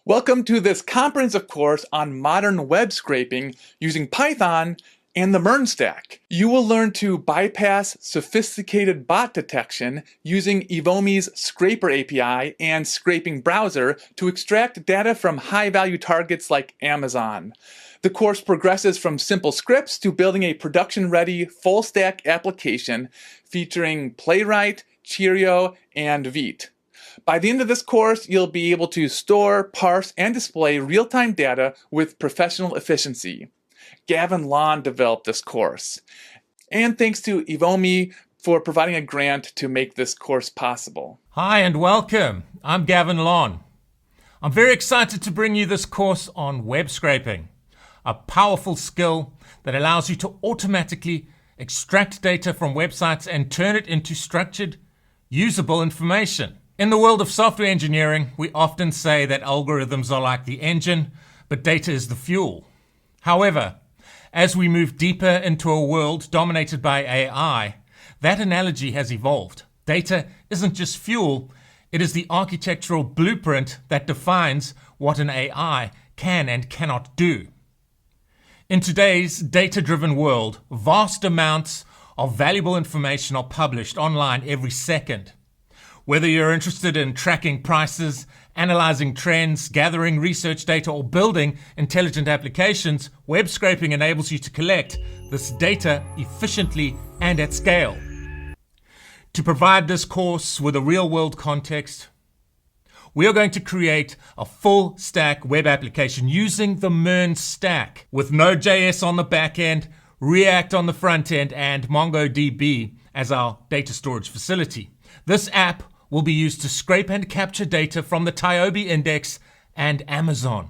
Welcome to this comprehensive course on modern web scraping using Python and the MERN stack. You will learn to bypass sophisticated bot detection using Evomi's Scraper API and Scraping Browser to extract data from high-value targets like Amazon. The course progresses from simple scripts to building a production-ready full-stack application featuring Playwright, Cheerio, and Vite. By the end of this course, you'll be able to store, parse, and display real-time data with professional efficiency. Gavin Lawn developed this course. And thanks to Evomi for providing a grant to make this course possible. Hi and welcome. I'm Gavin Lawn. I'm very excited to bring you this course on web scraping, a powerful skill that allows you to automatically extract data from websites and turn it into structured, usable information. In the world of software engineering, we often say that algorithms are like the engine, but data is the fuel. However, as we move deeper into a world dominated by AI, that analogy has evolved. Data isn't just fuel, it is the architectural blueprint that defines what an AI can and cannot do. In today's data-driven world, vast amounts of valuable information are published online every second. Whether you're interested in tracking prices, analyzing trends, gathering research data, or building intelligent applications, web scraping enables you to collect this data efficiently and at scale. To provide this course with a real-world context, we are going to create a full-stack web application using the MERN stack with Node.js on the back end, React on the front end, and MongoDB as our data storage facility. This app will be used to scrape and capture data from the Tiobe index and Amazon.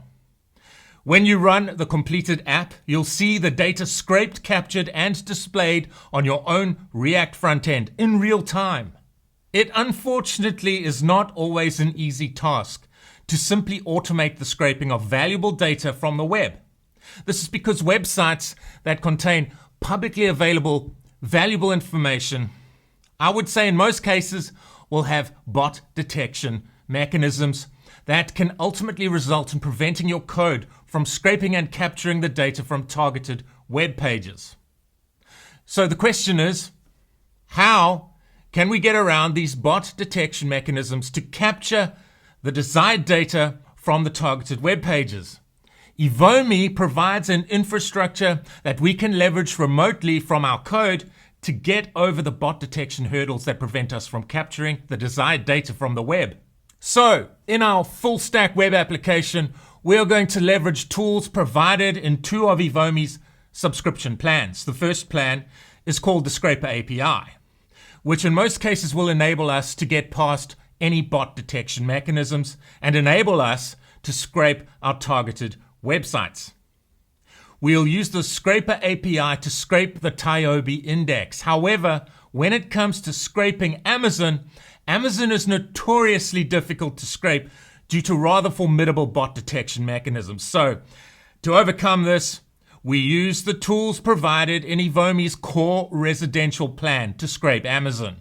When you run the completed app, you'll see the data scraped, captured, and displayed on your own React front end in real time. It unfortunately is not always an easy task to simply automate the scraping of valuable data from the web. This is because websites that contain publicly available, valuable information, I would say in most cases, will have bot detection mechanisms that can ultimately result in preventing your code from scraping and capturing the data from targeted web pages. So the question is, how can we get around these bot detection mechanisms to capture the desired data from the targeted web pages? Evomi provides an infrastructure that we can leverage remotely from our code to get over the bot detection hurdles that prevent us from capturing the desired data from the web. So, in our full stack web application, we are going to leverage tools provided in two of Evomi's subscription plans. The first plan is called the Scraper API, which in most cases will enable us to get past any bot detection mechanisms and enable us to scrape our targeted websites. We'll use the Scraper API to scrape the Tiobe index. However, when it comes to scraping Amazon is notoriously difficult to scrape due to rather formidable bot detection mechanisms. So, to overcome this, we use the tools provided in Evomi's core residential plan to scrape Amazon.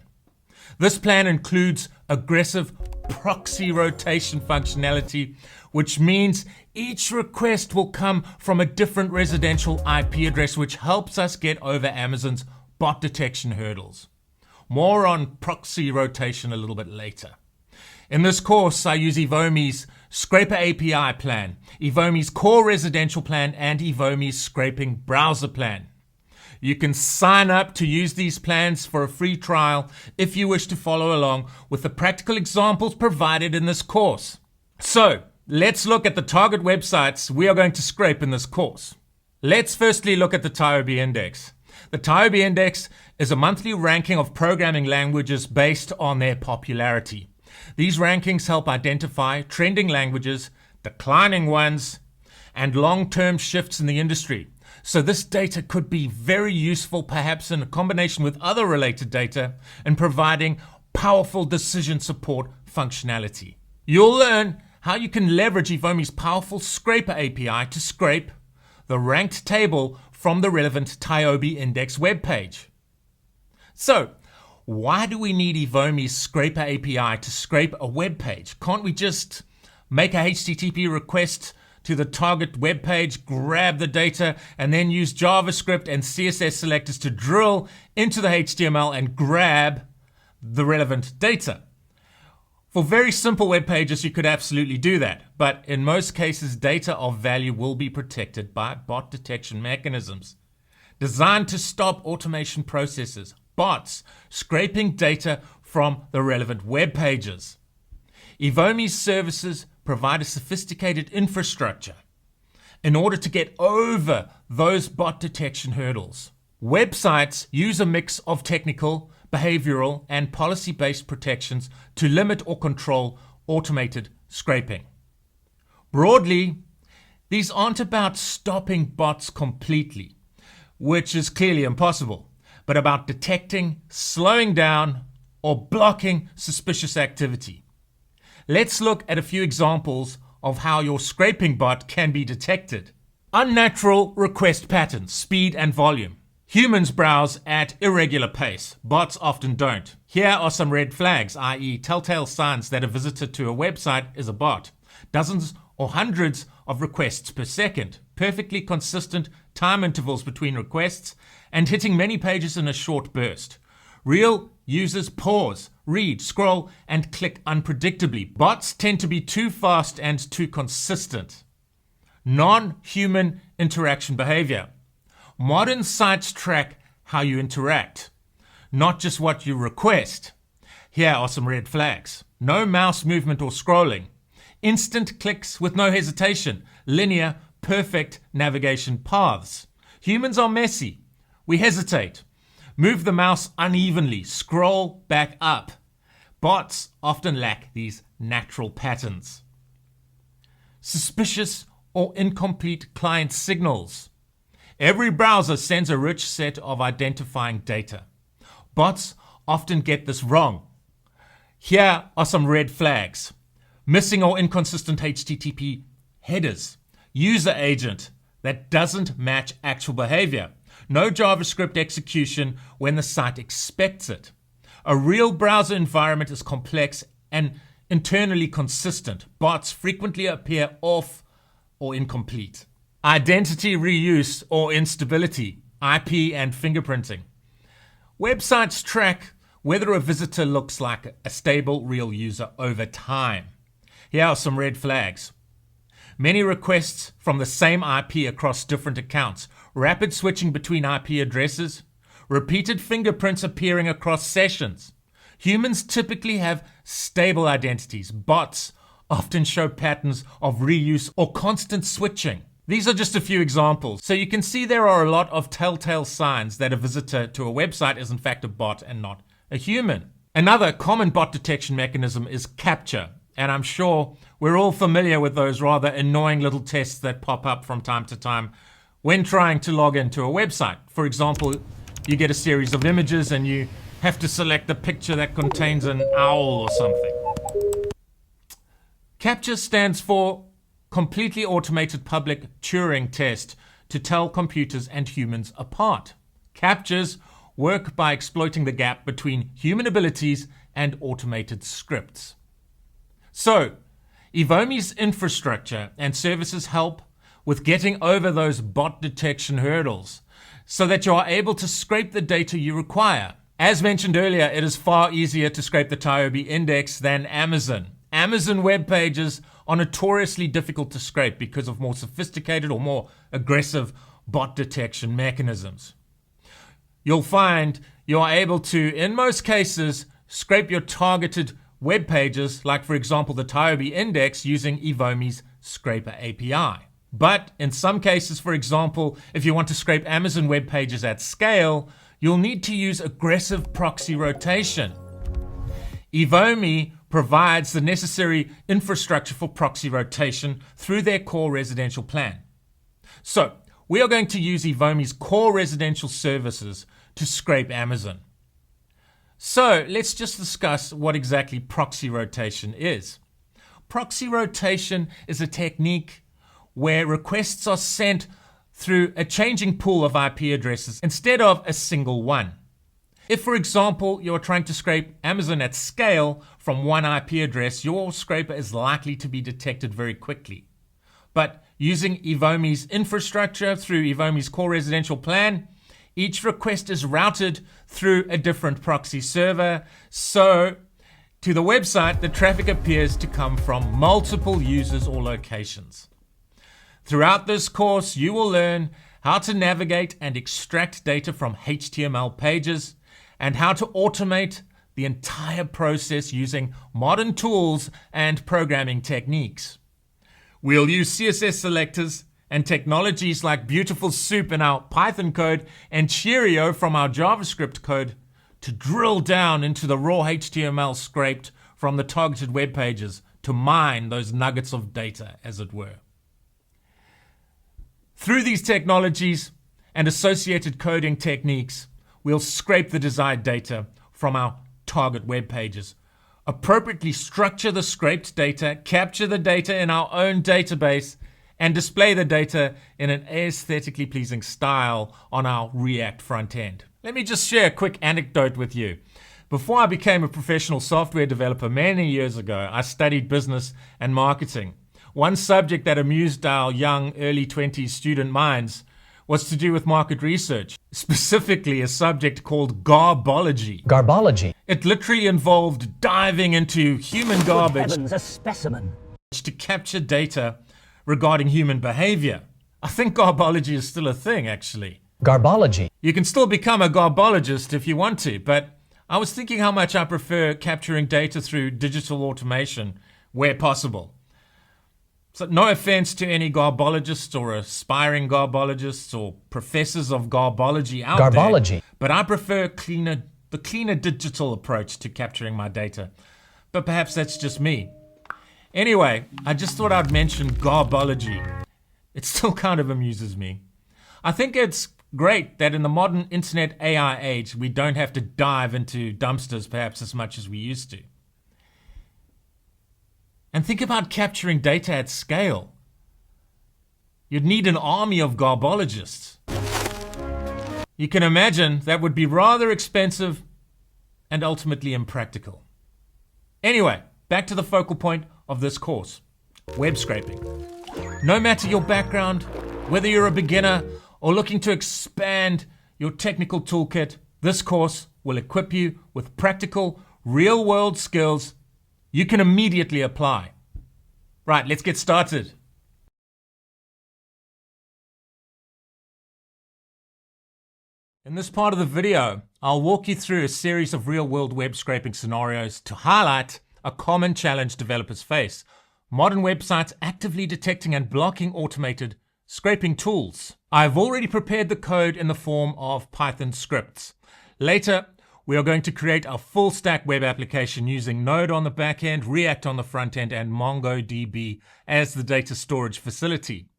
This plan includes aggressive proxy rotation functionality, which means each request will come from a different residential IP address, which helps us get over Amazon's bot detection hurdles. More on proxy rotation a little bit later. In this course, I use Evomi's Scraper API plan, Evomi's core residential plan, and Evomi's scraping browser plan. You can sign up to use these plans for a free trial if you wish to follow along with the practical examples provided in this course. So, let's look at the target websites we are going to scrape in this course. Let's firstly look at the Tiobe index. The Tiobe index is a monthly ranking of programming languages based on their popularity. These rankings help identify trending languages, declining ones, and long-term shifts in the industry. So this data could be very useful, perhaps in combination with other related data, in providing powerful decision support functionality. You'll learn how you can leverage Evomi's powerful Scraper API to scrape the ranked table from the relevant Tiobe index web page. So, why do we need Evomi's Scraper API to scrape a web page? Can't we just make a HTTP request to the target web page, grab the data, and then use JavaScript and CSS selectors to drill into the HTML and grab the relevant data. For very simple web pages, you could absolutely do that, but in most cases, data of value will be protected by bot detection mechanisms designed to stop automation processes, bots scraping data from the relevant web pages. Evomi's services provide a sophisticated infrastructure in order to get over those bot detection hurdles. Websites use a mix of technical, behavioral, and policy-based protections to limit or control automated scraping. Broadly, these aren't about stopping bots completely, which is clearly impossible, but about detecting, slowing down, or blocking suspicious activity. Let's look at a few examples of how your scraping bot can be detected. Unnatural request patterns, speed and volume. Humans browse at irregular pace. Bots often don't. Here are some red flags, i.e. telltale signs that a visitor to a website is a bot. Dozens or hundreds of requests per second. Perfectly consistent time intervals between requests and hitting many pages in a short burst. Real users pause, read, scroll, and click unpredictably. Bots tend to be too fast and too consistent. Non-human interaction behavior. Modern sites track how you interact, not just what you request. Here are some red flags. No mouse movement or scrolling. Instant clicks with no hesitation. Linear, perfect navigation paths. Humans are messy. We hesitate. Move the mouse unevenly. Scroll back up. Bots often lack these natural patterns. Suspicious or incomplete client signals. Every browser sends a rich set of identifying data. Bots often get this wrong. Here are some red flags. Missing or inconsistent HTTP headers. User agent that doesn't match actual behavior. No JavaScript execution when the site expects it. A real browser environment is complex and internally consistent. Bots frequently appear off or incomplete. Identity reuse or instability, IP and fingerprinting. Websites track whether a visitor looks like a stable real user over time. Here are some red flags. Many requests from the same IP across different accounts, rapid switching between IP addresses, repeated fingerprints appearing across sessions. Humans typically have stable identities. Bots often show patterns of reuse or constant switching. These are just a few examples, so you can see there are a lot of telltale signs that a visitor to a website is in fact a bot and not a human. Another common bot detection mechanism is CAPTCHA, and I'm sure we're all familiar with those rather annoying little tests that pop up from time to time when trying to log into a website. For example, you get a series of images and you have to select the picture that contains an owl or something. CAPTCHA stands for Completely Automated Public Turing Test to tell computers and humans apart. CAPTCHAs work by exploiting the gap between human abilities and automated scripts. So, Evomi's infrastructure and services help with getting over those bot detection hurdles so that you are able to scrape the data you require. As mentioned earlier, it is far easier to scrape the Tiobe index than Amazon. Amazon web pages are notoriously difficult to scrape because of more sophisticated or more aggressive bot detection mechanisms. You'll find you are able to, in most cases, scrape your targeted web pages, like for example the Tiobe index, using Evomi's Scraper API. But in some cases, for example, if you want to scrape Amazon web pages at scale, you'll need to use aggressive proxy rotation. Evomi provides the necessary infrastructure for proxy rotation through their core residential plan. So we are going to use Evomi's core residential services to scrape Amazon. So let's just discuss what exactly proxy rotation is. Proxy rotation is a technique where requests are sent through a changing pool of IP addresses instead of a single one. If, for example, you're trying to scrape Amazon at scale from one IP address, your scraper is likely to be detected very quickly. But using Evomi's infrastructure through Evomi's core residential plan, each request is routed through a different proxy server. So to the website, the traffic appears to come from multiple users or locations. Throughout this course, you will learn how to navigate and extract data from HTML pages and how to automate the entire process using modern tools and programming techniques. We'll use CSS selectors and technologies like Beautiful Soup in our Python code and Cheerio from our JavaScript code to drill down into the raw HTML scraped from the targeted web pages to mine those nuggets of data, as it were. Through these technologies and associated coding techniques, we'll scrape the desired data from our target web pages, appropriately structure the scraped data, capture the data in our own database, and display the data in an aesthetically pleasing style on our React front end. Let me just share a quick anecdote with you. Before I became a professional software developer many years ago, I studied business and marketing. One subject that amused our young early 20s student minds was to do with market research, specifically a subject called garbology. Garbology. It literally involved diving into human garbage Heavens, a specimen. to capture data regarding human behavior. I think garbology is still a thing, actually. Garbology. You can still become a garbologist if you want to, but I was thinking how much I prefer capturing data through digital automation where possible. So no offense to any garbologists or aspiring garbologists or professors of garbology out there, but I prefer the cleaner digital approach to capturing my data. But perhaps that's just me. Anyway, I just thought I'd mention garbology. It still kind of amuses me. I think it's great that in the modern internet AI age, we don't have to dive into dumpsters perhaps as much as we used to. And think about capturing data at scale. You'd need an army of garbologists. You can imagine that would be rather expensive and ultimately impractical. Anyway, back to the focal point of this course, web scraping. No matter your background, whether you're a beginner or looking to expand your technical toolkit, this course will equip you with practical, real-world skills you can immediately apply. Right, let's get started. In this part of the video, I'll walk you through a series of real-world web scraping scenarios to highlight a common challenge developers face: modern websites actively detecting and blocking automated scraping tools. I've already prepared the code in the form of Python scripts. Later, we are going to create a full stack web application using Node on the back end, React on the front end, and MongoDB as the data storage facility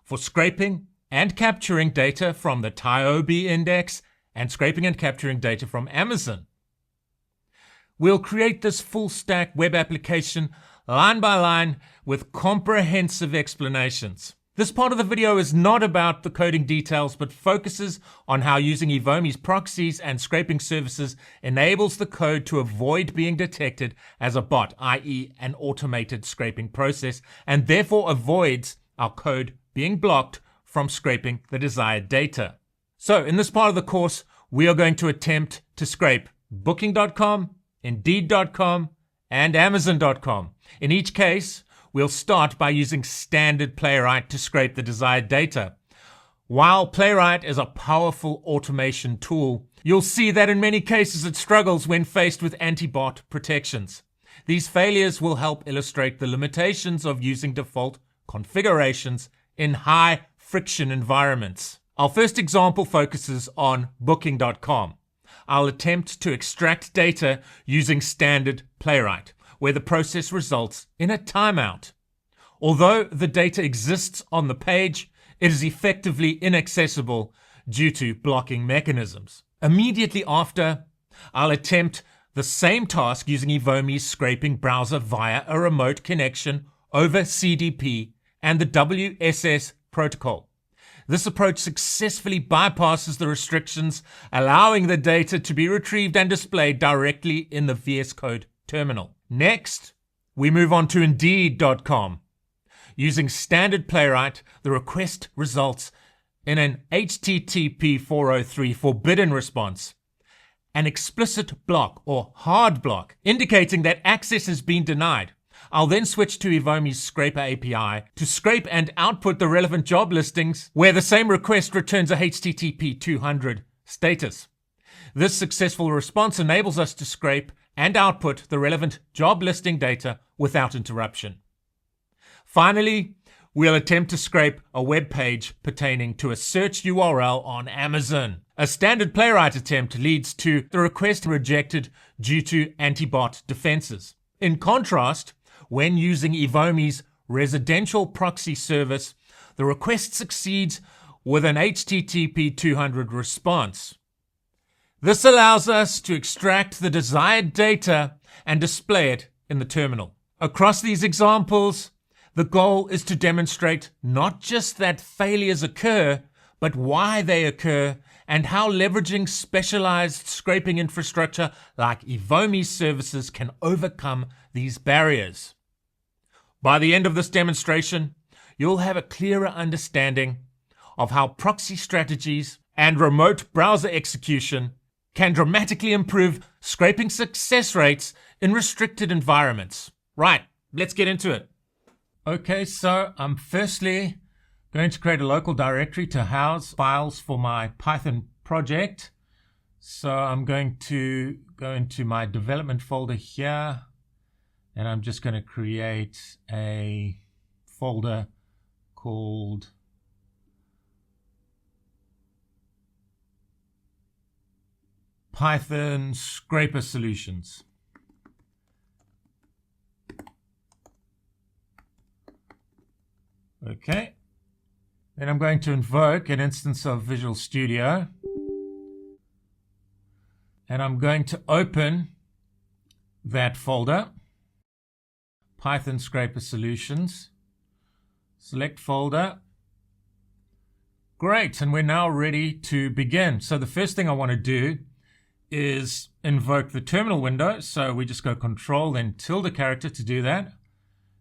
for scraping and capturing data from the Tiobe index and scraping and capturing data from Amazon. We'll create this full stack web application line by line with comprehensive explanations. This part of the video is not about the coding details, but focuses on how using Evomi's proxies and scraping services enables the code to avoid being detected as a bot, i.e. an automated scraping process, and therefore avoids our code being blocked from scraping the desired data. So in this part of the course, we are going to attempt to scrape Booking.com, Indeed.com, and Amazon.com. In each case, we'll start by using standard Playwright to scrape the desired data. While Playwright is a powerful automation tool, you'll see that in many cases it struggles when faced with anti-bot protections. These failures will help illustrate the limitations of using default configurations in high friction environments. Our first example focuses on Booking.com. I'll attempt to extract data using standard Playwright, where the process results in a timeout. Although the data exists on the page, it is effectively inaccessible due to blocking mechanisms. Immediately after, I'll attempt the same task using Evomi's scraping browser via a remote connection over CDP and the WSS protocol. This approach successfully bypasses the restrictions, allowing the data to be retrieved and displayed directly in the VS Code terminal. Next, we move on to Indeed.com. Using standard Playwright, the request results in an HTTP 403 forbidden response, an explicit block or hard block indicating that access has been denied. I'll then switch to Evomi's Scraper API to scrape and output the relevant job listings where the same request returns a HTTP 200 status. This successful response enables us to scrape and output the relevant job listing data without interruption. Finally, we'll attempt to scrape a web page pertaining to a search URL on Amazon. A standard Playwright attempt leads to the request rejected due to anti-bot defenses. In contrast, when using Evomi's residential proxy service, the request succeeds with an HTTP 200 response. This allows us to extract the desired data and display it in the terminal. Across these examples, the goal is to demonstrate not just that failures occur, but why they occur and how leveraging specialized scraping infrastructure like Evomi's services can overcome these barriers. By the end of this demonstration, you'll have a clearer understanding of how proxy strategies and remote browser execution can dramatically improve scraping success rates in restricted environments. Right, let's get into it. Okay, so I'm firstly going to create a local directory to house files for my Python project. So I'm going to go into my development folder here, and I'm just going to create a folder called Python Scraper Solutions. Okay. Then I'm going to invoke an instance of Visual Studio. And I'm going to open that folder, Python Scraper Solutions. Select folder. Great, and we're now ready to begin. So the first thing I want to do is invoke the terminal window. So we just go Control, then tilde character to do that.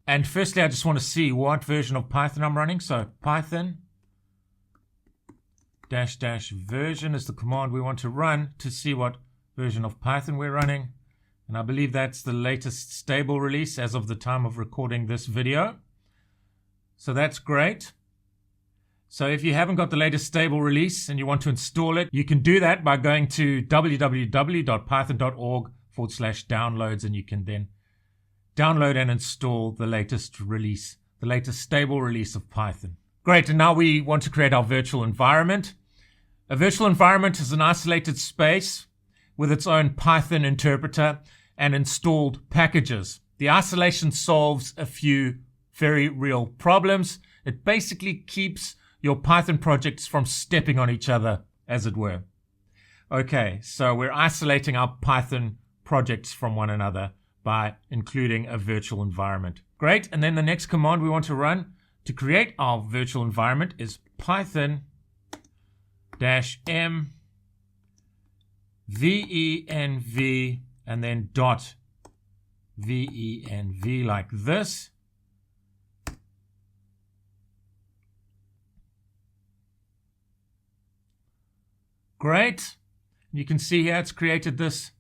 And firstly, I just want to see what version of Python I'm running. So Python --version is the command we want to run to see what version of Python we're running. And I believe that's the latest stable release as of the time of recording this video. So that's great. So if you haven't got the latest stable release and you want to install it, you can do that by going to www.python.org/downloads, and you can then download and install the latest release, the latest stable release of Python. Great, and now we want to create our virtual environment. A virtual environment is an isolated space with its own Python interpreter and installed packages. The isolation solves a few very real problems. It basically keeps your Python projects from stepping on each other, as it were. Okay, so we're isolating our Python projects from one another by including a virtual environment. Great, and then the next command we want to run to create our virtual environment is Python -m venv and then .venv like this. Great. You can see here it's created these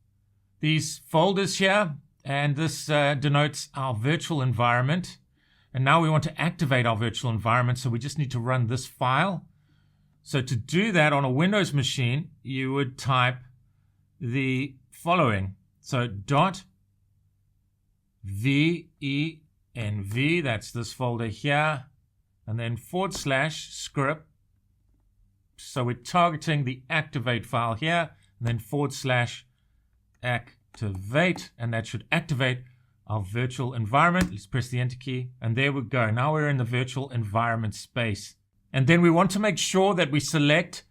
folders here, and this denotes our virtual environment. And now we want to activate our virtual environment, so we just need to run this file. So to do that on a Windows machine, you would type the following. So .venv, that's this folder here, and then /script. So we're targeting the activate file here, and then /activate, and that should activate our virtual environment. Let's press the enter key, and there we go. Now we're in the virtual environment space. And then we want to make sure that we select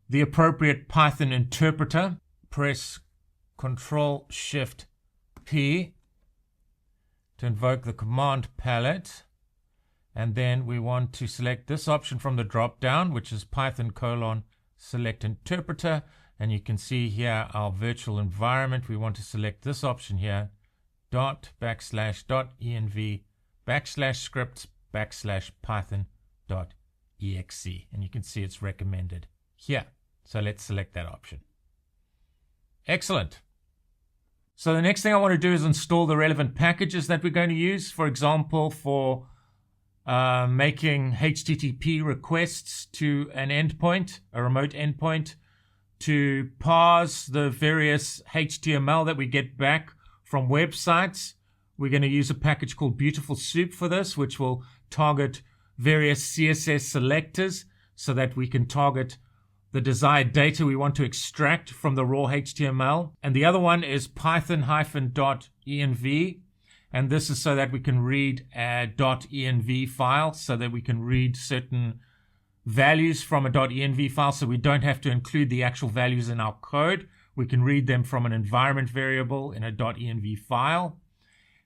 the appropriate Python interpreter. Press Ctrl-Shift-P to invoke the command palette. And then we want to select this option from the drop down, which is Python : select interpreter. And you can see here our virtual environment. We want to select this option here, ./.env /scripts/python.exe. And you can see it's recommended here. So let's select that option. Excellent. So the next thing I want to do is install the relevant packages that we're going to use. For example, for making HTTP requests to an endpoint, a remote endpoint, to parse the various HTML that we get back from websites. We're going to use a package called Beautiful Soup for this, which will target various CSS selectors so that we can target the desired data we want to extract from the raw HTML. And the other one is Python-.env. And this is so that we can read a .env file, so that we can read certain values from a .env file, so we don't have to include the actual values in our code. We can read them from an environment variable in a .env file.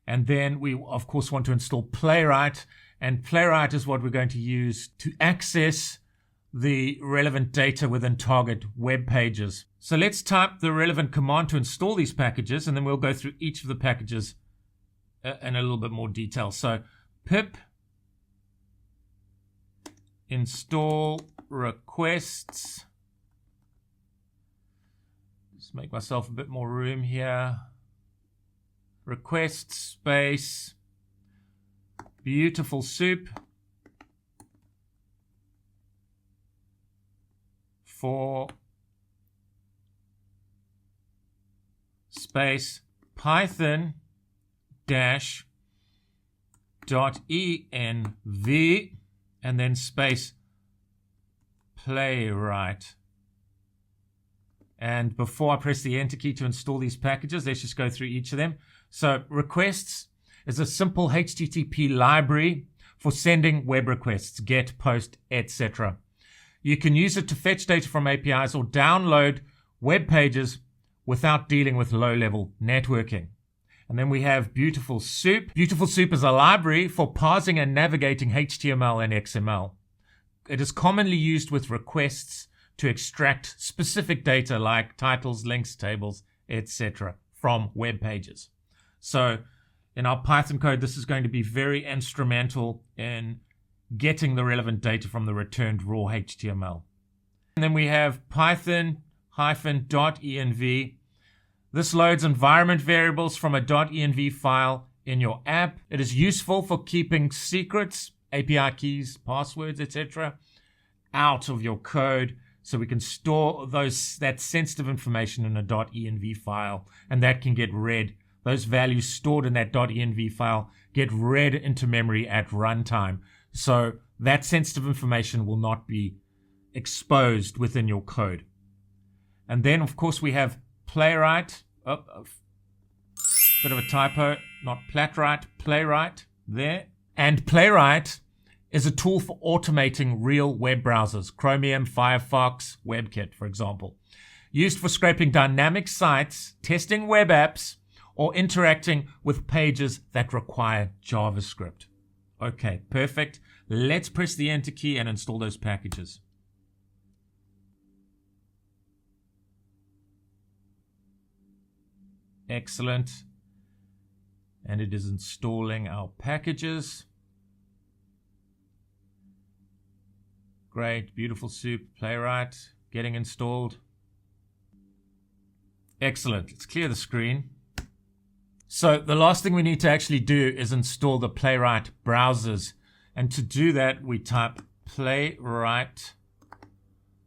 And then we, of course, want to install Playwright. And Playwright is what we're going to use to access the relevant data within target web pages. So let's type the relevant command to install these packages, and then we'll go through each of the packages in a little bit more detail. So pip install requests. Just make myself a bit more room here. Request space Beautiful Soup for space Python -.env and then space Playwright. And before I press the enter key to install these packages, let's just go through each of them. So requests is a simple HTTP library for sending web requests, get, post, etc. You can use it to fetch data from APIs or download web pages without dealing with low-level networking. And then we have Beautiful Soup. Beautiful Soup is a library for parsing and navigating HTML and XML. It is commonly used with requests to extract specific data like titles, links, tables, etc. from web pages. So in our Python code, this is going to be very instrumental in getting the relevant data from the returned raw HTML. And then we have Python-.env. This loads environment variables from a .env file in your app. It is useful for keeping secrets, API keys, passwords, etc. out of your code, so we can store that sensitive information in a .env file, and that can get read. Those values stored in that .env file get read into memory at runtime, so that sensitive information will not be exposed within your code. And then, of course, we have Playwright. Oh, bit of a typo, not Playwright, Playwright there. And Playwright is a tool for automating real web browsers, Chromium, Firefox, WebKit, for example. Used for scraping dynamic sites, testing web apps, or interacting with pages that require JavaScript. Okay, perfect. Let's press the enter key and install those packages. Excellent. And it is installing our packages. Great, Beautiful Soup, Playwright, getting installed. Excellent. Let's clear the screen. So the last thing we need to actually do is install the Playwright browsers. And to do that, we type Playwright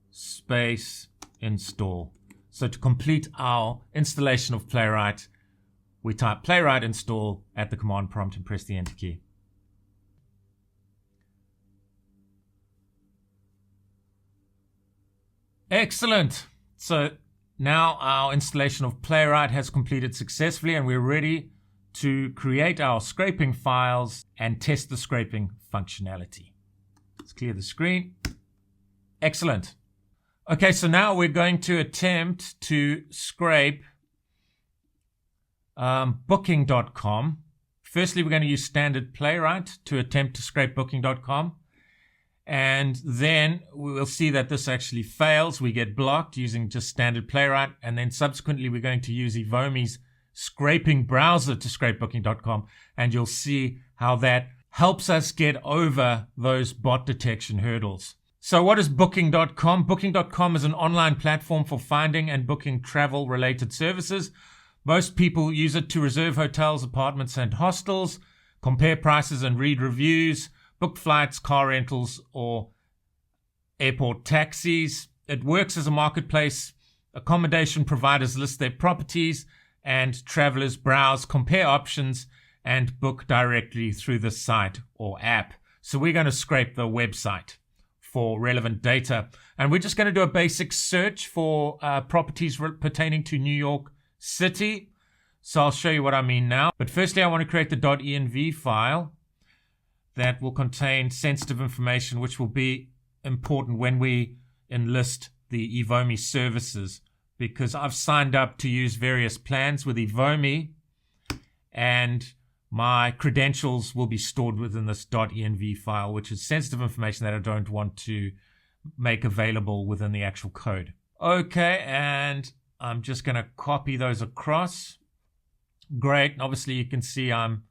space install. So to complete our installation of Playwright, we type Playwright install at the command prompt and press the enter key. Excellent. So now our installation of Playwright has completed successfully, and we're ready to create our scraping files and test the scraping functionality. Let's clear the screen. Excellent. Okay, so now we're going to attempt to scrape booking.com Firstly, we're going to use standard Playwright to attempt to scrape booking.com. And then we will see that this actually fails. We get blocked using just standard Playwright. And then subsequently, we're going to use Evomi's scraping browser to scrape booking.com. And you'll see how that helps us get over those bot detection hurdles. So what is booking.com? Booking.com is an online platform for finding and booking travel-related services. Most people use it to reserve hotels, apartments, and hostels, compare prices and read reviews, book flights, car rentals, or airport taxis. It works as a marketplace. Accommodation providers list their properties, and travelers browse, compare options, and book directly through the site or app. So we're going to scrape the website for relevant data. And we're just going to do a basic search for properties pertaining to New York City. So I'll show you what I mean now. But firstly, I want to create the .env file that will contain sensitive information, which will be important when we enlist the Evomi services, because I've signed up to use various plans with Evomi, and my credentials will be stored within this .env file, which is sensitive information that I don't want to make available within the actual code. Okay, and I'm just going to copy those across. Great. Obviously, you can see I'm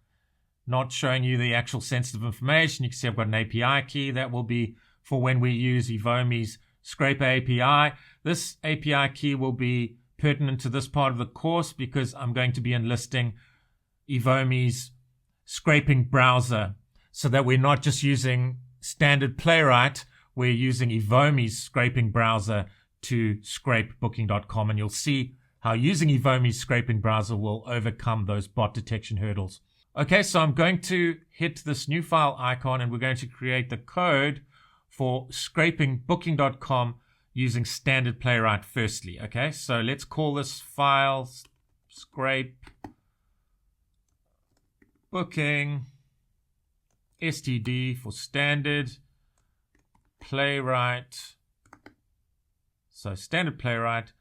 not showing you the actual sensitive information. You can see I've got an API key that will be for when we use Evomi's Scraper API. This API key will be pertinent to this part of the course because I'm going to be enlisting Evomi's scraping browser, so that we're not just using standard Playwright, we're using Evomi's scraping browser to scrape booking.com. And you'll see how using Evomi's scraping browser will overcome those bot detection hurdles. Okay, so I'm going to hit this new file icon, and we're going to create the code for scraping booking.com using standard Playwright firstly. Okay, so let's call this file scrape booking std for standard Playwright. So standard Playwright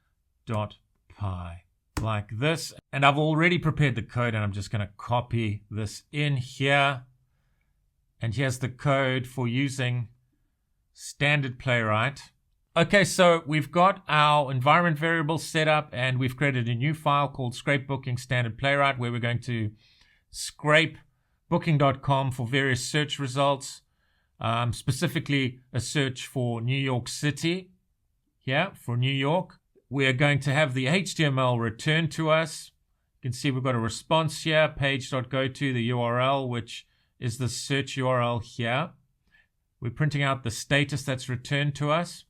.py, like this. And I've already prepared the code, and I'm just going to copy this in here. And here's the code for using standard Playwright. Okay, so we've got our environment variable set up, and we've created a new file called scrape booking standard Playwright, where we're going to scrape booking.com for various search results, specifically a search for New York City. Here for New York, we're going to have the HTML returned to us. You can see we've got a response here, page.goto, the URL, which is the search URL here. We're printing out the status that's returned to us.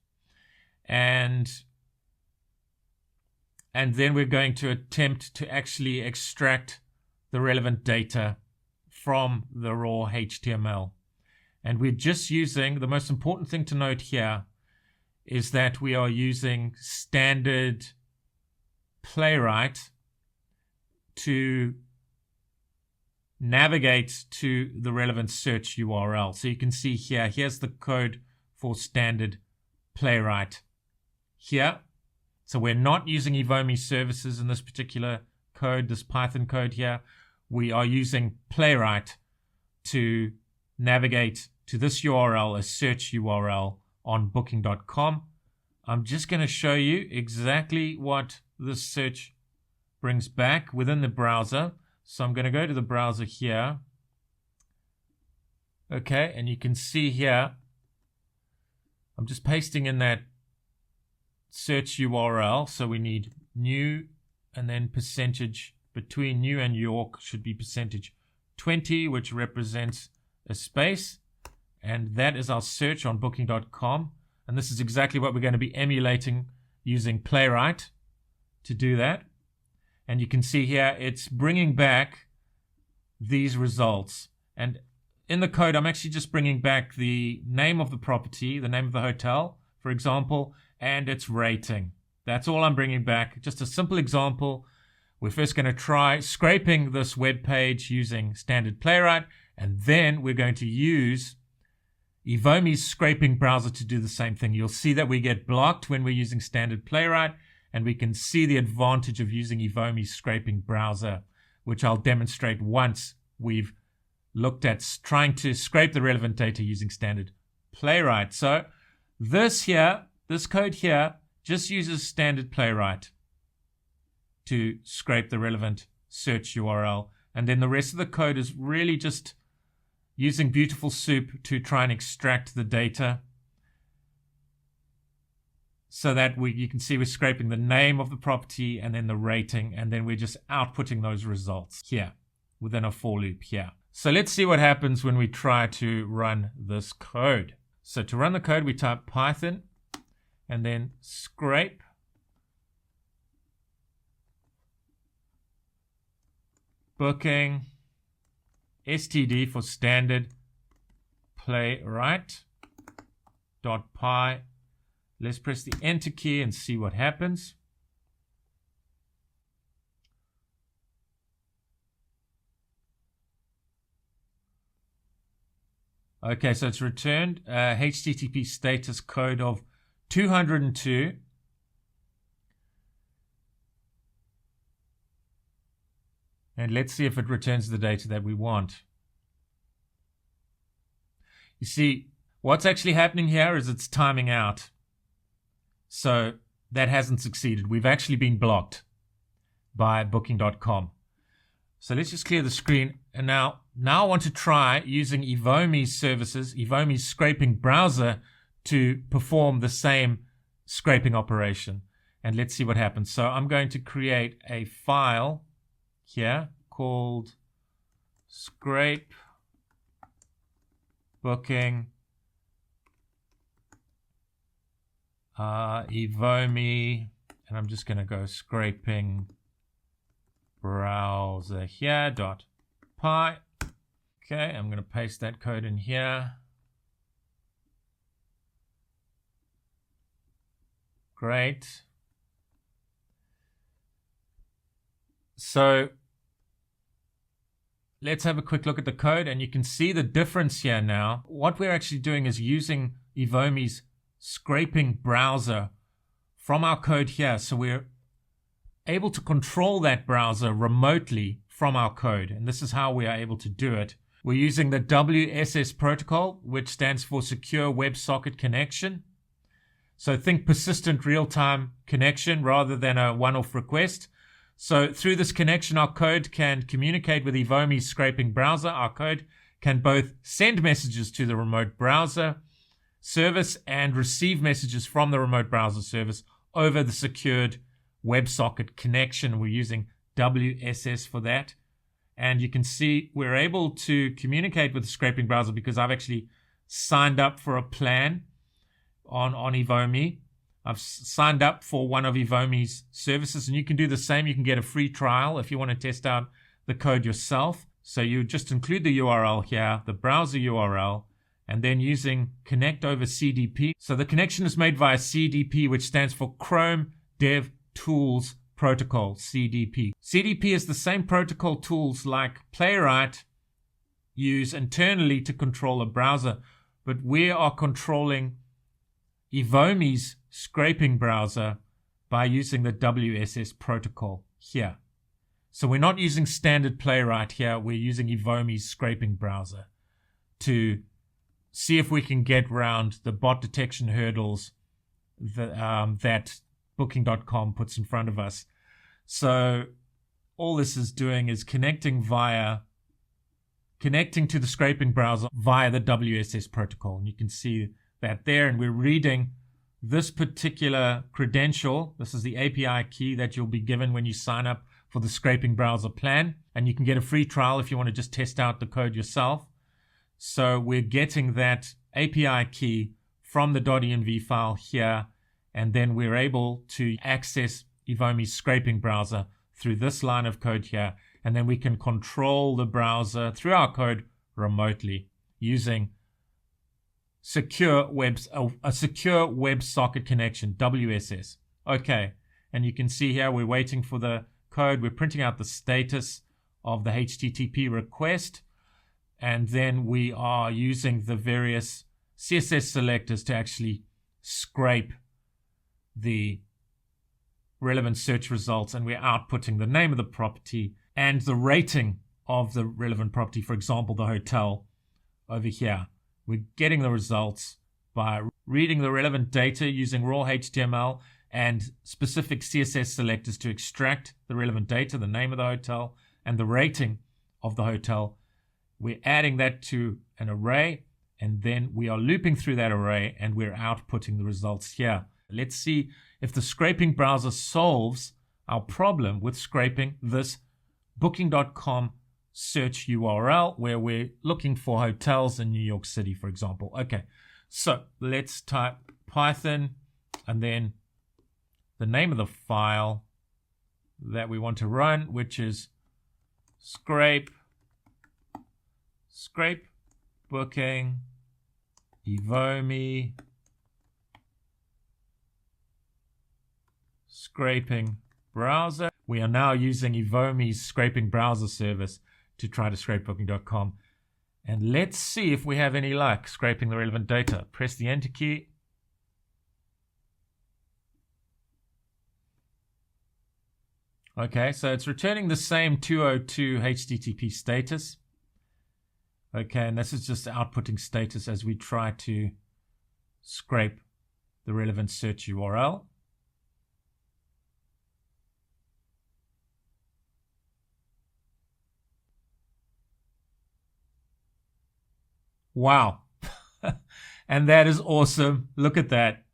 And then we're going to attempt to actually extract the relevant data from the raw HTML. And we're just using, the most important thing to note here is that we are using standard Playwright to navigate to the relevant search URL. So you can see here, here's the code for standard Playwright here. So we're not using Evomi services in this particular code, this Python code here. We are using Playwright to navigate to this URL, a search URL on booking.com. I'm just going to show you exactly what this search brings back within the browser. So I'm going to go to the browser here. Okay, and you can see here, I'm just pasting in that search URL. So we need new, and then percentage between new and York should be percentage 20, which represents a space. And that is our search on booking.com. And this is exactly what we're going to be emulating using Playwright to do that. And you can see here, it's bringing back these results. And in the code, I'm actually just bringing back the name of the property, the name of the hotel, for example, and its rating. That's all I'm bringing back. Just a simple example. We're first going to try scraping this web page using standard Playwright, and then we're going to use Evomi's scraping browser to do the same thing. You'll see that we get blocked when we're using standard Playwright, and we can see the advantage of using Evomi's scraping browser, which I'll demonstrate once we've looked at trying to scrape the relevant data using standard Playwright. So this code here just uses standard Playwright to scrape the relevant search URL. And then the rest of the code is really just using Beautiful Soup to try and extract the data so that you can see we're scraping the name of the property and then the rating, and then we're just outputting those results here within a for loop here. So let's see what happens when we try to run this code. So to run the code, we type Python and then scrape booking std for standard Playwright .py. Let's press the enter key and see what happens. Okay, so it's returned HTTP status code of 202. And let's see if it returns the data that we want. You see, what's actually happening here is it's timing out. So that hasn't succeeded. We've actually been blocked by booking.com. So let's just clear the screen. And now I want to try using Evomi's services, Evomi's scraping browser, to perform the same scraping operation. And let's see what happens. So I'm going to create a file here called scrape booking Evomi, and I'm just going to go scraping browser here .py. Okay, I'm going to paste that code in here. Great. So let's have a quick look at the code, and you can see the difference here now. What we're actually doing is using Evomi's scraping browser from our code here. So we're able to control that browser remotely from our code. And this is how we are able to do it. We're using the WSS protocol, which stands for Secure WebSocket Connection. So think persistent real-time connection rather than a one-off request. So through this connection, our code can communicate with Evomi's scraping browser. Our code can both send messages to the remote browser service and receive messages from the remote browser service over the secured WebSocket connection. We're using WSS for that. And you can see we're able to communicate with the scraping browser because I've actually signed up for a plan on Evomi. I've signed up for one of Evomi's services, and you can do the same. You can get a free trial if you want to test out the code yourself. So you just include the URL here, the browser URL, and then using connect over CDP. So the connection is made via CDP, which stands for Chrome Dev Tools Protocol, CDP. CDP is the same protocol tools like Playwright use internally to control a browser, but we are controlling Evomi's scraping browser by using the WSS protocol here. So we're not using standard Playwright here, we're using Evomi's scraping browser to see if we can get around the bot detection hurdles that booking.com puts in front of us. So all this is doing is connecting to the scraping browser via the WSS protocol. And you can see that there, and we're reading this particular credential. This is the API key that you'll be given when you sign up for the scraping browser plan. And you can get a free trial if you want to just test out the code yourself. So we're getting that API key from the .env file here, and then we're able to access Evomi's scraping browser through this line of code here, and then we can control the browser through our code remotely using a secure WebSocket connection, WSS. Okay, and you can see here we're waiting for the code. We're printing out the status of the HTTP request, and then we are using the various CSS selectors to actually scrape the relevant search results, and we're outputting the name of the property and the rating of the relevant property, for example, the hotel over here. We're getting the results by reading the relevant data using raw HTML and specific CSS selectors to extract the relevant data, the name of the hotel, and the rating of the hotel. We're adding that to an array, and then we are looping through that array, and we're outputting the results here. Let's see if the scraping browser solves our problem with scraping this booking.com search URL where we're looking for hotels in New York City, for example. Okay, so let's type Python and then the name of the file that we want to run, which is scrape booking Evomi scraping browser. We are now using Evomi's scraping browser service to try to scrape booking.com. And let's see if we have any luck scraping the relevant data. Press the enter key. Okay, so it's returning the same 202 HTTP status. Okay, and this is just outputting status as we try to scrape the relevant search URL. Wow. And that is awesome. Look at that.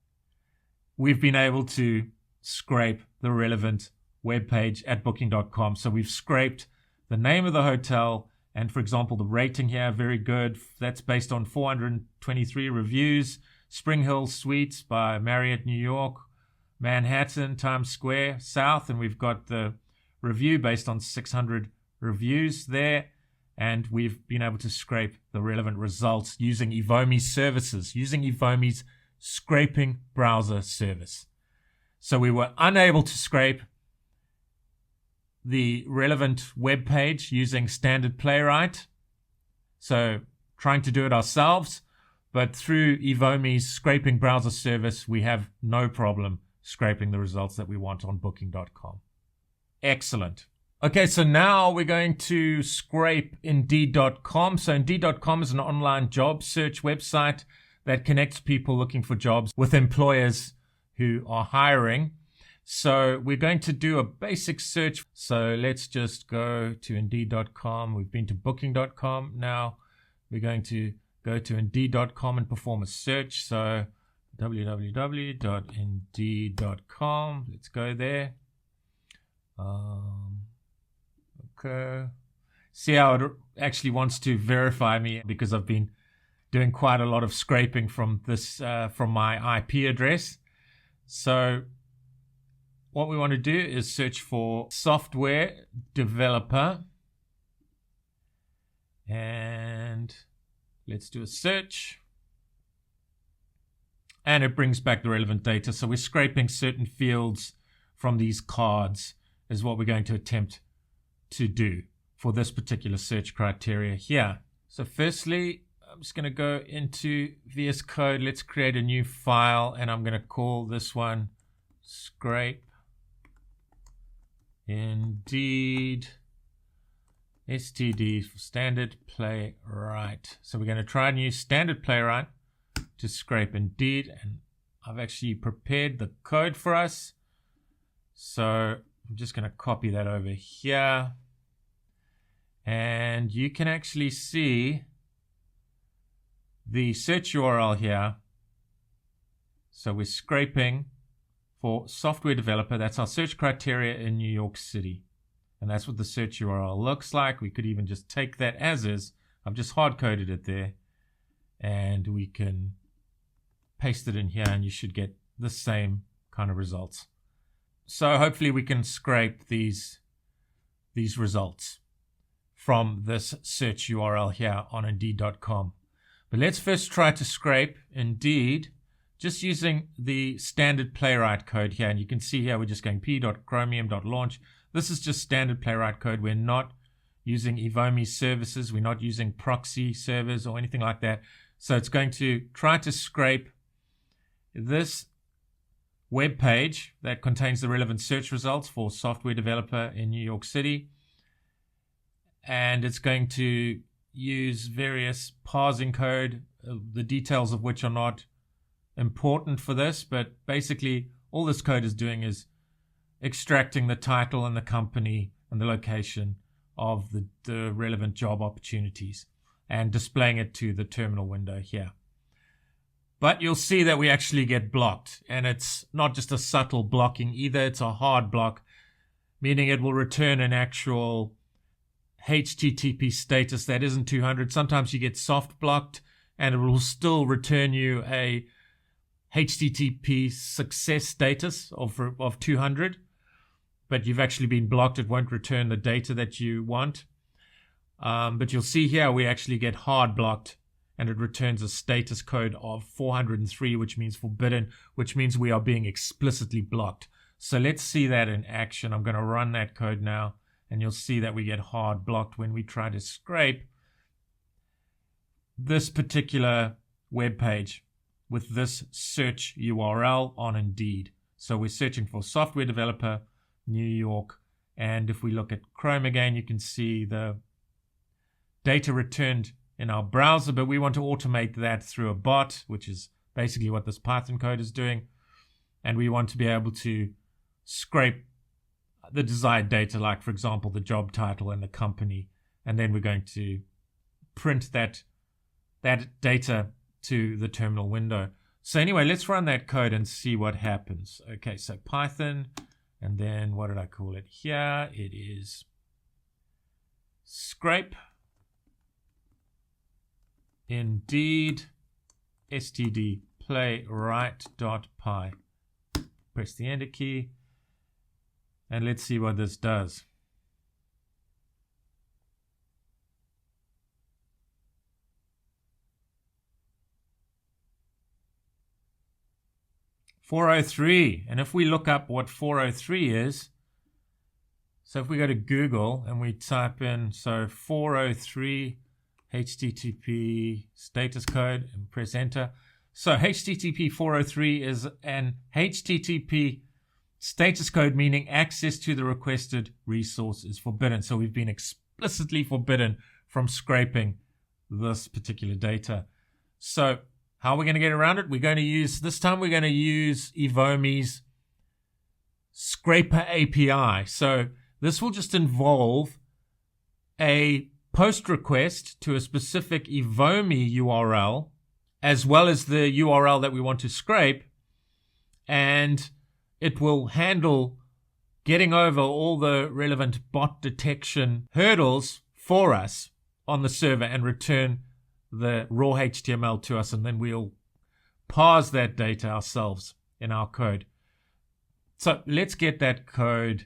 We've been able to scrape the relevant web page at booking.com. So we've scraped the name of the hotel and, for example, the rating here, very good. That's based on 423 reviews. Spring Hill Suites by Marriott New York, Manhattan, Times Square, South. And we've got the review based on 600 reviews there. And we've been able to scrape the relevant results using Evomi's services, using Evomi's scraping browser service. So we were unable to scrape the relevant web page using standard Playwright. So trying to do it ourselves, but through Evomi's scraping browser service, we have no problem scraping the results that we want on booking.com. Excellent. Okay, so now we're going to scrape Indeed.com. So Indeed.com is an online job search website that connects people looking for jobs with employers who are hiring. So we're going to do a basic search. So let's just go to Indeed.com. We've been to Booking.com. Now we're going to go to Indeed.com and perform a search. So www.indeed.com. Let's go there. Okay. See how it actually wants to verify me because I've been doing quite a lot of scraping from this from my IP address. So what we want to do is search for software developer, and let's do a search, and it brings back the relevant data. So we're scraping certain fields from these cards is what we're going to attempt to do for this particular search criteria here. So firstly, I'm just going to go into VS Code. Let's create a new file, and I'm going to call this one scrape Indeed std for standard Playwright. So we're going to try and use standard Playwright to scrape Indeed, and I've actually prepared the code for us. So I'm just going to copy that over here, and you can actually see the search URL here. So we're scraping for software developer. That's our search criteria in New York City. And that's what the search URL looks like. We could even just take that as is. I've just hard-coded it there. And we can paste it in here, and you should get the same kind of results. So hopefully we can scrape these results from this search URL here on Indeed.com. But let's first try to scrape Indeed just using the standard Playwright code here. And you can see here we're just going p.chromium.launch. This is just standard Playwright code. We're not using Evomi services. We're not using proxy servers or anything like that. So it's going to try to scrape this web page that contains the relevant search results for software developer in New York City. and it's going to use various parsing code, the details of which are not important for this, but basically all this code is doing is extracting the title and the company and the location of the relevant job opportunities and displaying it to the terminal window here. But you'll see that we actually get blocked, and it's not just a subtle blocking either, it's a hard block, meaning it will return an actual HTTP status that isn't 200. Sometimes you get soft blocked and it will still return you a HTTP success status of 200, but you've actually been blocked. It won't return the data that you want. But you'll see here we actually get hard blocked, and it returns a status code of 403, which means forbidden, which means we are being explicitly blocked. So let's see that in action. I'm going to run that code now, and you'll see that we get hard blocked when we try to scrape this particular web page with this search URL on Indeed. So we're searching for software developer, New York, and if we look at Chrome again, you can see the data returned in our browser, but we want to automate that through a bot, which is basically what this Python code is doing. And we want to be able to scrape the desired data, like, for example, the job title and the company. And then we're going to print that data to the terminal window. So anyway, let's run that code and see what happens. Okay, so Python, and then what did I call it here? It is scrape Indeed std playwright.py. Press the enter key, and let's see what this does. .403, and if we look up what 403 is, so if we go to Google and we type in 403 HTTP status code and press enter. So HTTP 403 is an HTTP status code, meaning access to the requested resource is forbidden. So we've been explicitly forbidden from scraping this particular data. So how are we going to get around it? We're going to use Evomi's scraper API. So this will just involve a post request to a specific Evomi URL, as well as the URL that we want to scrape, and it will handle getting over all the relevant bot detection hurdles for us on the server and return the raw HTML to us, and then we'll parse that data ourselves in our code. So let's get that code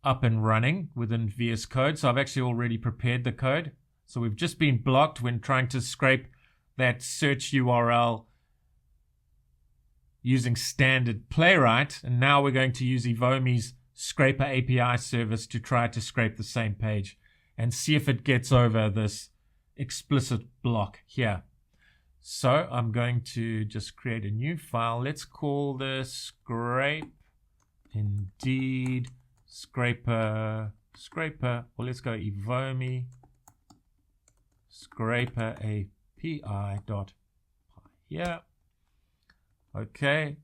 up and running within VS Code. So I've actually already prepared the code. So we've just been blocked when trying to scrape that search URL using standard Playwright, and now we're going to use Evomi's scraper API service to try to scrape the same page and see if it gets over this explicit block here. So I'm going to just create a new file. Let's call this scrape Indeed scraper, or let's go Evomi scraper API.py here. Okay,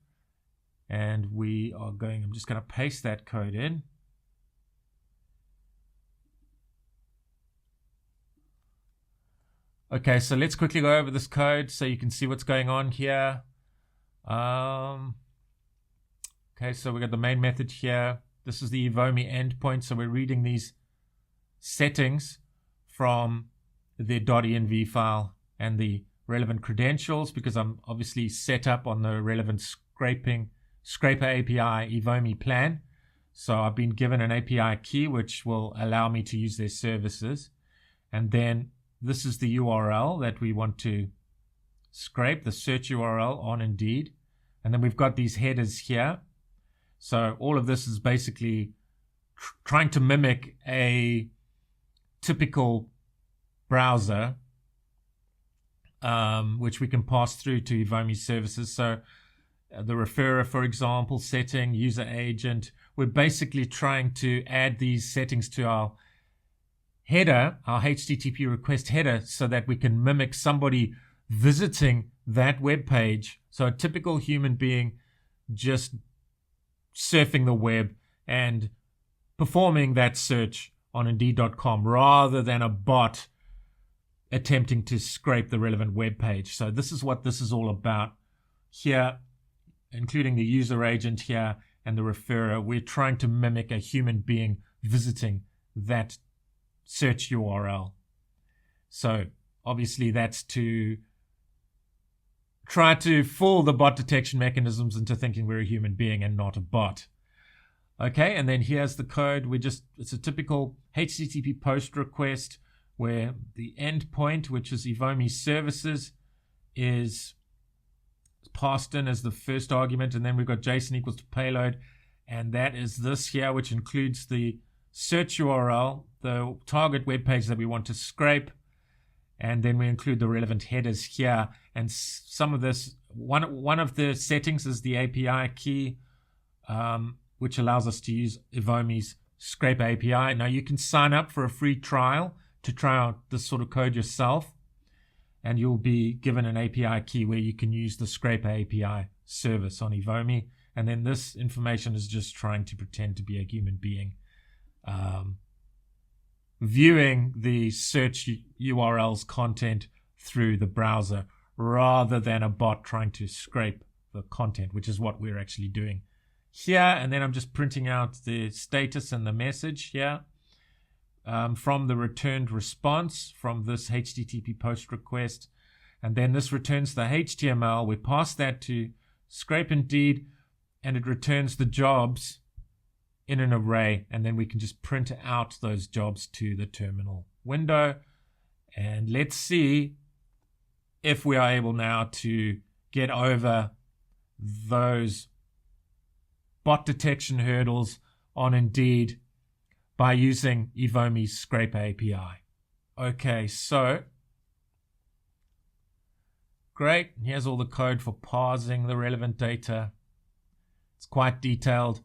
and I'm just going to paste that code in. Okay, so let's quickly go over this code so you can see what's going on here. Okay, so we got the main method here. This is the Evomi endpoint, so we're reading these settings from the .env file and the relevant credentials, because I'm obviously set up on the relevant scraper API Evomi plan. So I've been given an API key which will allow me to use their services. And then this is the URL that we want to scrape, the search URL on Indeed. And then we've got these headers here. So all of this is basically trying to mimic a typical browser, which we can pass through to Evomi services. So the referrer, for example, setting, user agent, we're basically trying to add these settings to our header, our HTTP request header, so that we can mimic somebody visiting that web page. So a typical human being just surfing the web and performing that search on Indeed.com rather than a bot attempting to scrape the relevant web page. So this is what this is all about here, including the user agent here and the referrer. We're trying to mimic a human being visiting that search URL. So obviously that's to try to fool the bot detection mechanisms into thinking we're a human being and not a bot. Okay, and then here's the code. It's a typical HTTP post request where the endpoint, which is Evomi services, is passed in as the first argument, and then we've got JSON equals to payload, and that is this here, which includes the search URL, the target web page that we want to scrape, and then we include the relevant headers here. And some of this, one of the settings is the API key, which allows us to use Evomi's Scrape API. Now you can sign up for a free trial to try out this sort of code yourself, and you'll be given an API key where you can use the Scrape API service on Evomi. And then this information is just trying to pretend to be a human being, viewing the search URL's content through the browser rather than a bot trying to scrape the content, which is what we're actually doing here. And then I'm just printing out the status and the message here from the returned response from this HTTP post request. And then this returns the HTML. We pass that to Scrape Indeed, and it returns the jobs in an array. And then we can just print out those jobs to the terminal window. And let's see if we are able now to get over those bot detection hurdles on Indeed by using Evomi's Scrape API. Okay, so great. Here's all the code for parsing the relevant data. It's quite detailed.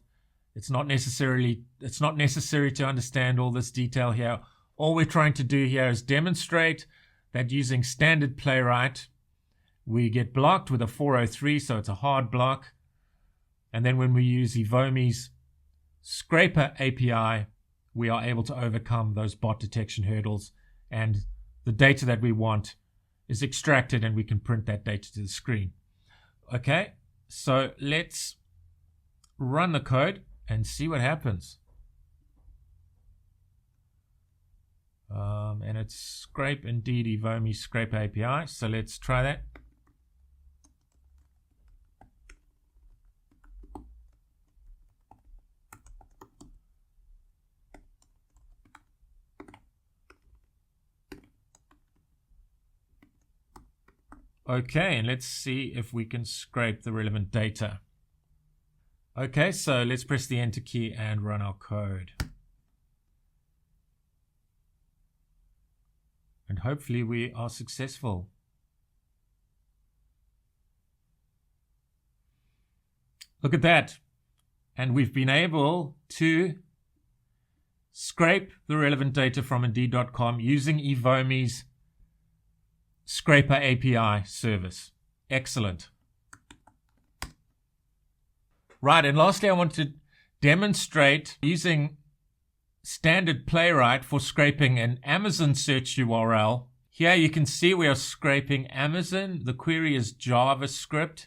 It's not necessary to understand all this detail here. All we're trying to do here is demonstrate that using standard Playwright, we get blocked with a 403, so it's a hard block. And then when we use Evomi's Scraper API, we are able to overcome those bot detection hurdles, and the data that we want is extracted, and we can print that data to the screen. Okay, so let's run the code and see what happens. And it's Scrape Indeed Evomi Scrape API. So let's try that. Okay, and let's see if we can scrape the relevant data. Okay, so let's press the Enter key and run our code. And hopefully we are successful. Look at that. And we've been able to scrape the relevant data from Indeed.com using Evomi's Scraper API service. Excellent. Right, and lastly, I want to demonstrate using standard Playwright for scraping an Amazon search URL. Here you can see we are scraping Amazon. The query is JavaScript,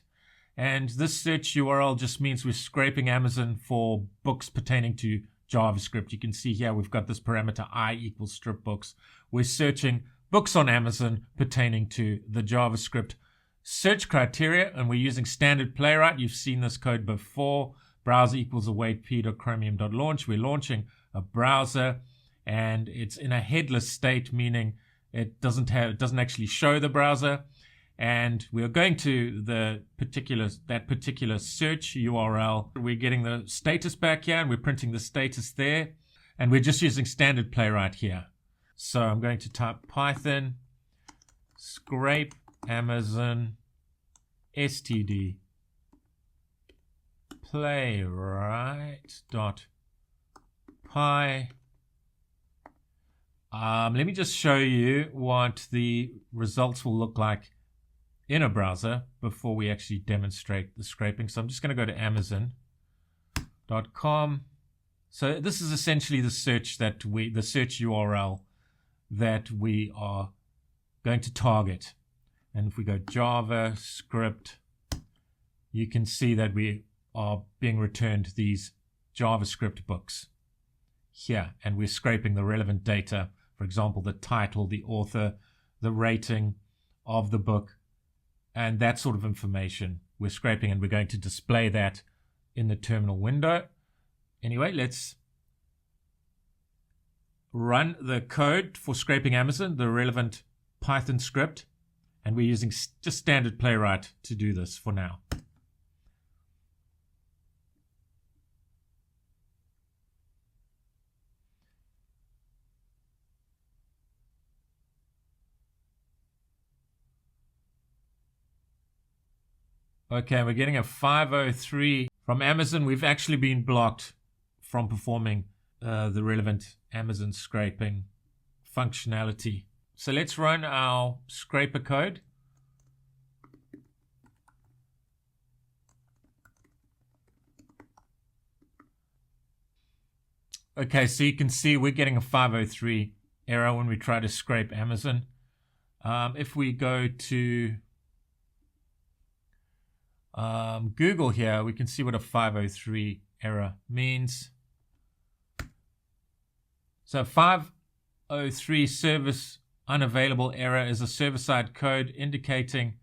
and this search URL just means we're scraping Amazon for books pertaining to JavaScript. You can see here we've got this parameter I equals strip books. We're searching books on Amazon pertaining to the JavaScript search criteria, and we're using standard Playwright. You've seen this code before. Browser equals await p.chromium.launch. We're launching a browser, and it's in a headless state, meaning it doesn't actually show the browser. And we're going to that particular search URL. We're getting the status back here, and we're printing the status there, and we're just using standard Playwright here. So I'm going to type Python scrape Amazon std playwright.py Let me just show you what the results will look like in a browser before we actually demonstrate the scraping. So I'm just going to go to Amazon.com. So this is essentially the search URL that we are going to target. And if we go JavaScript, you can see that we are being returned these JavaScript books here, and we're scraping the relevant data. For example, the title, the author, the rating of the book, and that sort of information we're scraping, and we're going to display that in the terminal window. Anyway, let's run the code for scraping Amazon, the relevant Python script, and we're using just standard Playwright to do this for now. Okay, we're getting a 503 from Amazon. We've actually been blocked from performing the relevant Amazon scraping functionality. So let's run our scraper code. Okay, so you can see we're getting a 503 error when we try to scrape Amazon. If we go to Google here, we can see what a 503 error means. So 503 service unavailable error is a server-side code indicating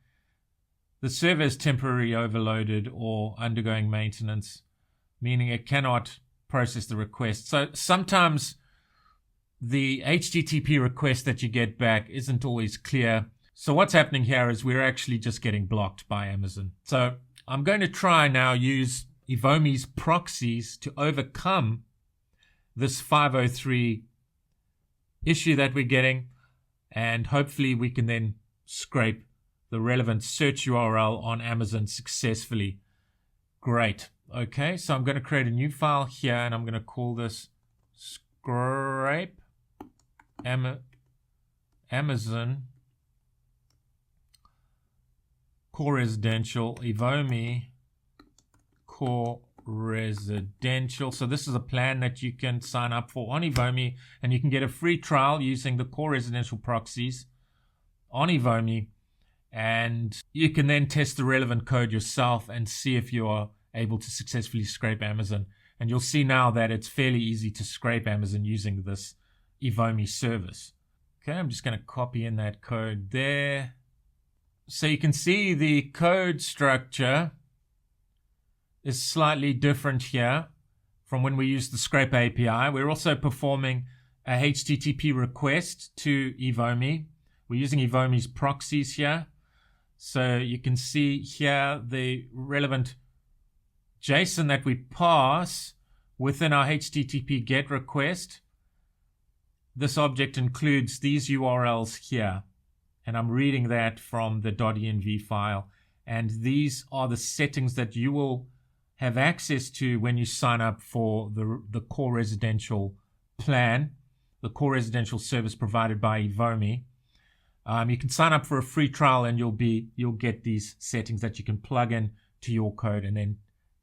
the server is temporarily overloaded or undergoing maintenance, meaning it cannot process the request. So sometimes the HTTP request that you get back isn't always clear. So what's happening here is we're actually just getting blocked by Amazon. So I'm going to try now use Evomi's proxies to overcome this 503 issue that we're getting, and hopefully we can then scrape the relevant search URL on Amazon successfully. Great. Okay, so I'm going to create a new file here, and I'm going to call this scrape Amazon core residential Evomi core residential. So this is a plan that you can sign up for on Evomi, and you can get a free trial using the core residential proxies on Evomi, and you can then test the relevant code yourself and see if you are able to successfully scrape Amazon. And you'll see now that it's fairly easy to scrape Amazon using this Evomi service. Okay, I'm just going to copy in that code there. So you can see the code structure is slightly different here from when we use the scrape API. We're also performing a HTTP request to Evomi. We're using Evomi's proxies here. So you can see here the relevant JSON that we pass within our HTTP GET request. This object includes these URLs here, and I'm reading that from the .env file. And these are the settings that you will have access to when you sign up for the core residential plan, the core residential service provided by Evomi. You can sign up for a free trial, and you'll get these settings that you can plug in to your code and then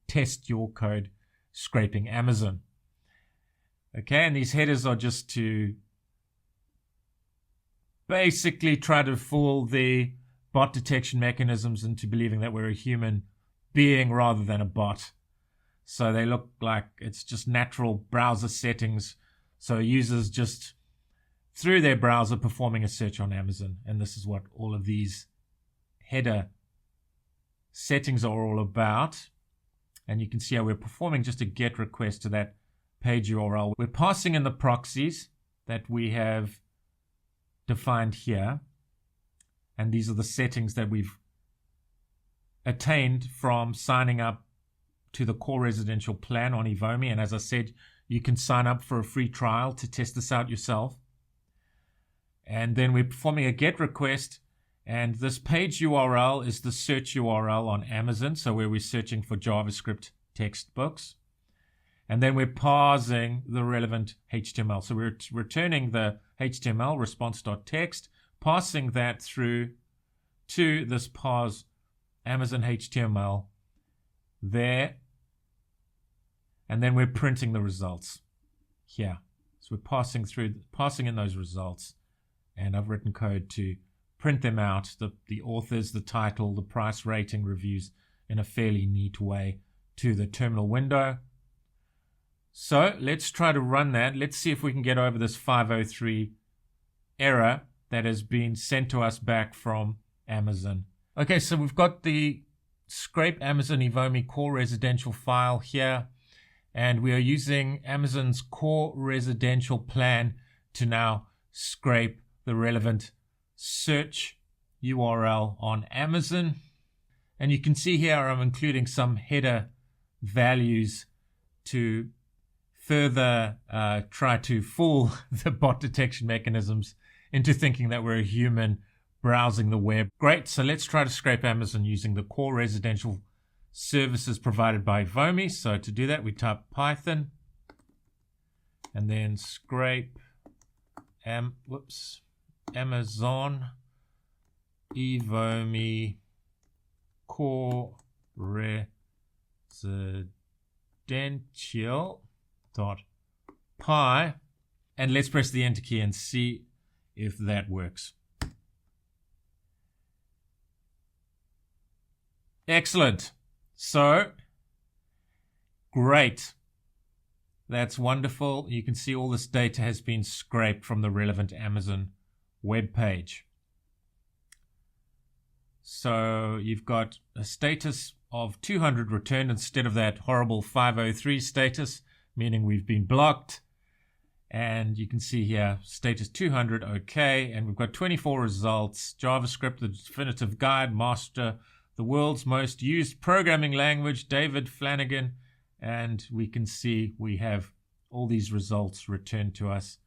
test your code scraping Amazon. Okay, and these headers are just to basically try to fool the bot detection mechanisms into believing that we're a human being rather than a bot. So they look like it's just natural browser settings. So users just through their browser performing a search on Amazon. And this is what all of these header settings are all about. And you can see how we're performing just a GET request to that page URL. We're passing in the proxies that we have defined here. And these are the settings that we've attained from signing up to the core residential plan on Evomi. And as I said, you can sign up for a free trial to test this out yourself. And then we're performing a GET request. And this page URL is the search URL on Amazon, so where we're searching for JavaScript textbooks. And then we're parsing the relevant HTML. So we're returning the HTML response.text, passing that through to this parse Amazon HTML there, and then we're printing the results here. So we're passing in those results, and I've written code to print them out, the authors, the title, the price, rating, reviews, in a fairly neat way to the terminal window. So let's try to run that. Let's see if we can get over this 503 error that has been sent to us back from Amazon. Okay, so we've got the scrape Amazon Evomi core residential file here, and we are using Amazon's core residential plan to now scrape the relevant search URL on Amazon. And you can see here I'm including some header values to further try to fool the bot detection mechanisms into thinking that we're a human browsing the web. Great, so let's try to scrape Amazon using the core residential services provided by Evomi. So to do that, we type Python and then scrape Amazon Evomi core residential.py, and let's press the enter key and see if that works. Excellent. So, great. That's wonderful. You can see all this data has been scraped from the relevant Amazon web page. So you've got a status of 200 returned instead of that horrible 503 status, meaning we've been blocked. And you can see here, status 200, okay. And we've got 24 results. JavaScript, the definitive guide, master, the world's most used programming language, David Flanagan. And we can see we have all these results returned to us.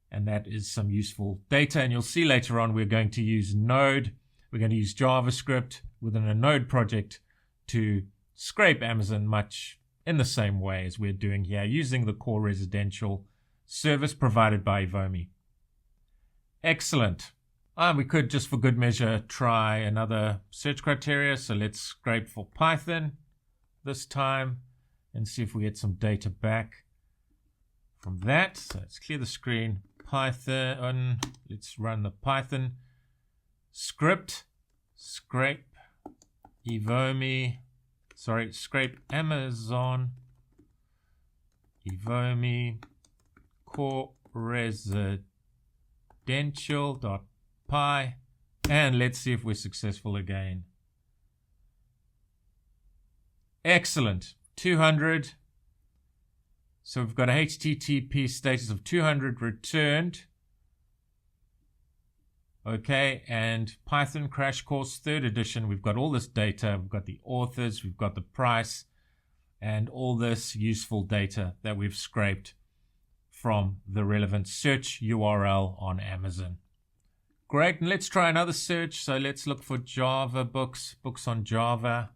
And that is some useful data. And you'll see later on we're going to use Node. We're going to use JavaScript within a Node project to scrape Amazon much in the same way as we're doing here, using the core residential service provided by Evomi. Excellent. We could, just for good measure, try another search criteria. So let's scrape for Python this time and see if we get some data back from that. So let's clear the screen. Python. Let's run the Python script. Scrape Amazon Evomi core residential.py, and let's see if we're successful again. Excellent. 200. So we've got a HTTP status of 200 returned. Okay, and Python Crash Course 3rd edition, we've got all this data. We've got the authors, we've got the price, and all this useful data that we've scraped from the relevant search URL on Amazon. Great, and let's try another search. So let's look for Java books on Java,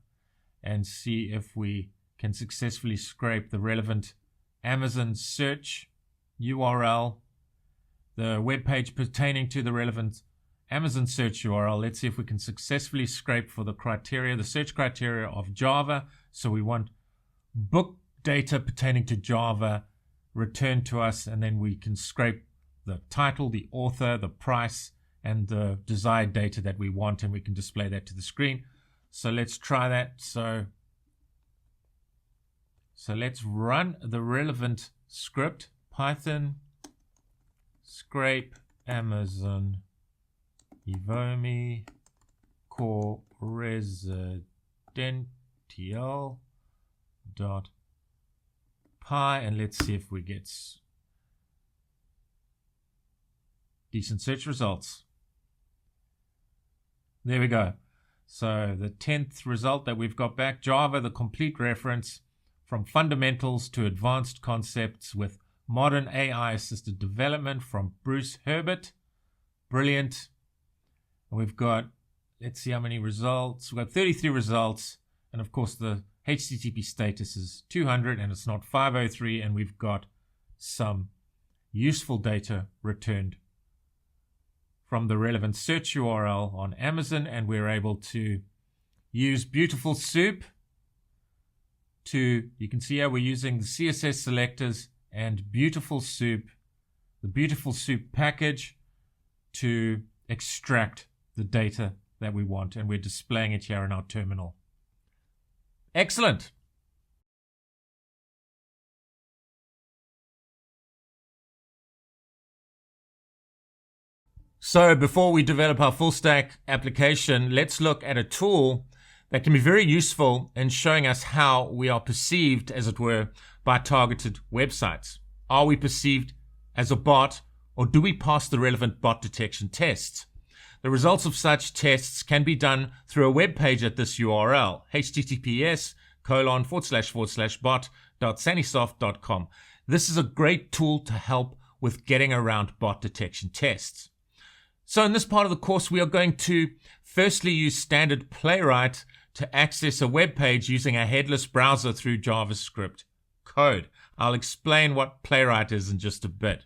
and see if we can successfully scrape the relevant Amazon search URL, the web page pertaining to the relevant Amazon search URL. Let's see if we can successfully scrape for the criteria, the search criteria of Java. So we want book data pertaining to Java returned to us, and then we can scrape the title, the author, the price, and the desired data that we want, and we can display that to the screen. So let's try that. So let's run the relevant script, Python scrape Amazon Evomi core residential.py, and let's see if we get decent search results. There we go. So the 10th result that we've got back, Java, the complete reference from fundamentals to advanced concepts with modern AI-assisted development, from Bruce Herbert. Brilliant. And we've got, let's see how many results. We've got 33 results. And of course, the HTTP status is 200 and it's not 503. And we've got some useful data returned from the relevant search URL on Amazon, and we're able to use Beautiful Soup to, you can see here we're using the CSS selectors and Beautiful Soup, the Beautiful Soup package, to extract the data that we want, and we're displaying it here in our terminal. Excellent. So before we develop our full stack application, let's look at a tool that can be very useful in showing us how we are perceived, as it were, by targeted websites. Are we perceived as a bot, or do we pass the relevant bot detection tests? The results of such tests can be done through a web page at this URL, https://bot.sunnysoft.com. This is a great tool to help with getting around bot detection tests. So in this part of the course, we are going to firstly use standard Playwright to access a web page using a headless browser through JavaScript code. I'll explain what Playwright is in just a bit.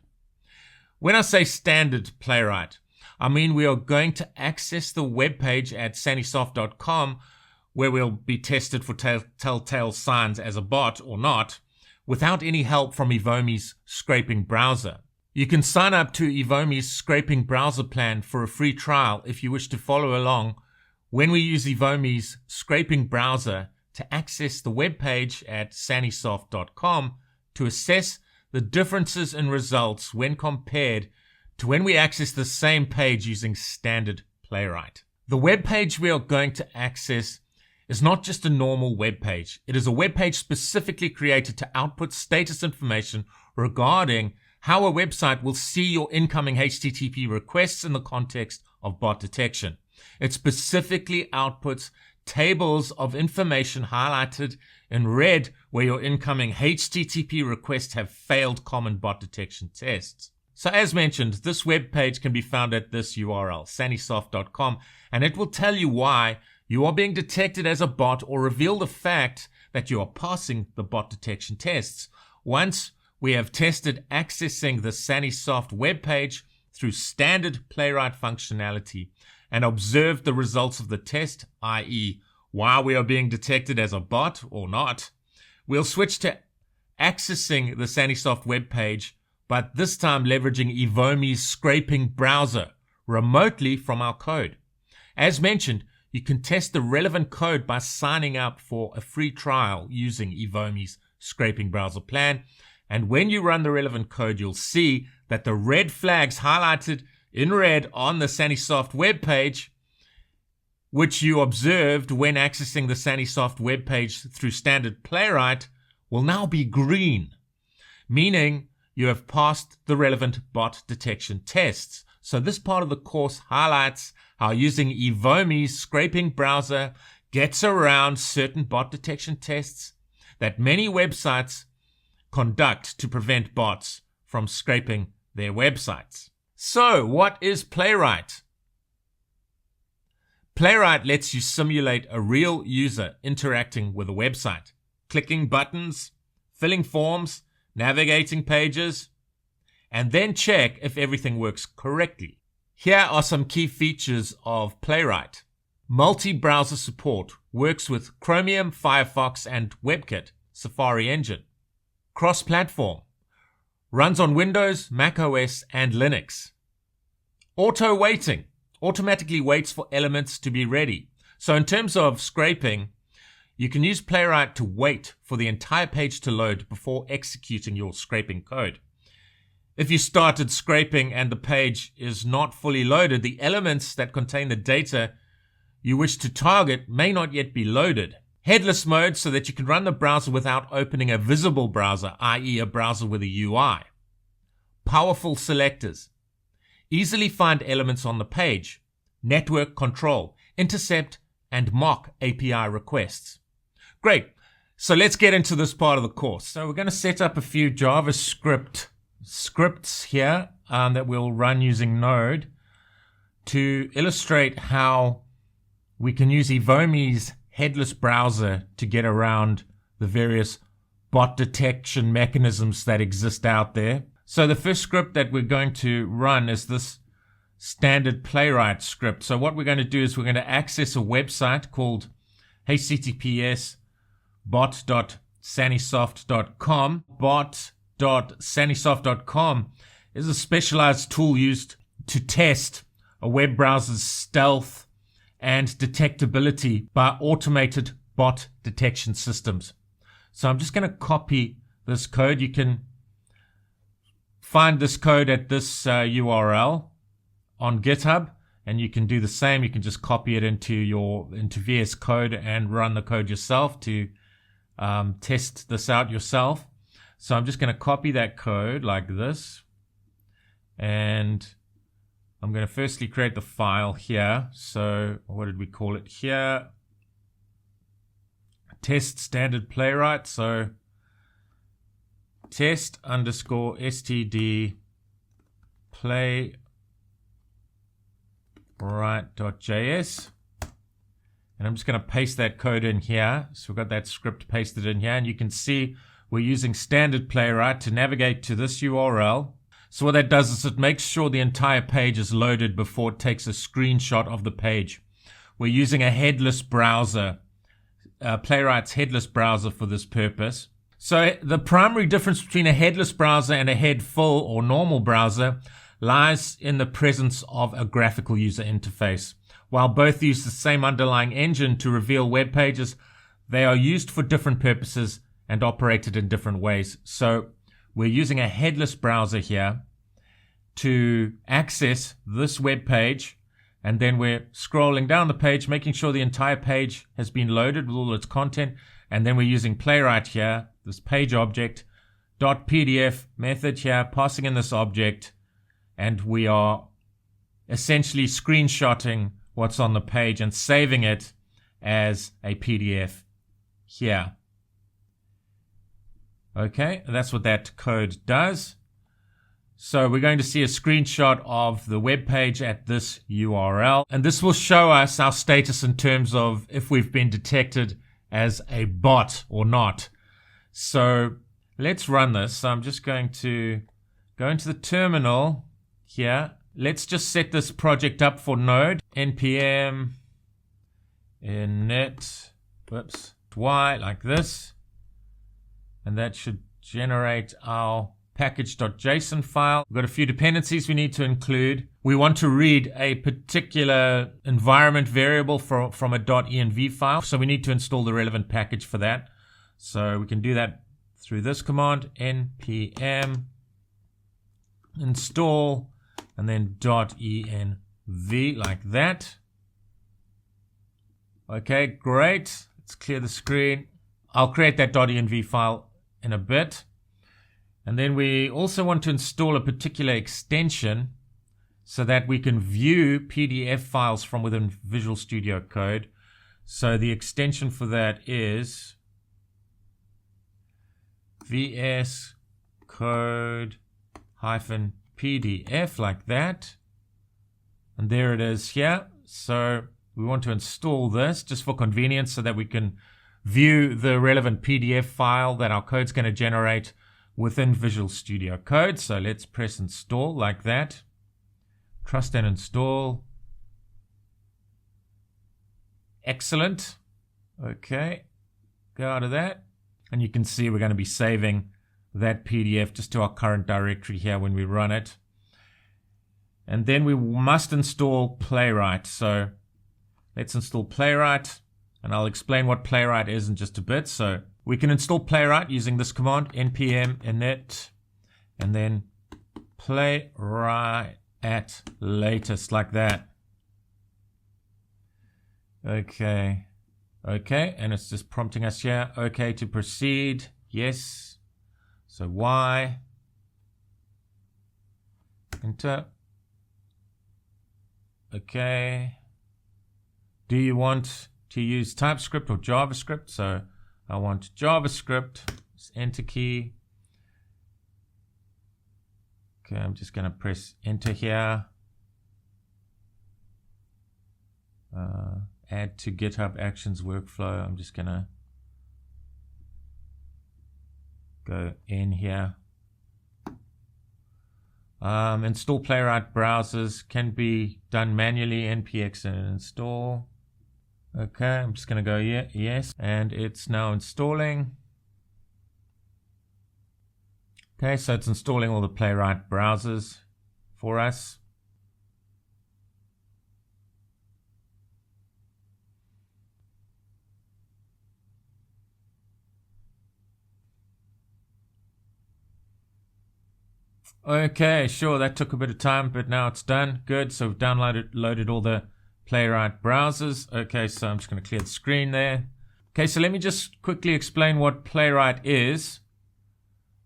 When I say standard Playwright, I mean we are going to access the web page at sunnysoft.com, where we'll be tested for telltale signs as a bot or not, without any help from Evomi's scraping browser. You can sign up to Evomi's scraping browser plan for a free trial if you wish to follow along when we use Evomi's scraping browser to access the web page at sunnysoft.com to assess the differences in results when compared to when we access the same page using standard Playwright. The web page we are going to access is not just a normal web page. It is a web page specifically created to output status information regarding how a website will see your incoming HTTP requests in the context of bot detection. It specifically outputs tables of information highlighted in red where your incoming HTTP requests have failed common bot detection tests. So as mentioned, this web page can be found at this URL, sunnysoft.com, and it will tell you why you are being detected as a bot or reveal the fact that you are passing the bot detection tests. Once we have tested accessing the Sunnysoft web page through standard Playwright functionality and observed the results of the test, i.e. why we are being detected as a bot or not, we'll switch to accessing the Sunnysoft web page, but this time leveraging Evomi's scraping browser remotely from our code. As mentioned, you can test the relevant code by signing up for a free trial using Evomi's scraping browser plan. And when you run the relevant code, you'll see that the red flags highlighted in red on the Sunnysoft web page, which you observed when accessing the Sunnysoft web page through standard Playwright, will now be green, meaning you have passed the relevant bot detection tests. So this part of the course highlights how using Evomi's scraping browser gets around certain bot detection tests that many websites conduct to prevent bots from scraping their websites. So, what is Playwright? Playwright lets you simulate a real user interacting with a website, clicking buttons, filling forms, navigating pages, and then check if everything works correctly. Here are some key features of Playwright. Multi-browser support, works with Chromium, Firefox, and WebKit, Safari engine. Cross-platform, runs on Windows, Mac OS, and Linux. Auto-waiting, automatically waits for elements to be ready. So in terms of scraping, you can use Playwright to wait for the entire page to load before executing your scraping code. If you started scraping and the page is not fully loaded, the elements that contain the data you wish to target may not yet be loaded. Headless mode, so that you can run the browser without opening a visible browser, i.e. a browser with a UI. Powerful selectors. Easily find elements on the page. Network control, intercept, and mock API requests. Great. So let's get into this part of the course. So we're going to set up a few JavaScript scripts here that we'll run using Node to illustrate how we can use Evomi's headless browser to get around the various bot detection mechanisms that exist out there. So the first script that we're going to run is this standard Playwright script. So what we're going to do is we're going to access a website called https bot.sanisoft.com. Bot.sanisoft.com is a specialized tool used to test a web browser's stealth and detectability by automated bot detection systems. So I'm just going to copy this code. You can find this code at this URL on GitHub, and you can do the same. You can just copy it into VS Code and run the code yourself to test this out yourself. So I'm just going to copy that code like this, and I'm going to firstly create the file here. So what did we call it here? Test standard Playwright. So test_std Playwright.js. And I'm just going to paste that code in here. So we've got that script pasted in here, and you can see we're using standard Playwright to navigate to this URL. So what that does is it makes sure the entire page is loaded before it takes a screenshot of the page. We're using a headless browser, Playwright's headless browser for this purpose. So the primary difference between a headless browser and a head full or normal browser lies in the presence of a graphical user interface. While both use the same underlying engine to reveal web pages, they are used for different purposes and operated in different ways. So we're using a headless browser here to access this web page, and then we're scrolling down the page, making sure the entire page has been loaded with all its content, and then we're using Playwright here, this page object, .pdf method here, passing in this object, and we are essentially screenshotting what's on the page and saving it as a PDF here. Okay, that's what that code does. So we're going to see a screenshot of the web page at this URL, and this will show us our status in terms of if we've been detected as a bot or not. So let's run this. So I'm just going to go into the terminal here. Let's just set this project up for Node. npm init y like this. And that should generate our package.json file. We've got a few dependencies we need to include. We want to read a particular environment variable from a .env file. So we need to install the relevant package for that. So we can do that through this command, npm install, and then .env like that. Okay, great. Let's clear the screen. I'll create that .env file in a bit. And then we also want to install a particular extension so that we can view PDF files from within Visual Studio Code. So the extension for that is VS Code -PDF like that. And there it is here. So we want to install this just for convenience so that we can view the relevant PDF file that our code's going to generate within Visual Studio Code. So let's press install like that. Trust and install. Excellent. Okay, go out of that. And you can see we're going to be saving that PDF just to our current directory here when we run it. And then we must install Playwright. So let's install Playwright. And I'll explain what Playwright is in just a bit. So we can install Playwright using this command, npm init, and then Playwright at latest, like that. Okay. Okay, and it's just prompting us here. Okay, to proceed. Yes. So Y. Enter. Okay. Do you want to use TypeScript or JavaScript? So I want JavaScript. Just enter key. Okay, I'm just going to press enter here. Add to GitHub Actions workflow. I'm just going to go in here. Install Playwright browsers can be done manually. npx and install. Okay, I'm just going to go yes, and it's now installing. Okay, so it's installing all the Playwright browsers for us. Okay, sure, that took a bit of time, but now it's done. Good, so we've loaded all the Playwright browsers. Okay, so I'm just going to clear the screen there. Okay, so let me just quickly explain what Playwright is.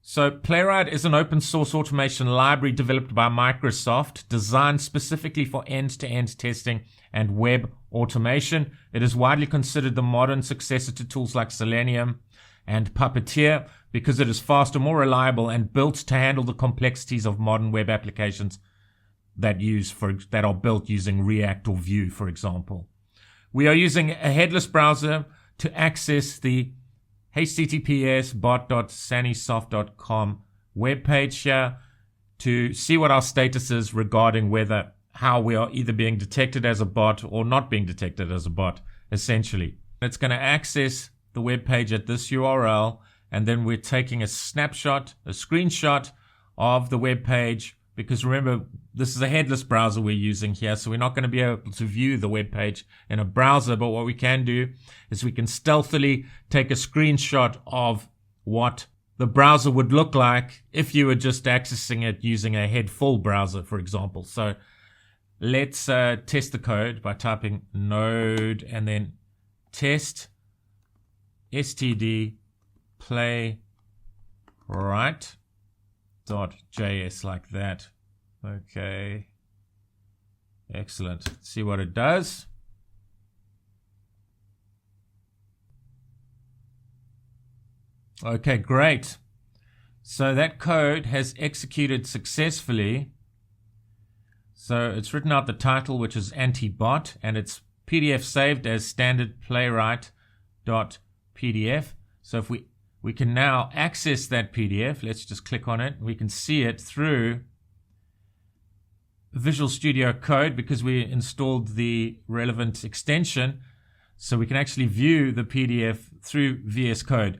So Playwright is an open source automation library developed by Microsoft, designed specifically for end-to-end testing and web automation. It is widely considered the modern successor to tools like Selenium and Puppeteer because it is faster, more reliable, and built to handle the complexities of modern web applications that are built using React or Vue, for example. We are using a headless browser to access the https bot.sunnysoft.com webpage here to see what our status is regarding how we are either being detected as a bot or not being detected as a bot, essentially. It's going to access the web page at this URL, and then we're taking a screenshot of the web page, because remember, this is a headless browser we're using here, so we're not going to be able to view the web page in a browser, but what we can do is we can stealthily take a screenshot of what the browser would look like if you were just accessing it using a head full browser, for example. So let's test the code by typing node and then test std Playwright.js like that. Okay. Excellent. Let's see what it does. Okay, great. So that code has executed successfully. So it's written out the title, which is anti-bot, and it's PDF saved as standard playwright.pdf. So if we can now access that PDF. Let's just click on it. We can see it through Visual Studio Code because we installed the relevant extension. So we can actually view the PDF through VS Code.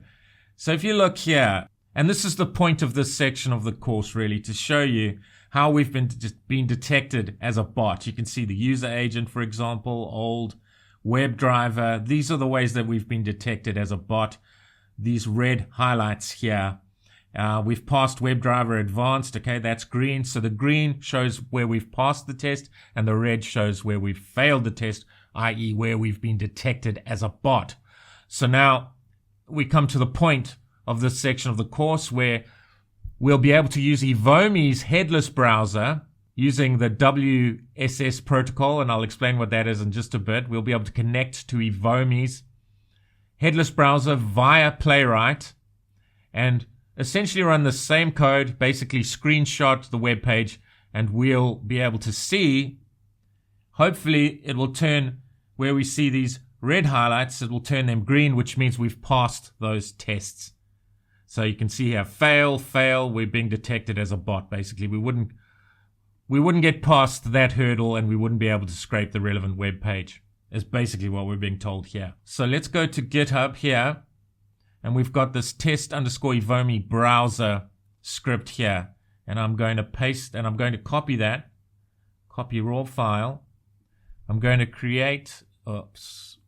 So if you look here, and this is the point of this section of the course really, to show you how we've been detected as a bot. You can see the user agent, for example, old WebDriver. These are the ways that we've been detected as a bot. These red highlights here. We've passed WebDriver Advanced. Okay, that's green. So the green shows where we've passed the test, and the red shows where we've failed the test, i.e. where we've been detected as a bot. So now we come to the point of this section of the course where we'll be able to use Evomi's headless browser using the WSS protocol, and I'll explain what that is in just a bit. We'll be able to connect to Evomi's headless browser via Playwright and essentially run the same code, basically screenshot the web page, and we'll be able to see, hopefully it will turn, where we see these red highlights, it will turn them green, which means we've passed those tests. So you can see here, fail, we're being detected as a bot, basically. We wouldn't get past that hurdle and we wouldn't be able to scrape the relevant web page. Is basically what we're being told here. So let's go to GitHub here, and we've got this test_evomi browser script here, and I'm going to paste, and I'm going to copy that, copy raw file. I'm going to create this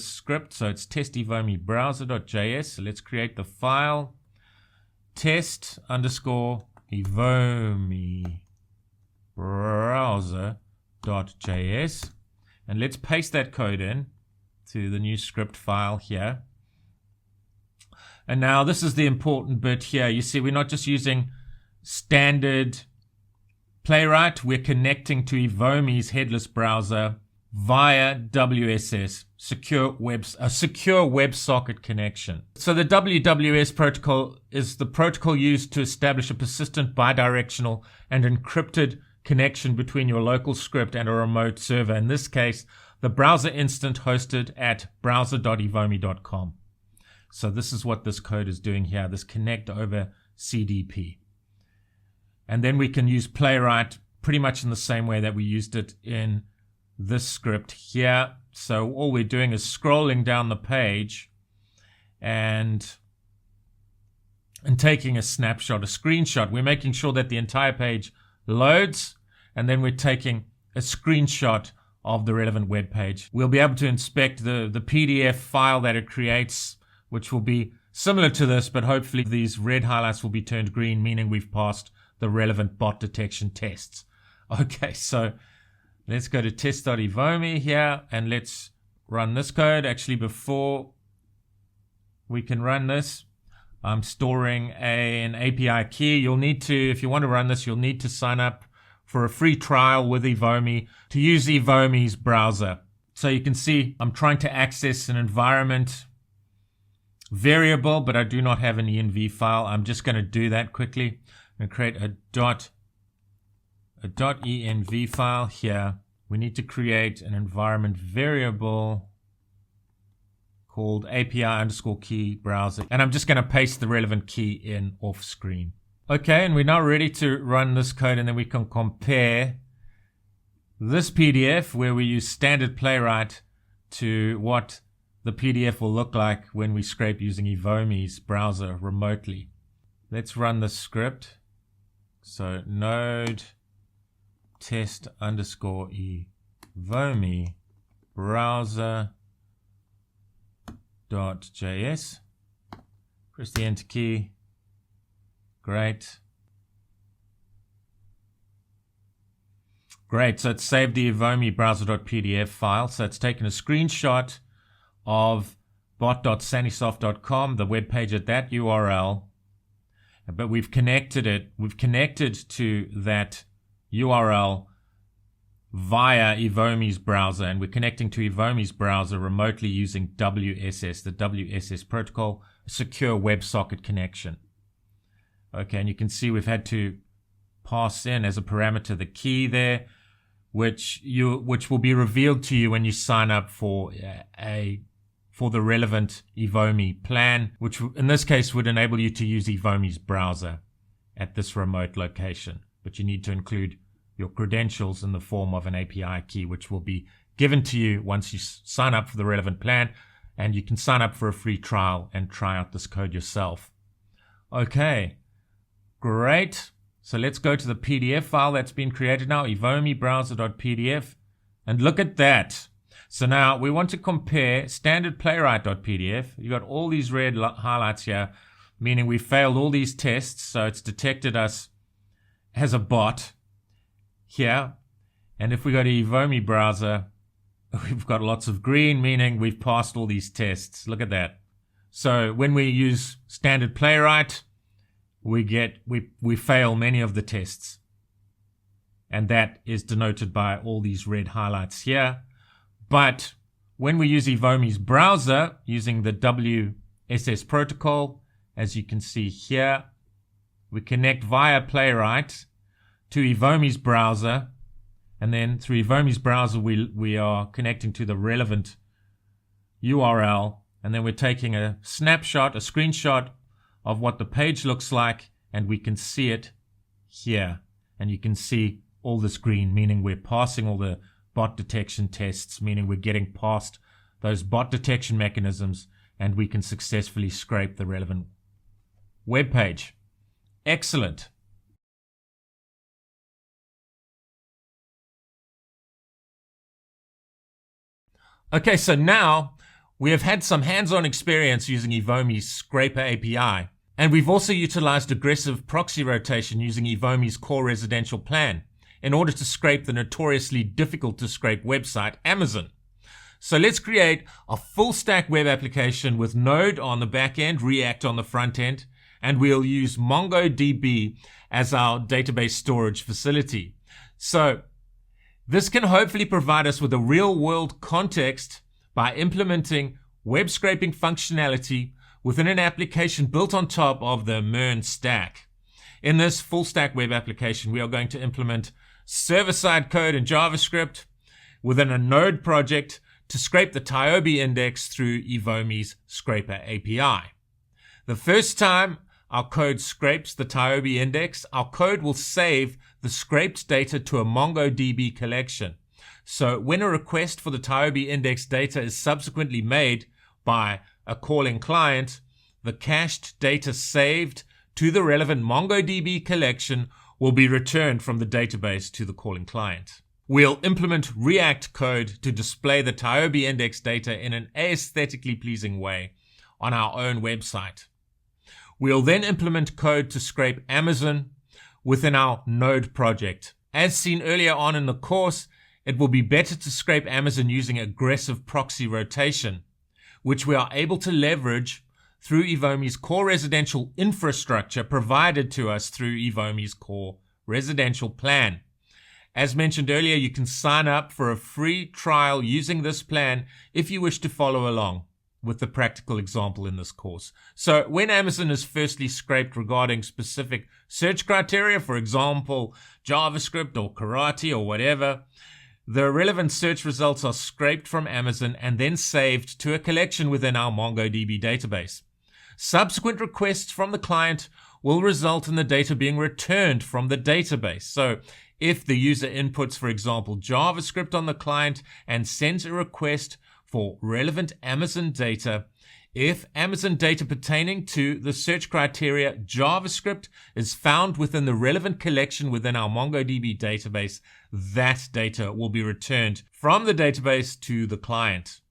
script, so it's test_evomi browser.js. So let's create the file, test_evomi browser.js. And let's paste that code in to the new script file here. And now this is the important bit here. You see, we're not just using standard Playwright. We're connecting to Evomi's headless browser via WSS, a secure WebSocket connection. So the WWS protocol is the protocol used to establish a persistent bidirectional and encrypted connection between your local script and a remote server. In this case, the browser instant hosted at browser.evomi.com. So this is what this code is doing here, this connect over CDP. And then we can use Playwright pretty much in the same way that we used it in this script here. So all we're doing is scrolling down the page and taking a snapshot, a screenshot. We're making sure that the entire page loads, and then we're taking a screenshot of the relevant web page. We'll be able to inspect the PDF file that it creates, which will be similar to this, but hopefully these red highlights will be turned green, meaning we've passed the relevant bot detection tests. Okay, so let's go to test.evomi here, and let's run this code. Actually, before we can run this, I'm storing an API key. You'll need to, if you want to run this, you'll need to sign up for a free trial with Evomi to use Evomi's browser. So you can see I'm trying to access an environment variable, but I do not have an env file. I'm just going to do that quickly. I'm going to create a .env file here. We need to create an environment variable called API_key browser. And I'm just going to paste the relevant key in off screen. Okay, and we're now ready to run this code, and then we can compare this PDF where we use standard Playwright to what the PDF will look like when we scrape using Evomi's browser remotely. Let's run the script. So node test_evomi browser.js. Press the enter key. Great. Great, so it's saved the Evomi browser.pdf file. So it's taken a screenshot of bot.sanisoft.com, the web page at that URL, but we've connected to that URL via Evomi's browser, and we're connecting to Evomi's browser remotely using WSS, the WSS protocol, a secure WebSocket connection. Okay, and you can see we've had to pass in as a parameter the key there, which will be revealed to you when you sign up for the relevant Evomi plan, which in this case would enable you to use Evomi's browser at this remote location. But you need to include your credentials in the form of an API key, which will be given to you once you sign up for the relevant plan, and you can sign up for a free trial and try out this code yourself. Okay, great. So let's go to the PDF file that's been created now, Evomi browser.pdf, and look at that. So now we want to compare standard playwright.pdf. You've got all these red highlights here, meaning we failed all these tests. So it's detected us as a bot here. And if we go to Evomi browser, we've got lots of green, meaning we've passed all these tests. Look at that. So when we use standard Playwright, we fail many of the tests. And that is denoted by all these red highlights here. But when we use Evomi's browser using the WSS protocol, as you can see here, we connect via Playwright to Evomi's browser, and then through Evomi's browser we are connecting to the relevant URL, and then we're taking a snapshot, a screenshot of what the page looks like, and we can see it here. And you can see all this green, meaning we're passing all the bot detection tests, meaning we're getting past those bot detection mechanisms, and we can successfully scrape the relevant web page. Excellent. Okay, so now we have had some hands-on experience using Evomi's Scraper API, and we've also utilized aggressive proxy rotation using Evomi's core residential plan in order to scrape the notoriously difficult to scrape website Amazon. So let's create a full stack web application with Node on the back end, React on the front end, and we'll use MongoDB as our database storage facility. So this can hopefully provide us with a real-world context by implementing web scraping functionality within an application built on top of the MERN stack. In this full-stack web application, we are going to implement server-side code in JavaScript within a Node project to scrape the Tiobe index through Evomi's Scraper API. The first time our code scrapes the Tiobe index, our code will save the scraped data to a MongoDB collection. So when a request for the Tiobe index data is subsequently made by a calling client, the cached data saved to the relevant MongoDB collection will be returned from the database to the calling client. We'll implement React code to display the Tiobe index data in an aesthetically pleasing way on our own website. We'll then implement code to scrape Amazon within our Node project. As seen earlier on in the course, it will be better to scrape Amazon using aggressive proxy rotation, which we are able to leverage through Evomi's core residential infrastructure provided to us through Evomi's core residential plan. As mentioned earlier, you can sign up for a free trial using this plan if you wish to follow along with the practical example in this course. So when Amazon is firstly scraped regarding specific search criteria, for example, JavaScript or karate or whatever, the relevant search results are scraped from Amazon and then saved to a collection within our MongoDB database. Subsequent requests from the client will result in the data being returned from the database. So if the user inputs, for example, JavaScript on the client and sends a request for relevant Amazon data, if Amazon data pertaining to the search criteria JavaScript is found within the relevant collection within our MongoDB database, that data will be returned from the database to the client.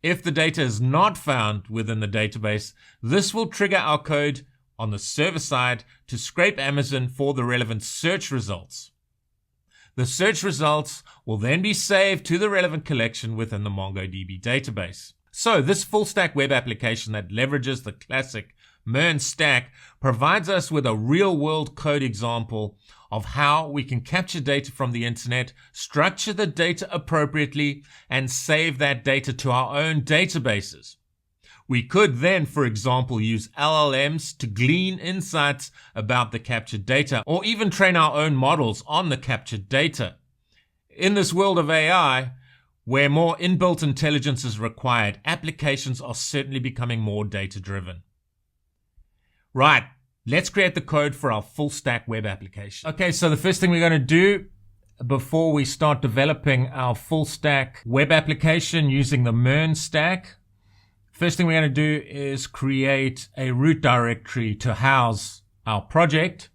If the data is not found within the database, this will trigger our code on the server side to scrape Amazon for the relevant search results. The search results will then be saved to the relevant collection within the MongoDB database. So this full stack web application that leverages the classic MERN stack provides us with a real world code example of how we can capture data from the internet, structure the data appropriately, and save that data to our own databases. We could then, for example, use LLMs to glean insights about the captured data, or even train our own models on the captured data. In this world of AI, where more inbuilt intelligence is required, applications are certainly becoming more data-driven. Right, let's create the code for our full stack web application. Okay, so the first thing we're going to do before we start developing our full stack web application using the MERN stack, first thing we're going to do is create a root directory to house our project,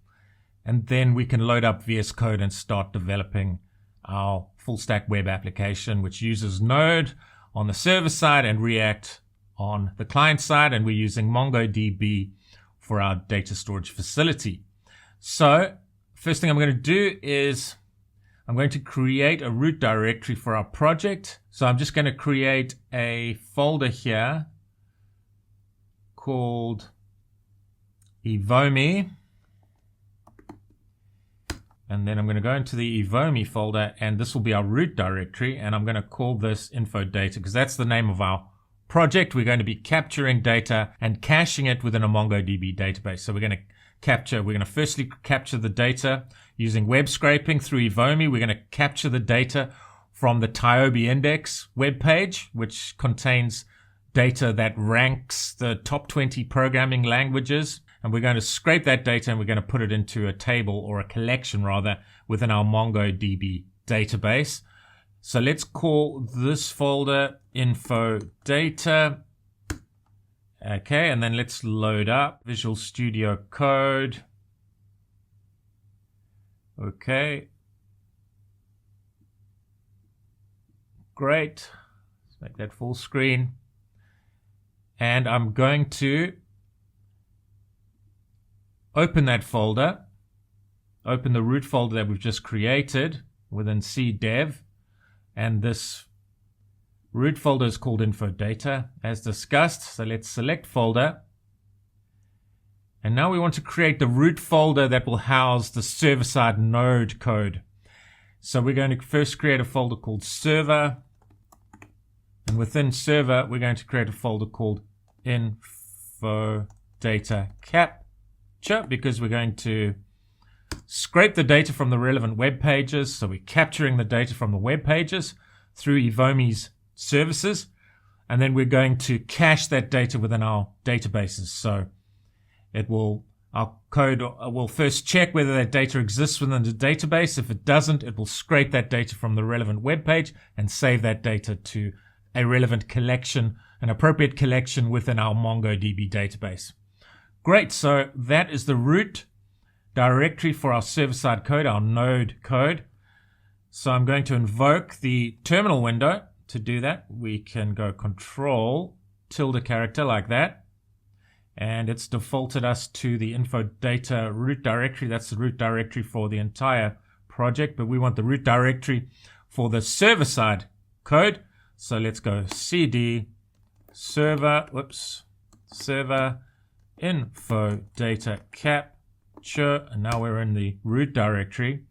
and then we can load up VS Code and start developing our full stack web application, which uses Node on the server side and React on the client side, and we're using MongoDB for our data storage facility. So first thing I'm going to do is I'm going to create a root directory for our project. So I'm just going to create a folder here called Evomi. And then I'm going to go into the Evomi folder, and this will be our root directory. And I'm going to call this info data because that's the name of our project. We're going to be capturing data and caching it within a MongoDB database. So we're going to firstly capture the data using web scraping through Evomi. We're going to capture the data from the Tiobe index web page, which contains data that ranks the top 20 programming languages. And we're going to scrape that data and we're going to put it into a table, or a collection rather, within our MongoDB database. So let's call this folder info data. Okay, and then let's load up Visual Studio Code. Okay. Great. Let's make that full screen. And I'm going to open that folder, open the root folder that we've just created within cdev, and this root folder is called info data as discussed. So let's select folder, and now we want to create the root folder that will house the server-side Node code. So we're going to first create a folder called server, and within server we're going to create a folder called info data cap, because we're going to scrape the data from the relevant web pages. So we're capturing the data from the web pages through Evomi's services, and then we're going to cache that data within our databases. So it will Our code will first check whether that data exists within the database. If it doesn't, it will scrape that data from the relevant web page and save that data to a relevant collection, an appropriate collection within our MongoDB database. Great, so that is the root directory for our server-side code, our Node code. So I'm going to invoke the terminal window. To do that, we can go Control ~character like that. And it's defaulted us to the info data root directory. That's the root directory for the entire project, but we want the root directory for the server-side code. So let's go cd server info data capture, and now we're in the root directory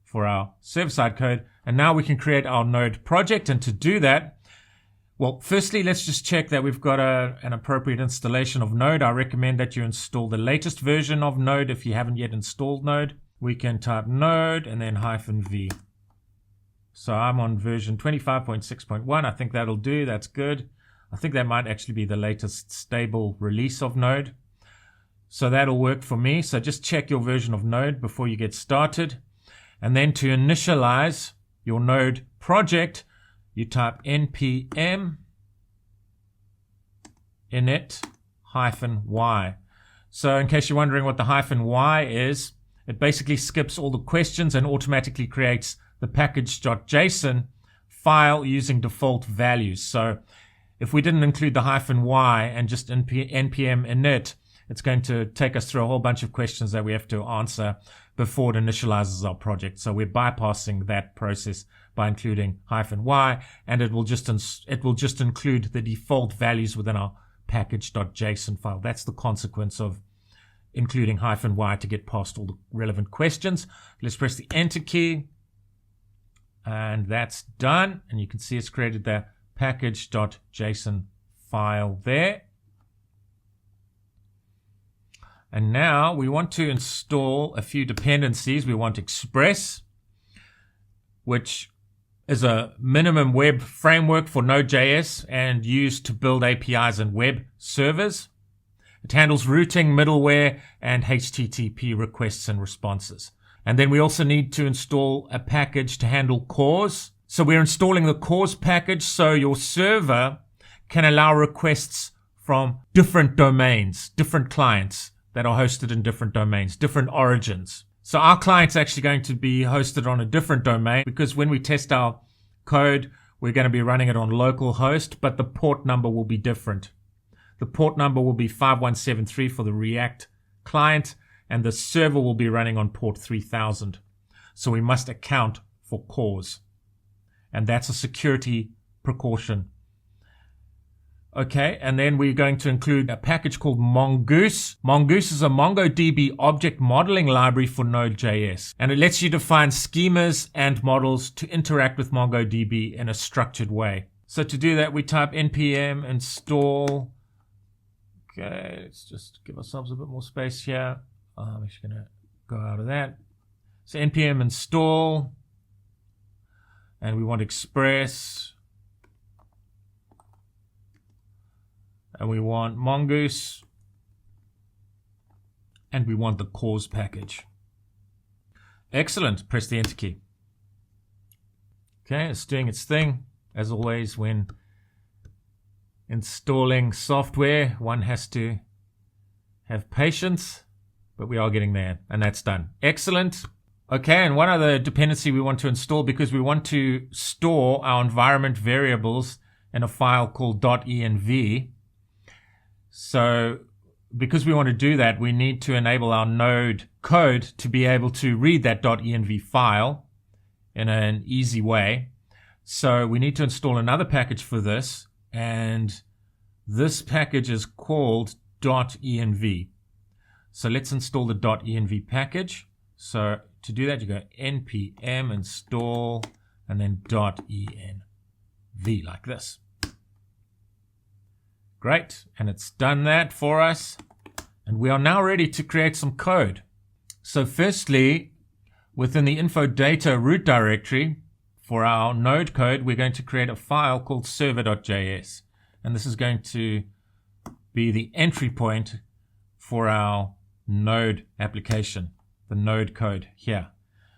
for our server-side code. And now we can create our Node project. And to do that, well, firstly, let's just check that we've got an appropriate installation of Node. I recommend that you install the latest version of Node if you haven't yet installed Node. We can type Node and then -v. So I'm on version 25.6.1. I think that'll do. That's good. I think that might actually be the latest stable release of Node. So that'll work for me. So just check your version of Node before you get started. And then to initialize your Node project, you type npm init-y. So in case you're wondering what the -y is, it basically skips all the questions and automatically creates the package.json file using default values. So if we didn't include the -y and just npm init, it's going to take us through a whole bunch of questions that we have to answer before it initializes our project. So we're bypassing that process by including -y, and it will just include the default values within our package.json file. That's the consequence of including -y to get past all the relevant questions. Let's press the enter key, and that's done. And you can see it's created the package.json file there. And now we want to install a few dependencies. We want Express, which is a minimum web framework for Node.js and used to build APIs and web servers. It handles routing, middleware, and HTTP requests and responses. And then we also need to install a package to handle CORS. So we're installing the CORS package so your server can allow requests from different domains, different clients that are hosted in different domains, different origins. So our client's actually going to be hosted on a different domain because when we test our code, we're going to be running it on localhost, but the port number will be different. The port number will be 5173 for the React client, and the server will be running on port 3000. So we must account for CORS. And that's a security precaution. Okay, and then we're going to include a package called Mongoose. Mongoose is a MongoDB object modeling library for Node.js, and it lets you define schemas and models to interact with MongoDB in a structured way. So to do that, we type npm install. Okay, let's just give ourselves a bit more space here. I'm actually going to go out of that. So npm install, and we want Express. And we want Mongoose, and we want the CORS package. Excellent. Press the enter key. Okay, it's doing its thing. As always, when installing software, one has to have patience, but we are getting there, and that's done. Excellent. Okay, and one other dependency we want to install because we want to store our environment variables in a file called .env. So because we want to do that, we need to enable our Node code to be able to read that .env file in an easy way. So we need to install another package for this, and this package is called .env. So let's install the .env package. So to do that, you go npm install and then .env like this. Great, and it's done that for us, and we are now ready to create some code. So firstly, within the info data root directory for our Node code, we're going to create a file called server.js, and this is going to be the entry point for our Node application, the Node code here.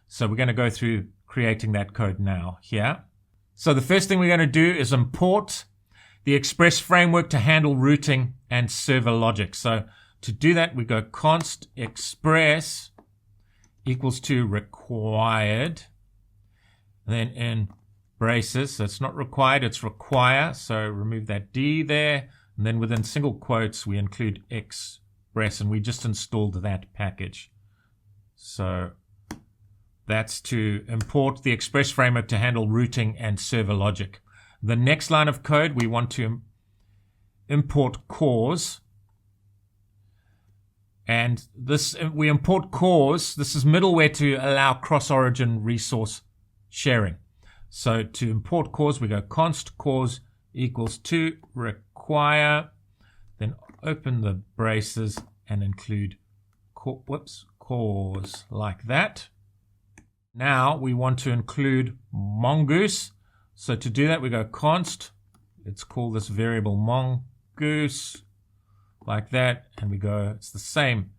So we're going to go through creating that code now here. So the first thing we're going to do is import the Express framework to handle routing and server logic. So to do that, we go const express equals to required, and then in braces, so it's not required, it's require, so remove that D there, and then within single quotes we include express, and we just installed that package. So that's to import the Express framework to handle routing and server logic. The next line of code, we want to import cause. And this, we import cause. This is middleware to allow cross-origin resource sharing. So to import cause, we go const cause equals to require, then open the braces and include cause like that. Now we want to include mongoose. So to do that, we go const, let's call this variable mongoose, like that, and we go, it's the same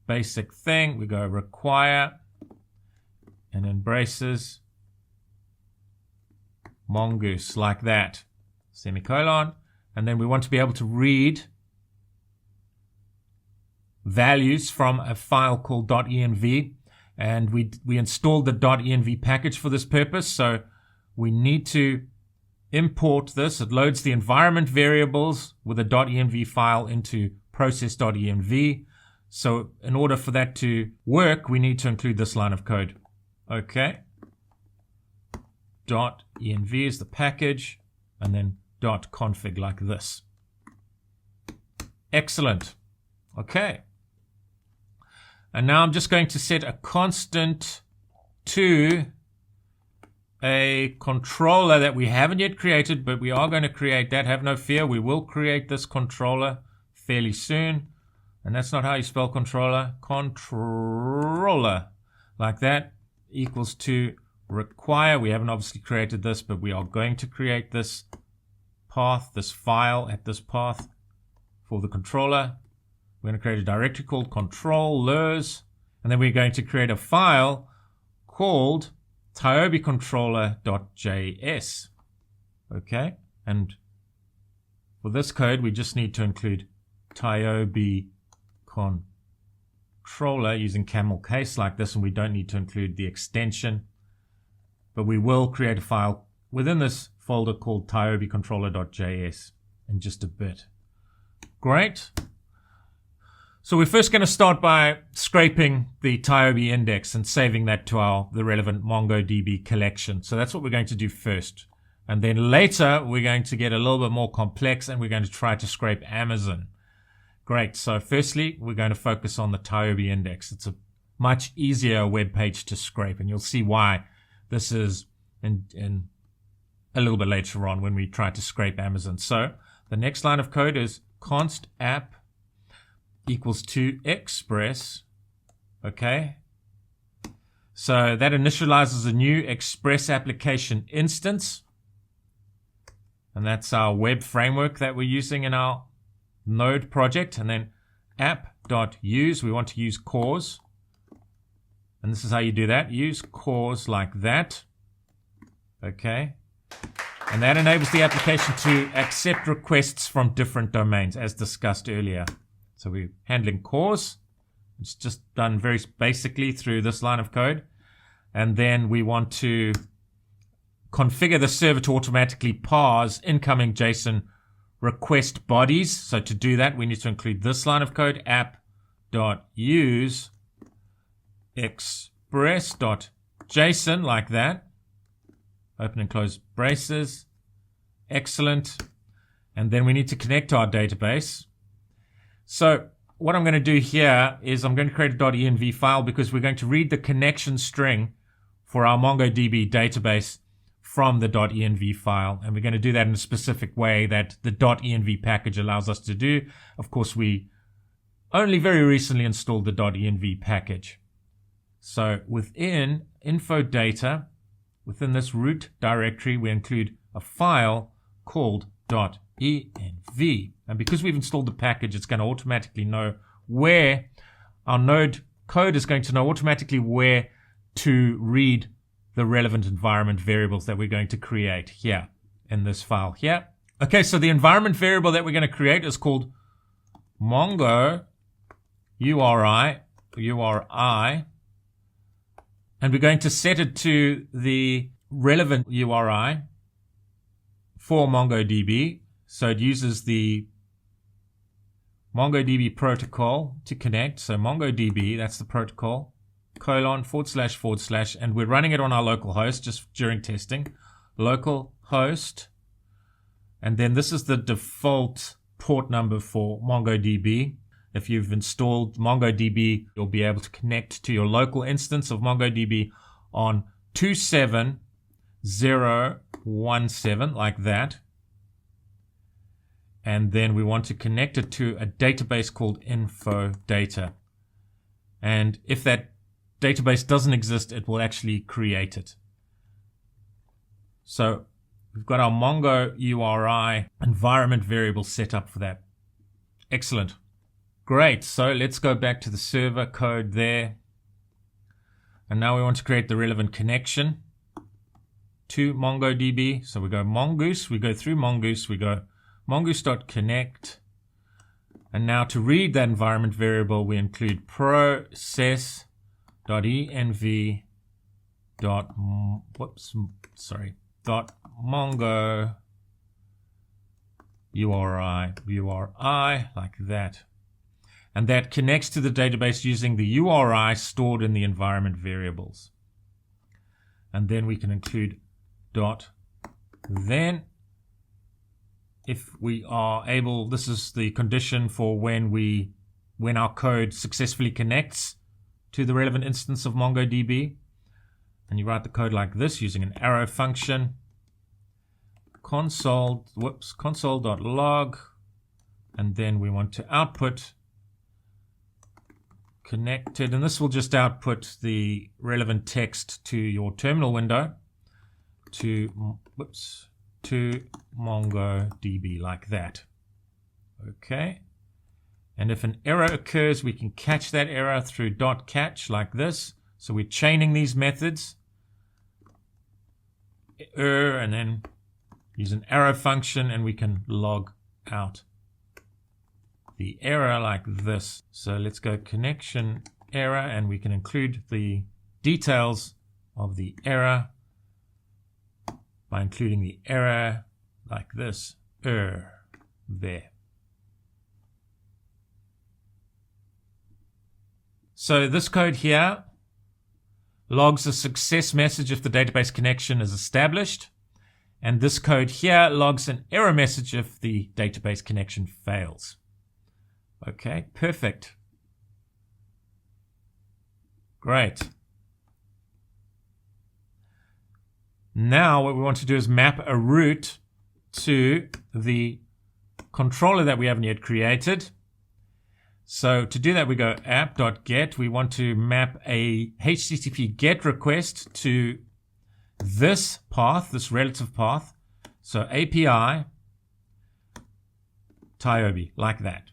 basic thing, we go require, and in braces, mongoose, like that, semicolon, and then we want to be able to read values from a file called .env, and we installed the .env package for this purpose, so we need to import this. It loads the environment variables with a .env file into process.env. So in order for that to work, we need to include this line of code. Okay. .env is the package, and then .config like this. Excellent. Okay. And now I'm just going to set a constant to a controller that we haven't yet created, but we are going to create that. Have no fear, we will create this controller fairly soon. And that's not how you spell controller. Controller, like that, equals to require. We haven't obviously created this, but we are going to create this path, this file at this path for the controller. We're going to create a directory called controllers, and then we're going to create a file called tiobeController.js. Okay, and for this code, we just need to include tiobeController using camel case like this, and we don't need to include the extension, but we will create a file within this folder called tiobeController.js in just a bit. Great. So we're first going to start by scraping the Tiobe index and saving that to the relevant MongoDB collection. So that's what we're going to do first. And then later, we're going to get a little bit more complex, and we're going to try to scrape Amazon. Great. So firstly, we're going to focus on the Tiobe index. It's a much easier web page to scrape, and you'll see why this is in a little bit later on when we try to scrape Amazon. So the next line of code is const app equals to express. Okay, so that initializes a new Express application instance, and that's our web framework that we're using in our Node project. And then app.use, we want to use cause, and this is how you do that. Use cause like that. Okay, and that enables the application to accept requests from different domains as discussed earlier. So we're handling cause. It's just done very basically through this line of code. And then we want to configure the server to automatically parse incoming JSON request bodies. So to do that, we need to include this line of code, app.use express.json, like that. Open and close braces. Excellent. And then we need to connect to our database. So what I'm going to do here is I'm going to create a .env file, because we're going to read the connection string for our MongoDB database from the .env file. And we're going to do that in a specific way that the .env package allows us to do. Of course, we only very recently installed the .env package. So within info data, within this root directory, we include a file called .env. And because we've installed the package, it's going to automatically know where our node code is going to know automatically where to read the relevant environment variables that we're going to create here in this file here. Okay, so the environment variable that we're going to create is called Mongo URI, and we're going to set it to the relevant URI for MongoDB. So it uses the MongoDB protocol to connect. So MongoDB, that's the protocol, / / and we're running it on our local host just during testing. Local host. And then this is the default port number for MongoDB. If you've installed MongoDB, you'll be able to connect to your local instance of MongoDB on 27017, like that. And then we want to connect it to a database called info-data. And if that database doesn't exist, it will actually create it. So we've got our Mongo URI environment variable set up for that. Excellent. Great. So let's go back to the server code there. And now we want to create the relevant connection to MongoDB. So we go Mongoose, we go through Mongoose, we go mongoose.connect. And now to read that environment variable, we include process.env.mongo URI, like that. And that connects to the database using the URI stored in the environment variables. And then we can include dot. Then, if we are able, this is the condition for when our code successfully connects to the relevant instance of MongoDB. And you write the code like this using an arrow function. console.log, and then we want to output connected, and this will just output the relevant text to your terminal window to MongoDB, like that. Okay, and if an error occurs, we can catch that error through .catch, like this. So we're chaining these methods, and then use an arrow function, and we can log out the error like this. So let's go connection error, and we can include the details of the error by including the error like this, there. So this code here logs a success message if the database connection is established. And this code here logs an error message if the database connection fails. Okay, perfect. Great. Now what we want to do is map a route to the controller that we haven't yet created. So to do that, we go app.get. We want to map a HTTP GET request to this path, this relative path. So API Tiobe, like that.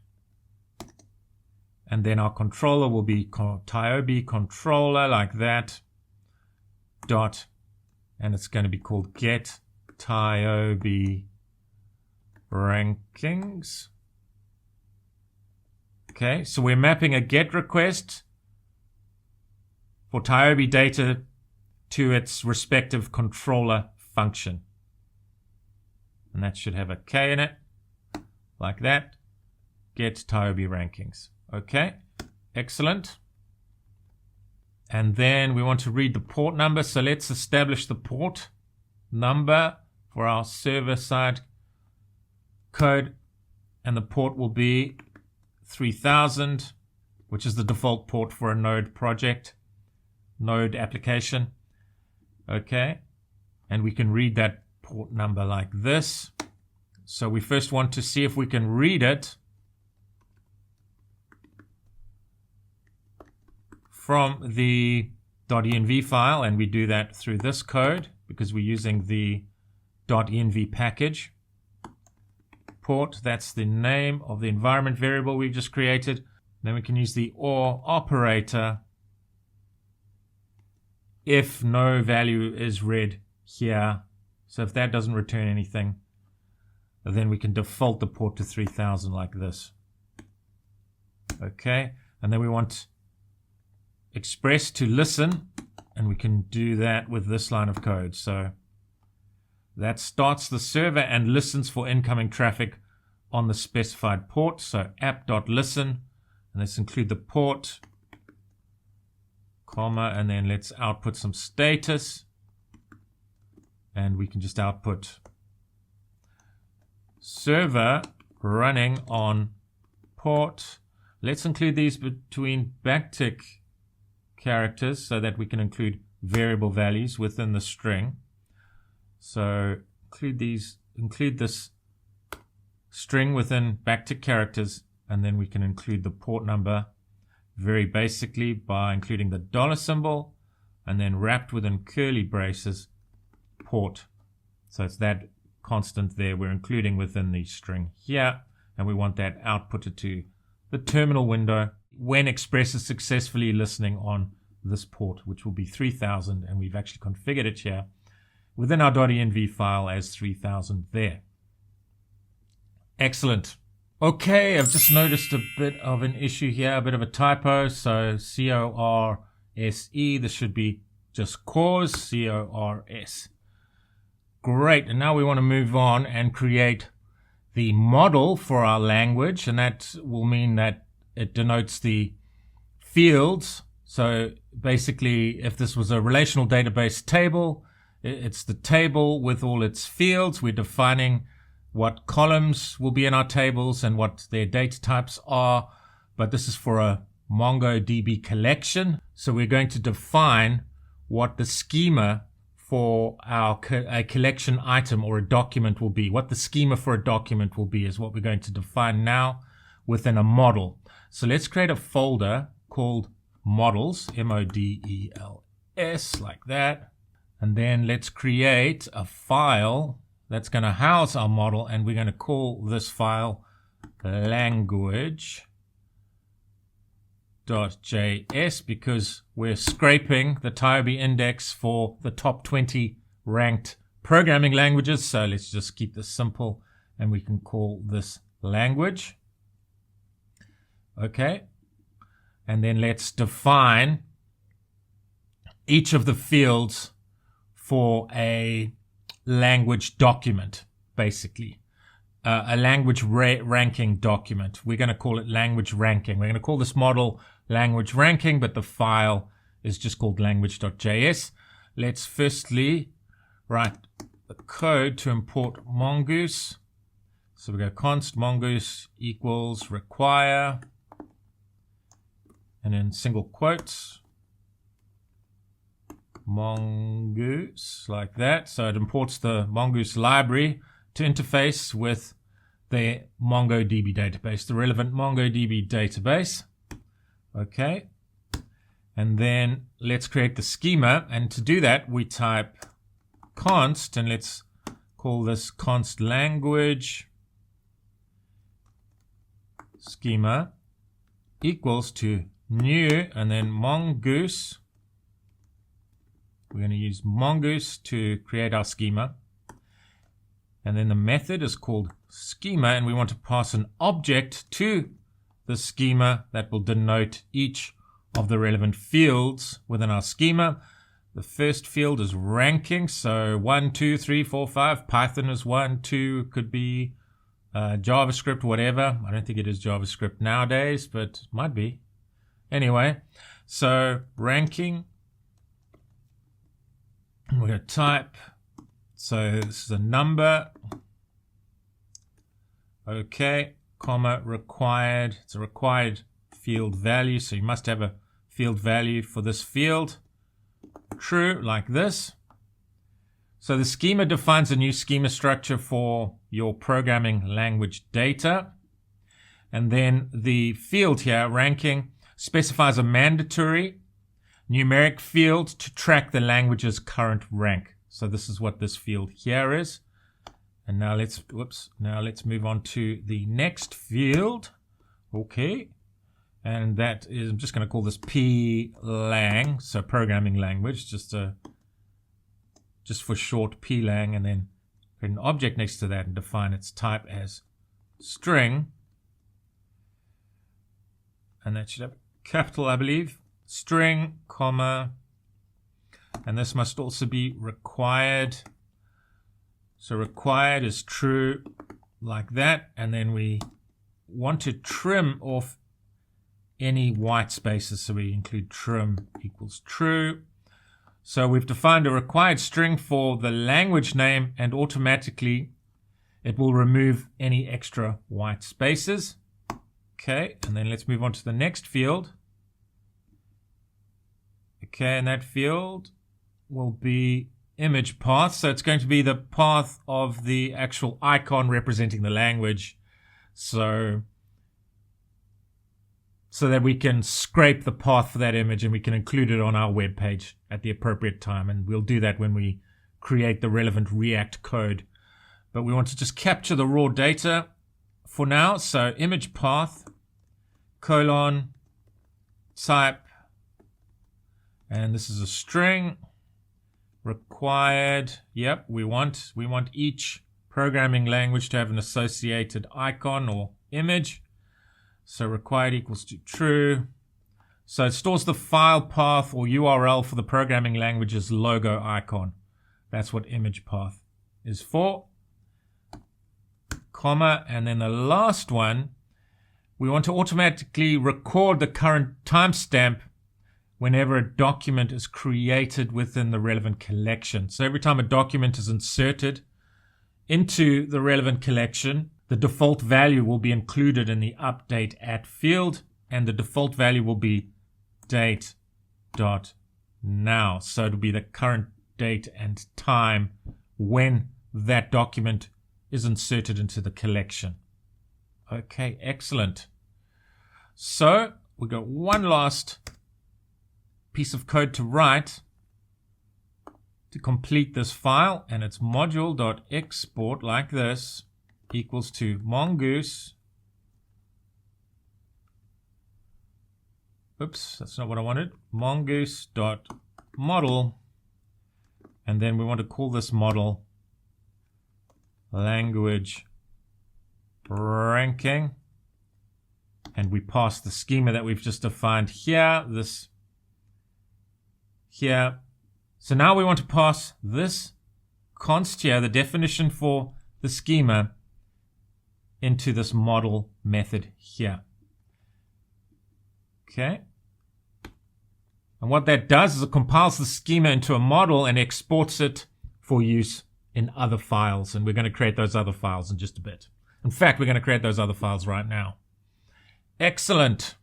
And then our controller will be tiobeController, like that. Dot, and it's going to be called get Tiobe rankings. Okay, so we're mapping a GET request for Tiobe data to its respective controller function. And that should have a K in it, like that. Get Tiobe rankings. Okay, excellent. And then we want to read the port number. So let's establish the port number for our server-side code. And the port will be 3000, which is the default port for a Node project, Node application. Okay, and we can read that port number like this. So we first want to see if we can read it from the .env file, and we do that through this code because we're using the .env package. Port, that's the name of the environment variable we've just created. Then we can use the OR operator if no value is read here. So if that doesn't return anything, then we can default the port to 3000 like this. Okay, and then we want express to listen, and we can do that with this line of code. So that starts the server and listens for incoming traffic on the specified port. So app.listen, and let's include the port, comma, and then let's output some status, and we can just output server running on port. Let's include these between backtick characters so that we can include variable values within the string. So include this string within backtick characters, and then we can include the port number very basically by including the dollar symbol and then wrapped within curly braces port. So it's that constant there we're including within the string here, and we want that outputted to the terminal window when Express is successfully listening on this port, which will be 3000, and we've actually configured it here within our .env file as 3000 there. Excellent. Okay, I've just noticed a bit of an issue here, a bit of a typo. So C-O-R-S-E, this should be just cause, C-O-R-S. Great, and now we want to move on and create the model for our language, and that will mean that it denotes the fields. So basically, if this was a relational database table, it's the table with all its fields. We're defining what columns will be in our tables and what their data types are. But this is for a MongoDB collection. So we're going to define what the schema for a collection item or a document will be. What the schema for a document will be is what we're going to define now within a model. So let's create a folder called models, M-O-D-E-L-S, like that. And then let's create a file that's going to house our model, and we're going to call this file language.js because we're scraping the Tiobe index for the top 20 ranked programming languages. So let's just keep this simple, and we can call this language. Okay. And then let's define each of the fields for a language document, basically. A language ranking document. We're going to call it language ranking. We're going to call this model language ranking, but the file is just called language.js. Let's firstly write the code to import Mongoose. So we go const mongoose equals require, and in single quotes, Mongoose, like that. So it imports the Mongoose library to interface with the MongoDB database, the relevant MongoDB database. Okay. And then let's create the schema. And to do that, we type const, and let's call this const language schema equals to new, and then Mongoose. We're going to use Mongoose to create our schema. And then the method is called schema, and we want to pass an object to the schema that will denote each of the relevant fields within our schema. The first field is ranking, so 1, 2, 3, 4, 5. Python is 1, 2, could be JavaScript, whatever. I don't think it is JavaScript nowadays, but it might be. Anyway, so ranking. We're going to type, so this is a number, okay, comma, required. It's a required field value, so you must have a field value for this field. True, like this. So the schema defines a new schema structure for your programming language data. And then the field here, ranking, specifies a mandatory numeric field to track the language's current rank. So this is what this field here is. And now let's move on to the next field. Okay. And that is, I'm just going to call this plang, so programming language, just for short, plang, and then create an object next to that and define its type as string. And that should have capital, I believe. String, comma, and this must also be required. So required is true, like that, and then we want to trim off any white spaces, so we include trim equals true. So we've defined a required string for the language name, and automatically it will remove any extra white spaces. Okay, and then let's move on to the next field. Okay, and that field will be image path. So it's going to be the path of the actual icon representing the language. So that we can scrape the path for that image and we can include it on our web page at the appropriate time. And we'll do that when we create the relevant React code. But we want to just capture the raw data for now. So image path, colon, type, and this is a string, required. Yep, we want each programming language to have an associated icon or image. So required equals to true. So it stores the file path or URL for the programming language's logo icon. That's what image path is for. Comma, and then the last one, we want to automatically record the current timestamp whenever a document is created within the relevant collection. So every time a document is inserted into the relevant collection, the default value will be included in the update at field, and the default value will be date.now. So it'll be the current date and time when that document is inserted into the collection. Okay, excellent. So we've got one last piece of code to write to complete this file, and it's module.export like this equals to mongoose. Oops, that's not what I wanted. Mongoose.model, and then we want to call this model language ranking, and we pass the schema that we've just defined here, this here. So now we want to pass this const here, the definition for the schema, into this model method here. Okay. And what that does is it compiles the schema into a model and exports it for use in other files. And we're going to create those other files in just a bit. In fact, we're going to create those other files right now. Excellent.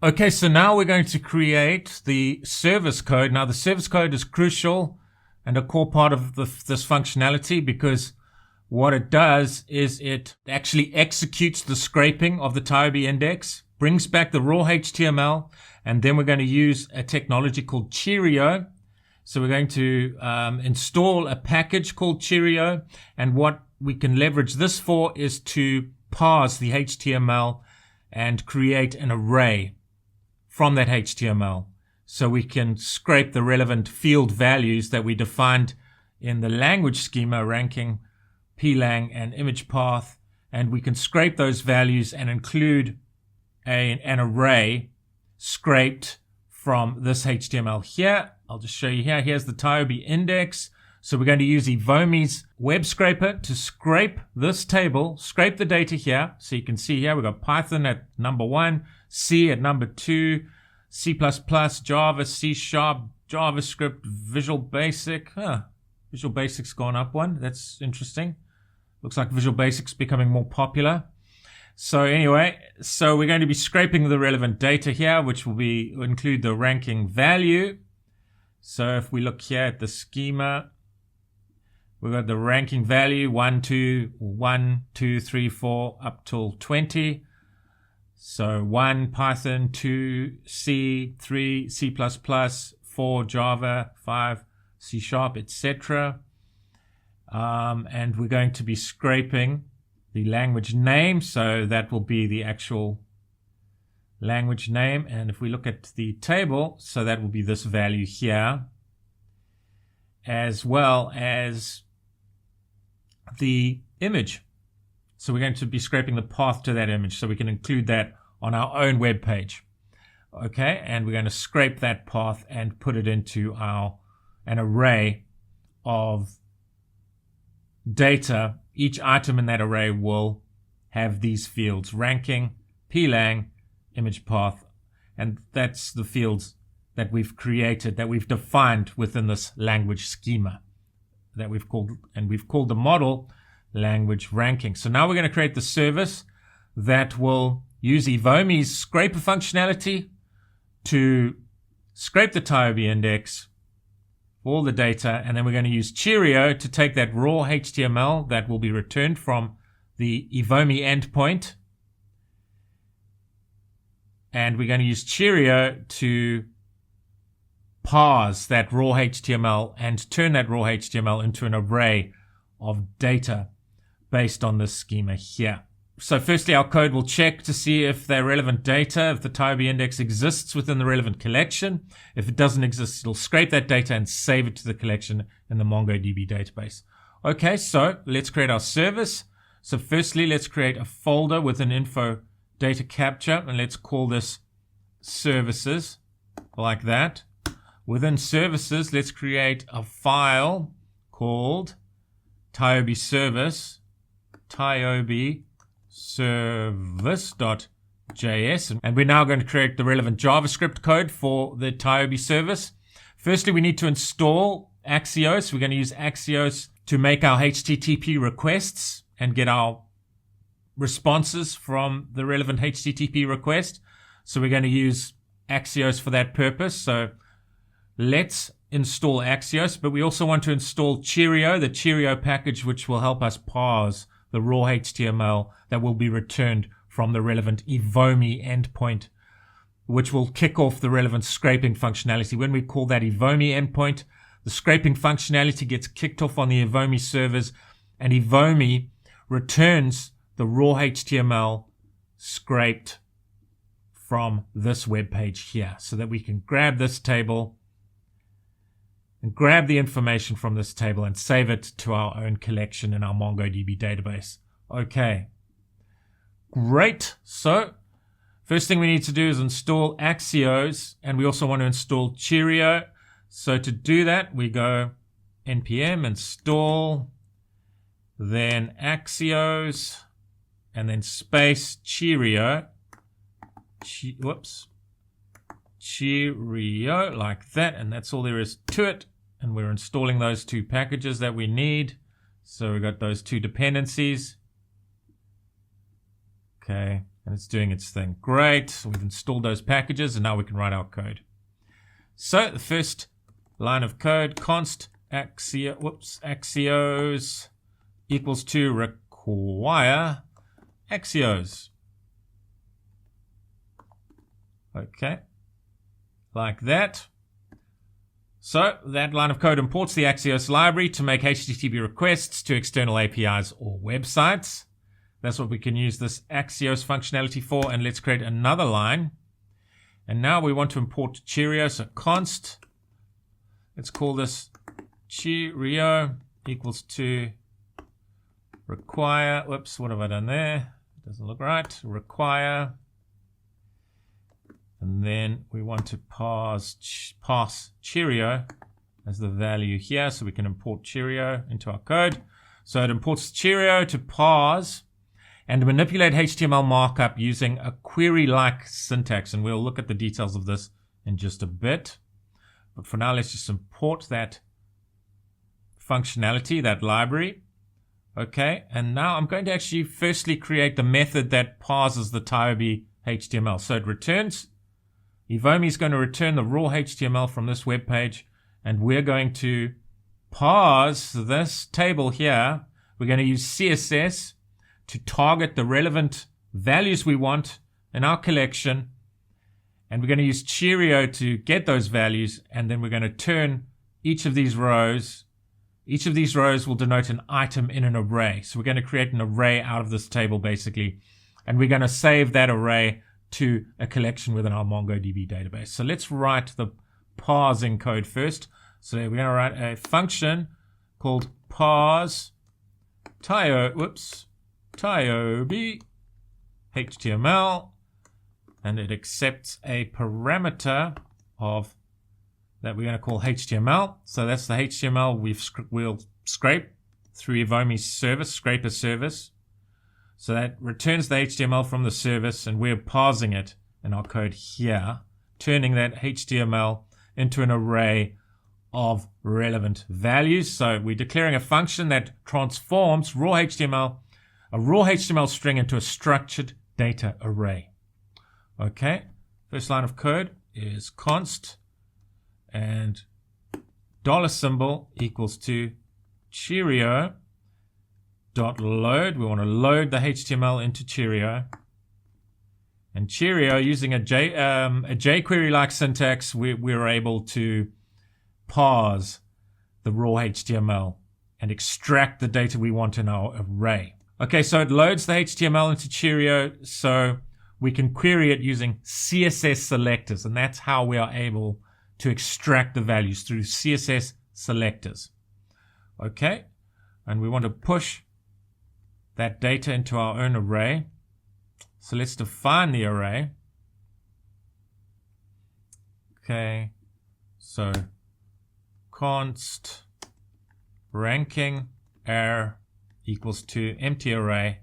Okay, so now we're going to create the service code. Now, the service code is crucial and a core part of this functionality, because what it does is it actually executes the scraping of the Tiobe index, brings back the raw HTML, and then we're going to use a technology called Cheerio. So we're going to install a package called Cheerio, and what we can leverage this for is to parse the HTML and create an array from that HTML. So we can scrape the relevant field values that we defined in the language schema, ranking, plang, and image path, and we can scrape those values and include an array scraped from this HTML here. I'll just show you here. Here's the Tiobe index. So we're going to use Evomi's web scraper to scrape this table, scrape the data here. So you can see here we've got Python at number 1, C at number 2, C++, Java, C#, JavaScript, Visual Basic. Visual Basic's gone up one. That's interesting. Looks like Visual Basic's becoming more popular. So anyway, so we're going to be scraping the relevant data here, which will include the ranking value. So if we look here at the schema, we've got the ranking value 1, 2, 3, 4 up till 20. So 1 Python, 2 C, 3 C++, 4 Java, 5 C#, etc. And we're going to be scraping the language name, so that will be the actual language name. And if we look at the table, so that will be this value here, as well as the image. So we're going to be scraping the path to that image so we can include that on our own web page. Okay, and we're going to scrape that path and put it into an array of data. Each item in that array will have these fields: ranking, plang, image path, and that's the fields that we've created, that we've defined within this language schema that we've called the model language ranking. So now we're going to create the service that will use Evomi's scraper functionality to scrape the Tiobe index, all the data, and then we're going to use Cheerio to take that raw HTML that will be returned from the Evomi endpoint, and we're going to use Cheerio to parse that raw HTML and turn that raw HTML into an array of data based on this schema here. So firstly, our code will check to see if they're relevant data, if the Tiobe index exists within the relevant collection. If it doesn't exist, it'll scrape that data and save it to the collection in the MongoDB database. Okay, so let's create our service. So firstly, let's create a folder with an info data capture, and let's call this services, like that. Within services, let's create a file called tiobeService, tiobeService.js, and we're now going to create the relevant JavaScript code for the Tiobe service. Firstly, we need to install Axios. We're going to use Axios to make our HTTP requests and get our responses from the relevant HTTP request. So we're going to use Axios for that purpose. So let's install Axios, but we also want to install Cheerio, the Cheerio package, which will help us parse the raw HTML that will be returned from the relevant Evomi endpoint, which will kick off the relevant scraping functionality. When we call that Evomi endpoint, the scraping functionality gets kicked off on the Evomi servers, and Evomi returns the raw HTML scraped from this web page here, so that we can grab this table and grab the information from this table and save it to our own collection in our MongoDB database. Okay, great. So first thing we need to do is install Axios, and we also want to install Cheerio. So to do that, we go npm install, then Axios, and then space Cheerio. Cheerio, like that, and that's all there is to it. And we're installing those two packages that we need. So we've got those two dependencies. Okay, and it's doing its thing. Great, so we've installed those packages, and now we can write our code. So the first line of code, const Axios equals to require Axios. Okay, like that. So that line of code imports the Axios library to make HTTP requests to external APIs or websites. That's what we can use this Axios functionality for. And let's create another line. And now we want to import Cheerio. So const, let's call this Cheerio equals to require, whoops, what have I done there? Doesn't look right. Require. And then we want to pass Cheerio as the value here, so we can import Cheerio into our code. So it imports Cheerio to parse and manipulate HTML markup using a query-like syntax. And we'll look at the details of this in just a bit. But for now, let's just import that functionality, that library. Okay, and now I'm going to actually firstly create the method that parses the Tiobe HTML. So it returns, Evomi is going to return the raw HTML from this web page, and we're going to parse this table here. We're going to use CSS to target the relevant values we want in our collection, and we're going to use Cheerio to get those values, and then we're going to turn each of these rows. Each of these rows will denote an item in an array. So we're going to create an array out of this table basically, and we're going to save that array to a collection within our MongoDB database. So let's write the parsing code first. So we're going to write a function called parse Tiobe HTML, and it accepts a parameter of that we're going to call HTML. So that's the HTML we'll scrape through Evomi's service, scraper service. So that returns the HTML from the service, and we're parsing it in our code here, turning that HTML into an array of relevant values. So we're declaring a function that transforms a raw HTML string into a structured data array. Okay, first line of code is const and $symbol equals to Cheerio dot load. We want to load the HTML into Cheerio. And Cheerio, using a jQuery-like syntax, we're able to parse the raw HTML and extract the data we want in our array. Okay, so it loads the HTML into Cheerio, so we can query it using CSS selectors, and that's how we are able to extract the values, through CSS selectors. Okay, and we want to push that data into our own array. So let's define the array. Okay, so const ranking arr equals to empty array,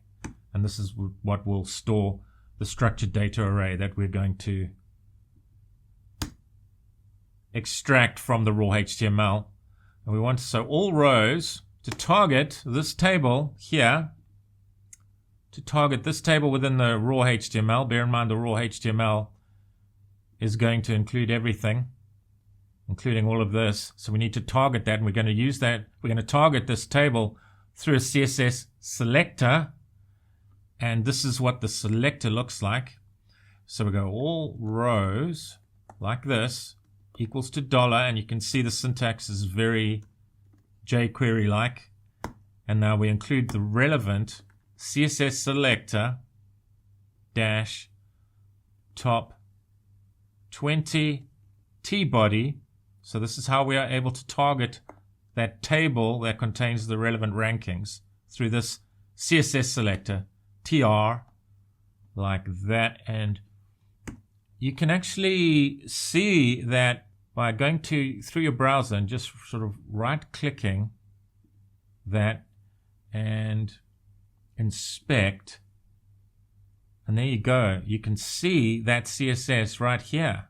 and this is what will store the structured data array that we're going to extract from the raw HTML. And we want, so all rows, to target this table here, to target this table within the raw HTML. Bear in mind the raw HTML is going to include everything, including all of this. So we need to target that, and we're going to use that. We're going to target this table through a CSS selector, and this is what the selector looks like. So we go all rows like this equals to $, and you can see the syntax is very jQuery-like. And now we include the relevant CSS selector dash top 20 tbody. So this is how we are able to target that table that contains the relevant rankings through this CSS selector tr, like that. And you can actually see that by going through your browser and just sort of right-clicking that and inspect, and there you go. You can see that CSS right here.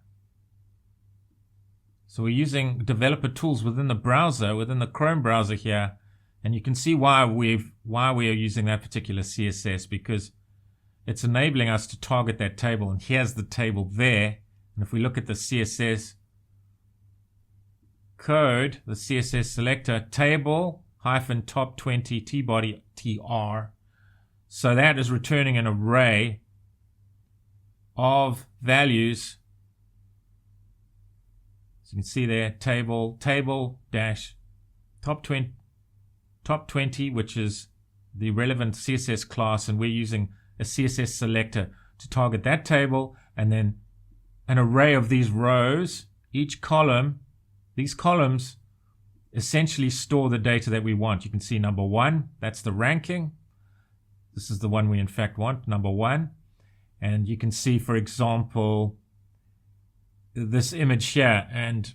So we're using developer tools within the browser, within the Chrome browser here, and you can see why we are using that particular CSS, because it's enabling us to target that table. And here's the table there. And if we look at the CSS code, the CSS selector, table hyphen top 20 tbody tr. So that is returning an array of values. So you can see there, table dash top 20, which is the relevant CSS class, and we're using a CSS selector to target that table, and then an array of these rows. Each column, these columns essentially store the data that we want. You can see number 1, that's the ranking. This is the one we in fact want, number 1. And you can see, for example, this image here, and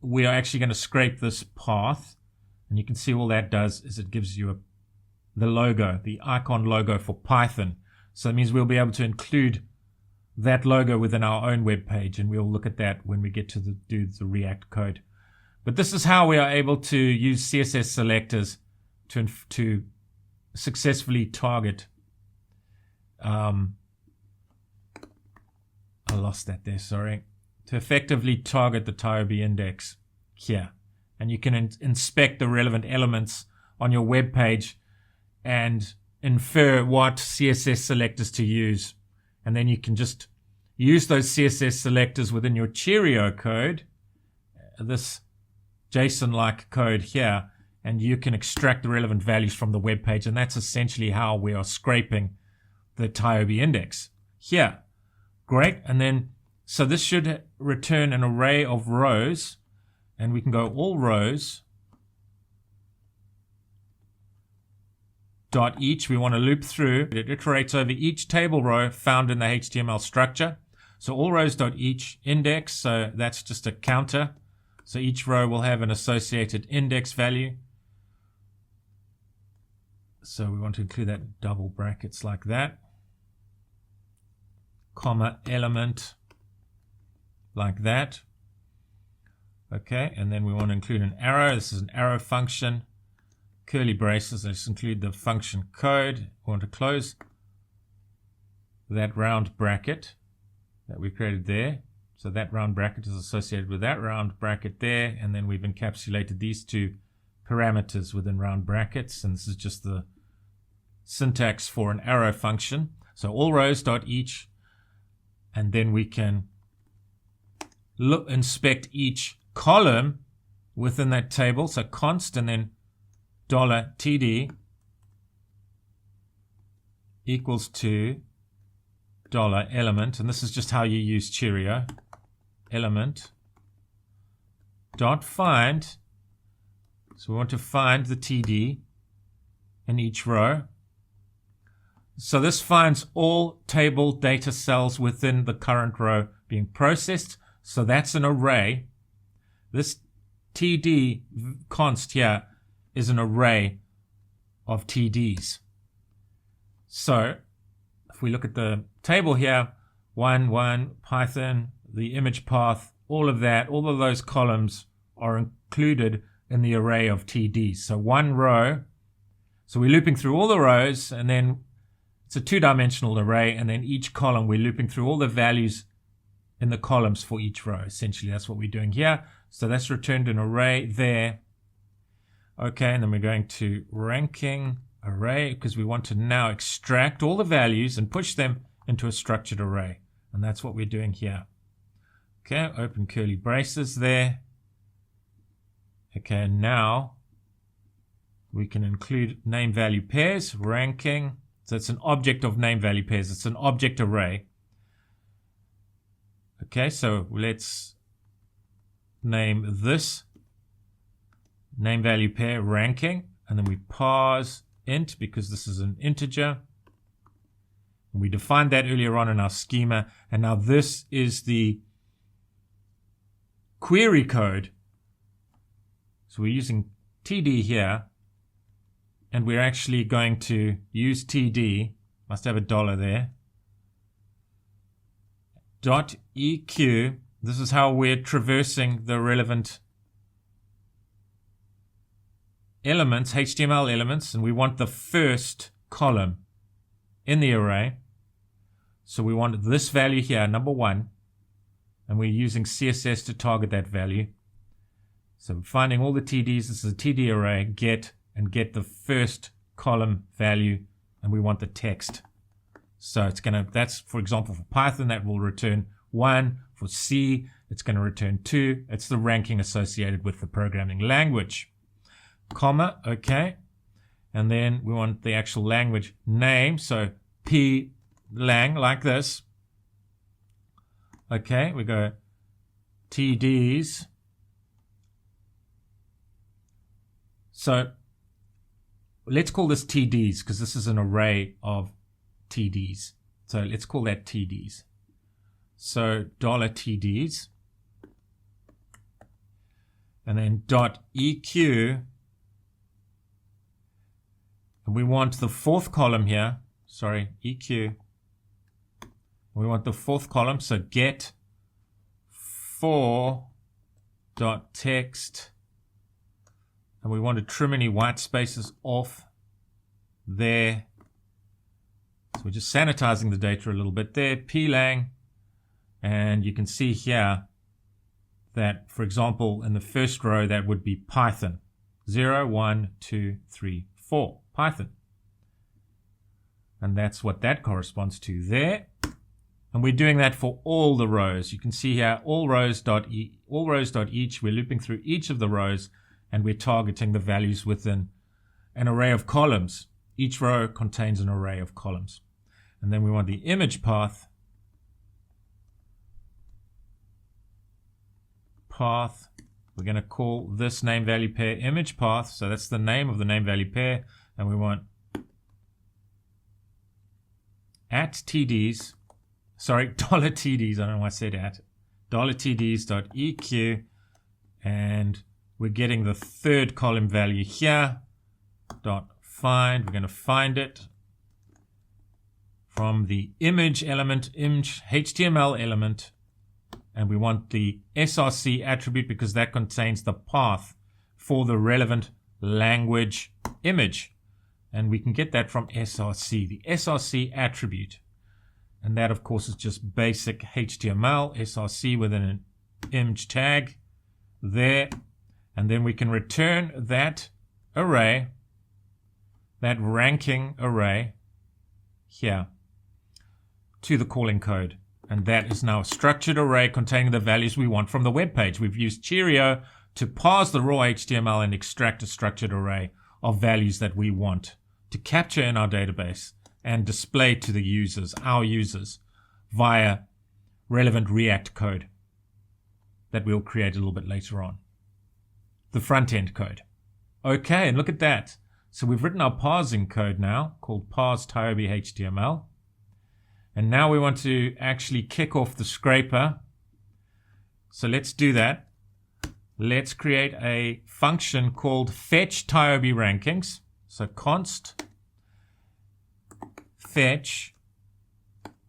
we are actually going to scrape this path, and you can see all that does is it gives you the logo, the icon logo for Python. So that means we'll be able to include that logo within our own web page, and we'll look at that when we get to do the React code. But this is how we are able to use CSS selectors to successfully target. I lost that there, sorry. To effectively target the Tiobe index here. And you can inspect the relevant elements on your web page and infer what CSS selectors to use. And then you can just use those CSS selectors within your Cheerio code, this JSON-like code here, and you can extract the relevant values from the web page. And that's essentially how we are scraping the Tiobe index here. Great. And then, so this should return an array of rows, and we can go all rows dot each. We want to loop through. It iterates over each table row found in the HTML structure. So all rows dot each index. So that's just a counter. So each row will have an associated index value. So we want to include that double brackets like that. Comma element like that. Okay, and then we want to include an arrow. This is an arrow function. Curly braces, let's include the function code. We want to close that round bracket that we created there. So that round bracket is associated with that round bracket there, and then we've encapsulated these two parameters within round brackets, and this is just the syntax for an arrow function. So all rows dot each, and then we can inspect each column within that table. So const and then $td equals to $element, and this is just how you use Cheerio. Element dot find. So we want to find the TD in each row. So this finds all table data cells within the current row being processed. So that's an array. This TD const here is an array of TDs. So if we look at the table here, 1, 1, Python, the image path, all of that, all of those columns are included in the array of TDs. So one row, so we're looping through all the rows, and then it's a two-dimensional array, and then each column we're looping through all the values in the columns for each row. Essentially, that's what we're doing here. So that's returned an array there. Okay, and then we're going to ranking array because we want to now extract all the values and push them into a structured array. And that's what we're doing here. Okay, open curly braces there. Okay, now we can include name value pairs, ranking. So it's an object of name value pairs. It's an object array. Okay, so let's name this name value pair ranking, and then we parse int because this is an integer. And we defined that earlier on in our schema, and now this is the query code. So we're using TD here, and we're actually going to use TD, must have a dollar there, .eq. This is how we're traversing the relevant elements, HTML elements, and we want the first column in the array. So we want this value here, number 1, and we're using CSS to target that value. So we're finding all the TDs. This is a TD array, get, and get the first column value, and we want the text. So it's gonna, that's for example for Python, that will return 1. For C, it's going to return 2. It's the ranking associated with the programming language. Comma, okay. And then we want the actual language name. So P lang, like this. Okay, we go TDs. So let's call this TDs because this is an array of TDs. So let's call that TDs. So $TDs. And then .eq. And we want the fourth column here. Sorry, EQ. We want the fourth column. So get for.text. And we want to trim any white spaces off there. So we're just sanitizing the data a little bit there. plang. And you can see here that, for example, in the first row, that would be Python. 0, 1, 2, 3, 4. Python. And that's what that corresponds to there. And we're doing that for all the rows. You can see here, all rows dot each. We're looping through each of the rows, and we're targeting the values within an array of columns. Each row contains an array of columns. And then we want the image path path. We're going to call this name value pair image path. So that's the name of the name value pair. And we want $TDs, $TDs, I don't know why I said at, $TDs.eq, and we're getting the third column value here, dot find. We're going to find it from the image element, image HTML element, and we want the src attribute because that contains the path for the relevant language image. And we can get that from src, the src attribute. And that, of course, is just basic HTML, src within an image tag there. And then we can return that array, that ranking array here to the calling code. And that is now a structured array containing the values we want from the web page. We've used Cheerio to parse the raw HTML and extract a structured array of values that we want to capture in our database and display to the users, our users, via relevant React code that we'll create a little bit later on. The front-end code. Okay, and look at that. So we've written our parsing code now called parse Tiobe HTML. And now we want to actually kick off the scraper. So let's do that. Let's create a function called fetch Tiobe rankings. So const fetch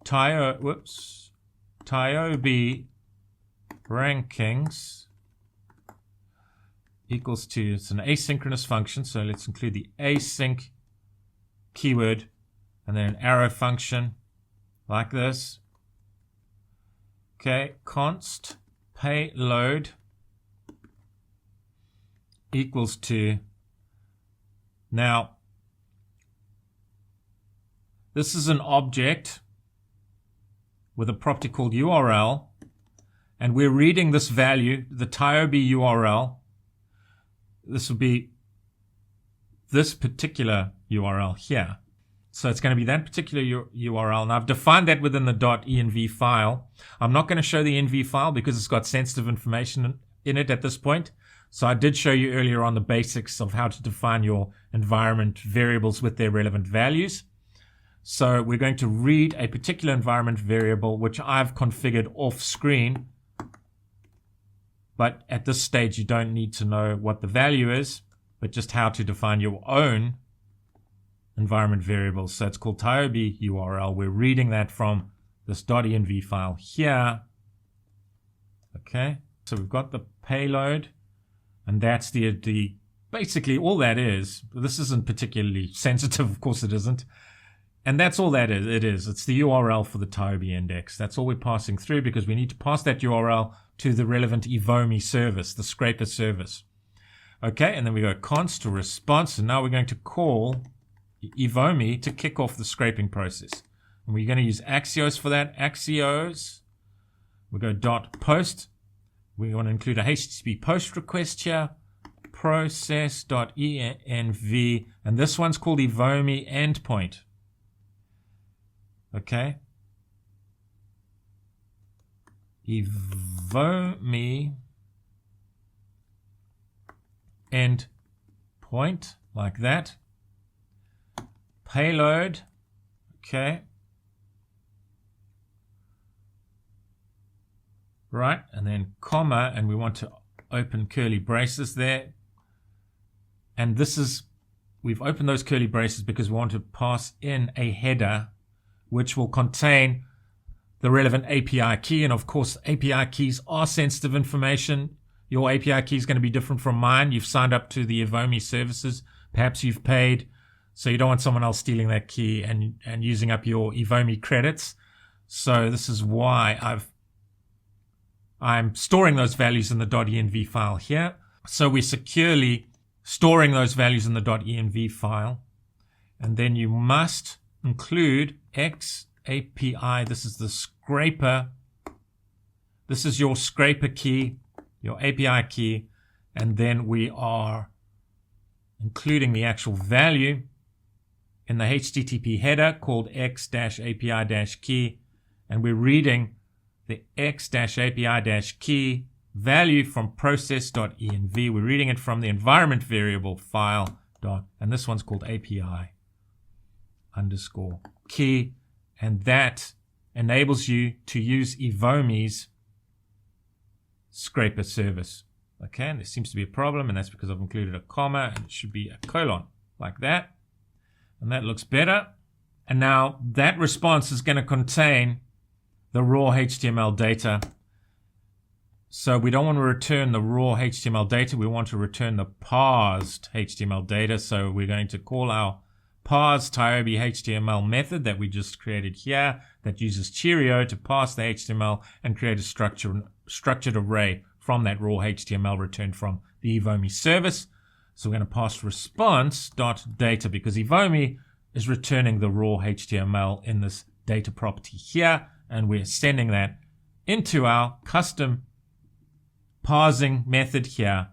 Tiobe rankings equals to, it's an asynchronous function, so let's include the async keyword and then an arrow function like this. Okay, const payload equals to, now this is an object with a property called URL, and we're reading this value, the Tiobe URL. This will be this particular URL here. So it's going to be that particular URL. Now I've defined that within the .env file. I'm not going to show the env file because it's got sensitive information in it at this point. So I did show you earlier on the basics of how to define your environment variables with their relevant values. So we're going to read a particular environment variable, which I've configured off screen. But at this stage, you don't need to know what the value is, but just how to define your own environment variables. So it's called Tiobe URL. We're reading that from this .env file here. Okay, so we've got the payload, and that's the basically all that is. This isn't particularly sensitive, of course it isn't. And that's all that is. It's the URL for the Tiobe index. That's all we're passing through because we need to pass that URL to the relevant Evomi service, the scraper service. Okay, and then we go const to response, and now we're going to call Evomi to kick off the scraping process. And we're going to use Axios for that. Axios, we go dot post. We want to include a HTTP post request here, process.env, and this one's called Evomi endpoint. Okay. Evomi endpoint, like that. Payload, okay. Right, and then comma, and we want to open curly braces there. And this is, we've opened those curly braces because we want to pass in a header which will contain the relevant API key. And of course, API keys are sensitive information. Your API key is going to be different from mine. You've signed up to the Evomi services. Perhaps you've paid. So you don't want someone else stealing that key and using up your Evomi credits. So this is why I'm storing those values in the .env file here. So we're securely storing those values in the .env file. And then you must include XAPI. This is the scraper. This is your scraper key, your API key. And then we are including the actual value in the HTTP header called x-api-key. And we're reading the x-api-key value from process.env. We're reading it from the environment variable file and this one's called API underscore key, and that enables you to use Evomi's scraper service. Okay, and there seems to be a problem, and that's because I've included a comma, and it should be a colon like that, and that looks better. And now that response is going to contain the raw HTML data. So we don't want to return the raw HTML data, we want to return the parsed HTML data. So we're going to call our parse Tiobe HTML method that we just created here that uses Cheerio to parse the HTML and create a structured array from that raw HTML returned from the Evomi service. So we're going to pass response.data because Evomi is returning the raw HTML in this data property here, and we're sending that into our custom parsing method here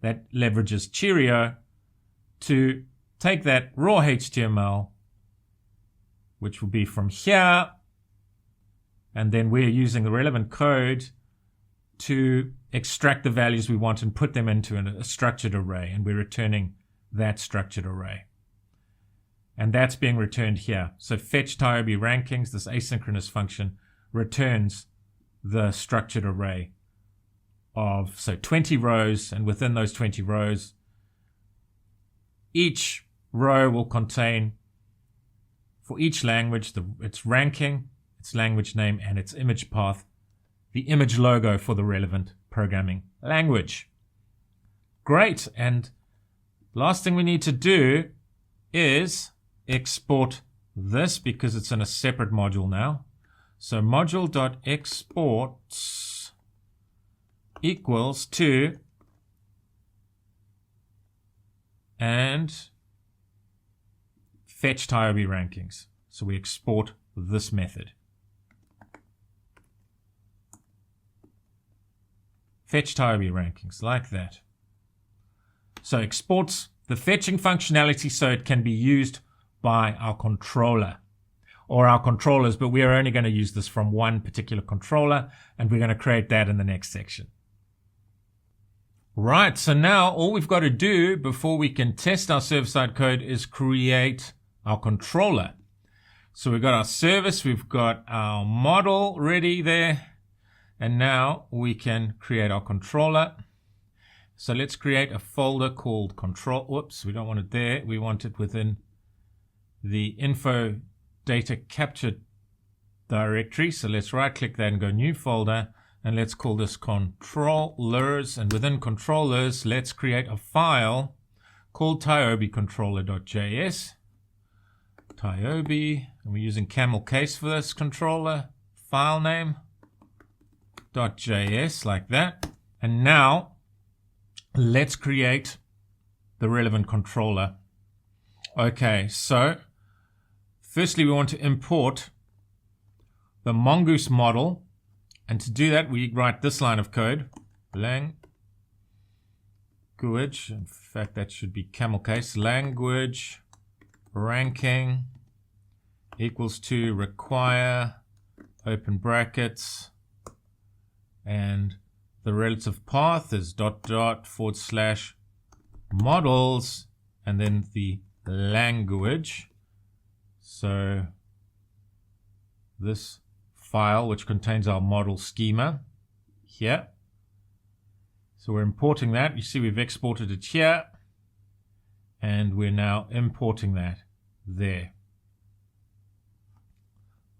that leverages Cheerio to take that raw HTML, which will be from here, and then we're using the relevant code to extract the values we want and put them into a structured array, and we're returning that structured array. And that's being returned here. So fetch Tiobe rankings, this asynchronous function, returns the structured array of 20 rows, and within those 20 rows, each row will contain, for each language, its ranking, its language name, and its image path, the image logo for the relevant programming language. Great, and last thing we need to do is export this because it's in a separate module now. So module.exports equals to and fetch Tiobe rankings. So we export this method. Fetch Tiobe rankings like that. So exports the fetching functionality so it can be used by our controller or our controllers, but we are only going to use this from one particular controller, and we're going to create that in the next section. Right, so now all we've got to do before we can test our server-side code is create our controller. So we've got our service, we've got our model ready there, and now we can create our controller. So let's create a folder called control. Whoops, we don't want it there. We want it within the info data capture directory. So let's right click that and go new folder, and let's call this controllers. And within controllers, let's create a file called tiobeController.js. Tiobe, and we're using camel case for this controller file name .js like that. And now let's create the relevant controller. Okay, so firstly we want to import the mongoose model, and to do that we write this line of code, language, in fact that should be camel case, language ranking equals to require open brackets, and the relative path is /models and then the language. So this file which contains our model schema here. So we're importing that. You see we've exported it here, and we're now importing that there.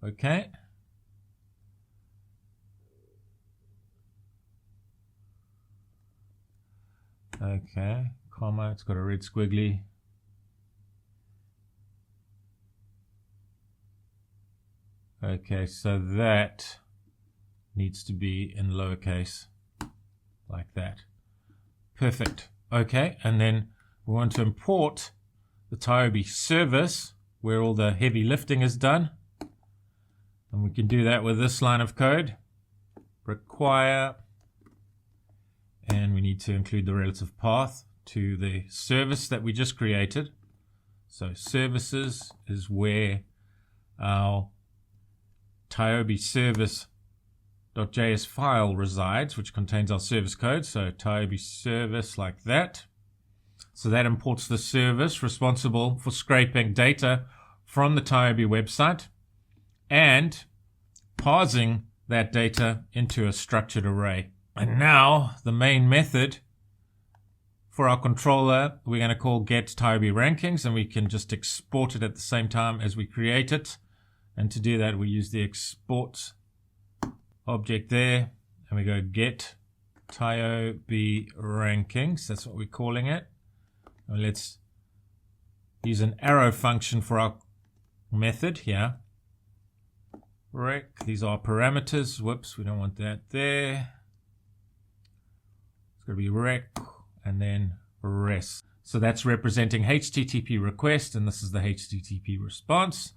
Okay. Okay, comma, it's got a red squiggly. Okay, so that needs to be in lowercase, like that. Perfect. Okay, and then we want to import the Tiobe service where all the heavy lifting is done. And we can do that with this line of code. Require, and we need to include the relative path to the service that we just created. So services is where our tiobeService.js server.js file resides, which contains our service code. So Tiobe service like that. So that imports the service responsible for scraping data from the Tiobe website and parsing that data into a structured array. And now the main method for our controller, we're going to call get Tiobe rankings, and we can just export it at the same time as we create it. And to do that, we use the export object there, and we go get Tiobe rankings. That's what we're calling it. And let's use an arrow function for our method here. Rec, these are parameters. Whoops, we don't want that there. It's going to be rec and then res. So that's representing HTTP request, and this is the HTTP response.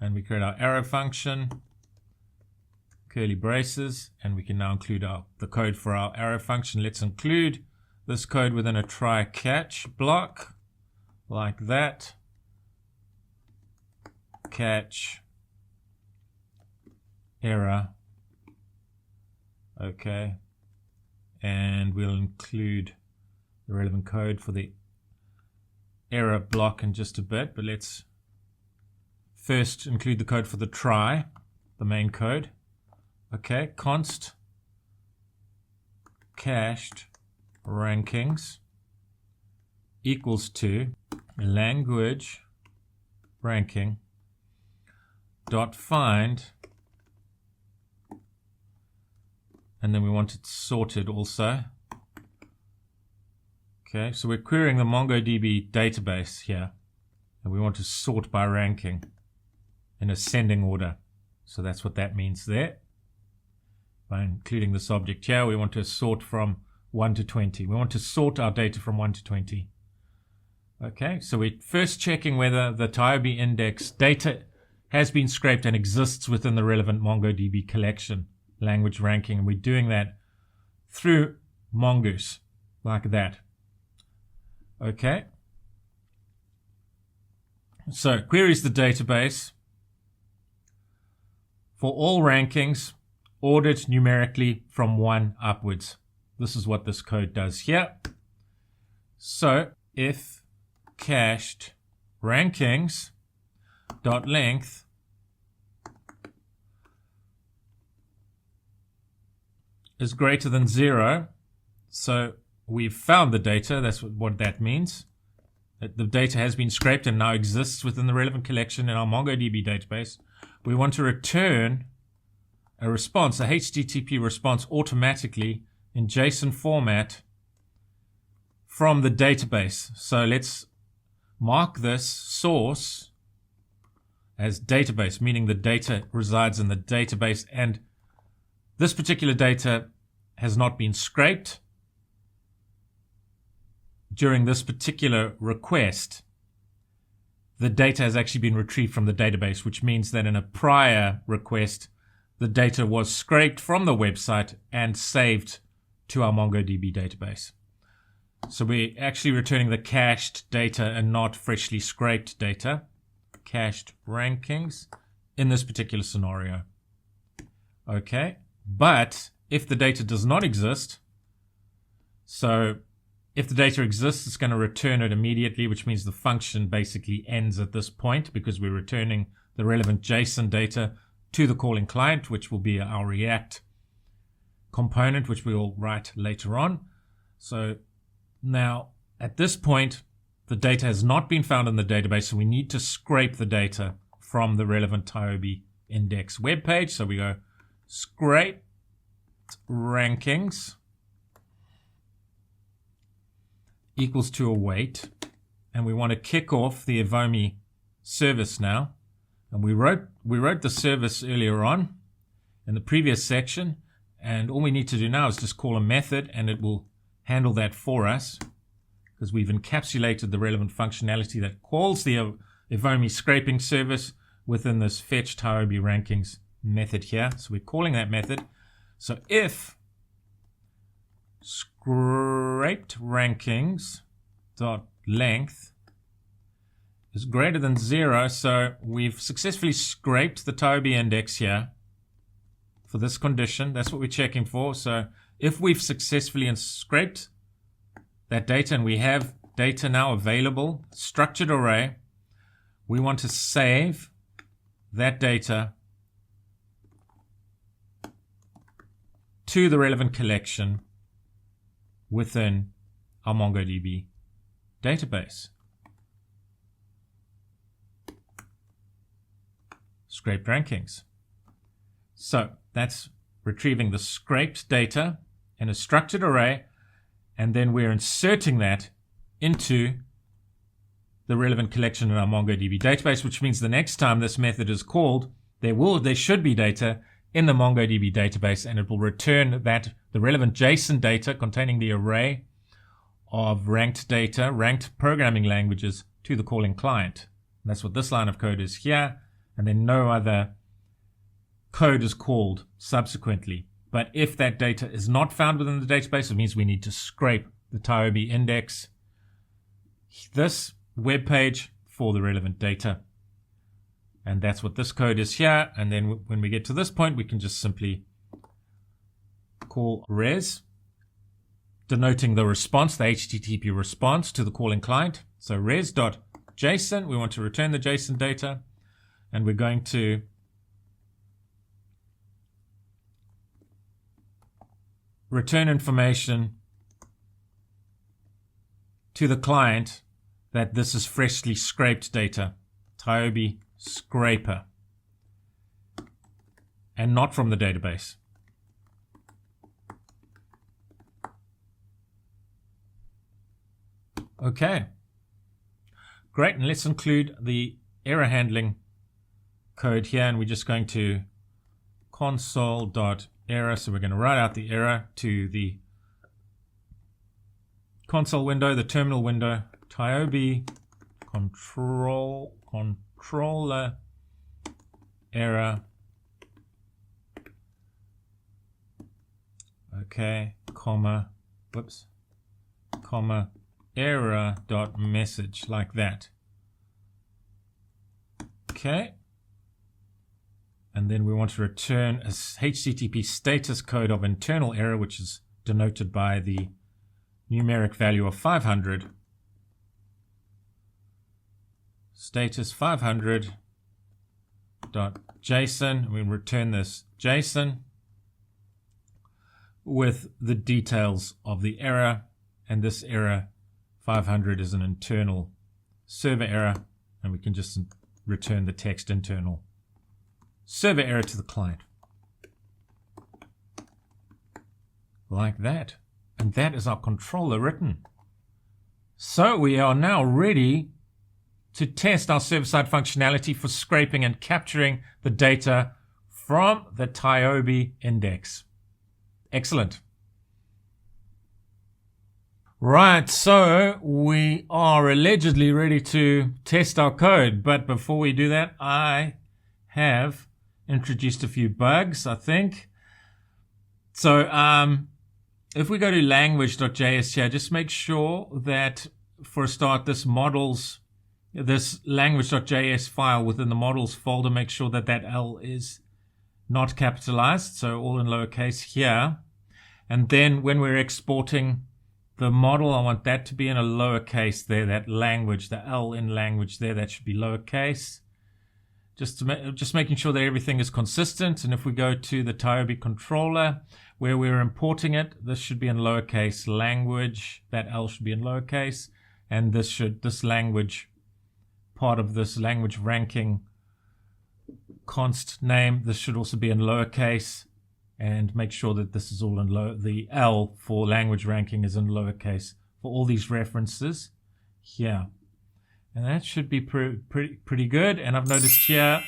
And we create our arrow function, curly braces, and we can now include the code for our arrow function. Let's include this code within a try catch block like that. Catch error. Okay. And we'll include the relevant code for the error block in just a bit, but let's first include the code for the try, the main code. Okay, const cached rankings equals to language ranking dot find, and then we want it sorted also. Okay, so we're querying the MongoDB database here, and we want to sort by ranking in ascending order. So that's what that means there. By including this object here, we want to sort from 1 to 20. We want to sort our data from 1 to 20. Okay, so we're first checking whether the Tiobe index data has been scraped and exists within the relevant MongoDB collection, language ranking, and we're doing that through Mongoose, like that. Okay, so queries the database for all rankings ordered numerically from 1 upwards. This is what this code does here. So if cached rankings dot length is greater than 0, so we've found the data. That's what that means. That the data has been scraped and now exists within the relevant collection in our MongoDB database. We want to return a response, a HTTP response, automatically in JSON format from the database. So let's mark this source as database, meaning the data resides in the database, and this particular data has not been scraped during this particular request. The data has actually been retrieved from the database, which means that in a prior request, the data was scraped from the website and saved to our MongoDB database. So we're actually returning the cached data and not freshly scraped data. Cached rankings in this particular scenario. Okay, but if the data does not exist, so if the data exists, it's going to return it immediately, which means the function basically ends at this point because we're returning the relevant JSON data to the calling client, which will be our React component, which we will write later on. So now at this point, the data has not been found in the database, so we need to scrape the data from the relevant Tiobe index web page. So we go scrape rankings equals to await, and we want to kick off the Evomi service now. And we wrote the service earlier on in the previous section, and all we need to do now is just call a method, and it will handle that for us because we've encapsulated the relevant functionality that calls the Evomi scraping service within this fetch Tiobe rankings method here. So we're calling that method. So if scraped rankings dot length is greater than 0, so we've successfully scraped the Tiobe index here for this condition. That's what we're checking for. So if we've successfully scraped that data and we have data now available, structured array, we want to save that data to the relevant collection within our MongoDB database. Scraped rankings. So that's retrieving the scraped data in a structured array, and then we're inserting that into the relevant collection in our MongoDB database, which means the next time this method is called, there should be data in the MongoDB database, and it will return the relevant JSON data containing the array of ranked data, ranked programming languages to the calling client. And that's what this line of code is here, and then no other code is called subsequently. But if that data is not found within the database, it means we need to scrape the Tiobe index, this web page, for the relevant data. And that's what this code is here. And then when we get to this point, we can just simply call res, denoting the response, the HTTP response to the calling client. So res.json, we want to return the JSON data, and we're going to return information to the client that this is freshly scraped data, Tiobe scraper, and not from the database. Okay, great, and let's include the error handling code here, and we're just going to console.error, so we're going to write out the error to the console window, the terminal window, Tiobe controller error. Okay, comma error dot message, like that. Okay, and then we want to return a HTTP status code of internal error, which is denoted by the numeric value of 500. Status 500 dot JSON. We return this JSON with the details of the error, and this error 500 is an internal server error, and we can just return the text internal server error to the client, like that. And that is our controller written. So we are now ready to test our server-side functionality for scraping and capturing the data from the Tiobe index. Excellent. Right, so we are allegedly ready to test our code, but before we do that, I have introduced a few bugs, I think. So if we go to language.js here, just make sure that for a start, this language.js file within the models folder, make sure that that L is not capitalized, so all in lowercase here. And then when we're exporting the model, I want that to be in a lowercase there, that language, the L in language there, that should be lowercase. Just making sure that everything is consistent. And if we go to the Tiobe controller, where we're importing it, this should be in lowercase language, that L should be in lowercase, and this language, part of this language ranking const name, this should also be in lowercase, and make sure that this is all in the L for language ranking is in lowercase for all these references here. And that should be pretty good. And I've noticed here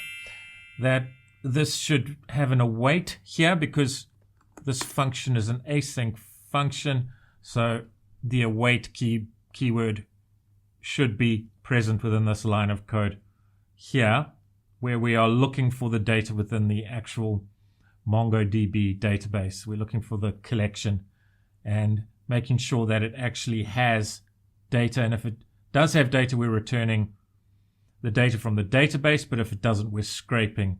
that this should have an await here, because this function is an async function. So the await keyword should be present within this line of code here, where we are looking for the data within the actual MongoDB database. We're looking for the collection and making sure that it actually has data. And if it does have data, we're returning the data from the database. But if it doesn't, we're scraping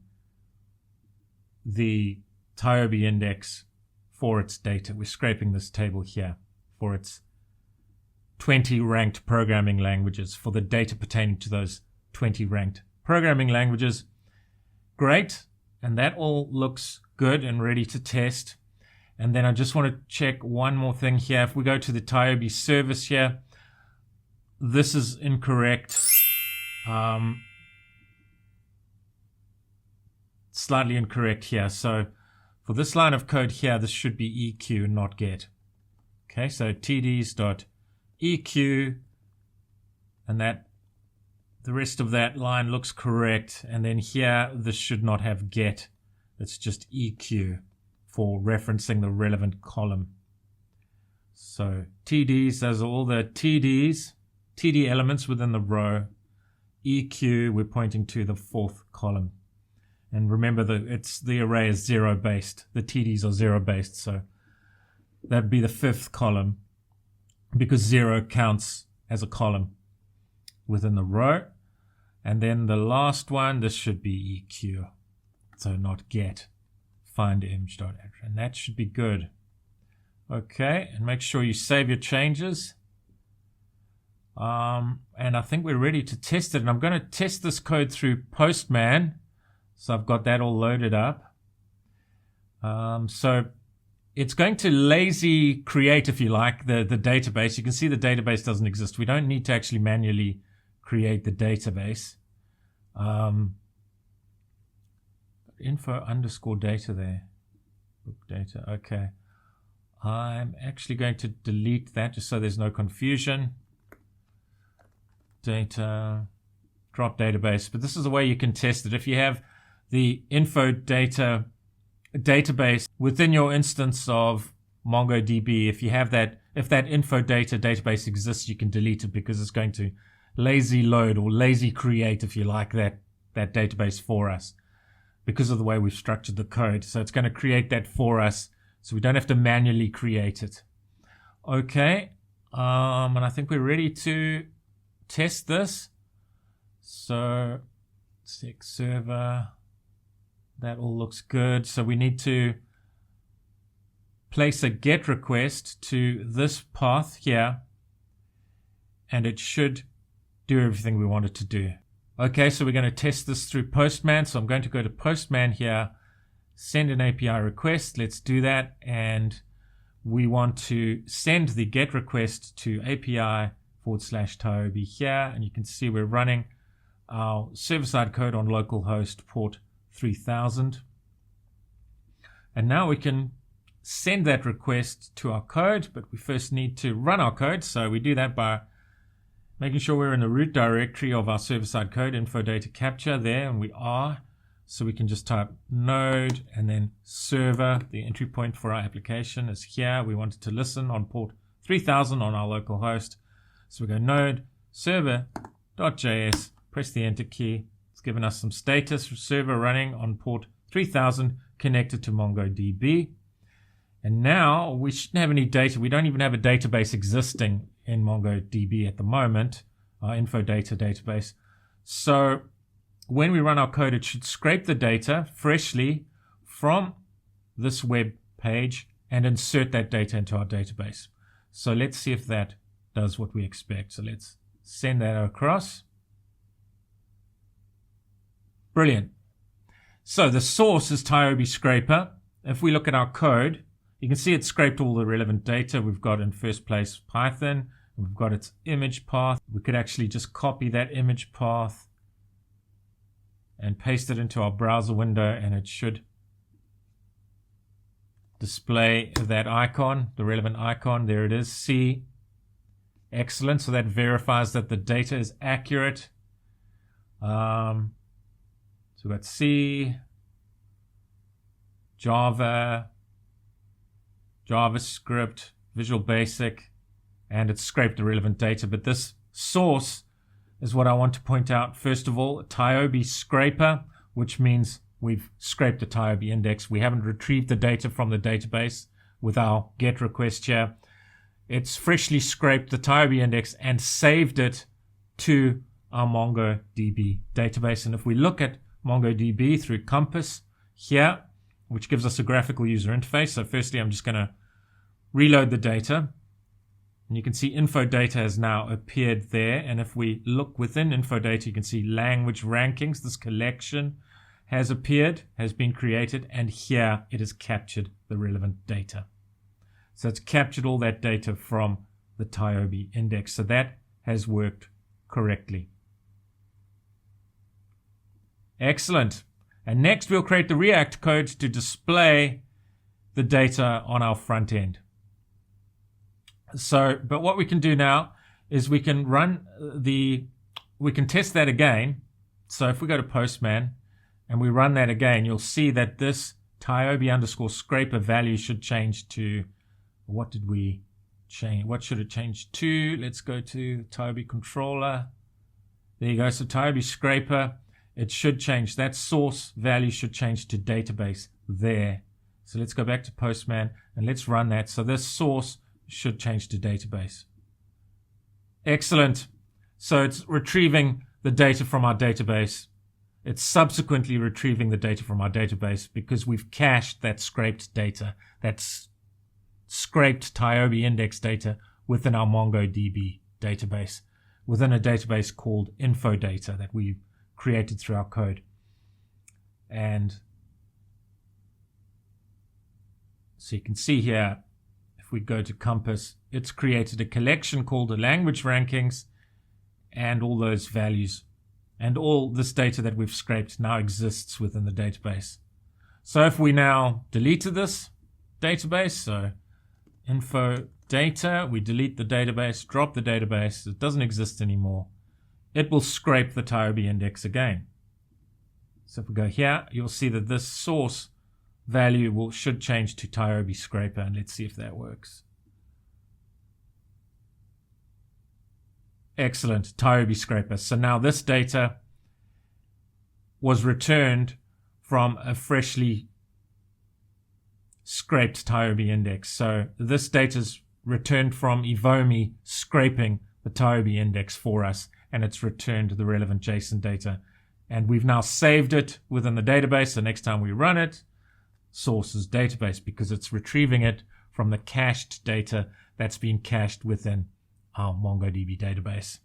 the Tiobe index for its data. We're scraping this table here for its 20 ranked programming languages, for the data pertaining to those 20 ranked programming languages. Great. And that all looks good and ready to test. And then I just want to check one more thing here. If we go to the Tiobe service here, this is incorrect. Slightly incorrect here. So for this line of code here, this should be EQ and not get. Okay, so tds.eq, and that the rest of that line looks correct. And then here, this should not have get. It's just EQ for referencing the relevant column. So TDs, those are all the TD elements within the row. EQ, we're pointing to the fourth column. And remember that the array is zero based. The TDs are zero based, so that'd be the fifth column because zero counts as a column within the row. And then the last one, this should be EQ, so not get. Find image.add, and that should be good. Okay, and make sure you save your changes. And I think we're ready to test it. And I'm going to test this code through Postman. So I've got that all loaded up. So it's going to lazy create, if you like, the database. You can see the database doesn't exist. We don't need to actually manually create the database. Info_data there. Book data. Okay. I'm actually going to delete that just so there's no confusion. Data, drop database. But this is the way you can test it. If you have the info data database within your instance of MongoDB, if that info data database exists, you can delete it because it's going to lazy load or lazy create, if you like, that database for us because of the way we've structured the code. So it's going to create that for us, so we don't have to manually create it. Okay, and I think we're ready to test this. So sec server, that all looks good. So we need to place a GET request to this path here, and it should do everything we want it to do. Okay, so we're going to test this through Postman. So I'm going to go to Postman here, send an API request. Let's do that. And we want to send the GET request to API/Tiobe here. And you can see we're running our server-side code on localhost port 3000. And now we can send that request to our code, but we first need to run our code. So we do that by making sure we're in the root directory of our server-side code, info data capture there, and we are. So we can just type node and then server. The entry point for our application is here. We want it to listen on port 3000 on our local host. So we go node server.js, press the enter key. It's given us some status, server running on port 3000 connected to MongoDB. And now we shouldn't have any data. We don't even have a database existing in MongoDB at the moment, our info data database. So when we run our code, it should scrape the data freshly from this web page and insert that data into our database. So let's see if that does what we expect. So let's send that across. Brilliant. So the source is Tiobe Scraper. If we look at our code, you can see it scraped all the relevant data. We've got in first place Python. We've got its image path. We could actually just copy that image path and paste it into our browser window, and it should display that icon, the relevant icon. There it is, C. Excellent. So that verifies that the data is accurate. So we've got C, Java, JavaScript, Visual Basic, and it's scraped the relevant data. But this source is what I want to point out. First of all, Tiobe Scraper, which means we've scraped the Tiobe index. We haven't retrieved the data from the database with our GET request here. It's freshly scraped the Tiobe index and saved it to our MongoDB database. And if we look at MongoDB through Compass here, which gives us a graphical user interface. So firstly, I'm just going to reload the data. And you can see info data has now appeared there. And if we look within info data, you can see language rankings. This collection has appeared, has been created, and here it has captured the relevant data. So it's captured all that data from the Tiobe index. So that has worked correctly. Excellent. And next we'll create the React code to display the data on our front end. So, but what we can do now is we can we can test that again. So if we go to Postman and we run that again, you'll see that this Tiobe_scraper value should change to, what did we change? What should it change to? Let's go to Tiobe controller. There you go. So Tiobe scraper, it should change. That source value should change to database there. So let's go back to Postman and let's run that. So this source should change to database. Excellent. So it's retrieving the data from our database. It's subsequently retrieving the data from our database because we've cached that scraped data. That's scraped Tiobe index data within our MongoDB database, within a database called info data that we've created through our code. And so you can see here, if we go to Compass, it's created a collection called the language rankings, and all those values and all this data that we've scraped now exists within the database. So if we now deleted this database, so info data, we delete the database, drop the database, it doesn't exist anymore, it will scrape the Tiobe index again. So if we go here, you'll see that this source value should change to Tiobe scraper, and let's see if that works. Excellent, Tiobe scraper. So now this data was returned from a freshly scraped Tiobe index. So this data is returned from Evomi scraping the Tiobe index for us, and it's returned the relevant JSON data. And we've now saved it within the database. So next time we run it, source is database, because it's retrieving it from the cached data that's been cached within our MongoDB database.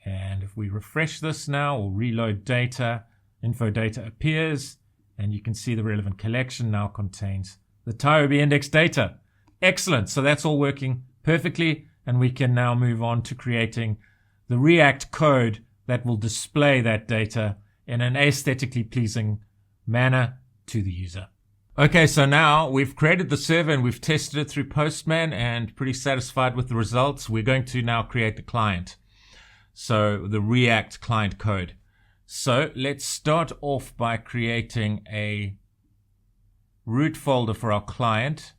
And if we refresh this now or reload data, info data appears, and you can see the relevant collection now contains the Tiobe index data. Excellent. So that's all working perfectly, and we can now move on to creating the React code that will display that data in an aesthetically pleasing manner to the user. Okay, so now we've created the server and we've tested it through Postman and pretty satisfied with the results. We're going to now create the client. So the React client code. So let's start off by creating a root folder for our client.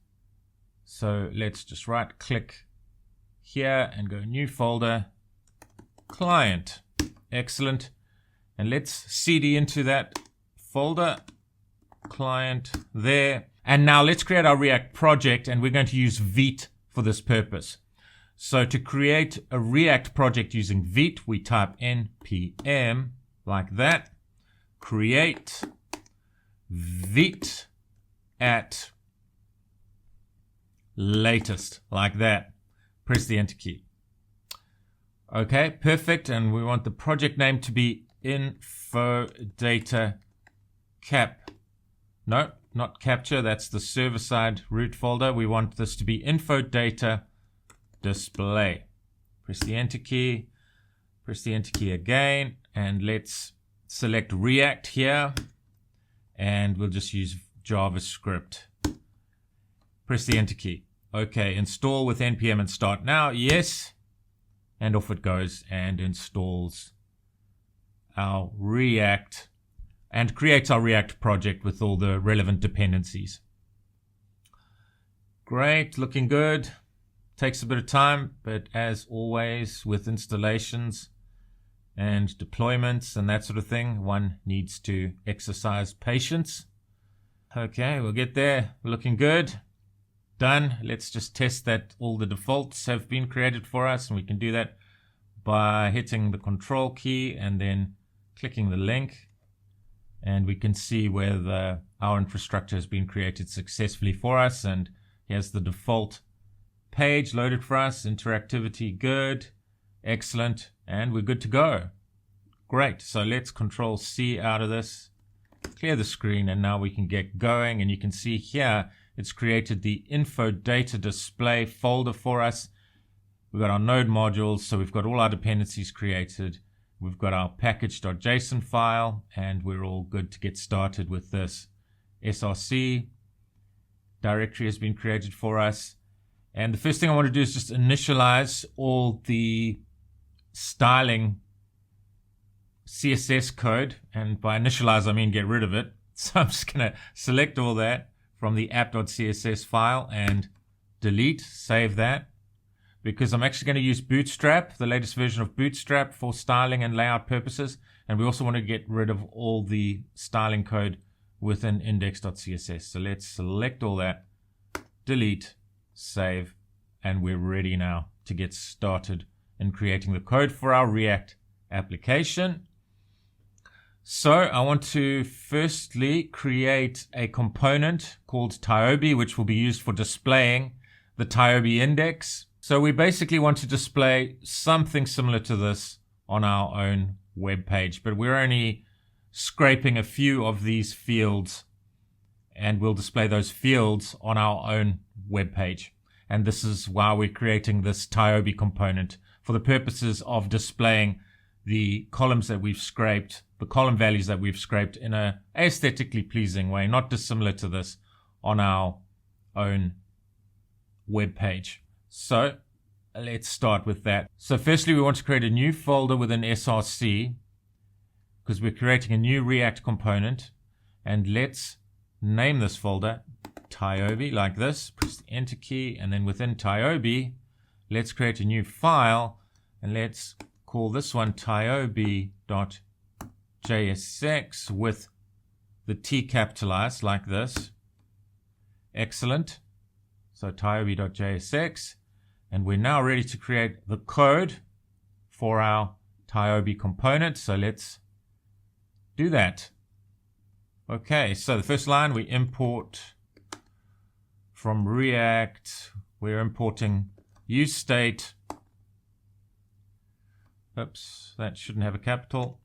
So let's just right click here and go new folder, client. Excellent. And let's cd into that folder, client there. And now let's create our React project, and we're going to use Vite for this purpose. So to create a React project using Vite, we type npm like that, create Vite at latest like that. Press the enter key. Okay, perfect. And we want the project name to be info data cap. No, not capture. That's the server-side root folder. We want this to be info data display. Press the enter key. Press the enter key again. And let's select React here. And we'll just use JavaScript. Press the enter key. Okay, install with npm and start now. Yes. And off it goes and installs our React and creates our React project with all the relevant dependencies. Great, looking good. Takes a bit of time, but as always with installations and deployments and that sort of thing, one needs to exercise patience. Okay, we'll get there. Looking good. Done. Let's just test that all the defaults have been created for us, and we can do that by hitting the control key and then clicking the link. and we can see where our infrastructure has been created successfully for us. And here's the default page loaded for us. Interactivity good, excellent, and we're good to go. Great. So let's Control C out of this, clear the screen, and now we can get going. And you can see here it's created the info data display folder for us. We've got our node modules, so we've got all our dependencies created. We've got our package.json file, and we're all good to get started with this. src directory has been created for us. And the first thing I want to do is just initialize all the styling CSS code. And by initialize, I mean get rid of it. So I'm just going to select all that from the App.jsx file and delete, save that. Because I'm actually going to use Bootstrap, the latest version of Bootstrap, for styling and layout purposes. And we also want to get rid of all the styling code within index.css. So let's select all that, delete, save, and we're ready now to get started in creating the code for our React application. So I want to firstly create a component called Tiobe, which will be used for displaying the Tiobe index. So we basically want to display something similar to this on our own web page, but we're only scraping a few of these fields, and we'll display those fields on our own web page. And this is why we're creating this Tiobe component, for the purposes of displaying the columns that we've scraped, the column values that we've scraped in a aesthetically pleasing way, not dissimilar to this on our own web page. So let's start with that. So firstly, we want to create a new folder within src because we're creating a new React component. And let's name this folder Tiobe like this. Press the Enter key, and then within Tiobe, let's create a new file, and let's call this one tiobeService.js with the T capitalized like this. Excellent. So tiobe.jsx, and we're now ready to create the code for our Tiobe component. So let's do that. Okay, so the first line, we import from React, we're importing useState. Oops, that shouldn't have a capital.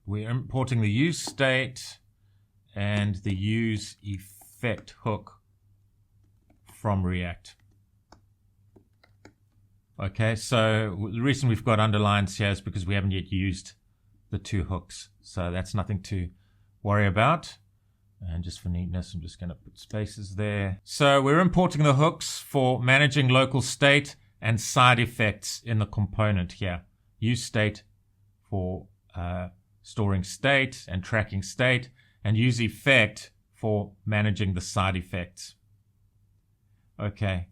We're importing the useState and the useEffect hook from React. Okay, so the reason we've got underlines here is because we haven't yet used the two hooks. So that's nothing to worry about. And just for neatness, I'm just going to put spaces there. So we're importing the hooks for managing local state and side effects in the component here. useState for storing state and tracking state, and useEffect for managing the side effects. Okay,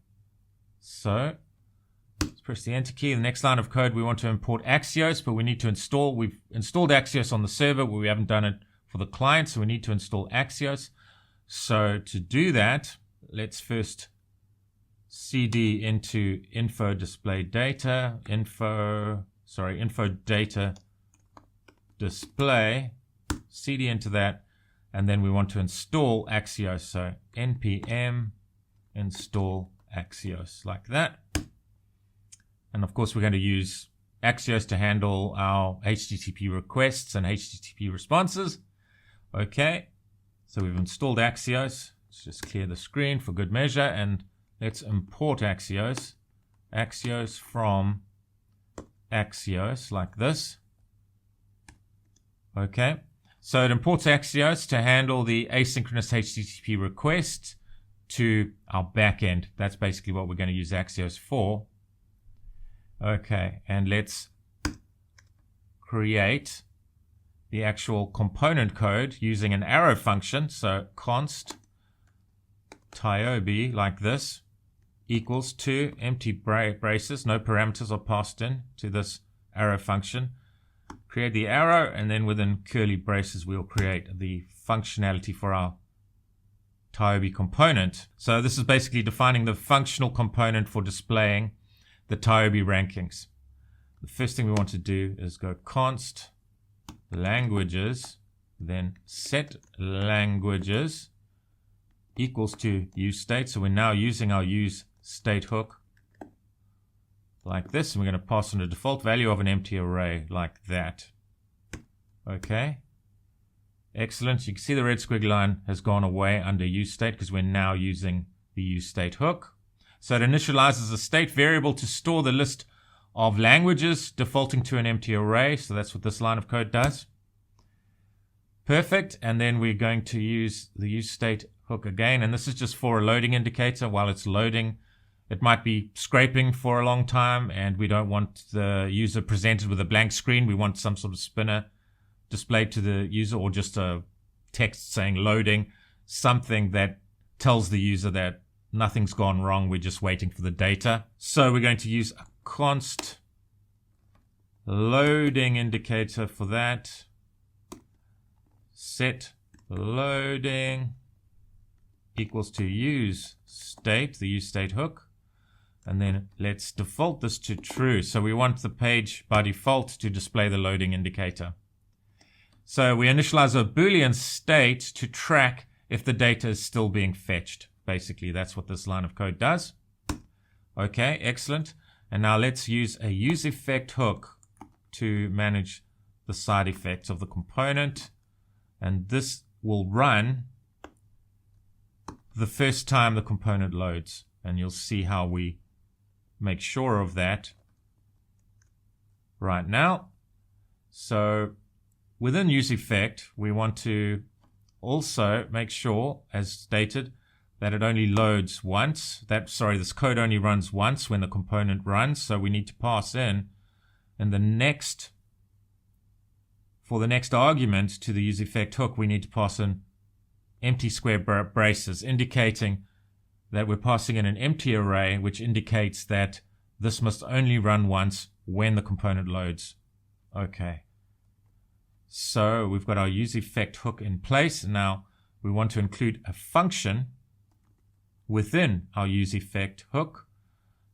so let's press the Enter key. The next line of code, we want to import Axios, but we need to install. We've installed Axios on the server, but we haven't done it for the client, so we need to install Axios. So to do that, let's first cd into info display data, info data display, cd into that, and then we want to install Axios. So npm install Axios like that. And of course, we're going to use Axios to handle our HTTP requests and HTTP responses. Okay, so we've installed Axios. Let's just clear the screen for good measure, and let's import Axios. Axios from Axios like this. Okay, so it imports Axios to handle the asynchronous HTTP requests to our backend. That's basically what we're going to use Axios for. Okay, and let's create the actual component code using an arrow function. So const Tiobe like this equals to empty braces, no parameters are passed in to this arrow function. Create the arrow, and then within curly braces we'll create the functionality for our Tiobe component. So this is basically defining the functional component for displaying the Tiobe rankings. The first thing we want to do is go const languages, then set languages equals to use state. So we're now using our use state hook like this, and we're going to pass in a default value of an empty array like that. Okay, excellent. You can see the red squiggly line has gone away under use state because we're now using the use state hook. So it initializes a state variable to store the list of languages defaulting to an empty array. So that's what this line of code does. Perfect. And then we're going to use the use state hook again, and this is just for a loading indicator. While it's loading, it might be scraping for a long time, and we don't want the user presented with a blank screen. We want some sort of spinner displayed to the user, or just a text saying loading, something that tells the user that nothing's gone wrong, we're just waiting for the data. So we're going to use a const loading indicator for that. Set loading equals to use state, the use state hook, and then let's default this to true. So we want the page by default to display the loading indicator. So we initialize a Boolean state to track if the data is still being fetched. Basically, that's what this line of code does. Okay, excellent. And now let's use a use effect hook to manage the side effects of the component. And this will run the first time the component loads, and you'll see how we make sure of that right now. So within use effect, we want to also make sure, as stated, that it only loads once. This code only runs once when the component runs. So we need to pass in the next, for the next argument to the use effect hook, we need to pass in empty square braces, indicating that we're passing in an empty array, which indicates that this must only run once when the component loads. Okay. So we've got our use effect hook in place. Now we want to include a function within our use effect hook.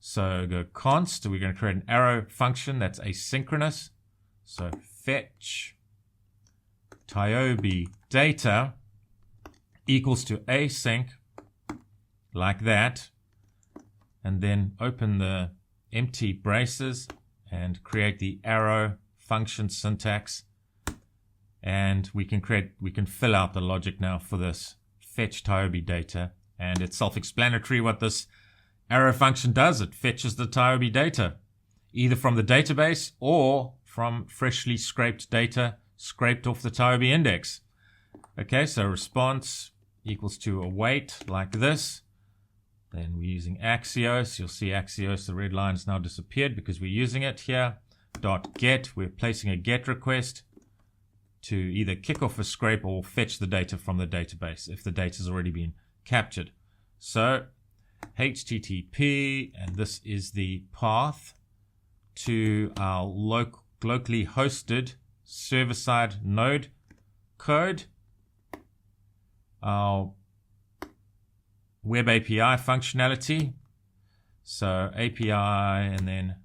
So go const, we're going to create an arrow function that's asynchronous. So fetch Tiobe data equals to async, like that, and then open the empty braces and create the arrow function syntax, and we can fill out the logic now for this fetch Tiobe data. And it's self-explanatory what this arrow function does. It fetches the Tiobe data either from the database or from freshly scraped data scraped off the Tiobe index. Okay, so response equals to await, like this. Then we're using Axios. You'll see Axios, the red line has now disappeared because we're using it here. .get, we're placing a get request to either kick off a scrape or fetch the data from the database if the data has already been captured. So HTTP, and this is the path to our locally hosted server-side node code, our web API functionality. So API and then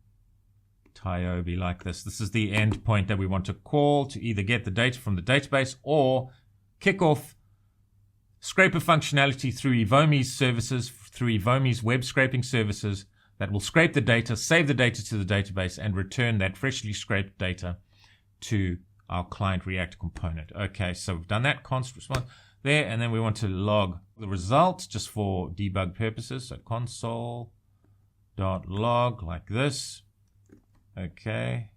Tiobe, like this. This is the endpoint that we want to call to either get the data from the database or kick off scraper functionality through Evomi's services, through Evomi's web scraping services that will scrape the data, save the data to the database, and return that freshly scraped data to our client React component. Okay, so we've done that const response there, and then we want to log the result just for debug purposes. So console.log, like this. Okay,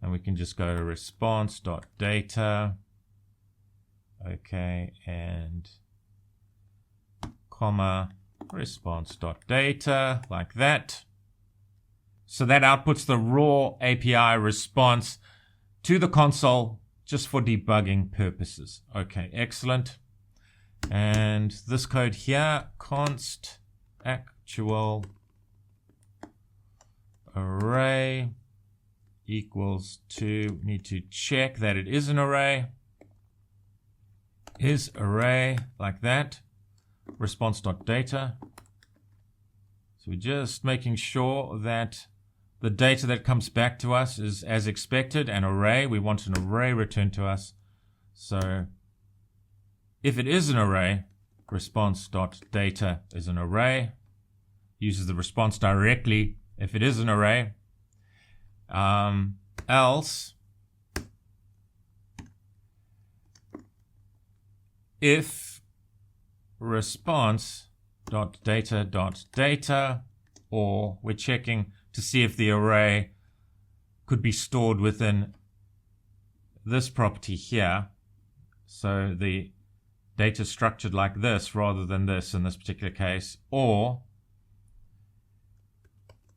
and we can just go to response.data. Okay, and comma response.data, like that. So that outputs the raw API response to the console just for debugging purposes. Okay, excellent. And this code here, const actual array equals to, need to check that it is an array. Is array, like that. Response.data. So we're just making sure that the data that comes back to us is, as expected, an array. We want an array returned to us. So if it is an array, response.data is an array. Uses the response directly if it is an array. Else, if response.data.data, or we're checking to see if the array could be stored within this property here. So the data is structured like this rather than this in this particular case. Or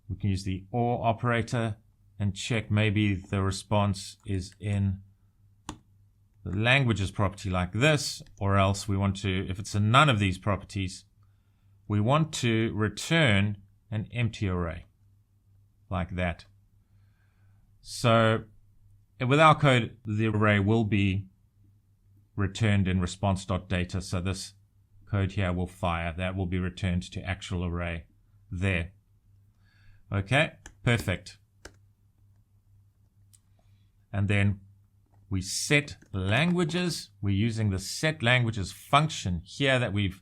we can use the or operator and check maybe the response is in the languages property like this, or else we want to, if it's in none of these properties, we want to return an empty array like that. So with our code, the array will be returned in response.data. So this code here will fire. That will be returned to actual array there. Okay, perfect. And then we set languages. We're using the set languages function here that we've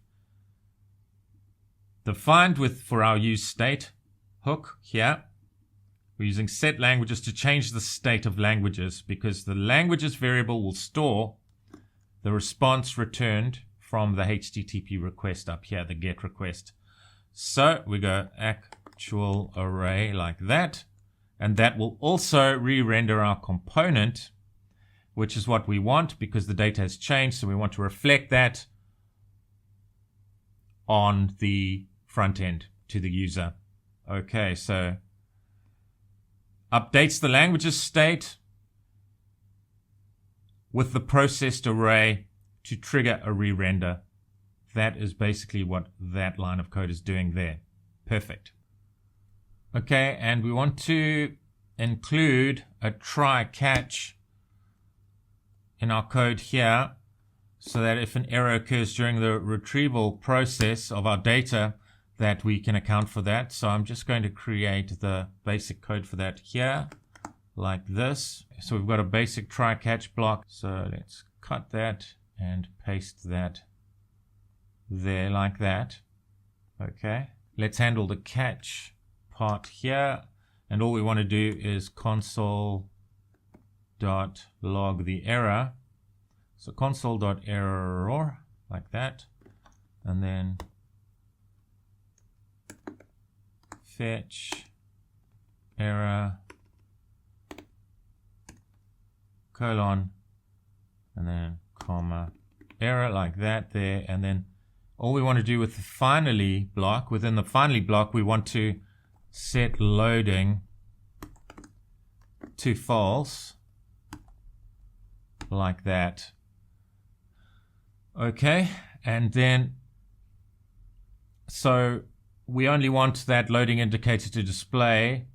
defined for our use state hook here. We're using set languages to change the state of languages, because the languages variable will store the response returned from the HTTP request up here, the GET request. So we go actual array like that, and that will also re-render our component, which is what we want because the data has changed. So we want to reflect that on the front end to the user. Okay, so updates the languages state with the processed array to trigger a re-render. That is basically what that line of code is doing there. Perfect. Okay, and we want to include a try catch in our code here, so that if an error occurs during the retrieval process of our data, that we can account for that. So I'm just going to create the basic code for that here, like this. So we've got a basic try catch block. So let's cut that and paste that there like that. Okay, let's handle the catch part here. And all we want to do is console.log the error. So console.error like that. And then fetch error colon and then comma error like that there. And then all we want to do with the finally block, within the finally block, we want to set loading to false like that. Okay, and then so we only want that loading indicator to display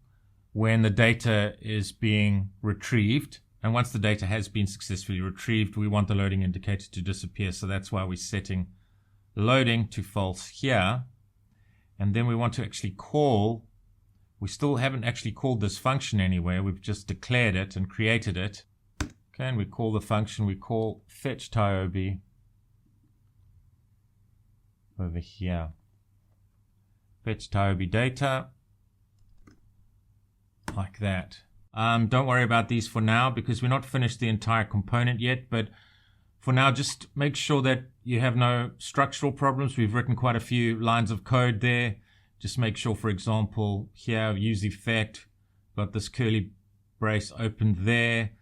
when the data is being retrieved. And once the data has been successfully retrieved, we want the loading indicator to disappear. So that's why we're setting loading to false here. And then we want to actually call, we still haven't actually called this function anywhere. We've just declared it and created it. Okay, and we call the function, we call fetch Tiobe over here. Fetch Tiobe data, like that. Don't worry about these for now because we're not finished the entire component yet, but for now just make sure that you have no structural problems. We've written quite a few lines of code there. Just make sure, for example, here, use effect, got this curly brace opened there,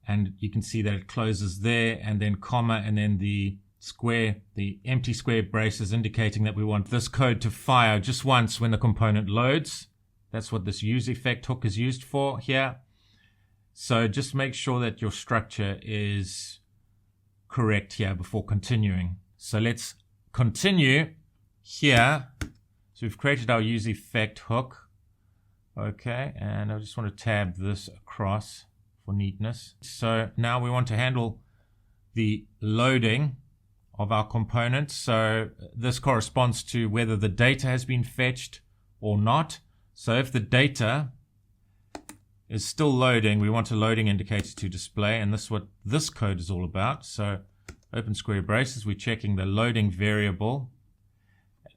and you can see that it closes there, and then comma, and then the square, the empty square brace is indicating that we want this code to fire just once when the component loads. That's what this use effect hook is used for here. So just make sure that your structure is correct here before continuing. So let's continue here. So we've created our use effect hook. Okay, and I just want to tab this across for neatness. So now we want to handle the loading of our component. So this corresponds to whether the data has been fetched or not. So if the data is still loading, we want a loading indicator to display, and this is what this code is all about. So open square braces, we're checking the loading variable.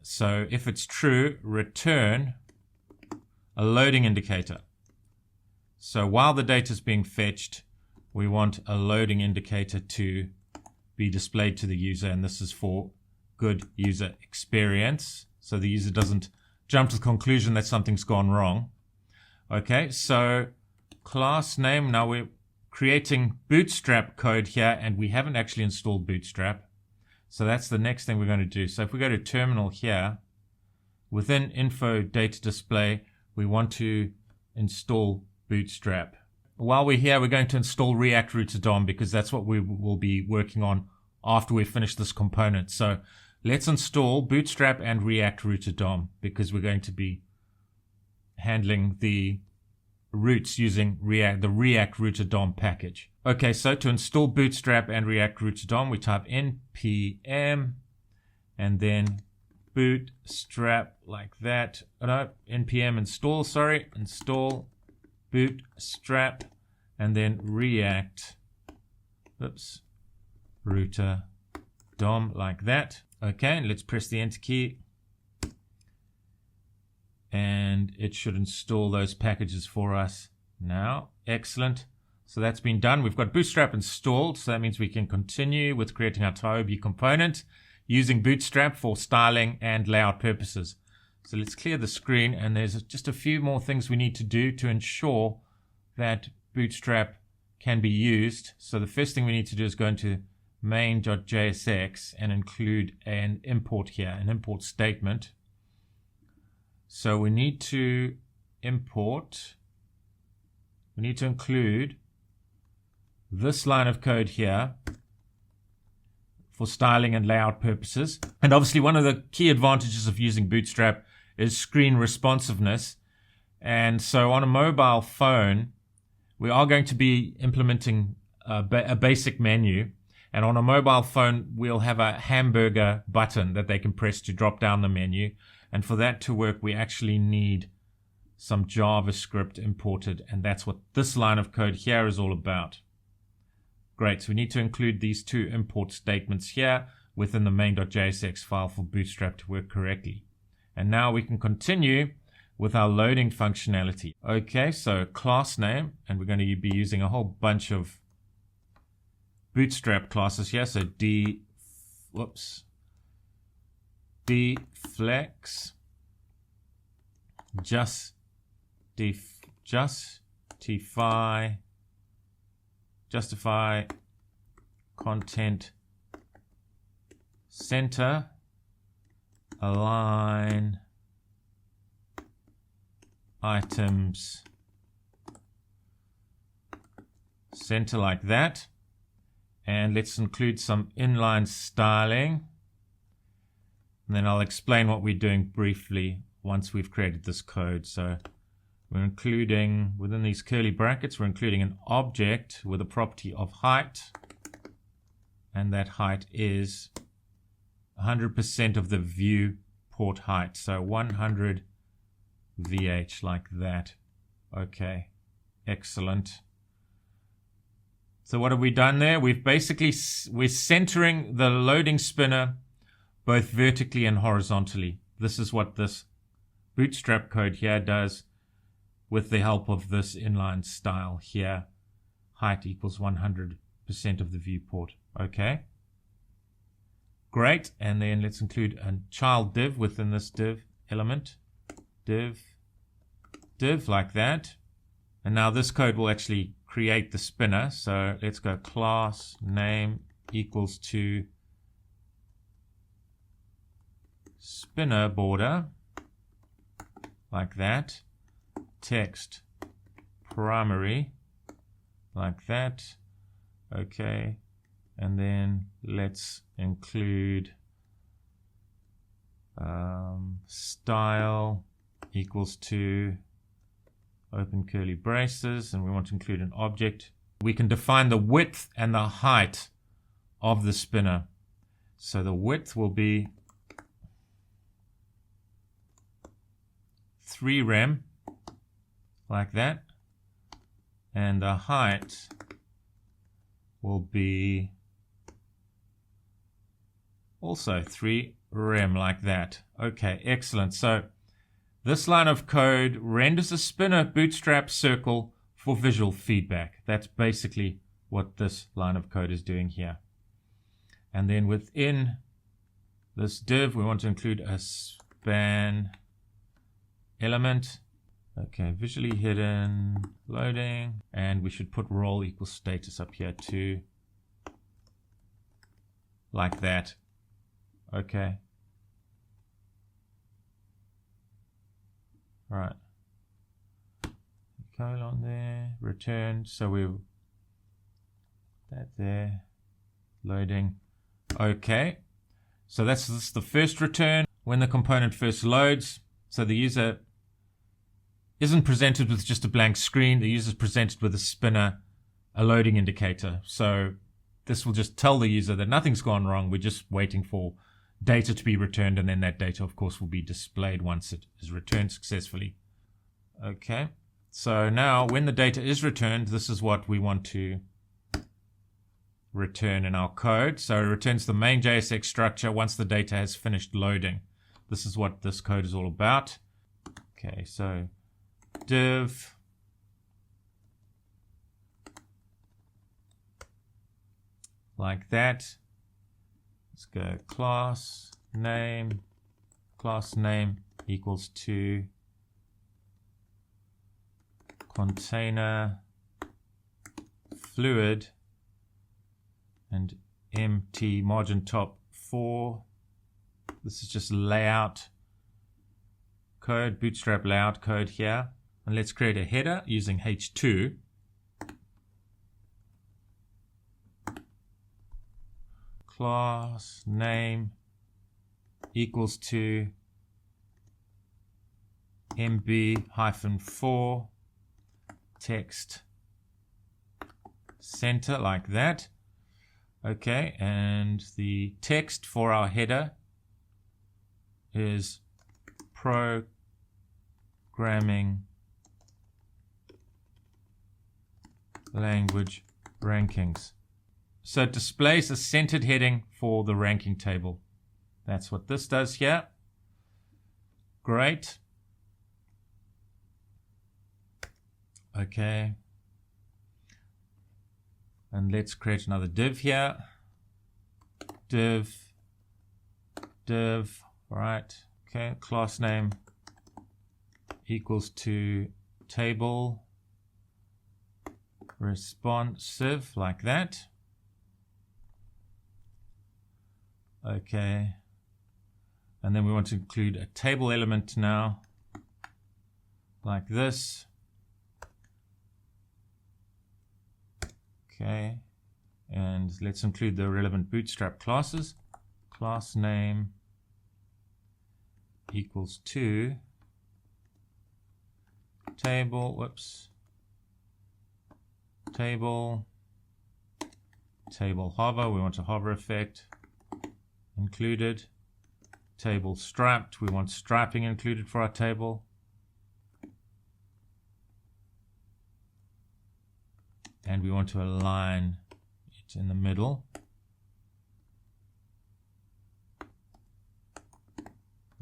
So if it's true, return a loading indicator. So while the data is being fetched, we want a loading indicator to be displayed to the user, and this is for good user experience, so the user doesn't jump to the conclusion that something's gone wrong. Okay, so class name, now we're creating Bootstrap code here, and we haven't actually installed Bootstrap. So that's the next thing we're going to do. So if we go to terminal here, within info data display, we want to install Bootstrap. While we're here, we're going to install React Router DOM because that's what we will be working on after we finish this component. So let's install Bootstrap and React Router DOM because we're going to be handling the routes using the React Router DOM package. Okay, so to install Bootstrap and React Router DOM, we type npm and then Bootstrap like that. Oh, no, npm install, install Bootstrap and then React Router DOM like that. Okay, and let's press the enter key. And it should install those packages for us now. Excellent. So that's been done. We've got Bootstrap installed, so that means we can continue with creating our Tiobe component using Bootstrap for styling and layout purposes. So let's clear the screen, and there's just a few more things we need to do to ensure that Bootstrap can be used. So the first thing we need to do is go into main.jsx and include an import here, an import statement. So we need to include this line of code here for styling and layout purposes. And obviously one of the key advantages of using Bootstrap is screen responsiveness. And so on a mobile phone, we are going to be implementing a basic menu. And on a mobile phone, we'll have a hamburger button that they can press to drop down the menu. And for that to work, we actually need some JavaScript imported. And that's what this line of code here is all about. Great. So we need to include these two import statements here within the main.jsx file for Bootstrap to work correctly. And now we can continue with our loading functionality. Okay, so class name, and we're going to be using a whole bunch of Bootstrap classes here. So deflex, justify, content center, align items center like that. And let's include some inline styling. And then I'll explain what we're doing briefly once we've created this code. So we're including, within these curly brackets, we're including an object with a property of height. And that height is 100% of the viewport height. So 100 VH like that. Okay, excellent. So what have we done there? We're centering the loading spinner both vertically and horizontally. This is what this Bootstrap code here does with the help of this inline style here. Height equals 100% of the viewport. Okay. Great. And then let's include a child div within this div element. Div like that. And now this code will actually create the spinner. So let's go class name equals to spinner border like that. Text primary like that. Okay. And then let's include style equals to open curly braces, and we want to include an object. We can define the width and the height of the spinner. So the width will be 3 rem like that. and the height will be also 3 rem, like that. Okay, excellent. So this line of code renders a spinner bootstrap circle for visual feedback. That's basically what this line of code is doing here. And then within this div, we want to include a span element. Okay, visually hidden, loading, and we should put role equals status up here too, like that. Okay. Right. Colon there, return. So we that there, loading. Okay. So this is the first return when the component first loads. So the user isn't presented with just a blank screen. The user is presented with a spinner, a loading indicator. So this will just tell the user that nothing's gone wrong. We're just waiting for data to be returned, and then that data, of course, will be displayed once it is returned successfully. Okay, so now when the data is returned, this is what we want to return in our code. So it returns the main JSX structure once the data has finished loading. This is what this code is all about. Okay, so div like that. Let's go class name equals to container fluid and empty margin top 4. This is just layout code, Bootstrap layout code here. And let's create a header using h2. Class name equals to mb-4 text center, like that. Okay, and the text for our header is programming language rankings. So it displays a centered heading for the ranking table. That's what this does here. Great. Okay. And let's create another div here. Div. Right. Okay. Class name equals to table responsive, like that. Okay. And then we want to include a table element now, like this. Okay. And let's include the relevant Bootstrap classes. Class name equals to table, table hover, we want a hover effect included. Table striped, we want striping included for our table. And we want to align it in the middle,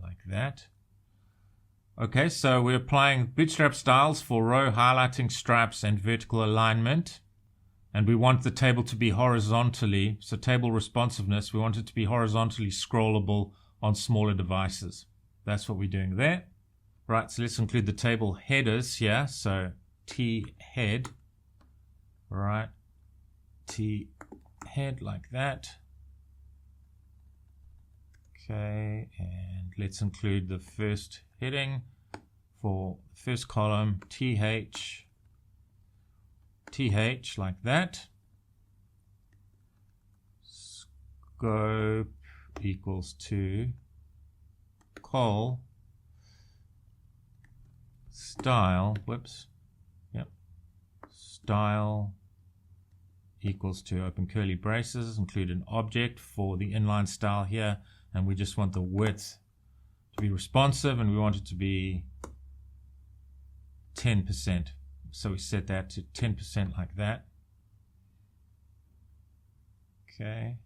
like that. Okay, so we're applying Bootstrap styles for row highlighting, stripes, and vertical alignment. And we want the table to be horizontally, so table responsiveness, we want it to be horizontally scrollable on smaller devices. That's what we're doing there. Right, so let's include the table headers here. So t-head, right, t-head, like that. Okay, and let's include the first heading for the first column, th, like that. Scope equals to col style, style equals to open curly braces, include an object for the inline style here, and we just want the width to be responsive, and we want it to be 10%. So we set that to 10% like that. Okay.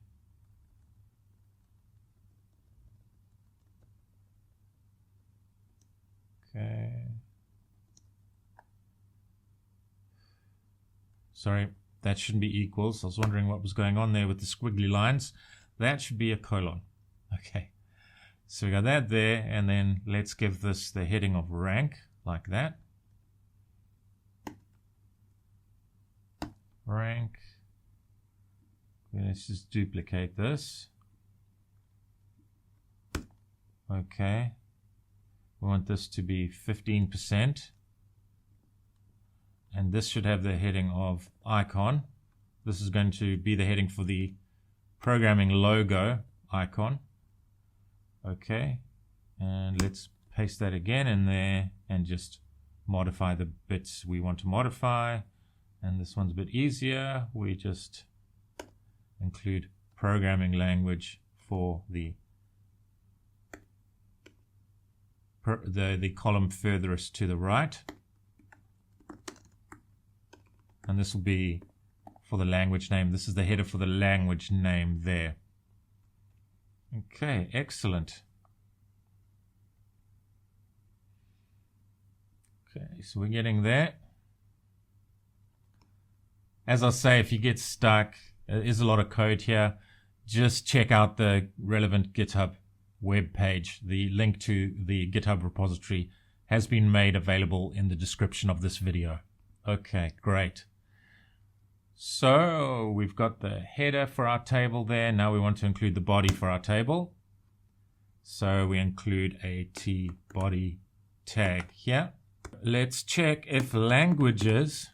Okay. Sorry, that shouldn't be equals. I was wondering what was going on there with the squiggly lines. That should be a colon. Okay. So we got that there, and then let's give this the heading of rank, like that. Rank. Let's just duplicate this. Okay. We want this to be 15%. And this should have the heading of icon. This is going to be the heading for the programming logo icon. Okay. And let's paste that again in there and just modify the bits we want to modify. And this one's a bit easier. We just include programming language for the column furthest to the right. And this will be for the language name. This is the header for the language name there. Okay, excellent. Okay, so we're getting there. As I say, if you get stuck, there is a lot of code here. Just check out the relevant GitHub web page. The link to the GitHub repository has been made available in the description of this video. Okay, great. So we've got the header for our table there. Now we want to include the body for our table. So we include a tBody tag here. Let's check if languages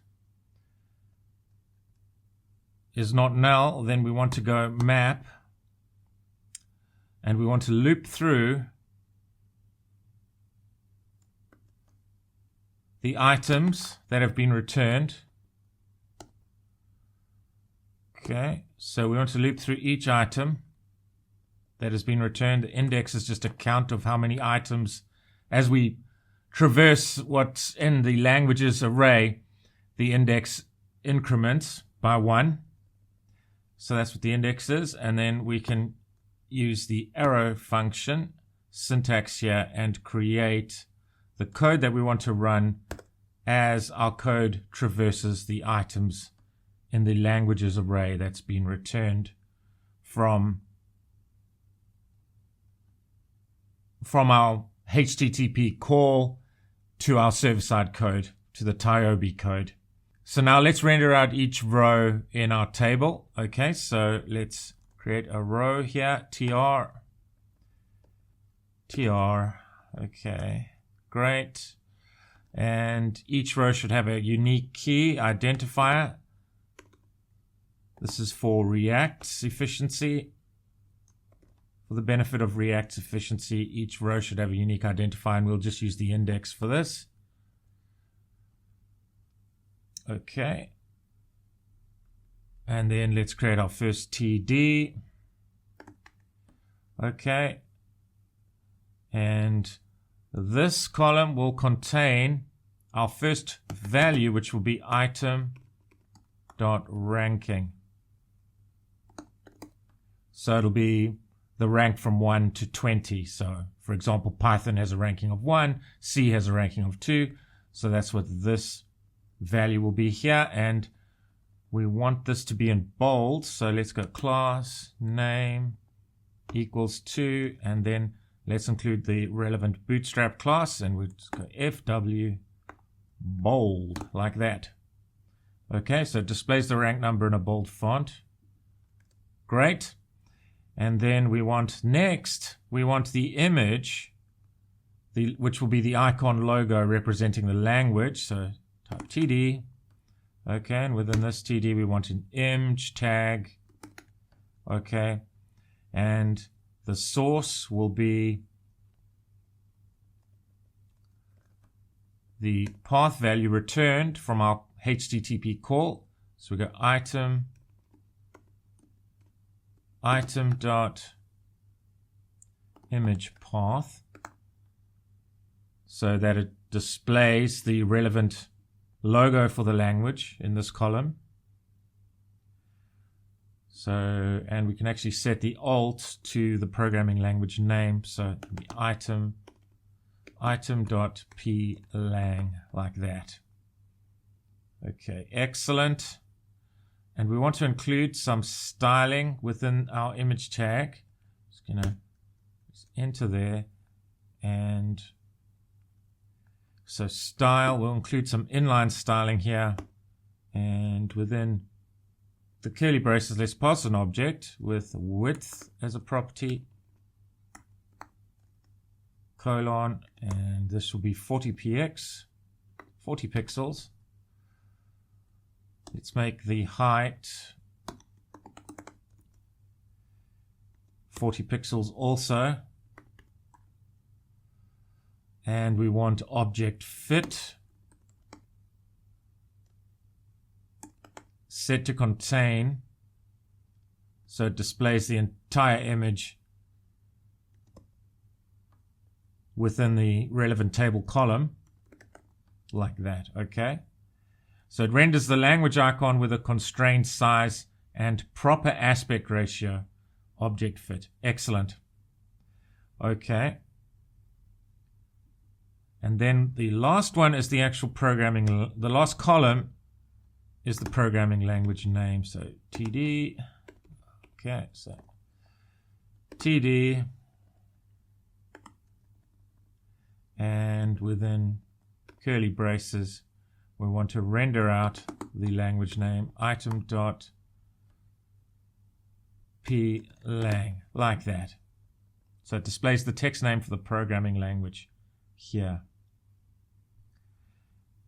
is not null. Then we want to go map, and we want to loop through the items that have been returned. Okay, so we want to loop through each item that has been returned. The index is just a count of how many items. As we traverse what's in the languages array, the index increments by 1. So that's what the index is. And then we can use the arrow function syntax here and create the code that we want to run as our code traverses the items in the languages array that's been returned from our HTTP call to our server-side code, to the Tiobe code. So now let's render out each row in our table. Okay, so let's create a row here, tr. Okay, great. And each row should have a unique key identifier. This is for React's efficiency. For the benefit of React's efficiency, each row should have a unique identifier, and we'll just use the index for this. Okay. And then let's create our first TD. Okay. And this column will contain our first value, which will be item.ranking. So it'll be the rank from 1 to 20. So, for example, Python has a ranking of 1, C has a ranking of 2. So that's what this value will be here. And we want this to be in bold. So let's go class name equals 2. And then let's include the relevant Bootstrap class. And we'll just go FW bold like that. Okay, so it displays the rank number in a bold font. Great. And then we want the image, which will be the icon logo representing the language. So type TD. Okay, and within this TD, we want an image tag. Okay, and the source will be the path value returned from our HTTP call. So we go item.image path, so that it displays the relevant logo for the language in this column. So, and we can actually set the alt to the programming language name. So the item.plang, like that. Okay, excellent. And we want to include some styling within our image tag. Just gonna enter there, and so style, we'll include some inline styling here, and within the curly braces, let's pass an object with width as a property, colon, and this will be 40 pixels. Let's make the height 40 pixels also. And we want object fit set to contain, so it displays the entire image within the relevant table column, like that. Okay, so it renders the language icon with a constrained size and proper aspect ratio. Object fit, excellent. Okay, and then the last one is the actual programming, the last column is the programming language name. So TD, okay, so TD, and within curly braces, we want to render out the language name item.plang, like that. So it displays the text name for the programming language here.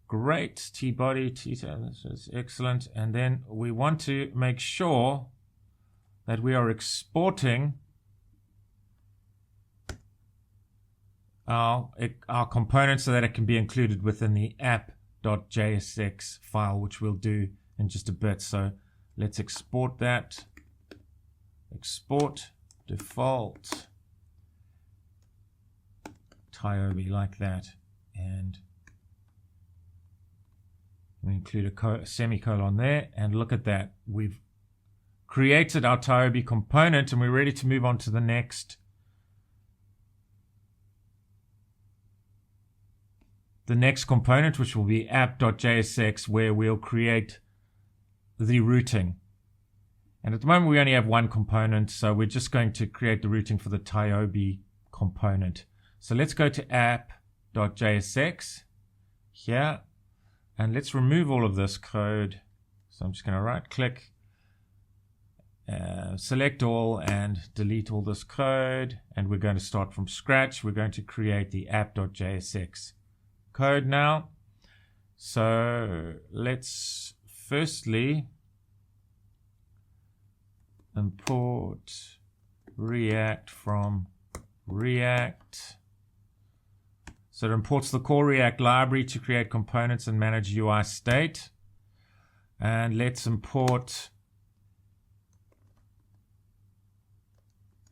Great, T-body, T-tail, this is excellent. And then we want to make sure that we are exporting our component so that it can be included within the App.jsx file, which we'll do in just a bit. So let's export that. Export default Tiobe, like that. And we include a semicolon there, and look at that. We've created our Tiobe component, and we're ready to move on to the next. The next component, which will be App.jsx, where we'll create the routing. And at the moment, we only have one component, so we're just going to create the routing for the Tiobe component. So let's go to App.jsx here. And let's remove all of this code. So I'm just going to right click, select all, and delete all this code. And we're going to start from scratch. We're going to create the app.jsx code now. So let's firstly import React from React. So it imports the core React library to create components and manage UI state. And let's import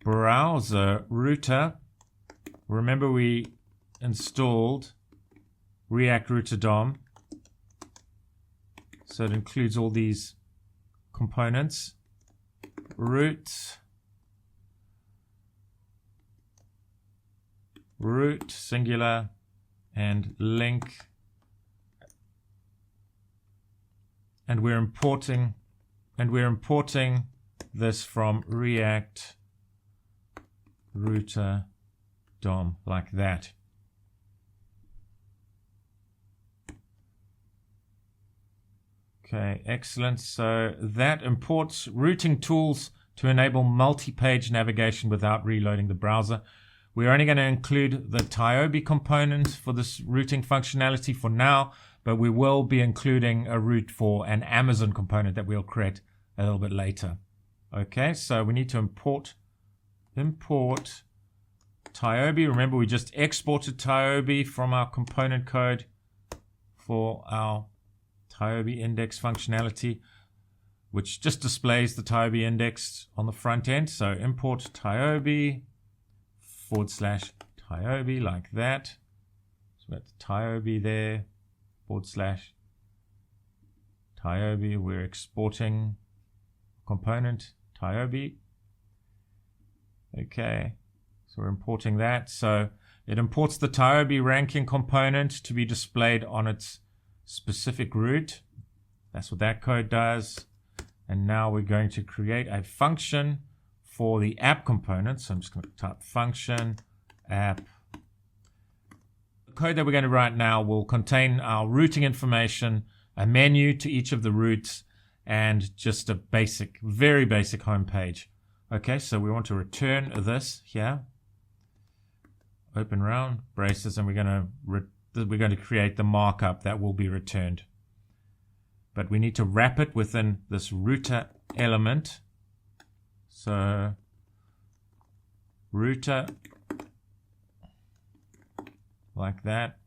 browser router. Remember, we installed React Router DOM. So it includes all these components. Root singular, and link, and we're importing this from React Router DOM, like that. Okay, excellent. So that imports routing tools to enable multi-page navigation without reloading the browser. We're only going to include the Tiobe component for this routing functionality for now, but we will be including a route for an Amazon component that we'll create a little bit later. Okay, so we need to import Tiobe. Remember, we just exported Tiobe from our component code for our Tiobe index functionality, which just displays the Tiobe index on the front end. So import Tiobe /Tiobe, like that. So we got the Tiobe there, /Tiobe. Tiobe, we're exporting component Tiobe. Okay, so we're importing that. So it imports the Tiobe ranking component to be displayed on its specific root. That's what that code does. And now we're going to create a function for the app component. So I'm just going to type function app. The code that we're going to write now will contain our routing information, a menu to each of the routes, and just a basic, very basic home page. Okay, so we want to return this here. Open round braces, and we're going to create the markup that will be returned. But we need to wrap it within this router element. So router, like that.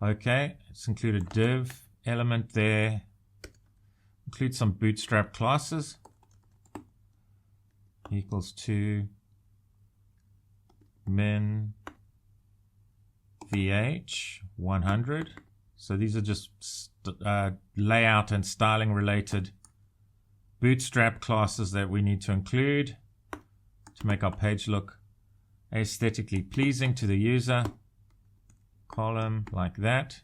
Okay, let's include a div element there. Include some Bootstrap classes. Equals to min vh 100. So these are just layout and styling related Bootstrap classes that we need to include to make our page look aesthetically pleasing to the user. Column like that.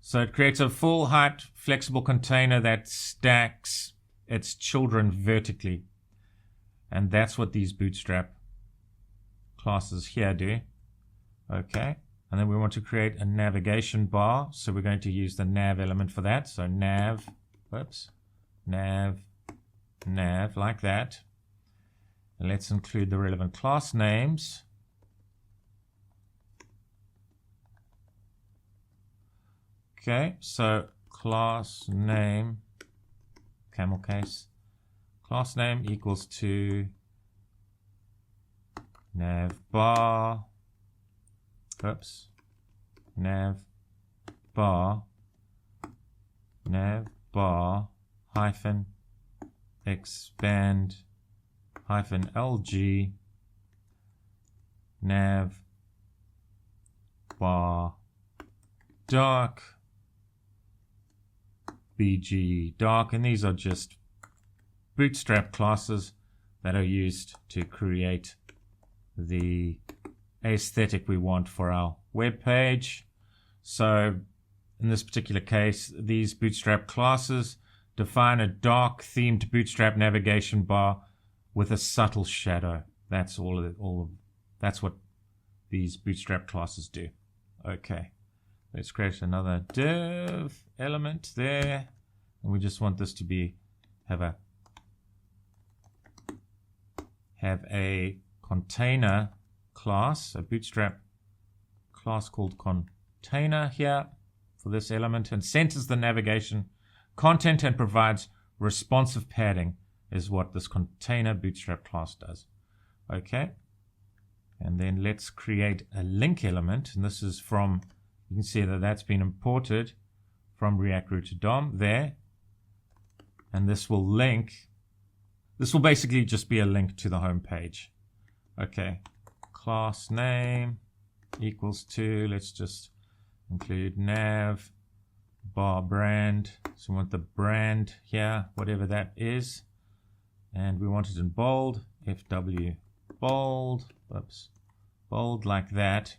So it creates a full height flexible container that stacks its children vertically. And that's what these Bootstrap classes here do. Okay. And then we want to create a navigation bar. So we're going to use the nav element for that. So nav, nav, like that. And let's include the relevant class names. Okay, so class name, camel case, class name equals to nav bar, nav bar hyphen expand hyphen lg nav bar dark bg dark, and these are just Bootstrap classes that are used to create the aesthetic we want for our web page. So in this particular case, these Bootstrap classes define a dark themed Bootstrap navigation bar with a subtle shadow. That's that's what these Bootstrap classes do. Okay, let's create another div element there, and we just want this to have a container class, a Bootstrap class called container here for this element, and centers the navigation content and provides responsive padding is what this container Bootstrap class does. Okay, and then let's create a link element, and this is from, you can see that that's been imported from React Router DOM there, and this will basically just be a link to the home page. Okay, class name equals to, let's just include nav bar brand. So we want the brand here, whatever that is, and we want it in bold, FW bold, bold like that.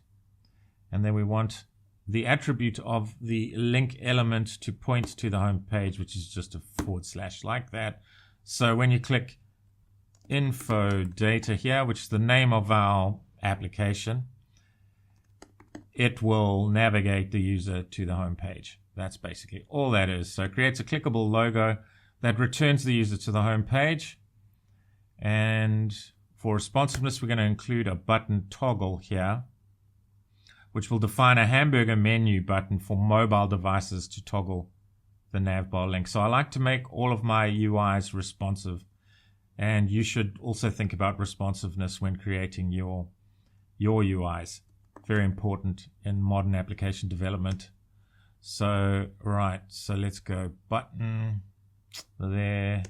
And then we want the attribute of the link element to point to the home page, which is just a / like that. So when you click info data here, which is the name of our application, it will navigate the user to the home page. That's basically all that is. So it creates a clickable logo that returns the user to the home page. And for responsiveness, we're going to include a button toggle here, which will define a hamburger menu button for mobile devices to toggle the navbar link. So I like to make all of my UIs responsive, and you should also think about responsiveness when creating your UIs. Very important in modern application development. So, right, so let's go button there.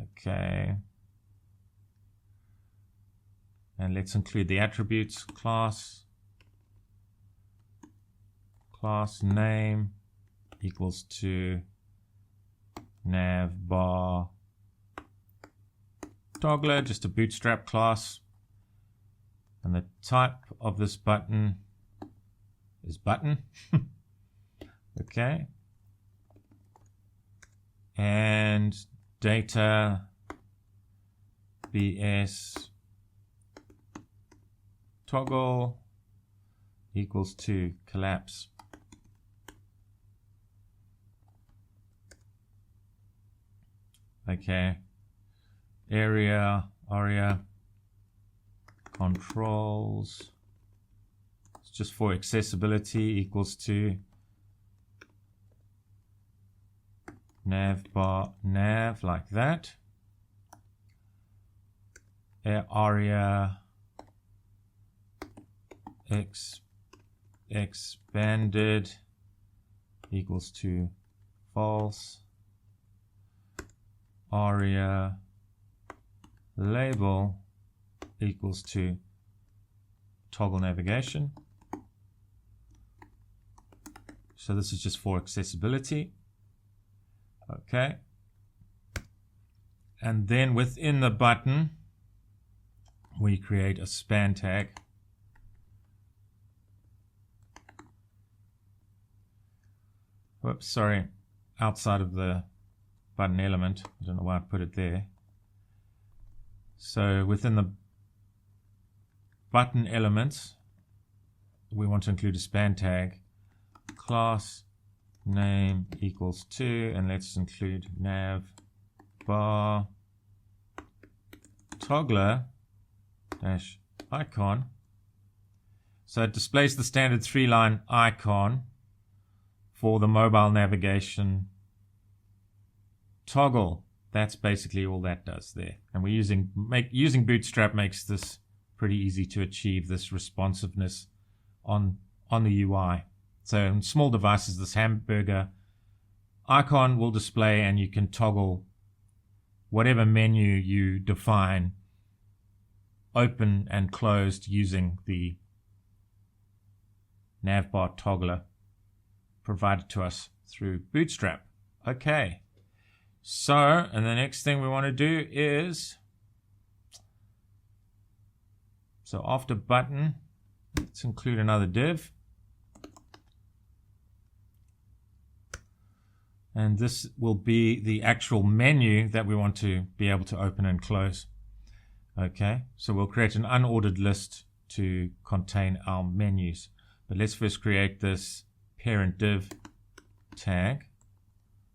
Okay. And let's include the attributes, class name, equals to navbar toggler, just a Bootstrap class. And the type of this button is button. Okay. And data bs toggle equals to collapse. Okay. Aria controls, it's just for accessibility, equals to navbar nav, like that. Aria expanded equals to false. Aria label equals to toggle navigation. So this is just for accessibility. Okay. And then within the button, we create a span tag. Whoops, sorry. Outside of the button element. I don't know why I put it there. So within the button elements, we want to include a span tag. Class name equals to, and let's include navbar toggler dash icon. So it displays the standard 3-line icon for the mobile navigation toggle. That's basically all that does there. And we're using Bootstrap makes this pretty easy to achieve this responsiveness on the UI. So in small devices, this hamburger icon will display, and you can toggle whatever menu you define open and closed using the navbar toggler provided to us through Bootstrap. Okay. So, and the next thing we want to do is, so after button, let's include another div. And this will be the actual menu that we want to be able to open and close. Okay, so we'll create an unordered list to contain our menus. But let's first create this parent div tag.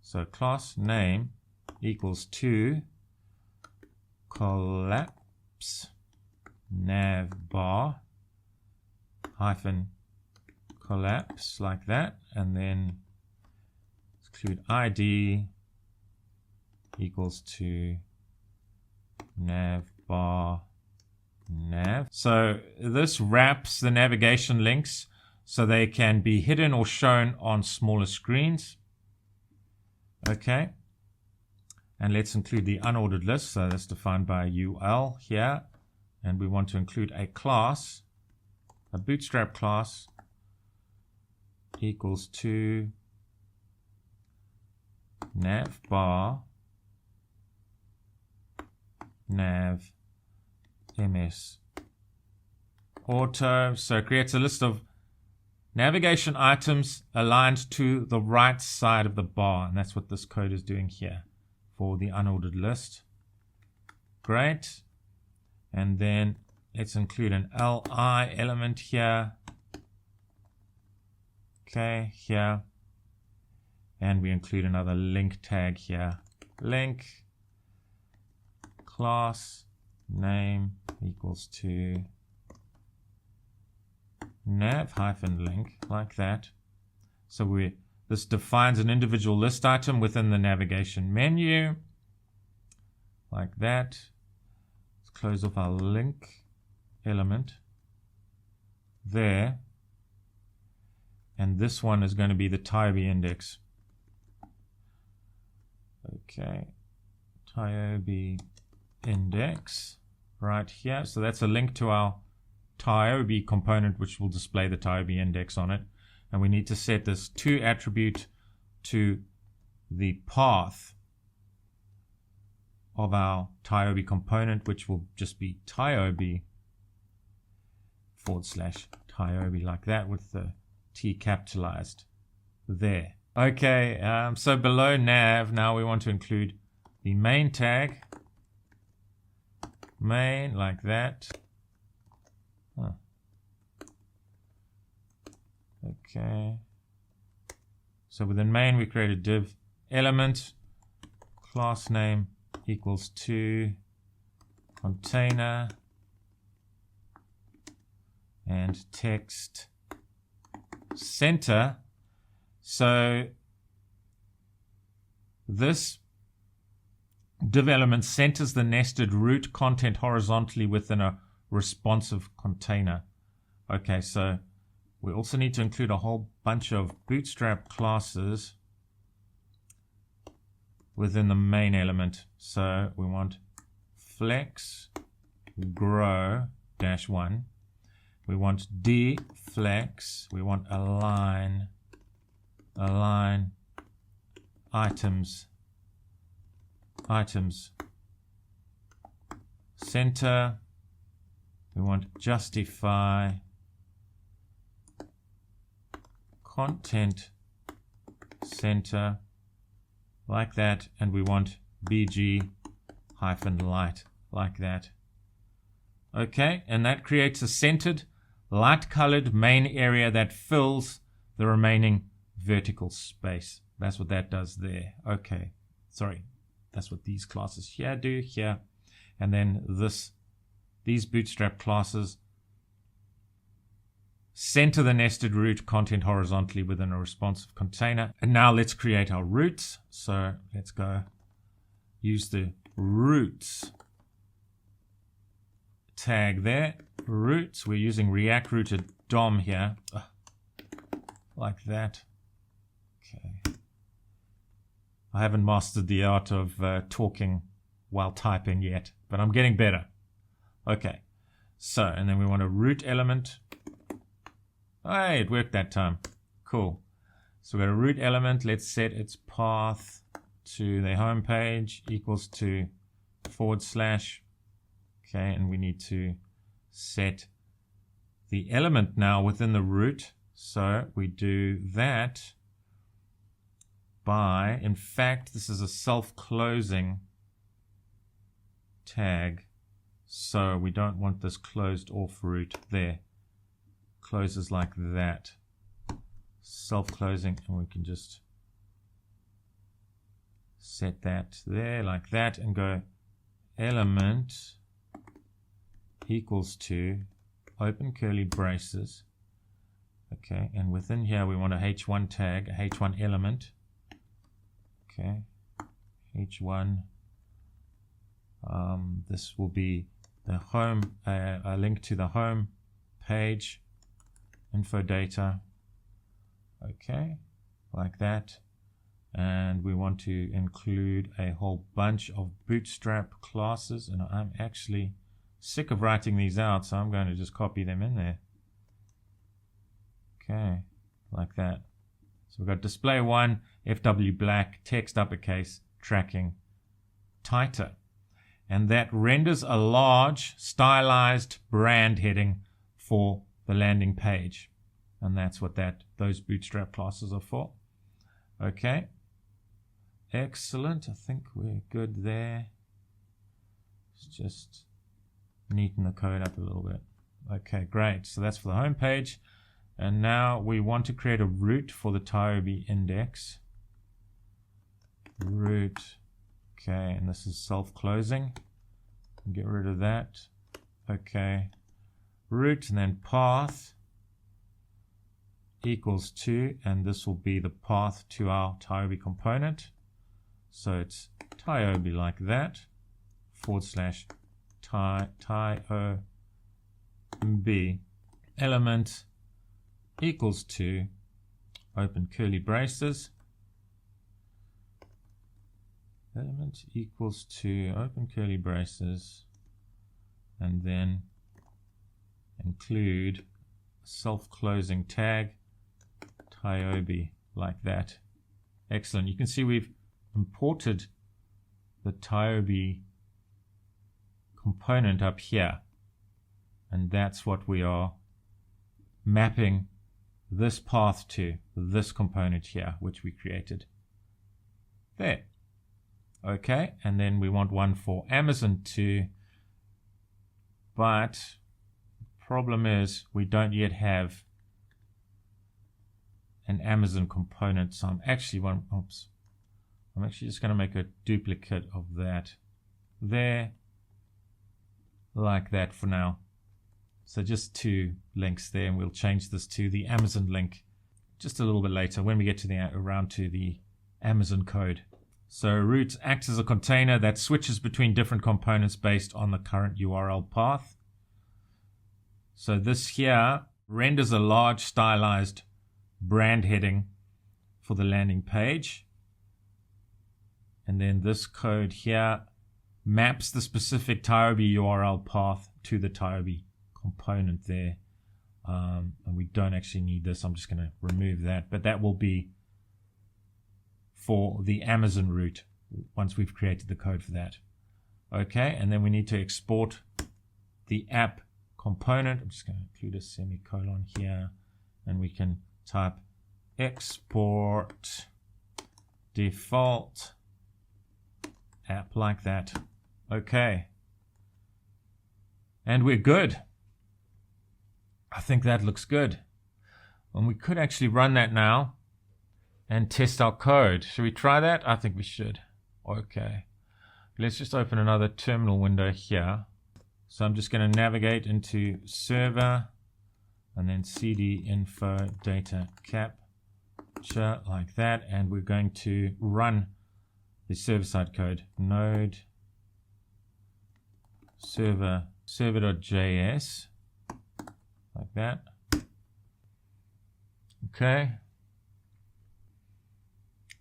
So class name equals to collapse navbar hyphen collapse, like that, and then include ID equals to navbar nav. So this wraps the navigation links so they can be hidden or shown on smaller screens. Okay. And let's include the unordered list. So that's defined by UL here. And we want to include a class, a Bootstrap class equals to navbar nav ms auto. So it creates a list of navigation items aligned to the right side of the bar, and that's what this code is doing here for the unordered list. Great. And then let's include an li element here. Okay, here. And we include another link tag here. Link class name equals to nav hyphen link, like that. So this defines an individual list item within the navigation menu, like that. Let's close off our link element there. And this one is going to be the Tiobe index. Okay, Tiobe index right here. So that's a link to our Tiobe component, which will display the Tiobe index on it. And we need to set this to attribute to the path of our Tiobe component, which will just be Tiobe /Tiobe, like that, with the T capitalized there. Okay, so below nav, now we want to include the main tag, main, like that. Okay, so within main we create a div element, class name equals to container, and text center. So this div element centers the nested root content horizontally within a responsive container. Okay, so we also need to include a whole bunch of Bootstrap classes within the main element. So we want flex grow -1. We want deflex. We want align items center. We want justify content center, like that, and we want bg-light, like that. Okay, and that creates a centered light colored main area that fills the remaining vertical space. That's what that does there. Okay, sorry, that's what these classes here do here. And then these Bootstrap classes center the nested root content horizontally within a responsive container. And now let's create our roots. So let's go use the roots tag there. Roots, we're using React rooted DOM here, like that. Okay, I haven't mastered the art of talking while typing yet, but I'm getting better. Okay, so, and then we want a root element. Hey, it worked that time. Cool. So we've got a root element. Let's set its path to the home page equals to /. Okay, and we need to set the element now within the root. So we do that by, in fact, this is a self-closing tag. So we don't want this closed off root there. Closes like that. Self-closing, and we can just set that there like that and go element equals to open curly braces. Okay, and within here we want a h1 tag, a h1 element. Okay, h1. This will be the home, a link to the home page, info data. Okay, like that. And we want to include a whole bunch of Bootstrap classes, and I'm actually sick of writing these out, so I'm going to just copy them in there. Okay, like that. So we've got display 1, FW black, text uppercase, tracking tighter. And that renders a large stylized brand heading for the landing page. And that's what those Bootstrap classes are for. Okay. Excellent. I think we're good there. Let's just neaten the code up a little bit. Okay, great. So that's for the home page. And now we want to create a root for the Tiobe index. Root. Okay, and this is self-closing. Get rid of that. Okay. Root, and then path equals to, and this will be the path to our Tiobe component. So it's Tiobe like that, / Tiobe element equals to, open curly braces, element equals to, open curly braces, and then include self-closing tag, Tiobe like that. Excellent. You can see we've imported the Tiobe component up here. And that's what we are mapping this path to, this component here, which we created. There. Okay, and then we want one for Amazon too. But problem is we don't yet have an Amazon component, so I'm actually just going to make a duplicate of that there, like that for now. So just 2 links there, and we'll change this to the Amazon link just a little bit later when we get to around to the Amazon code. So root acts as a container that switches between different components based on the current URL path. So this here renders a large stylized brand heading for the landing page. And then this code here maps the specific Tiobe URL path to the Tiobe component there. And we don't actually need this. I'm just going to remove that. But that will be for the Amazon route once we've created the code for that. Okay, and then we need to export the app component. I'm just going to include a semicolon here, and we can type export default app like that. Okay, and we're good. I think that looks good. And we could actually run that now and test our code. Should we try that? I think we should. Okay. Let's just open another terminal window here. So I'm just going to navigate into server and then cd info data capture like that. And we're going to run the server-side code. Node server.js like that. Okay.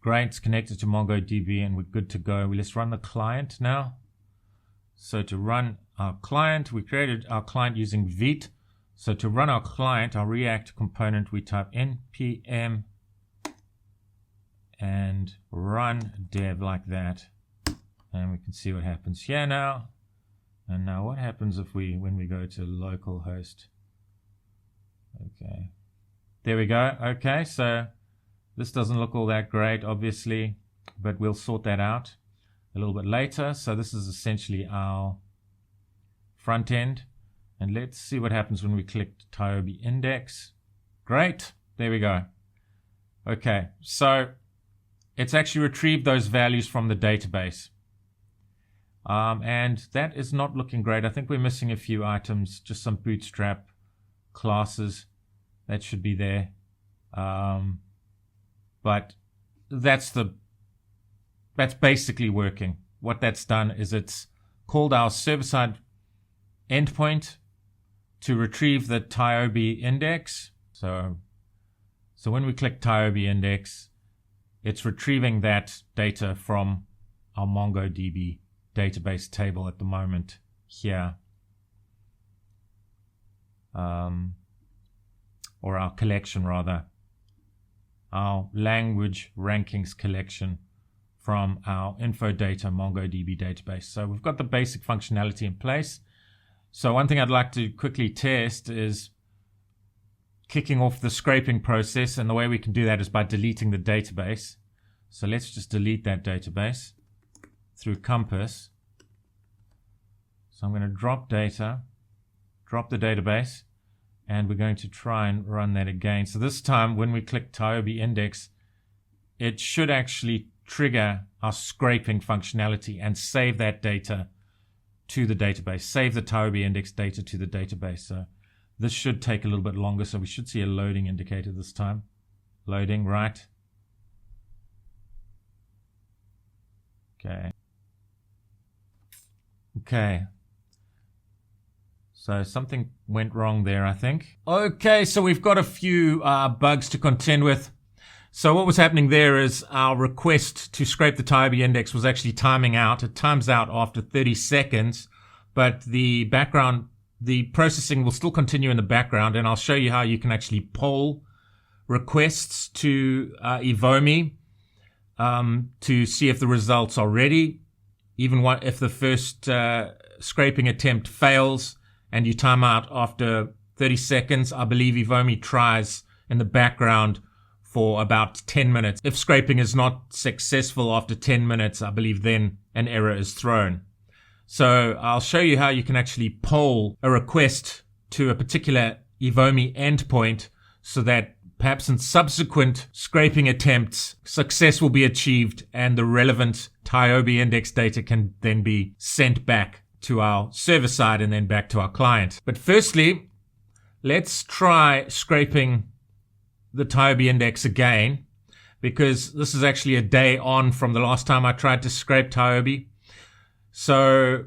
Great, it's connected to MongoDB and we're good to go. Let's run the client now. So to run our client, we created our client using Vite. So to run our client, our React component, we type npm and run dev like that. And we can see what happens here now. And now what happens if when we go to localhost? Okay, there we go. Okay, so this doesn't look all that great, obviously, but we'll sort that out a little bit later. So this is essentially our front end. And let's see what happens when we click Tiobe index. Great, there we go. Okay, so it's actually retrieved those values from the database. And that is not looking great. I think we're missing a few items, just some Bootstrap classes that should be there. But that's basically working. What that's done is it's called our server-side endpoint to retrieve the Tiobe index. So when we click Tiobe index, it's retrieving that data from our MongoDB database table at the moment here. Or our collection rather. Our language rankings collection from our info data MongoDB database. So we've got the basic functionality in place. So one thing I'd like to quickly test is kicking off the scraping process, and the way we can do that is by deleting the database. So let's just delete that database through Compass. So I'm going to drop data, drop the database, and we're going to try and run that again. So this time when we click Tiobe index, it should actually trigger our scraping functionality and save that data to the database, save the Tiobe index data to the database. So this should take a little bit longer, so we should see a loading indicator this time. Loading, right. Okay. So something went wrong there, I think. Okay, so we've got a few bugs to contend with. So what was happening there is our request to scrape the Tiobe index was actually timing out. It times out after 30 seconds, but the processing will still continue in the background, and I'll show you how you can actually poll requests to Evomi. to see if the results are ready. Even if the first scraping attempt fails and you time out after 30 seconds, I believe Evomi tries in the background for about 10 minutes. If scraping is not successful after 10 minutes, I believe then an error is thrown. So I'll show you how you can actually poll a request to a particular Evomi endpoint so that perhaps in subsequent scraping attempts, success will be achieved and the relevant Tiobe index data can then be sent back to our server side and then back to our client. But firstly, let's try scraping the Tiobe index again, because this is actually a day on from the last time I tried to scrape Tiobe. So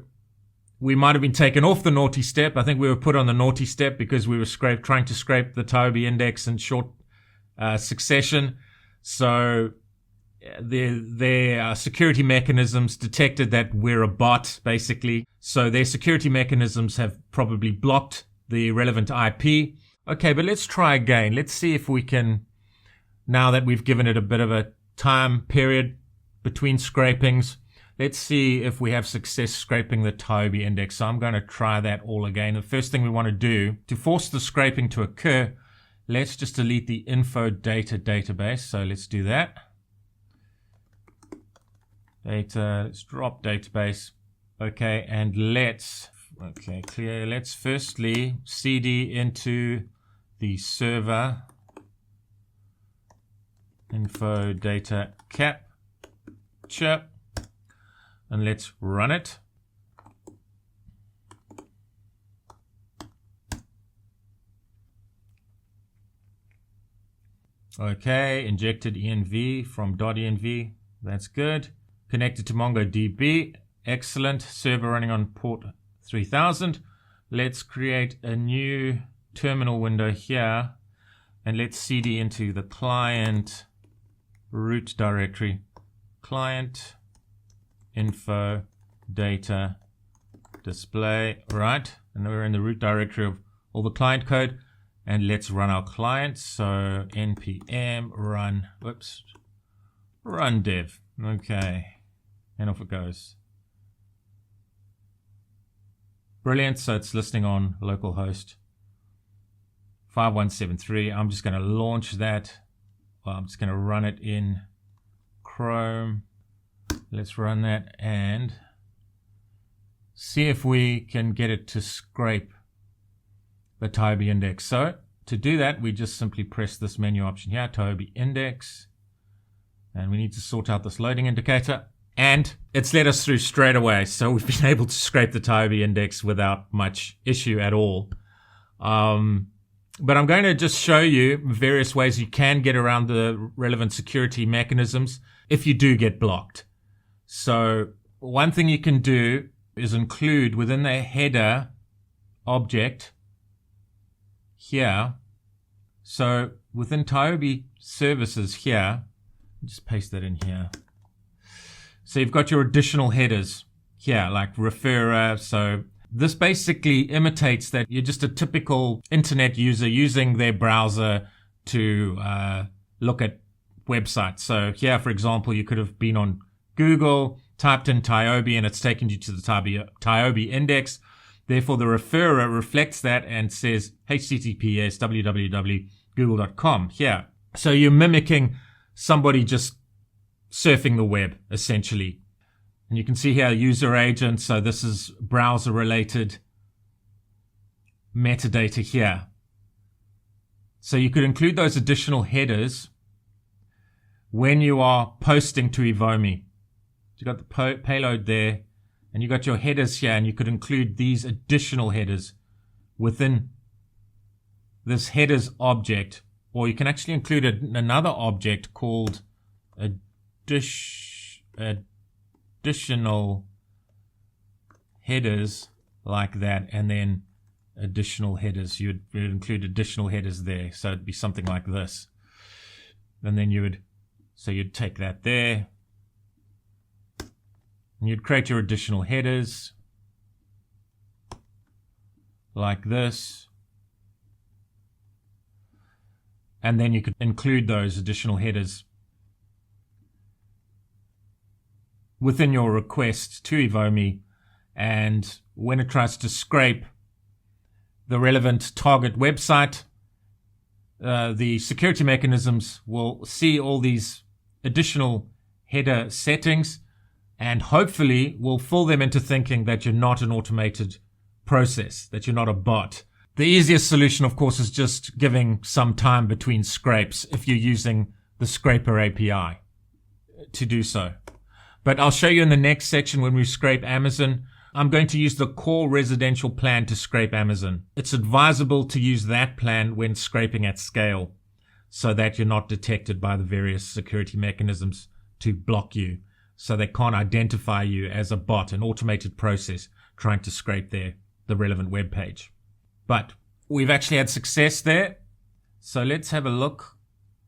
we might have been taken off the naughty step. I think we were put on the naughty step because we were trying to scrape the Tiobe index in short succession. So their security mechanisms detected that we're a bot, basically. So their security mechanisms have probably blocked the relevant IP. Okay, but let's try again. Let's see if we can, now that we've given it a bit of a time period between scrapings, let's see if we have success scraping the Tiobe index. So I'm going to try that all again. The first thing we want to do, to force the scraping to occur, let's just delete the info data database. So let's do that. Data, let's drop database. Okay, and let's firstly cd into the server info data capture, and let's run it. Okay, injected env from .env. That's good. Connected to MongoDB. Excellent. Server running on port 3000. Let's create a new terminal window here, and let's cd into the client root directory. Client info data display. Right, and we're in the root directory of all the client code, and let's run our client. So npm run dev. Okay, and off it goes. Brilliant. So it's listening on localhost 5173. I'm just going to launch that. Well, I'm just going to run it in Chrome. Let's run that and see if we can get it to scrape the Tiobe index. So to do that, we just simply press this menu option here, Tiobe index, and we need to sort out this loading indicator. And it's let us through straight away. So we've been able to scrape the Tiobe index without much issue at all. But I'm going to just show you various ways you can get around the relevant security mechanisms if you do get blocked. So one thing you can do is include within the header object here. So within Tiobe services here, just paste that in here. So you've got your additional headers here, like referrer. So this basically imitates that you're just a typical internet user using their browser to look at websites. So here, for example, you could have been on Google, typed in Tiobe, and it's taken you to the Tiobe index. Therefore, the referrer reflects that and says https www.google.com here. So you're mimicking somebody just surfing the web, essentially. And you can see here user agent. So this is browser related metadata here. So you could include those additional headers when you are posting to Evomi. You got the payload there, and you got your headers here, and you could include these additional headers within this headers object, or you can actually include another object called additional headers like that, and then additional headers. You'd include additional headers there, so it'd be something like this, and then you'd take that there, and you'd create your additional headers like this, and then you could include those additional headers within your request to Evomi, and when it tries to scrape the relevant target website, the security mechanisms will see all these additional header settings and hopefully will fool them into thinking that you're not an automated process, that you're not a bot. The easiest solution, of course, is just giving some time between scrapes if you're using the Scraper API to do so. But I'll show you in the next section when we scrape Amazon. I'm going to use the core residential plan to scrape Amazon. It's advisable to use that plan when scraping at scale so that you're not detected by the various security mechanisms to block you, so they can't identify you as a bot, an automated process trying to scrape the relevant web page. But we've actually had success there. So let's have a look.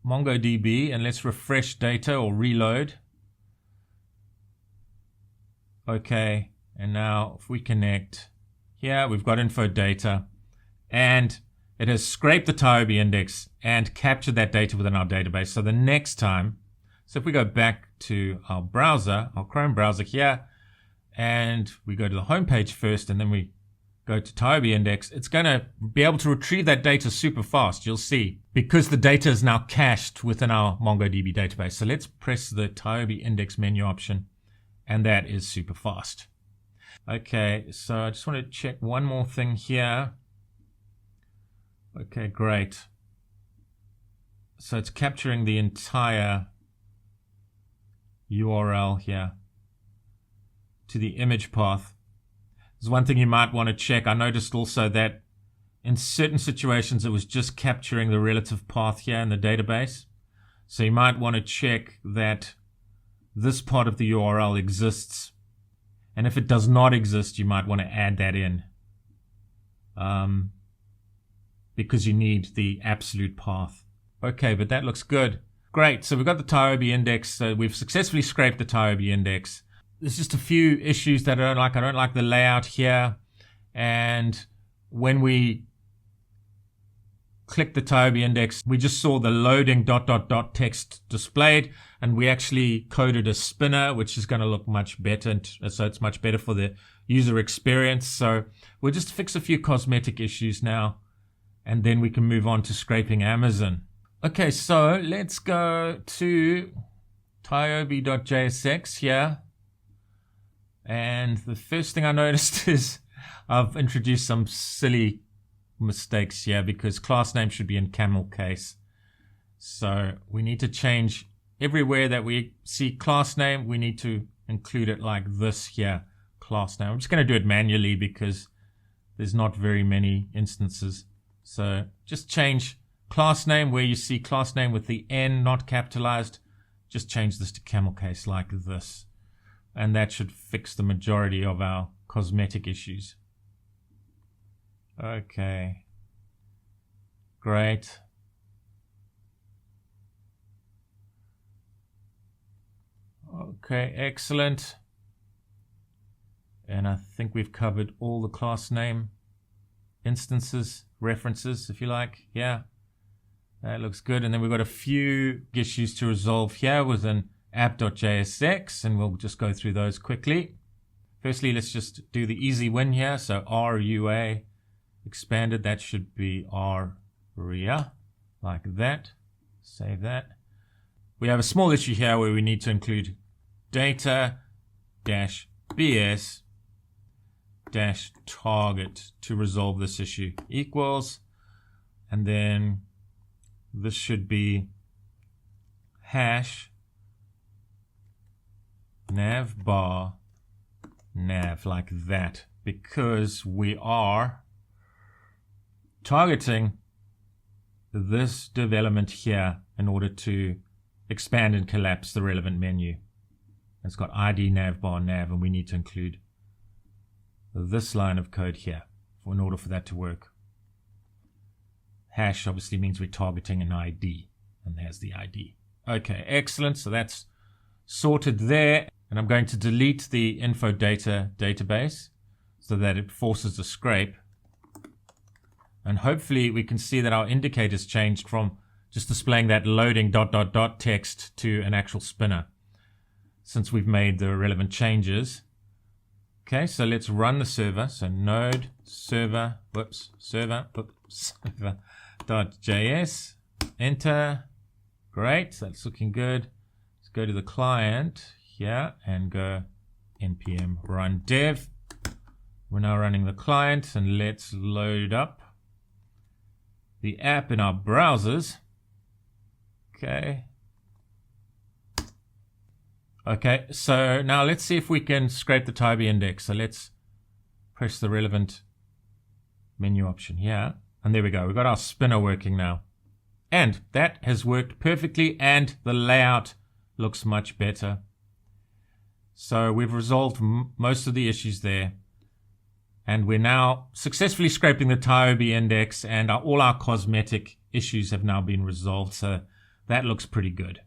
MongoDB, and let's refresh data or reload. Okay, and now if we connect here, we've got info data, and it has scraped the Tiobe index and captured that data within our database. So the next time, so if we go back to our browser, our Chrome browser here, and we go to the home page first, and then we go to Tiobe index, it's going to be able to retrieve that data super fast, you'll see, because the data is now cached within our MongoDB database. So let's press the Tiobe index menu option, and that is super fast. Okay, so I just want to check one more thing here. Okay, great. So it's capturing the entire URL here to the image path. There's one thing you might want to check. I noticed also that in certain situations it was just capturing the relative path here in the database. So you might want to check that this part of the URL exists. And if it does not exist, you might want to add that in because you need the absolute path. Okay, but that looks good. Great, so we've got the Tiobe index. So we've successfully scraped the Tiobe index. There's just a few issues that I don't like. I don't like the layout here. And when we click the Tiobe index, we just saw the loading ... text displayed, and we actually coded a spinner, which is going to look much better. So it's much better for the user experience. So we'll just fix a few cosmetic issues now, and then we can move on to scraping Amazon. Okay, so let's go to tiobe.jsx here. And the first thing I noticed is I've introduced some silly mistakes here because class name should be in camel case. So we need to change everywhere that we see class name, we need to include it like this here, class name. I'm just going to do it manually because there's not very many instances. So just change class name where you see class name with the N not capitalized. Just change this to camel case like this. And that should fix the majority of our cosmetic issues. Okay. Great. Okay, excellent. And I think we've covered all the class name instances, references, if you like. Yeah, that looks good. And then we've got a few issues to resolve here within App.jsx, and we'll just go through those quickly. Firstly, let's just do the easy win here. So RUA expanded, that should be RUA, like that. Save that. We have a small issue here where we need to include data-bs-target to resolve this issue. Equals, and then this should be hash navbar nav, like that, because we are targeting this development here in order to expand and collapse the relevant menu. It's got ID navbar nav, and we need to include this line of code here in order for that to work. Hash obviously means we're targeting an ID, and there's the ID. Okay, excellent. So that's sorted there. And I'm going to delete the info data database so that it forces a scrape. And hopefully we can see that our indicators changed from just displaying that loading ... text to an actual spinner. since we've made the relevant changes. Okay, so let's run the server. So node server.js, enter. Great, that's looking good. Let's go to the client here and go npm run dev. We're now running the client, and let's load up the app in our browsers. Okay. Okay, so now let's see if we can scrape the Tiobe index. So let's press the relevant menu option here. And there we go. We've got our spinner working now. And that has worked perfectly, and the layout looks much better. So we've resolved most of the issues there. And we're now successfully scraping the Tiobe index, and all our cosmetic issues have now been resolved. So that looks pretty good.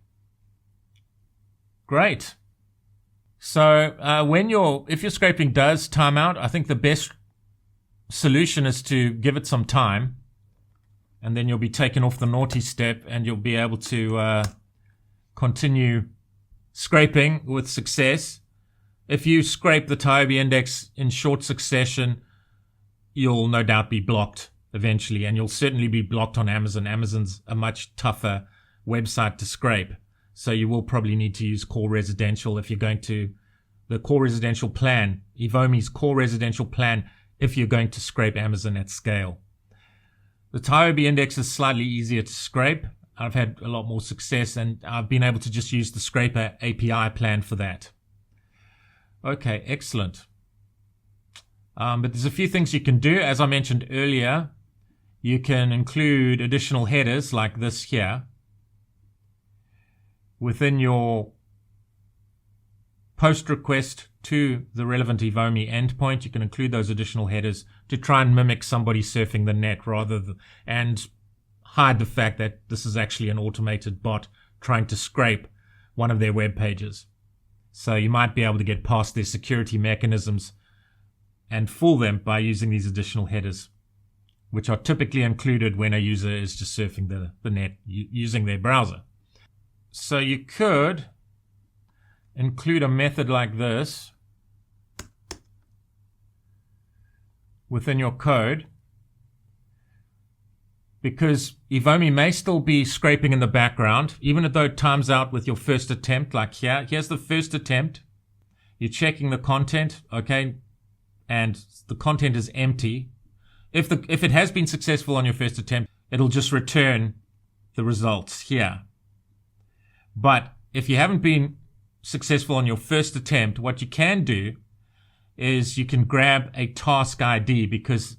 Great. So if your scraping does time out, I think the best solution is to give it some time, and then you'll be taken off the naughty step, and you'll be able to continue scraping with success. If you scrape the Tiobe index in short succession, you'll no doubt be blocked eventually, and you'll certainly be blocked on Amazon. Amazon's a much tougher website to scrape. So you will probably need to use core residential if you're going to the core residential plan, Evomi's core residential plan, if you're going to scrape Amazon at scale. The Tiobe index is slightly easier to scrape. I've had a lot more success, and I've been able to just use the scraper API plan for that. Okay, excellent. But there's a few things you can do. As I mentioned earlier, you can include additional headers like this here. Within your post request to the relevant Evomi endpoint, you can include those additional headers to try and mimic somebody surfing the net and hide the fact that this is actually an automated bot trying to scrape one of their web pages. So you might be able to get past their security mechanisms and fool them by using these additional headers, which are typically included when a user is just surfing the net using their browser. So you could include a method like this within your code, because Evomi may still be scraping in the background, even though it times out with your first attempt, like here. Here's the first attempt. You're checking the content, okay, and the content is empty. If it has been successful on your first attempt, it'll just return the results here. But if you haven't been successful on your first attempt, what you can do is you can grab a task ID, because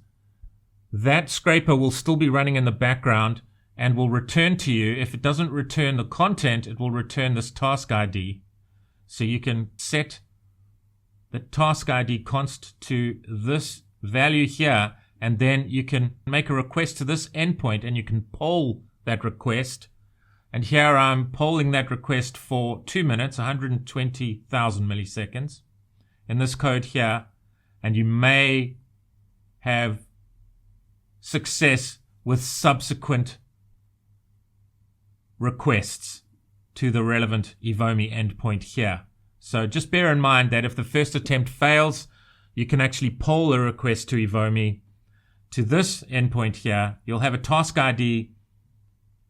that scraper will still be running in the background and will return to you. If it doesn't return the content, it will return this task ID. So you can set the task ID const to this value here, and then you can make a request to this endpoint, and you can poll that request. And here I'm polling that request for 2 minutes, 120,000 milliseconds in this code here. And you may have success with subsequent requests to the relevant Evomi endpoint here. So just bear in mind that if the first attempt fails, you can actually poll a request to Evomi to this endpoint here. You'll have a task ID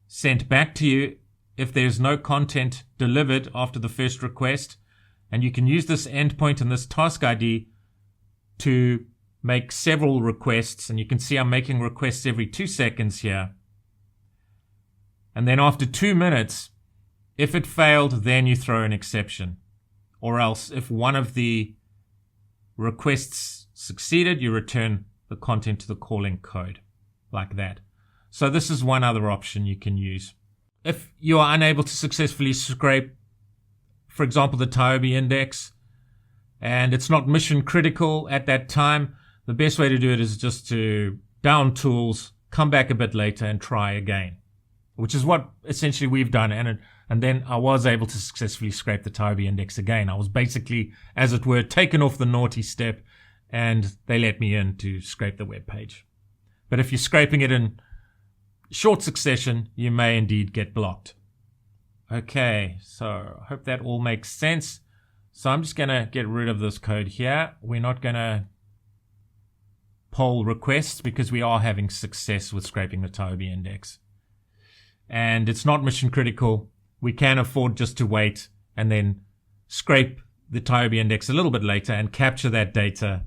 sent back to you if there's no content delivered after the first request, and you can use this endpoint and this task ID to make several requests. And you can see I'm making requests every 2 seconds here. And then after 2 minutes, if it failed, then you throw an exception. Or else if one of the requests succeeded, you return the content to the calling code like that. So this is one other option you can use. If you are unable to successfully scrape, for example, the Tiobe index, and it's not mission critical at that time, the best way to do it is just to down tools, come back a bit later and try again, which is what essentially we've done. And then I was able to successfully scrape the Tiobe index again. I was basically, as it were, taken off the naughty step, and they let me in to scrape the web page. But if you're scraping it in short succession, you may indeed get blocked. Okay, so I hope that all makes sense. So I'm just going to get rid of this code here. We're not going to poll requests because we are having success with scraping the Tiobe index. And it's not mission critical. We can afford just to wait and then scrape the Tiobe index a little bit later and capture that data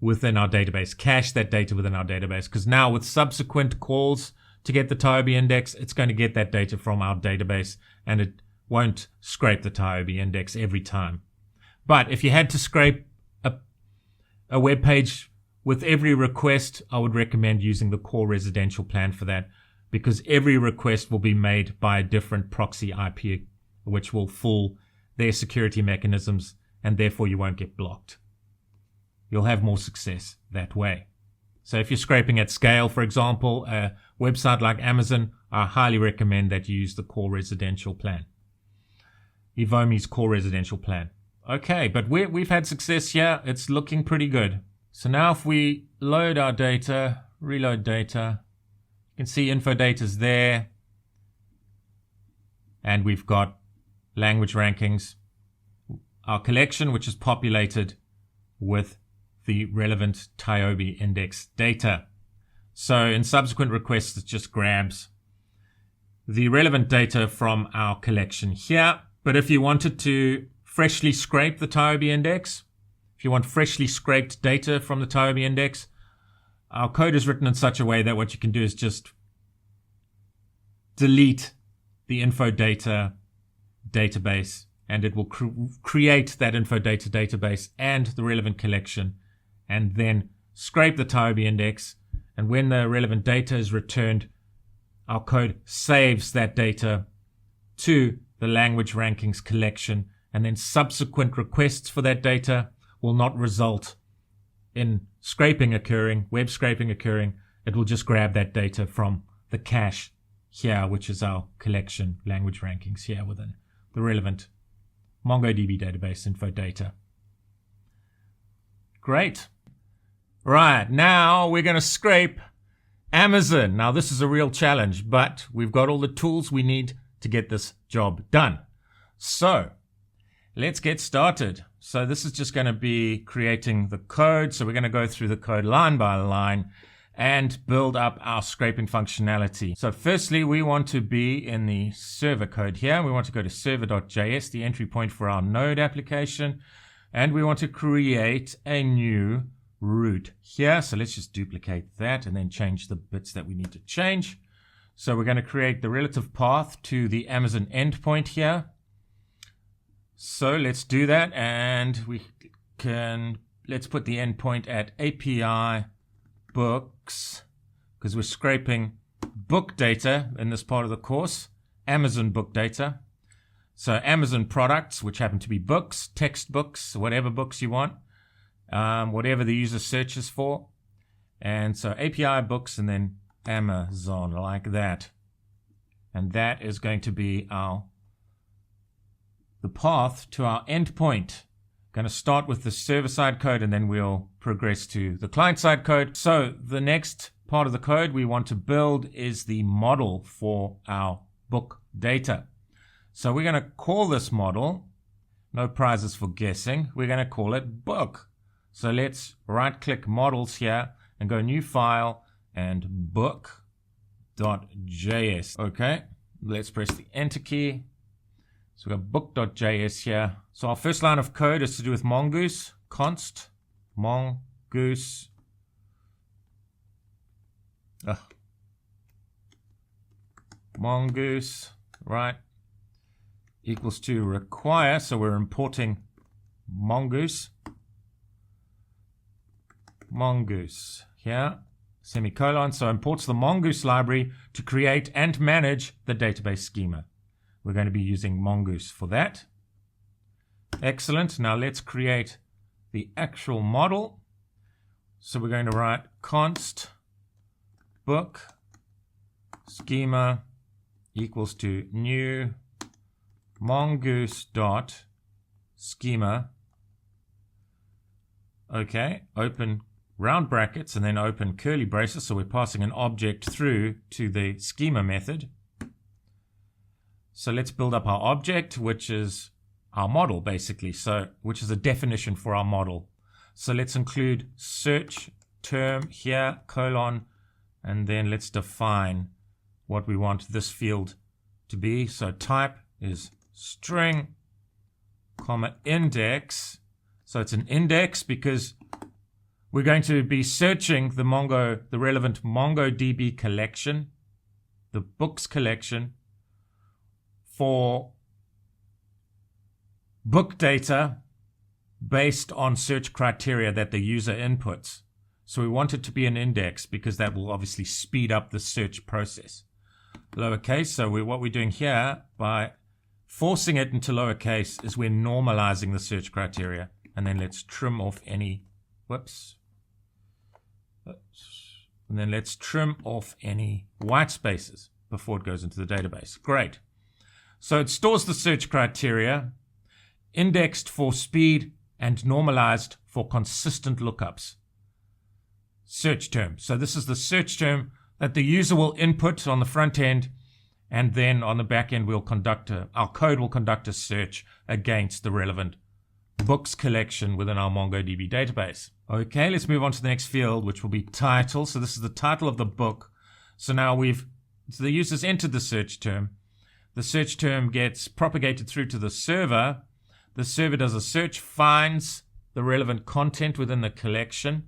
within our database, cache that data within our database. Because now with subsequent calls to get the Tiobe index, it's going to get that data from our database and it won't scrape the Tiobe index every time. But if you had to scrape a web page with every request, I would recommend using the core residential plan for that, because every request will be made by a different proxy IP, which will fool their security mechanisms, and therefore you won't get blocked. You'll have more success that way. So if you're scraping at scale, for example, a website like Amazon, I highly recommend that you use the core residential plan. Evomi's core residential plan. Okay, but we've had success here. It's looking pretty good. So now if we load our data, reload data, you can see info data's there. And we've got language rankings, our collection, which is populated with the relevant Tiobe index data. So in subsequent requests, it just grabs the relevant data from our collection here. But if you wanted to freshly scrape the Tiobe index, if you want freshly scraped data from the Tiobe index, our code is written in such a way that what you can do is just delete the info data database, and it will create that info data database and the relevant collection, and then scrape the Tiobe index. And when the relevant data is returned, our code saves that data to the language rankings collection, and then subsequent requests for that data will not result in scraping occurring, web scraping occurring. It will just grab that data from the cache here, which is our collection language rankings here within the relevant MongoDB database info data. Great. Right, now we're going to scrape Amazon. Now this is a real challenge, but we've got all the tools we need to get this job done. So let's get started. So this is just going to be creating the code. So we're going to go through the code line by line and build up our scraping functionality. So firstly, we want to be in the server code here. We want to go to server.js, the entry point for our Node application. And we want to create a new root here. So let's just duplicate that and then change the bits that we need to change. So we're going to create the relative path to the Amazon endpoint here. So let's do that, and let's put the endpoint at API books, because we're scraping book data in this part of the course, Amazon book data. So Amazon products, which happen to be books, textbooks, whatever books you want, whatever the user searches for. And so API books and then Amazon, like that. And that is going to be the path to our endpoint. Going to start with the server-side code, and then we'll progress to the client-side code. So the next part of the code we want to build is the model for our book data. So we're going to call this model, no prizes for guessing, we're going to call it book. So let's right-click models here and go new file and book.js. Okay, let's press the enter key. So we've got book.js here. So our first line of code is to do with mongoose, const mongoose. Mongoose, right, equals to require. So we're importing mongoose. Mongoose here, semicolon. So imports the mongoose library to create and manage the database schema. We're going to be using mongoose for that. Excellent. Now let's create the actual model. So we're going to write const book schema equals to new mongoose dot schema. Okay, open round brackets and then open curly braces. So we're passing an object through to the schema method. So let's build up our object, which is our model basically, so which is a definition for our model. So let's include search term here, colon, and then let's define what we want this field to be. So type is string, comma, index. So it's an index because we're going to be searching the relevant MongoDB collection, the books collection, for book data based on search criteria that the user inputs. So we want it to be an index because that will obviously speed up the search process. Lowercase, so what we're doing here by forcing it into lowercase is we're normalizing the search criteria. And then let's trim off any, and then let's trim off any white spaces before it goes into the database. Great. So it stores the search criteria, indexed for speed and normalized for consistent lookups. Search term. So this is the search term that the user will input on the front end, and then on the back end our code will conduct a search against the relevant books collection within our MongoDB database. Okay, let's move on to the next field, which will be title. So this is the title of the book. So now the user's entered the search term. The search term gets propagated through to the server. The server does a search, finds the relevant content within the collection,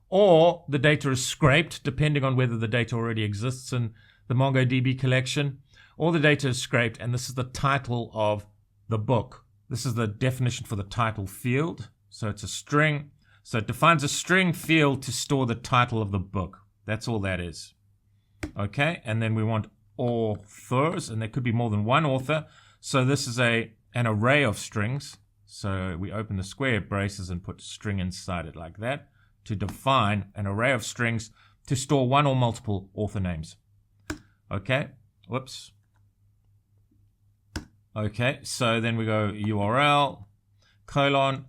or the data is scraped, depending on whether the data already exists in the MongoDB collection, or the data is scraped, and this is the title of the book. This is the definition for the title field. So it's a string. So it defines a string field to store the title of the book. That's all that is. Okay, and then we want authors, and there could be more than one author. So this is an array of strings. So we open the square braces and put string inside it like that to define an array of strings to store one or multiple author names. Okay, whoops. Okay, so then we go URL, colon,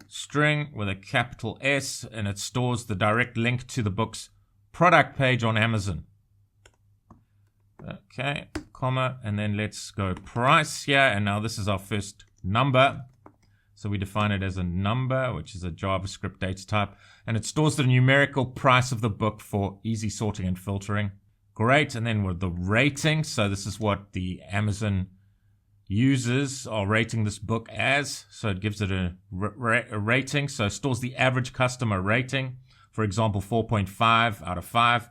string with a capital S, and it stores the direct link to the book's product page on Amazon. Okay, comma, and then let's go price here, and now this is our first number. So we define it as a number, which is a JavaScript data type, and it stores the numerical price of the book for easy sorting and filtering. Great, and then with the rating, so this is what the Amazon users are rating this book as. So it gives it a rating, so it stores the average customer rating, for example 4.5 out of 5,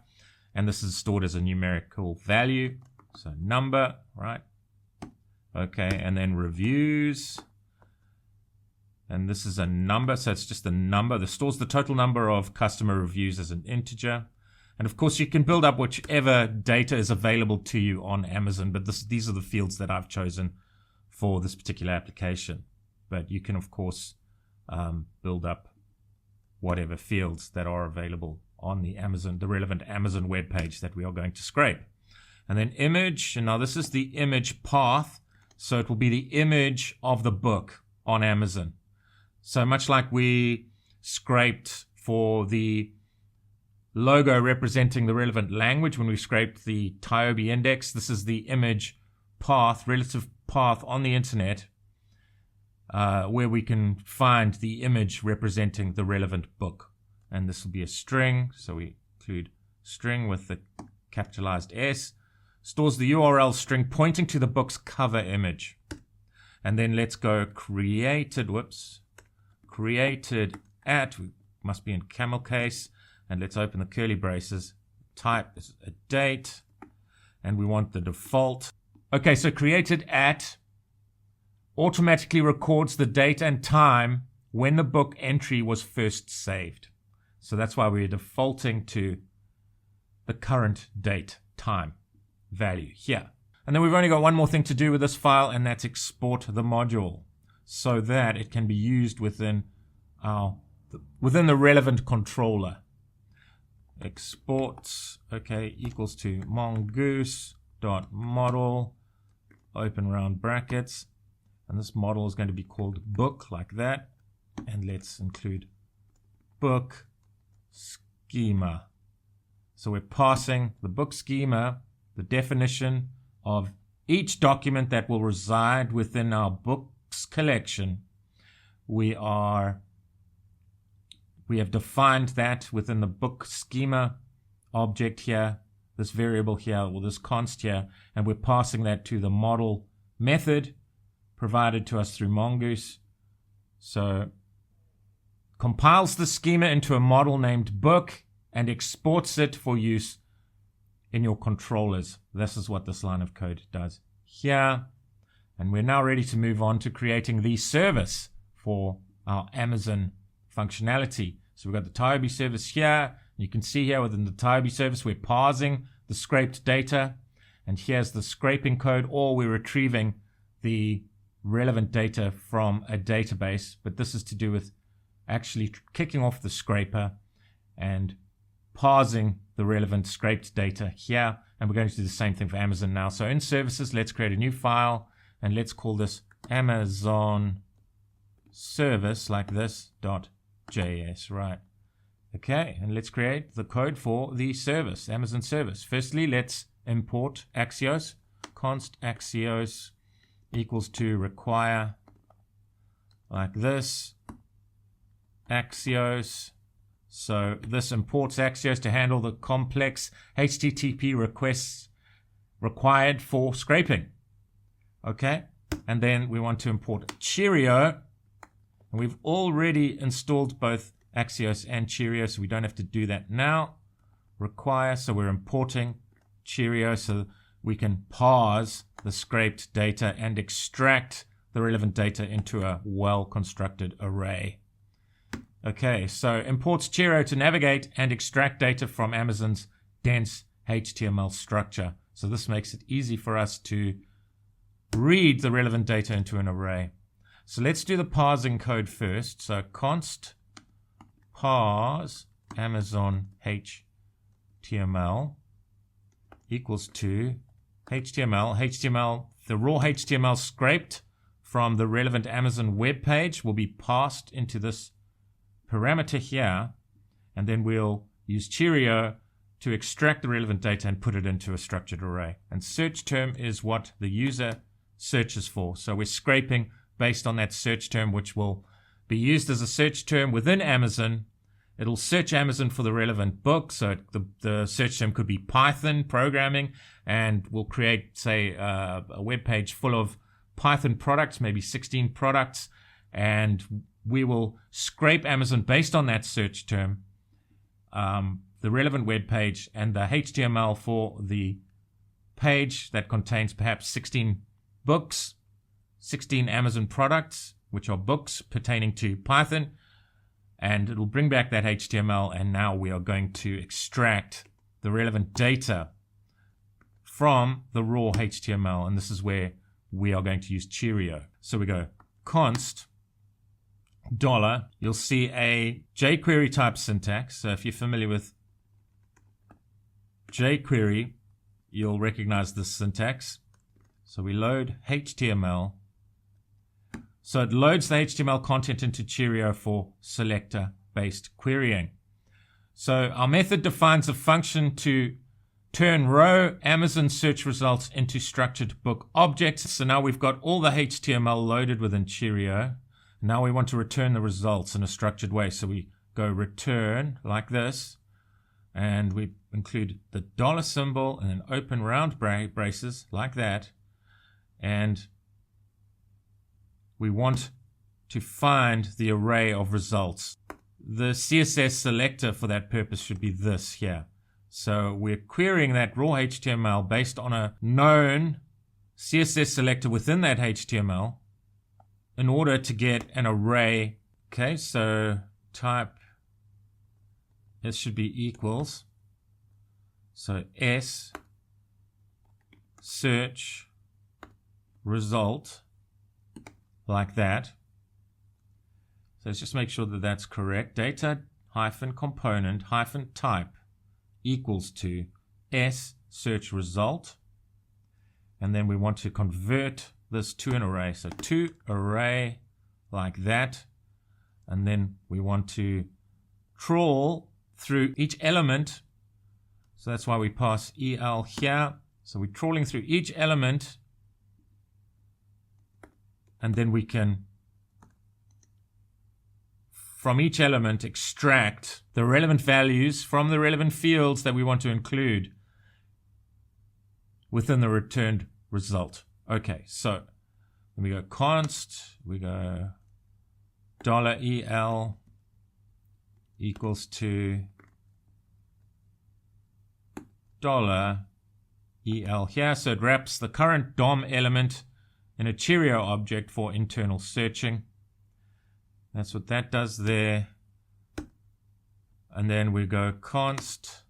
and this is stored as a numerical value, so number, right? Okay, and then reviews, and this is a number, so it's just a number that stores the total number of customer reviews as an integer. And of course you can build up whichever data is available to you on Amazon, but these are the fields that I've chosen for this particular application. But you can of course build up whatever fields that are available on the relevant Amazon web page that we are going to scrape. And then image, and now this is the image path, so it will be the image of the book on Amazon. So much like we scraped for the logo representing the relevant language when we scraped the Tiobe index, this is the image path, relative path on the internet, where we can find the image representing the relevant book. And this will be a string, so we include string with the capitalized S, stores the URL string pointing to the book's cover image. And then let's go created at, we must be in camel case, and let's open the curly braces, type is a date, and we want the default. Okay, so created at automatically records the date and time when the book entry was first saved. So that's why we're defaulting to the current date, time value here. And then we've only got one more thing to do with this file, and that's export the module so that it can be used within the relevant controller. Exports, okay, equals to mongoose.model, open round brackets, and this model is going to be called book, like that, and let's include book schema. So we're passing the book schema, the definition of each document that will reside within our book's books collection, we have defined that within the book schema object here, this variable here, or this const here, and we're passing that to the model method provided to us through Mongoose. So compiles the schema into a model named book and exports it for use in your controllers. This is what this line of code does here. And we're now ready to move on to creating the service for our Amazon functionality. So we've got the Tiobe service here. You can see here within the Tiobe service, we're parsing the scraped data. And here's the scraping code, or we're retrieving the relevant data from a database. But this is to do with actually kicking off the scraper and parsing the relevant scraped data here. And we're going to do the same thing for Amazon now. So in services, let's create a new file and let's call this Amazon service like this .js, right? Okay, and let's create the code for the service, Amazon service. Firstly, let's import Axios. Const Axios equals to require like this Axios. So this imports Axios to handle the complex HTTP requests required for scraping. Okay, and then we want to import Cheerio. And we've already installed both Axios and Cheerio, so we don't have to do that now. Require, so we're importing Cheerio so we can parse the scraped data and extract the relevant data into a well-constructed array. Okay, so imports Cheerio to navigate and extract data from Amazon's dense HTML structure. So this makes it easy for us to read the relevant data into an array. So let's do the parsing code first. So const parse Amazon HTML equals to HTML, the raw HTML scraped from the relevant Amazon web page will be passed into this parameter here, and then we'll use Cheerio to extract the relevant data and put it into a structured array. And search term is what the user searches for. So we're scraping based on that search term, which will be used as a search term within Amazon. It'll search Amazon for the relevant book. So the search term could be Python programming, and we'll create, say, a web page full of Python products, maybe 16 products, and we will scrape Amazon based on that search term, the relevant web page, and the HTML for the page that contains perhaps 16 books, 16 Amazon products, which are books pertaining to Python, and it'll bring back that HTML, and now we are going to extract the relevant data from the raw HTML, and this is where we are going to use Cheerio. So we go const $, you'll see a jQuery type syntax. So if you're familiar with jQuery, you'll recognize this syntax. So we load HTML. So it loads the HTML content into Cheerio for selector-based querying. So our method defines a function to turn row Amazon search results into structured book objects. So now we've got all the HTML loaded within Cheerio. Now we want to return the results in a structured way. So we go return like this, and we include the $ symbol and then open round braces like that. And we want to find the array of results. The CSS selector for that purpose should be this here. So we're querying that raw HTML based on a known CSS selector within that HTML in order to get an array. Okay, so type, this should be equals. So S search result like that. So let's just make sure that that's correct. Data hyphen component hyphen type equals to S search result. And then we want to convert this to an array. So to array like that. And then we want to trawl through each element. So that's why we pass EL here. So we're trawling through each element and then we can, from each element, extract the relevant values from the relevant fields that we want to include within the returned result. Okay, so when we go const, we go $EL equals to $EL here. So it wraps the current DOM element in a Cheerio object for internal searching. That's what that does there. And then we go const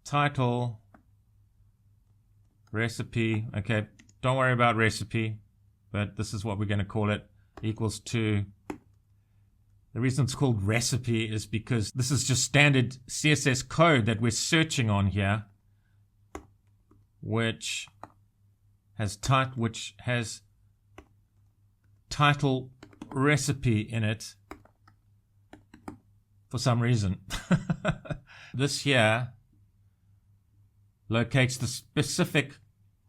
title recipe. Okay, don't worry about recipe, but this is what we're going to call it, equals to. The reason it's called recipe is because this is just standard CSS code that we're searching on here, which has title recipe in it for some reason. This here locates the specific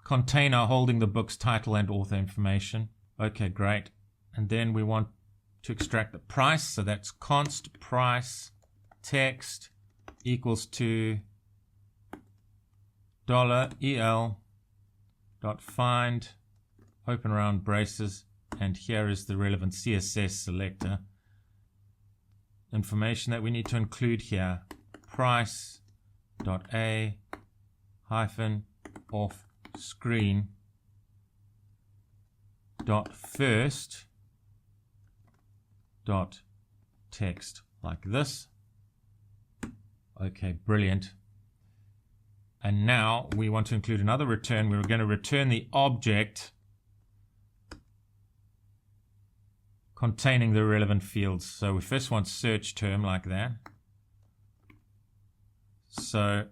container holding the book's title and author information. Okay, great. And then we want to extract the price, so that's const price text equals to $EL dot find open round braces, and here is the relevant CSS selector information that we need to include here. Price dot a hyphen off screen dot first dot text, like this. Okay, brilliant. And now we want to include another return. We're going to return the object containing the relevant fields. So we first want search term, like that. So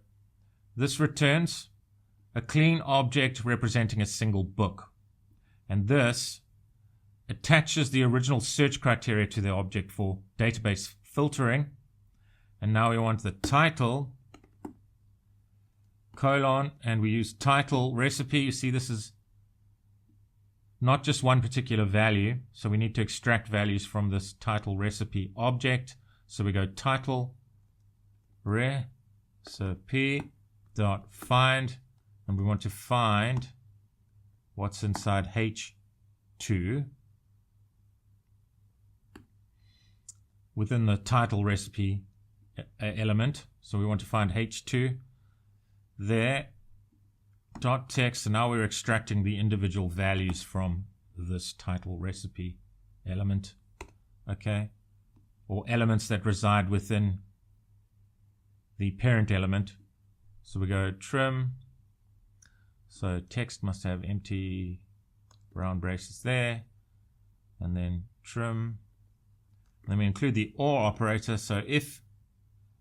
this returns a clean object representing a single book, and this attaches the original search criteria to the object for database filtering. And now we want the title colon, and we use title recipe. You see, this is not just one particular value, so we need to extract values from this title recipe object. So we go title recipe dot find, and we want to find what's inside h2 within the title recipe element. So we want to find h2 there, dot text, and now we're extracting the individual values from this title recipe element, okay, or elements that reside within the parent element. So we go trim, so text must have empty round braces there, and then trim. Then we include the OR operator, so if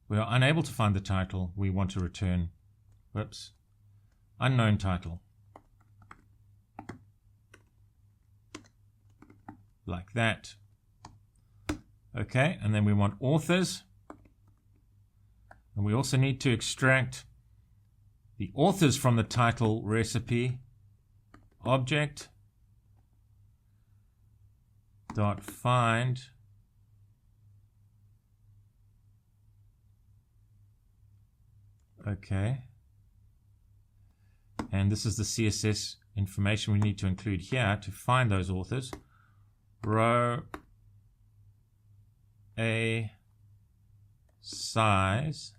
we are unable to find the title, we want to return, whoops, unknown title, like that. Okay, and then we want authors, and we also need to extract the authors from the title recipe object dot find okay, and this is the CSS information we need to include here to find those authors. Row a size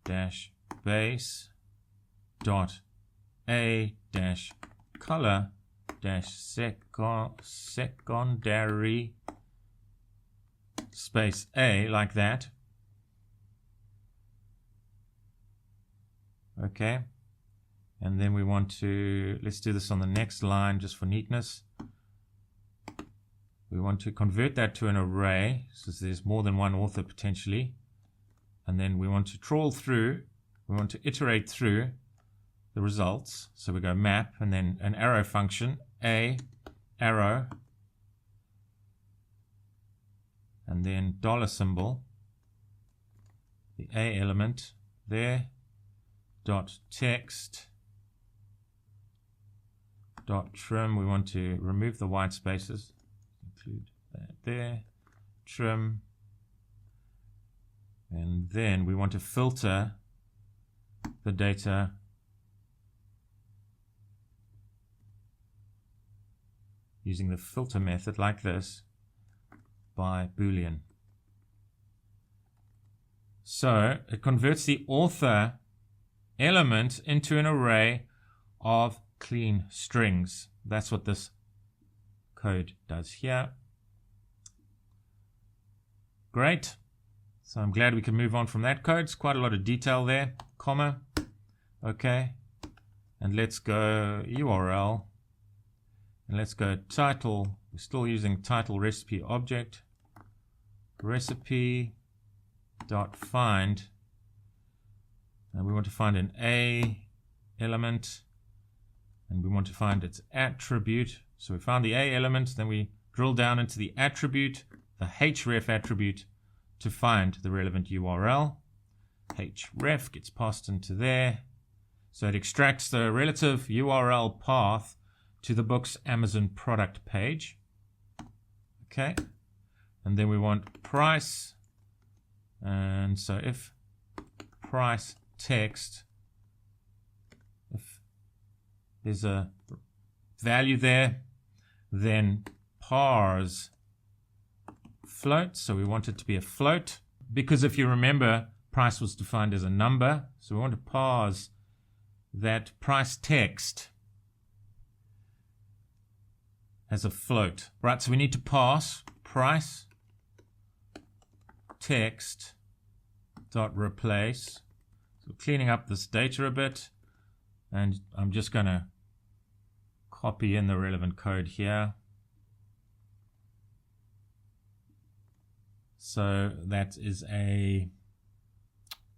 dash base dot a dash color dash secondary space a, like that. Okay, and then we want to, let's do this on the next line just for neatness. We want to convert that to an array, so there's more than one author potentially. And then we want to trawl through, we want to iterate through the results. So we go map, and then an arrow function, a arrow, and then dollar symbol, the a element there, dot text dot trim. We want to remove the white spaces. Include that there. Trim. And then we want to filter the data using the filter method like this by Boolean. So it converts the author element into an array of clean strings. That's what this code does here. Great. So I'm glad we can move on from that code. It's quite a lot of detail there. Comma. Okay. And let's go URL. And let's go title. We're still using title recipe object. Recipe dot find. And we want to find an A element. And we want to find its attribute. So we found the A element. Then we drill down into the attribute, the href attribute, to find the relevant URL. Href gets passed into there. So it extracts the relative URL path to the book's Amazon product page. Okay. And then we want price. And so if price text, if there's a value there, then parse float. So we want it to be a float, because if you remember, price was defined as a number. So we want to parse that price text as a float. Right, so we need to parse price text dot replace. So cleaning up this data a bit, and I'm just going to copy in the relevant code here. So that is a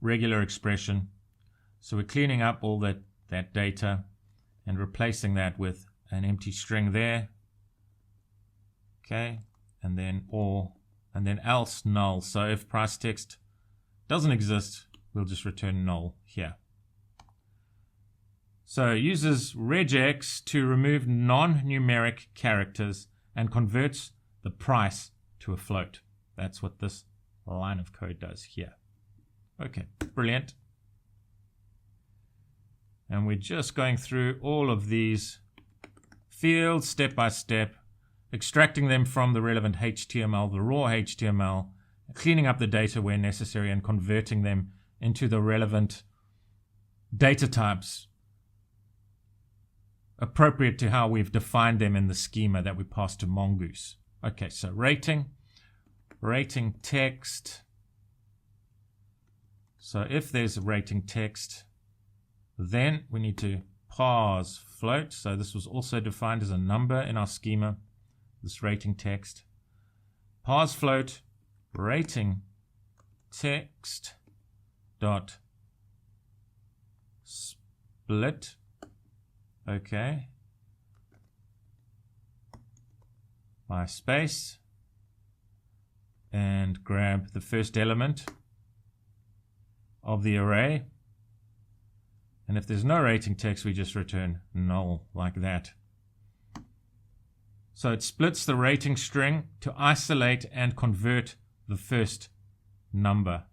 regular expression. So we're cleaning up all that data and replacing that with an empty string there. Okay, and then or, and then else null. So if price text doesn't exist, we'll just return null here. So it uses regex to remove non-numeric characters and converts the price to a float. That's what this line of code does here. Okay, brilliant. And we're just going through all of these fields step by step, extracting them from the relevant HTML, the raw HTML, cleaning up the data where necessary, and converting them into the relevant data types appropriate to how we've defined them in the schema that we passed to Mongoose. Okay, so rating text. So if there's a rating text, then we need to parse float. So this was also defined as a number in our schema, this rating text. Parse float rating text dot split. Okay. By space. And grab the first element of the array. And if there's no rating text, we just return null like that. So it splits the rating string to isolate and convert the first number.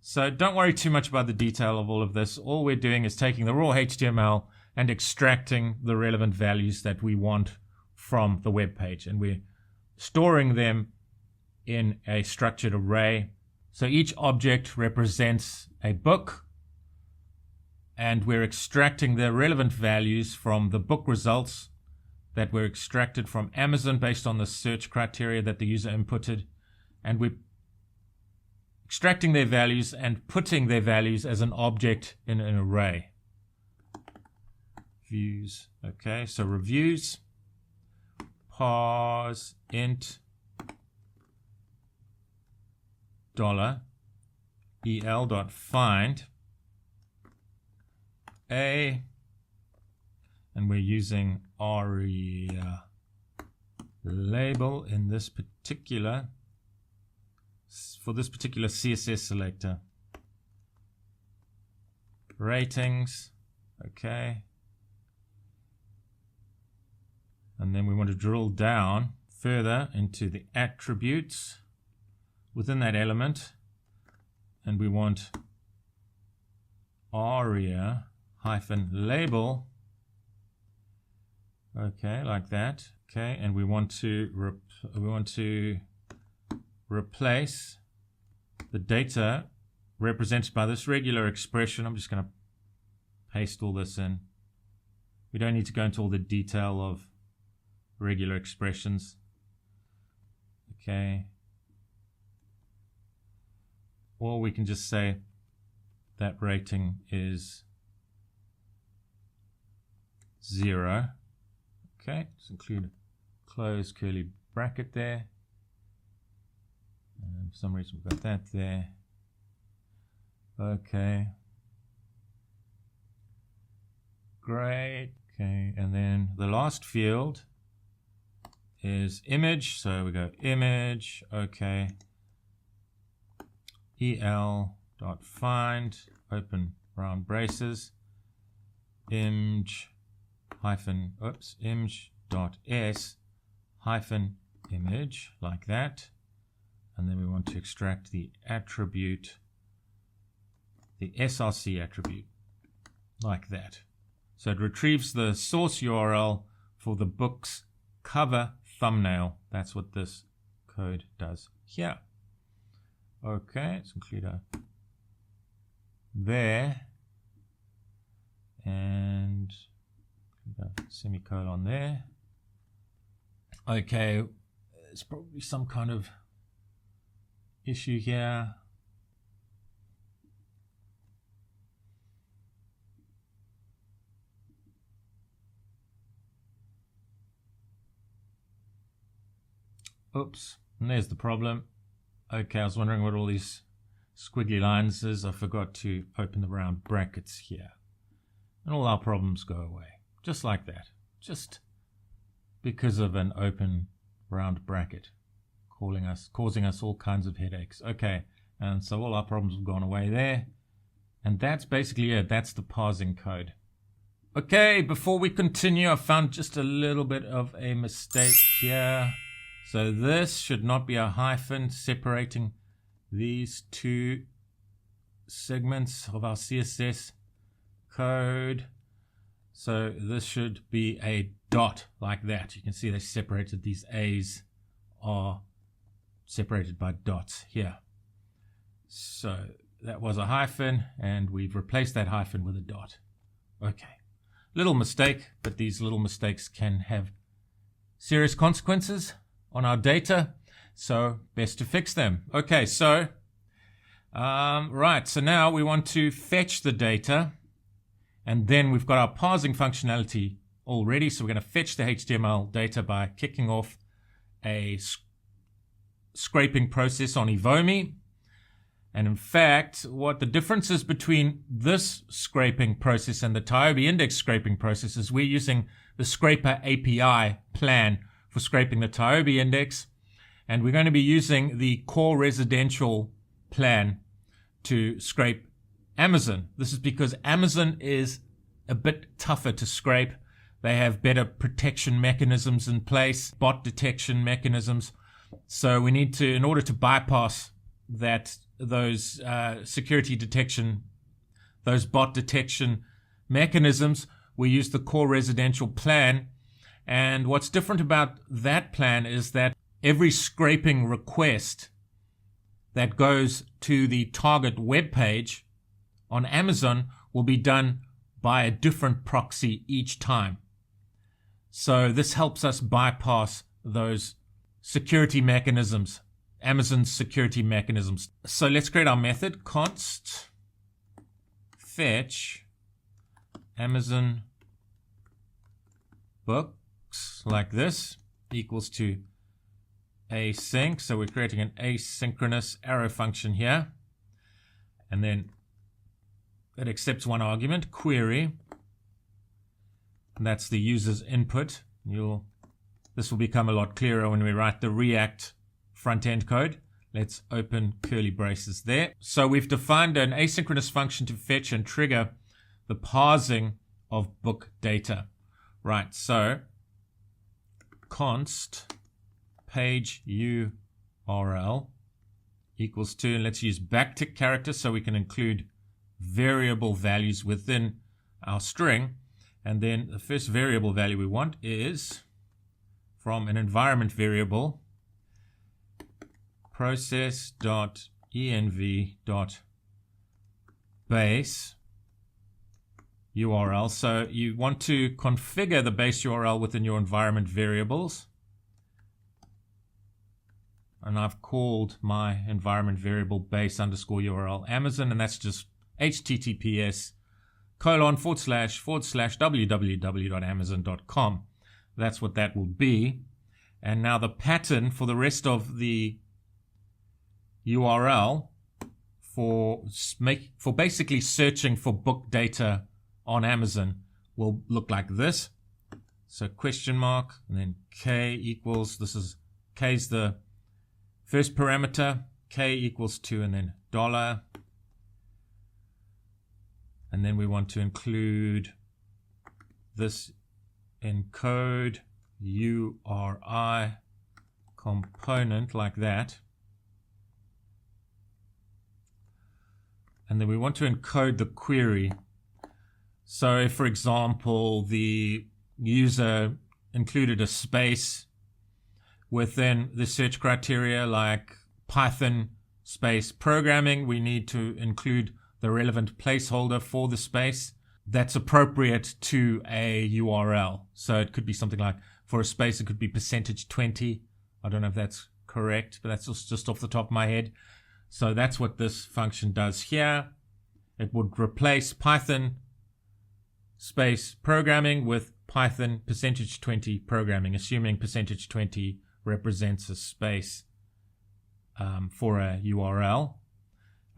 So don't worry too much about the detail of all of this. All we're doing is taking the raw HTML and extracting the relevant values that we want from the web page. And we're storing them in a structured array. So each object represents a book, and we're extracting the relevant values from the book results that were extracted from Amazon based on the search criteria that the user inputted, and we're extracting their values and putting their values as an object in an array. Views. Okay, so reviews, parse int $el.find a, and we're using aria label in this particular, for this particular CSS selector. Ratings, okay. And then we want to drill down further into the attributes within that element. And we want aria-label. Okay, like that. Okay, and we want to replace the data represented by this regular expression. I'm just going to paste all this in. We don't need to go into all the detail of regular expressions. Okay. Or we can just say that rating is 0. Okay, let's include a close curly bracket there. And for some reason we've got that there. Okay. Great. Okay, and then the last field is image. So we go image. Okay. el.find, open round braces, img hyphen, img.s hyphen image, like that. And then we want to extract the attribute, the src attribute, like that. So it retrieves the source URL for the book's cover thumbnail. That's what this code does here. Okay, let's include a there and a semicolon there. Okay, there's probably some kind of issue here. Oops, and there's the problem. Okay, I was wondering what all these squiggly lines is. I forgot to open the round brackets here. And all our problems go away. Just like that. Just because of an open round bracket causing us all kinds of headaches. Okay, and so all our problems have gone away there. And that's basically it. That's the parsing code. Okay, before we continue, I found just a little bit of a mistake here. So this should not be a hyphen separating these two segments of our CSS code. So this should be a dot, like that. You can see they separated, these A's are separated by dots here. So that was a hyphen, and we've replaced that hyphen with a dot. Okay, little mistake, but these little mistakes can have serious consequences on our data, so best to fix them. Okay, so right, so now we want to fetch the data, and then we've got our parsing functionality already. So we're going to fetch the HTML data by kicking off a scraping process on Evomi. And in fact, what the difference is between this scraping process and the Tiobe index scraping process is we're using the scraper API plan for scraping the Tiobe index, and we're going to be using the core residential plan to scrape Amazon. This is because Amazon is a bit tougher to scrape. They have better protection mechanisms in place, bot detection mechanisms. So we need to, in order to bypass those security detection, those bot detection mechanisms, we use the core residential plan. And what's different about that plan is that every scraping request that goes to the target web page on Amazon will be done by a different proxy each time. So this helps us bypass those security mechanisms, Amazon's security mechanisms. So let's create our method, const fetch Amazon books, like this, equals to async. So we're creating an asynchronous arrow function here. And then it accepts one argument, query. And that's the user's input. This will become a lot clearer when we write the React front-end code. Let's open curly braces there. So we've defined an asynchronous function to fetch and trigger the parsing of book data. Right, so const page URL equals to, and let's use backtick characters so we can include variable values within our string. And then the first variable value we want is from an environment variable, process.env.base URL. So you want to configure the base URL within your environment variables. And I've called my environment variable base underscore URL Amazon, and that's just https://www.amazon.com. That's what that will be. And now the pattern for the rest of the URL for basically searching for book data on Amazon will look like this. So question mark, and then K equals, K is the first parameter, K equals 2, and then $. And then we want to include this encode URI component like that. And then we want to encode the query. So if, for example, the user included a space within the search criteria like Python space programming, we need to include the relevant placeholder for the space that's appropriate to a URL. So it could be something like, for a space, it could be %20. I don't know if that's correct, but that's just off the top of my head. So that's what this function does here. It would replace Python space programming with Python %20 programming, assuming %20 represents a space for a URL.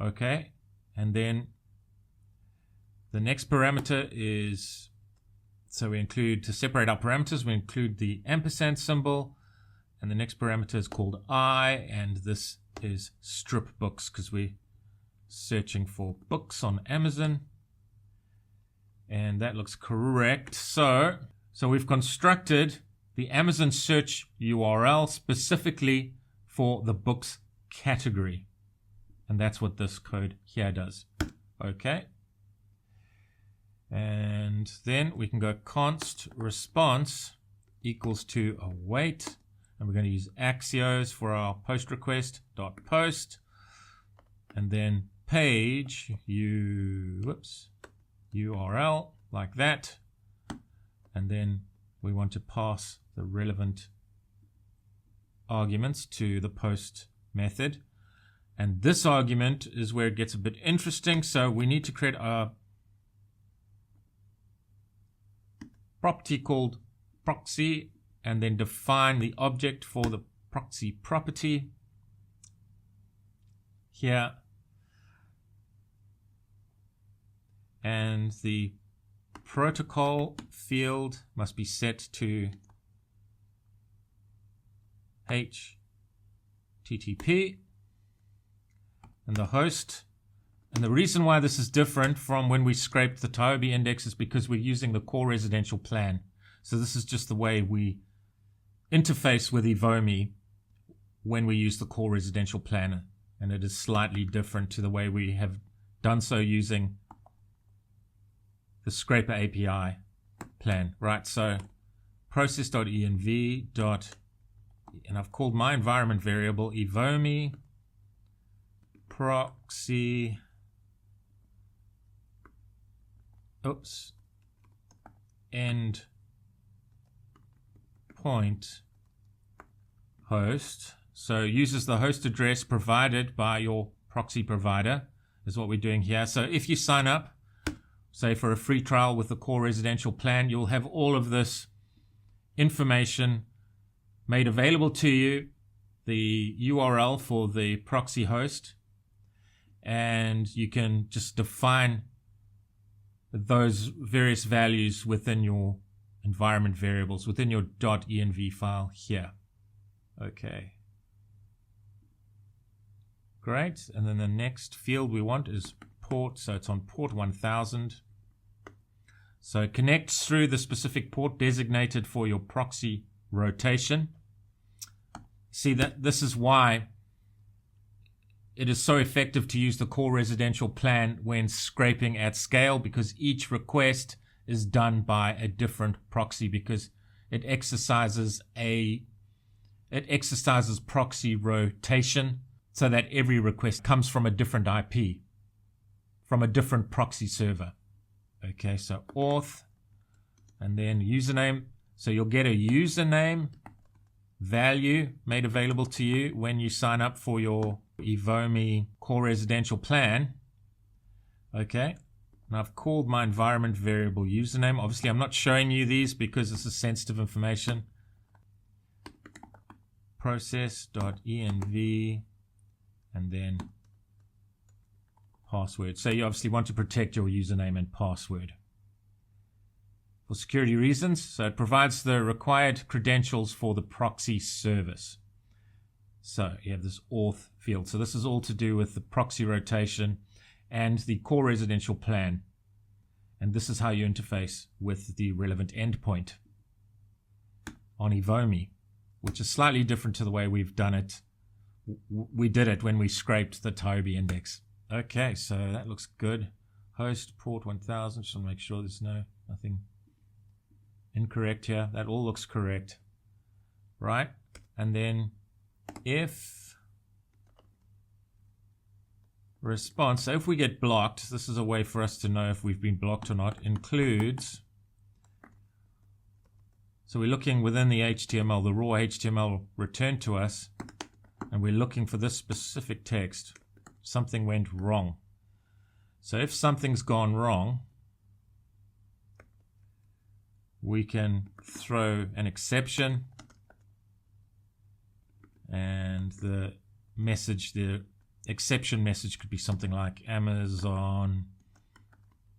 Okay, and then the next parameter is, so we include, to separate our parameters, we include the ampersand symbol, and the next parameter is called I, and this is strip books because we're searching for books on Amazon. And that looks correct. So we've constructed the Amazon search URL specifically for the books category. And that's what this code here does. Okay. And then we can go const response equals to await. And we're going to use Axios for our post request dot post. And then page URL like that, and then we want to pass the relevant arguments to the post method, and this argument is where it gets a bit interesting. So we need to create a property called proxy and then define the object for the proxy property here. And the protocol field must be set to HTTP, and the host. And the reason why this is different from when we scraped the Tiobe index is because we're using the core residential plan. So this is just the way we interface with Evomi when we use the core residential plan, and it is slightly different to the way we have done so using the scraper API plan, right? So process.env and I've called my environment variable Evomi proxy end point host. So uses the host address provided by your proxy provider is what we're doing here. So if you sign up, say for a free trial with the core residential plan, you'll have all of this information made available to you, the URL for the proxy host, and you can just define those various values within your environment variables, within your .env file here. Okay. Great. And then the next field we want is port, so it's on port 1000. So it connects through the specific port designated for your proxy rotation. See that this is why it is so effective to use the core residential plan when scraping at scale, because each request is done by a different proxy, because it exercises proxy rotation so that every request comes from a different IP, from a different proxy server. Okay, so auth and then username. So you'll get a username value made available to you when you sign up for your Evomi core residential plan. Okay, and I've called my environment variable username. Obviously, I'm not showing you these because this is sensitive information. Process.env and then password. So you obviously want to protect your username and password for security reasons. So it provides the required credentials for the proxy service. So you have this auth field. So this is all to do with the proxy rotation and the core residential plan. And this is how you interface with the relevant endpoint on Evomi, which is slightly different to the way we've done it. We did it when we scraped the Tiobe index. Okay, so that looks good. Host port 1000. Just want to make sure there's nothing incorrect here. That all looks correct, right? And then if response, so if we get blocked, this is a way for us to know if we've been blocked or not, includes. So we're looking within the HTML, the raw HTML returned to us, and we're looking for this specific text. Something went wrong. So if something's gone wrong, we can throw an exception, and the exception message could be something like Amazon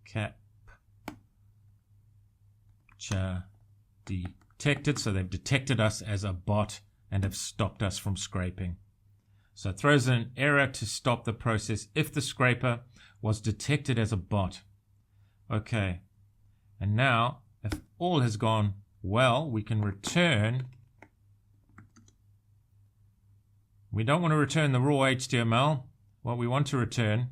captcha detected. So they've detected us as a bot and have stopped us from scraping. So it throws an error to stop the process if the scraper was detected as a bot. Okay, and now if all has gone well, we can return. We don't want to return the raw HTML. What we want to return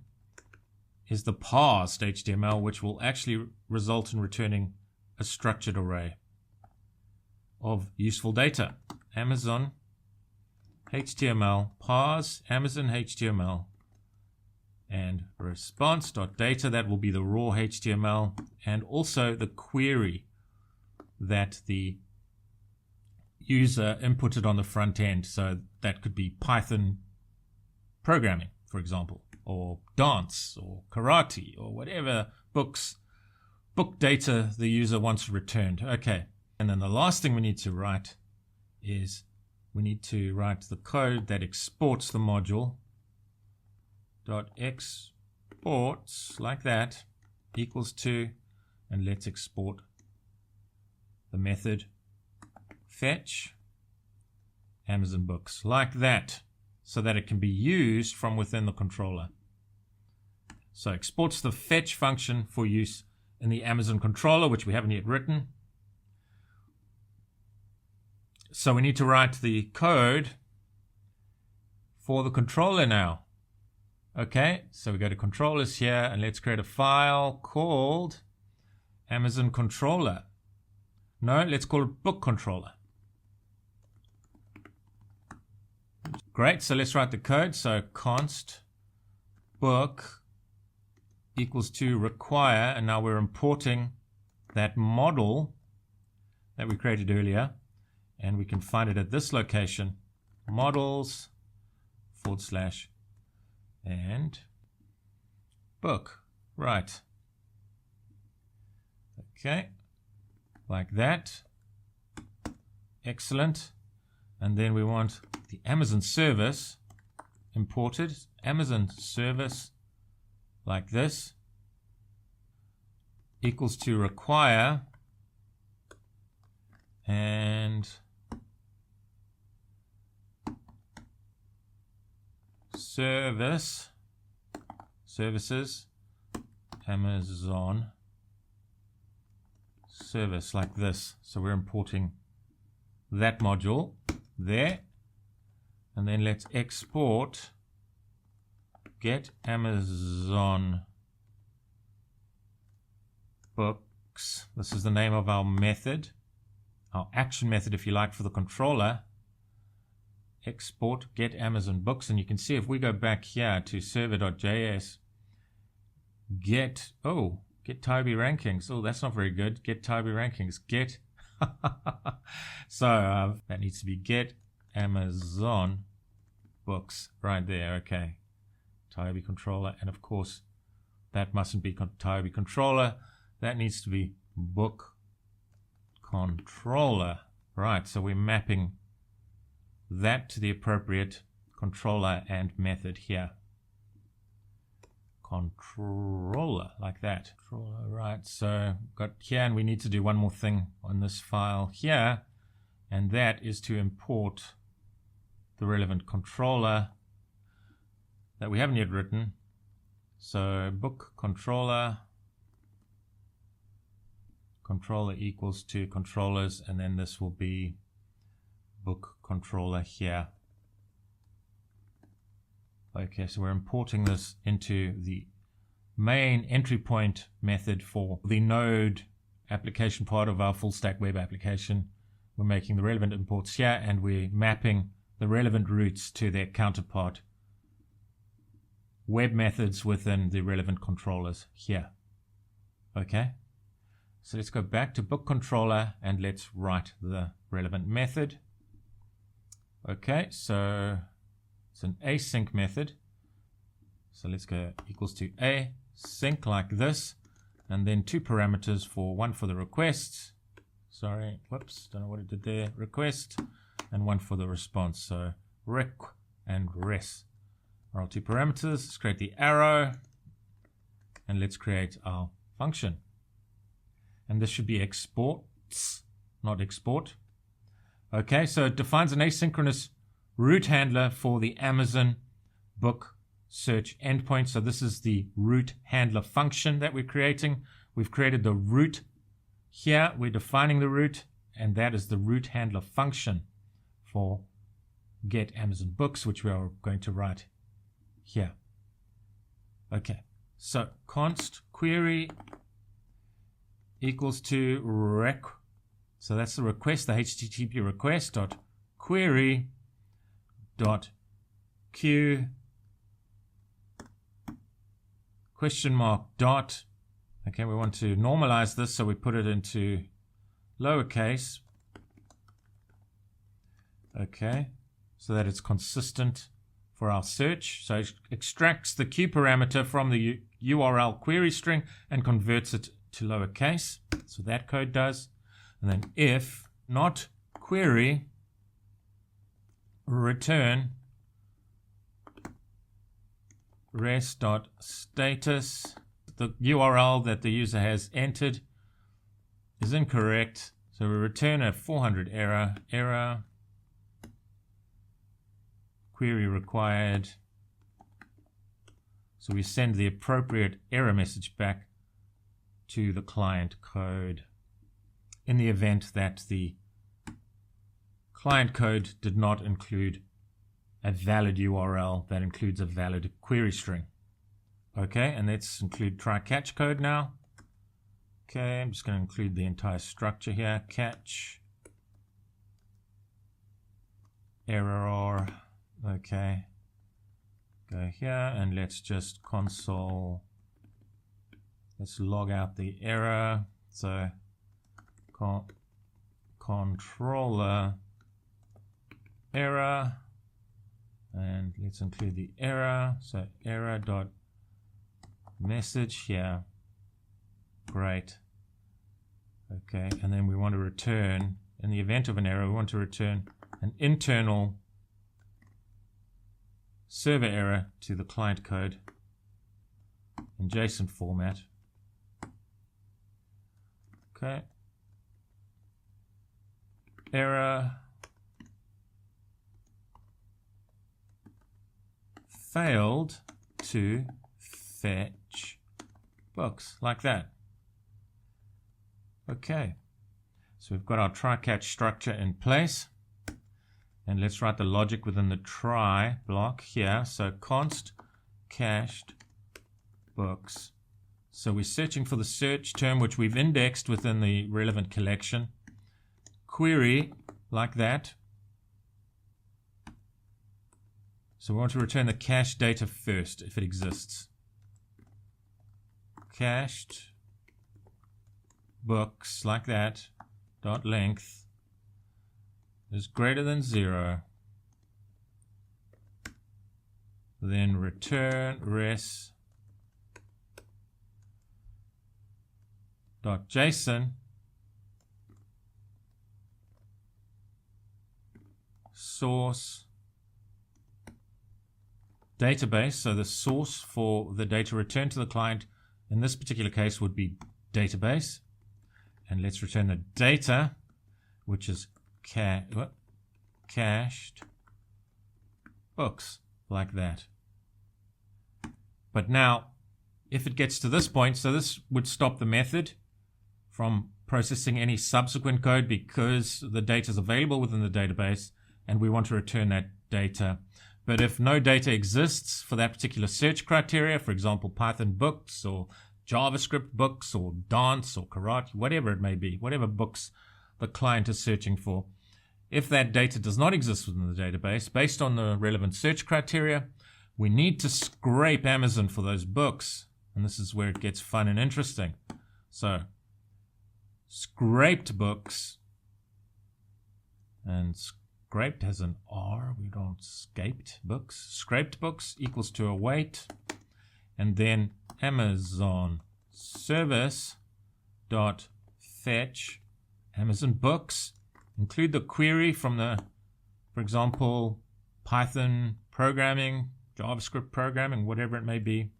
is the parsed HTML, which will actually result in returning a structured array of useful data. Amazon HTML, parse Amazon HTML, and response.data, that will be the raw HTML, and also the query that the user inputted on the front end. So that could be Python programming, for example, or dance, or karate, or whatever book data the user wants returned. Okay, and then the last thing we need to write is we need to write the code that exports the module dot exports like that equals to, and let's export the method fetch Amazon books like that, so that it can be used from within the controller. So exports the fetch function for use in the Amazon controller, which we haven't yet written. So we need to write the code for the controller now. Okay, so we go to controllers here, and let's create a file called Amazon Controller. No, let's call it bookController. Great, so let's write the code. So const book equals to require, and now we're importing that model that we created earlier, and we can find it at this location, models / and book. Right. Okay, like that. Excellent. And then we want the Amazon service imported, Amazon service like this, equals to require, and services Amazon service like this. So we're importing that module there. And then let's export get Amazon books. This is the name of our method, our action method, if you like, for the controller. Export get Amazon books. And you can see if we go back here to server.js, get Tiobe rankings. Oh, that's not very good. Get Tiobe rankings. Get. So that needs to be get Amazon books right there. Okay. Tiobe controller. And of course, that mustn't be Tiobe controller. That needs to be book controller. Right. So we're mapping that to the appropriate controller and method here. Controller, like that. Controller, right. So got here, and we need to do one more thing on this file here, and that is to import the relevant controller that we haven't yet written. So book controller equals to controllers, and then this will be book controller here. Okay, so we're importing this into the main entry point method for the Node application part of our full stack web application. We're making the relevant imports here, and we're mapping the relevant routes to their counterpart web methods within the relevant controllers here. Okay, so let's go back to book controller and let's write the relevant method. Okay, so it's an async method. So let's go equals to async like this, and then two parameters, for one for the request. Sorry, whoops, don't know what it did there. Request, and one for the response. So req and res are our two parameters. Let's create the arrow, and let's create our function. And this should be exports, not export. Okay, so it defines an asynchronous route handler for the Amazon book search endpoint. So this is the route handler function that we're creating. We've created the route here. We're defining the route, and that is the route handler function for get Amazon books, which we are going to write here. Okay, so const query equals to req. So that's the request, the HTTP request dot query dot q question mark dot. Okay, we want to normalize this, so we put it into lowercase. Okay, so that it's consistent for our search. So it extracts the Q parameter from the URL query string and converts it to lowercase. So that code does. And then if not query, return res.status. The URL that the user has entered is incorrect. So we return a 400 error, query required. So we send the appropriate error message back to the client code in the event that the client code did not include a valid URL that includes a valid query string. Okay, and let's include try catch code now. Okay, I'm just going to include the entire structure here. Catch error. Okay, go here and let's just console. Let's log out the error. So controller error, and let's include the error. So error dot message here. Great. Okay, and then we want to return, in the event of an error, we want to return an internal server error to the client code in JSON format. Okay. Error failed to fetch books, like that. Okay. So we've got our try-catch structure in place. And let's write the logic within the try block here. So const cached books. So we're searching for the search term which we've indexed within the relevant collection. Query like that. So we want to return the cached data first if it exists. Cached books like that dot length is greater than 0. Then return res dot JSON source database. So the source for the data returned to the client in this particular case would be database. And let's return the data, which is cached books like that. But now, if it gets to this point, so this would stop the method from processing any subsequent code because the data is available within the database and we want to return that data. But if no data exists for that particular search criteria, for example, Python books or JavaScript books or dance or karate, whatever it may be, whatever books the client is searching for, if that data does not exist within the database, based on the relevant search criteria, we need to scrape Amazon for those books. And this is where it gets fun and interesting. So, scraped books, and scraped has an R, we don't scaped books. Scraped books equals to await, and then Amazon service dot fetch Amazon books. Include the query from the, for example, Python programming, JavaScript programming, whatever it may be,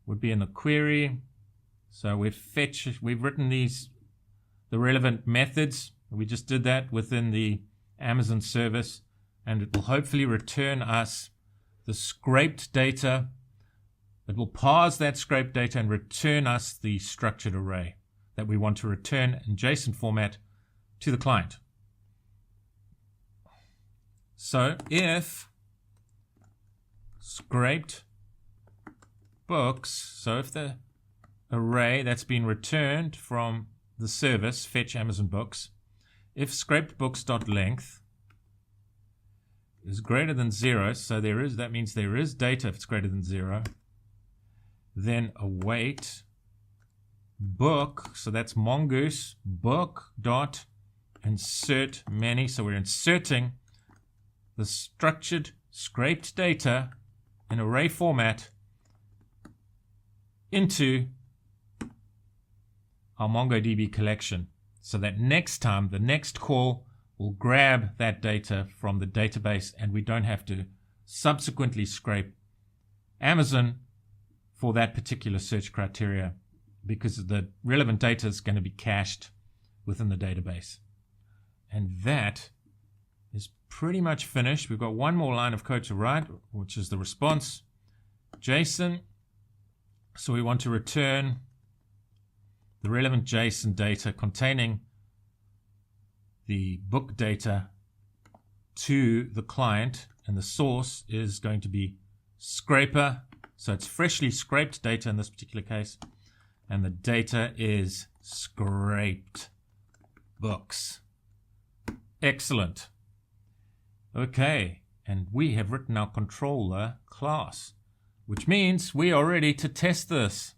would be in the query. So we've written the relevant methods. We just did that within the Amazon service, and it will hopefully return us the scraped data. It will parse that scraped data and return us the structured array that we want to return in JSON format to the client. So if scraped books, so if the array that's been returned from the service, fetch Amazon books, if scraped books.length is greater than 0, so that means there is data if it's greater than 0, then await book, so that's mongoose book dot insert many, so we're inserting the structured scraped data in array format into our MongoDB collection, so that next time the next call will grab that data from the database and we don't have to subsequently scrape Amazon for that particular search criteria, because the relevant data is going to be cached within the database. And that is pretty much finished. We've got one more line of code to write, which is the response JSON. So we want to return the relevant JSON data containing the book data to the client, and the source is going to be scraper. So it's freshly scraped data in this particular case, and the data is scraped books. Excellent. Okay, and we have written our controller class, which means we are ready to test this.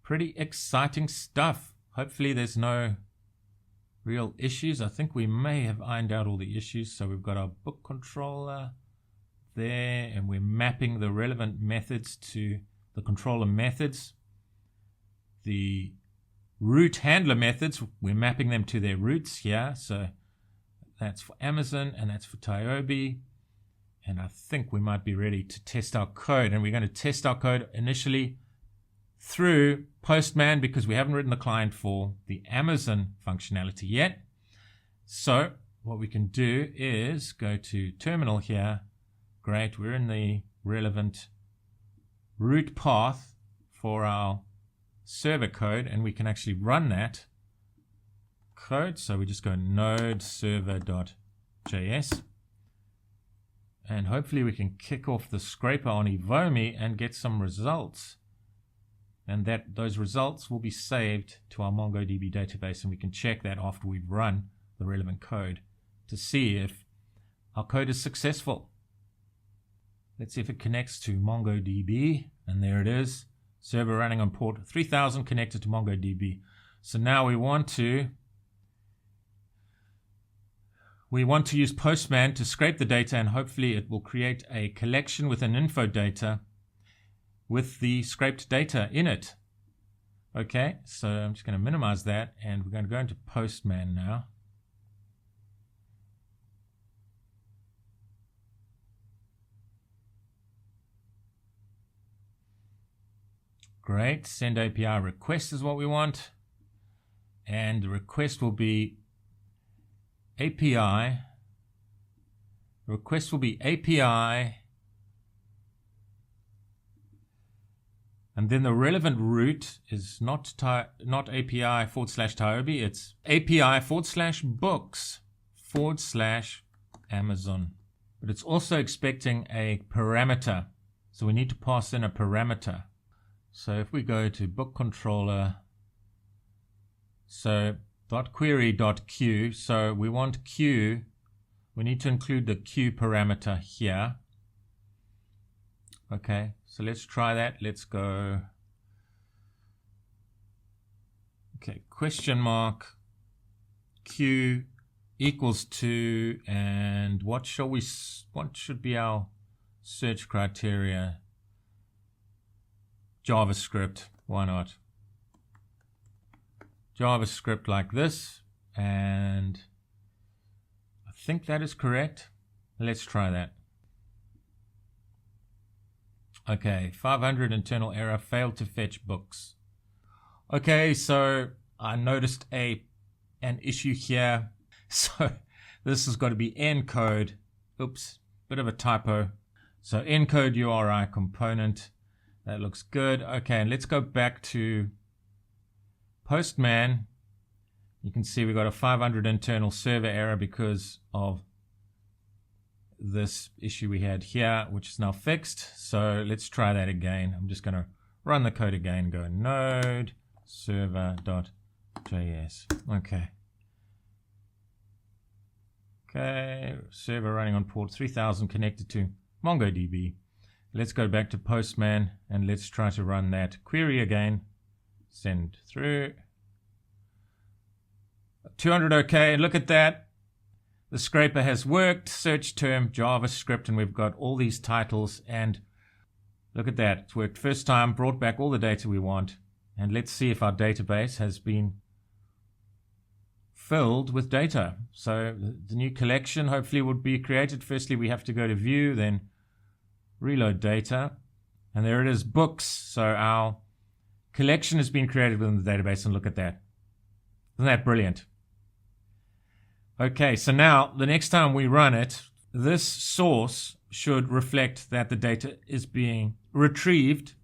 Pretty exciting stuff. Hopefully there's no real issues. I think we may have ironed out all the issues. So we've got our book controller there, and we're mapping the relevant methods to the controller methods. The root handler methods, we're mapping them to their roots here. So that's for Amazon and that's for Tiobe. And I think we might be ready to test our code. And we're going to test our code initially through Postman, because we haven't written the client for the Amazon functionality yet. So what we can do is go to terminal here. Great, we're in the relevant root path for our server code, and we can actually run that code. So we just go node server.js, and hopefully we can kick off the scraper on Evomi and get some results. And those results will be saved to our MongoDB database, and we can check that after we've run the relevant code to see if our code is successful. Let's see if it connects to MongoDB, and there it is. Server running on port 3000 connected to MongoDB. So now we want to use Postman to scrape the data, and hopefully it will create a collection with an info data with the scraped data in it. Okay, so I'm just going to minimize that, and we're going to go into Postman now. Great, send API request is what we want. And the request will be API. Request will be API. And then the relevant root is not API/Tiobe, it's API/books/Amazon. But it's also expecting a parameter. So we need to pass in a parameter. So if we go to bookController, so .query.q, so we want q, we need to include the q parameter here. Okay, so let's try that. Let's go, okay, question mark q equals to, and what should be our search criteria? JavaScript, why not? JavaScript like this, and I think that is correct. Let's try that. Okay, 500 internal error, failed to fetch books. Okay, so I noticed an issue here. So this has got to be encode. Oops, bit of a typo. So encode URI component. That looks good. Okay, and let's go back to Postman. You can see we got a 500 internal server error because of this issue we had here, which is now fixed. So let's try that again. I'm just going to run the code again. Go node server.js. Okay. Okay, server running on port 3000 connected to MongoDB. Let's go back to Postman and let's try to run that query again. Send through. 200 okay, look at that. The scraper has worked. Search term JavaScript, and we've got all these titles, and look at that. It's worked first time, brought back all the data we want. And let's see if our database has been filled with data. So the new collection hopefully would be created. Firstly, we have to go to view, then reload data, and there it is, books. So our collection has been created within the database, and look at that. Isn't that brilliant? Okay, so now the next time we run it, this source should reflect that the data is being retrieved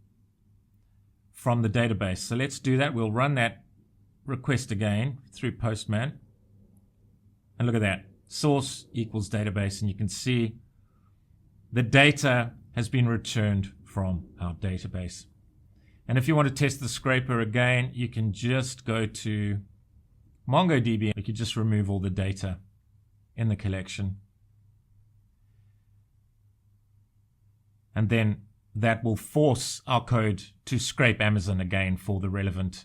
from the database. So let's do that. We'll run that request again through Postman, and look at that, source equals database, and you can see the data has been returned from our database. And if you want to test the scraper again, you can just go to MongoDB. You can just remove all the data in the collection. And then that will force our code to scrape Amazon again for the relevant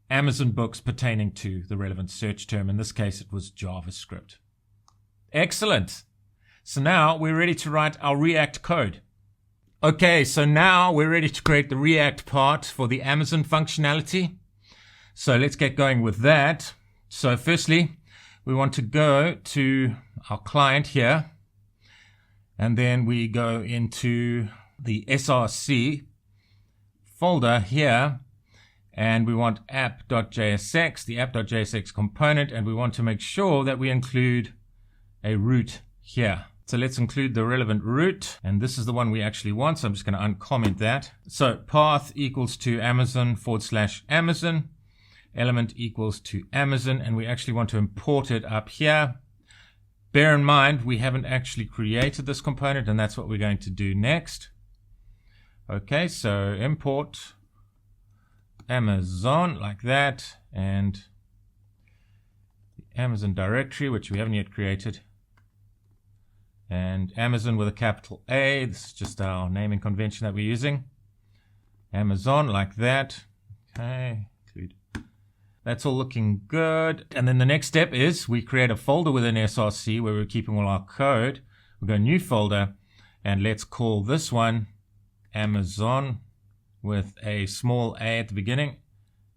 Amazon books pertaining to the relevant search term. In this case, it was JavaScript. Excellent. So now we're ready to write our React code. Okay, so now we're ready to create the React part for the Amazon functionality. So let's get going with that. So firstly, we want to go to our client here, and then we go into the src folder here, and we want App.jsx, the App.jsx component, and we want to make sure that we include a root here. So let's include the relevant root, and this is the one we actually want, so I'm just going to uncomment that. So path equals to Amazon/Amazon, element equals to Amazon, and we actually want to import it up here. Bear in mind, we haven't actually created this component, and that's what we're going to do next. Okay, so import Amazon like that, and the Amazon directory, which we haven't yet created. And Amazon with a capital A, this is just our naming convention that we're using. Amazon like that. Okay, that's all looking good. And then the next step is we create a folder within SRC where we're keeping all our code. We'll go new folder, and let's call this one Amazon with a small a at the beginning.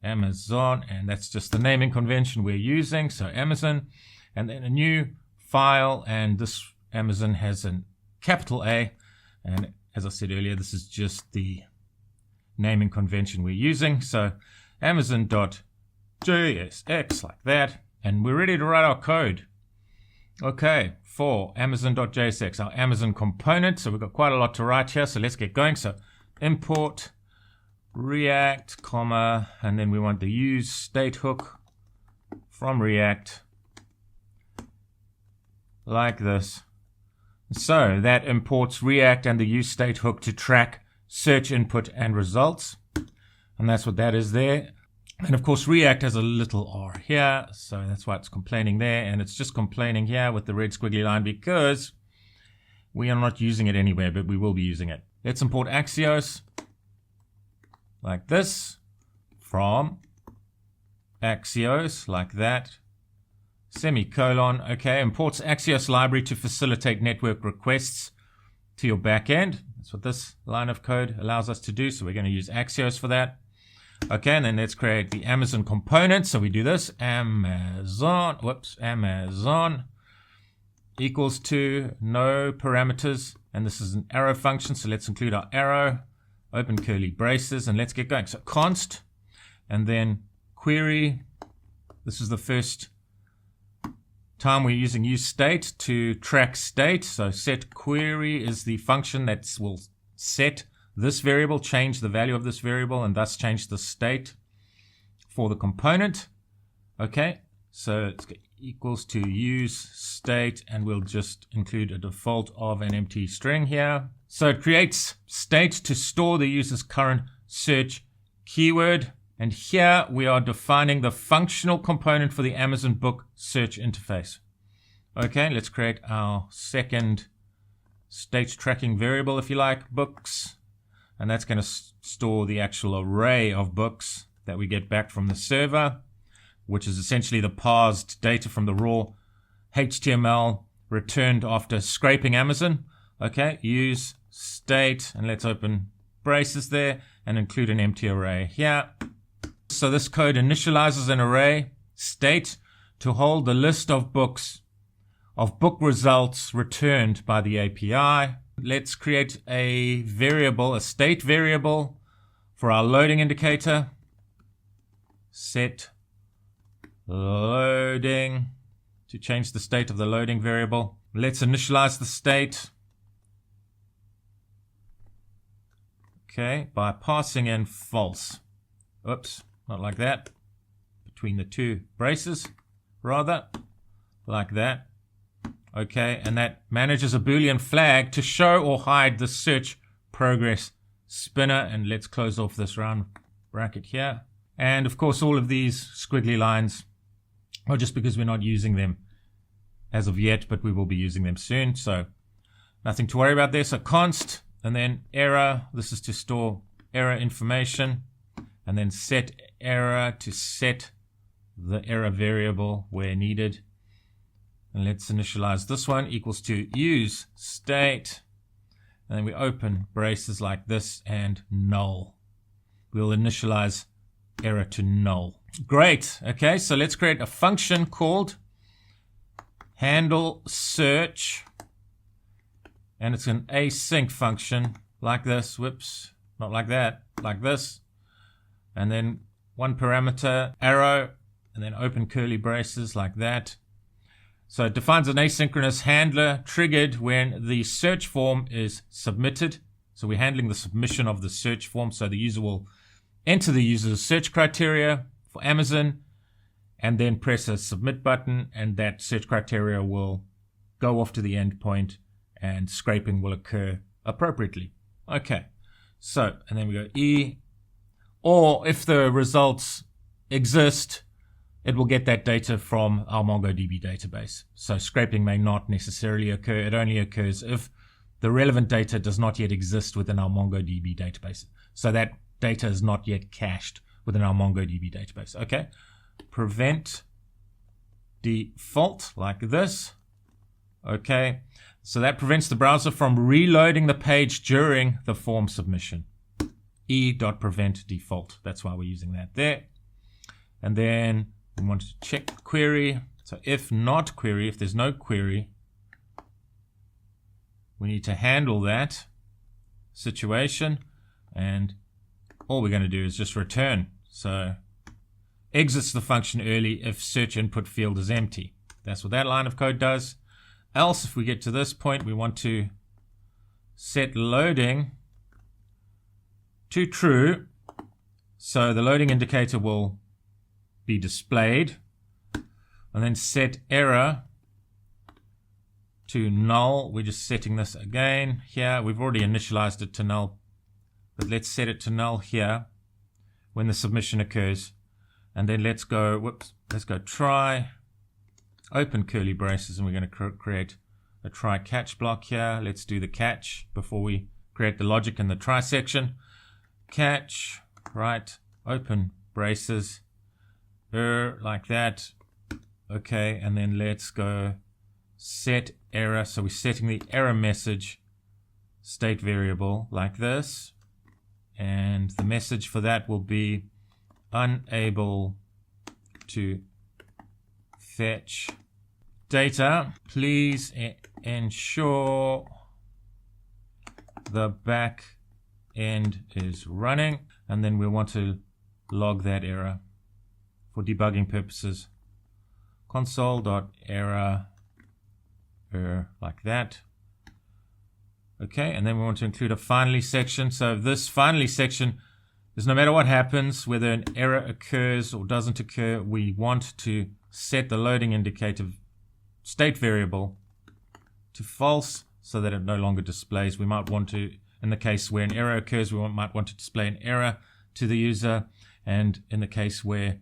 Amazon, and that's just the naming convention we're using. So Amazon, and then a new file, and this Amazon has a capital A, and as I said earlier, this is just the naming convention we're using. So Amazon.jsx like that, and we're ready to write our code. Okay, for Amazon.jsx, our Amazon component. So we've got quite a lot to write here, so let's get going. So import React, comma, and then we want the use state hook from React like this. So that imports React and the use state hook to track search input and results. And that's what that is there. And of course, React has a little r here, so that's why it's complaining there. And it's just complaining here with the red squiggly line because we are not using it anywhere, but we will be using it. Let's import Axios like this from Axios like that. Semicolon, okay, imports Axios library to facilitate network requests to your backend. That's what this line of code allows us to do, so we're going to use Axios for that. Okay, and then let's create the Amazon component. So we do this, Amazon equals to no parameters, and this is an arrow function, so let's include our arrow, open curly braces, and let's get going. So const, and then query. This is the first time we're using use state to track state. So set query is the function that will set this variable, change the value of this variable, and thus change the state for the component. Okay, so it's equals to use state, and we'll just include a default of an empty string here. So it creates state to store the user's current search keyword. And here we are defining the functional component for the Amazon book search interface. Okay, let's create our second state tracking variable, if you like, books. And that's going to store the actual array of books that we get back from the server, which is essentially the parsed data from the raw HTML returned after scraping Amazon. Okay, use state, and let's open braces there and include an empty array here. So this code initializes an array state to hold the list of books, of book results returned by the API. Let's create a variable, a state variable for our loading indicator. Set loading to change the state of the loading variable. Let's initialize the state. Okay, by passing in false. Oops. Not like that, between the two braces, rather, like that. Okay, and that manages a Boolean flag to show or hide the search progress spinner. And let's close off this round bracket here. And of course, all of these squiggly lines are just because we're not using them as of yet, but we will be using them soon. So nothing to worry about there. So const, and then error. This is to store error information. And then set error to set the error variable where needed. And let's initialize this one equals to use state. And then we open braces like this and null. We'll initialize error to null. Great. Okay, so let's create a function called handle search. And it's an async function like this. Whoops, not like that, like this. And then one parameter, arrow, and then open curly braces like that. So it defines an asynchronous handler triggered when the search form is submitted. So we're handling the submission of the search form. So the user will enter the user's search criteria for Amazon and then press a submit button, and that search criteria will go off to the endpoint and scraping will occur appropriately. Okay, so, and then we go E, or if the results exist, it will get that data from our MongoDB database. So scraping may not necessarily occur. It only occurs if the relevant data does not yet exist within our MongoDB database. So that data is not yet cached within our MongoDB database. Okay, prevent default like this. Okay, so that prevents the browser from reloading the page during the form submission. E.prevent default. That's why we're using that there. And then we want to check query. So if not query, if there's no query, we need to handle that situation. And all we're going to do is just return. So exits the function early if search input field is empty. That's what that line of code does. Else, if we get to this point, we want to set loading to true. So the loading indicator will be displayed. And then set error to null. We're just setting this again here. We've already initialized it to null, but let's set it to null here when the submission occurs. And then let's go, let's go try, open curly braces, and we're going to create a try catch block here. Let's do the catch before we create the logic in the try section. Catch, right, open braces, like that. Okay, and then let's go set error. So we're setting the error message state variable like this. And the message for that will be unable to fetch data. Please ensure the back end is running. And then we want to log that error for debugging purposes. Console.error like that. Okay, and then we want to include a finally section. So this finally section is no matter what happens, whether an error occurs or doesn't occur, we want to set the loading indicator state variable to false so that it no longer displays. We might want to, in the case where an error occurs, we might want to display an error to the user. And in the case where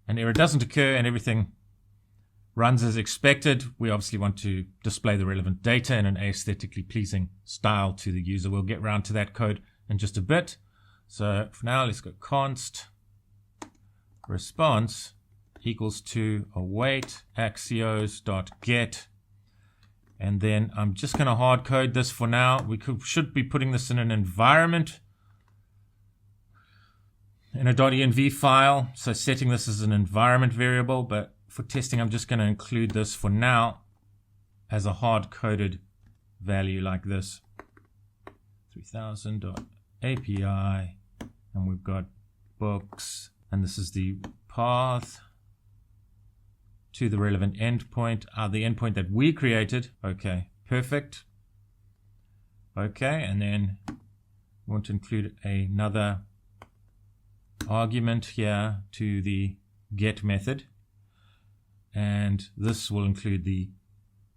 an error doesn't occur and everything runs as expected, we obviously want to display the relevant data in an aesthetically pleasing style to the user. We'll get around to that code in just a bit. So for now, let's go const response equals to await axios.get. And then I'm just going to hard code this for now. We should be putting this in an environment in a .env file. So setting this as an environment variable, but for testing, I'm just going to include this for now as a hard-coded value like this. 3000.api, and we've got books, and this is the path to the relevant endpoint, the endpoint that we created. Okay, perfect. Okay, and then we want to include another argument here to the get method. And this will include the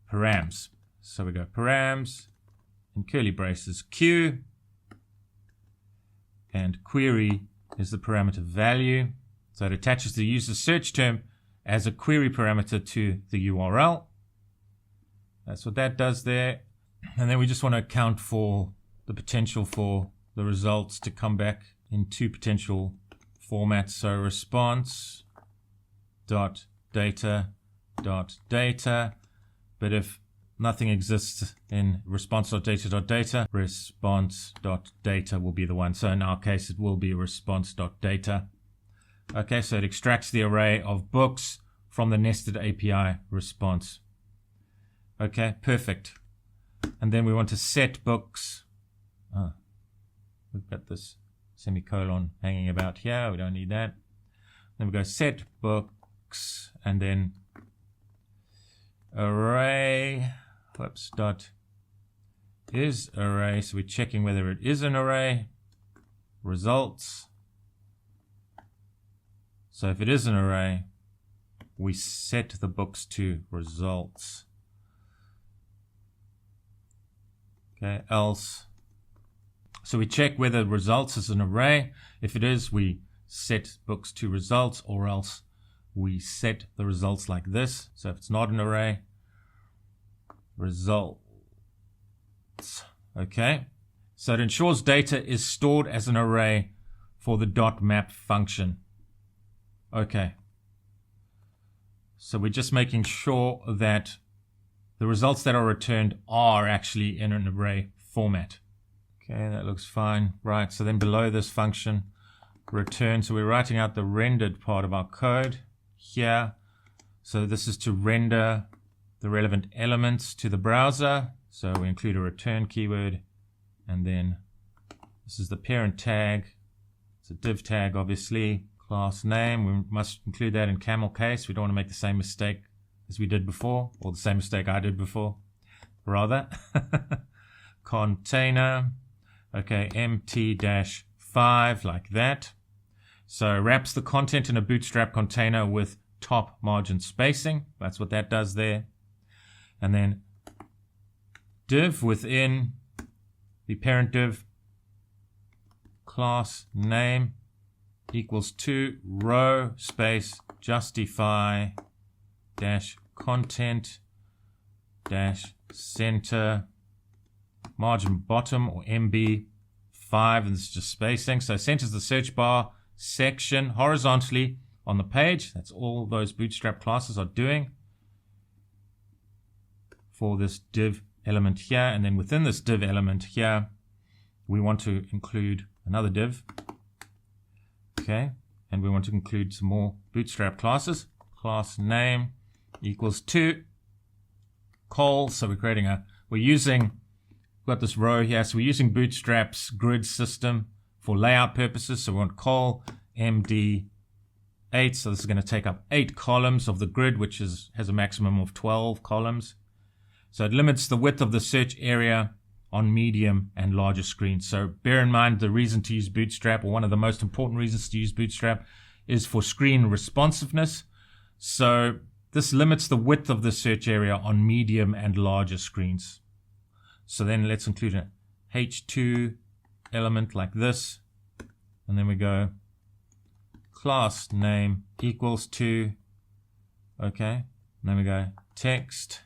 params. So we go params in curly braces q, and query is the parameter value. So it attaches the user search term as a query parameter to the URL. That's what that does there. And then we just want to account for the potential for the results to come back in two potential formats. So response dot data, but if nothing exists in response.data.data, response.data will be the one. So in our case, it will be response.data. Okay, so it extracts the array of books from the nested API response. Okay, perfect. And then we want to set books. We've got this semicolon hanging about here. We don't need that. Then we go set books, and then array, whoops, dot is array. So we're checking whether it is an array. Results. So if it is an array, we set the books to results. Okay, else. So we check whether results is an array. If it is, we set books to results, or else we set the results like this. So if it's not an array, results. Okay. So it ensures data is stored as an array for the .map function. Okay. So we're just making sure that the results that are returned are actually in an array format. Okay, that looks fine. Right, so then below this function, return. So we're writing out the rendered part of our code here. So this is to render the relevant elements to the browser. So we include a return keyword, and then this is the parent tag. It's a div tag, obviously. Class name, we must include that in camel case. We don't want to make the same mistake as we did before, or the same mistake I did before, rather. Container, okay, empty-5, like that. So wraps the content in a Bootstrap container with top margin spacing. That's what that does there. And then div within the parent div, class name equals to row space justify dash content dash center margin bottom, or MB5, and this is just spacing. So centers the search bar section horizontally on the page. That's all those Bootstrap classes are doing for this div element here. And then within this div element here, we want to include another div. Okay, and we want to include some more Bootstrap classes. Class name equals to col. So we're creating we've got this row here. So we're using Bootstrap's grid system for layout purposes. So we want col MD8. So this is going to take up 8 columns of the grid, which has a maximum of 12 columns. So it limits the width of the search area on medium and larger screens. So bear in mind, the reason to use Bootstrap, or one of the most important reasons to use Bootstrap, is for screen responsiveness. So this limits the width of the search area on medium and larger screens. So then let's include a H2 element like this. And then we go class name equals to, okay. And then we go text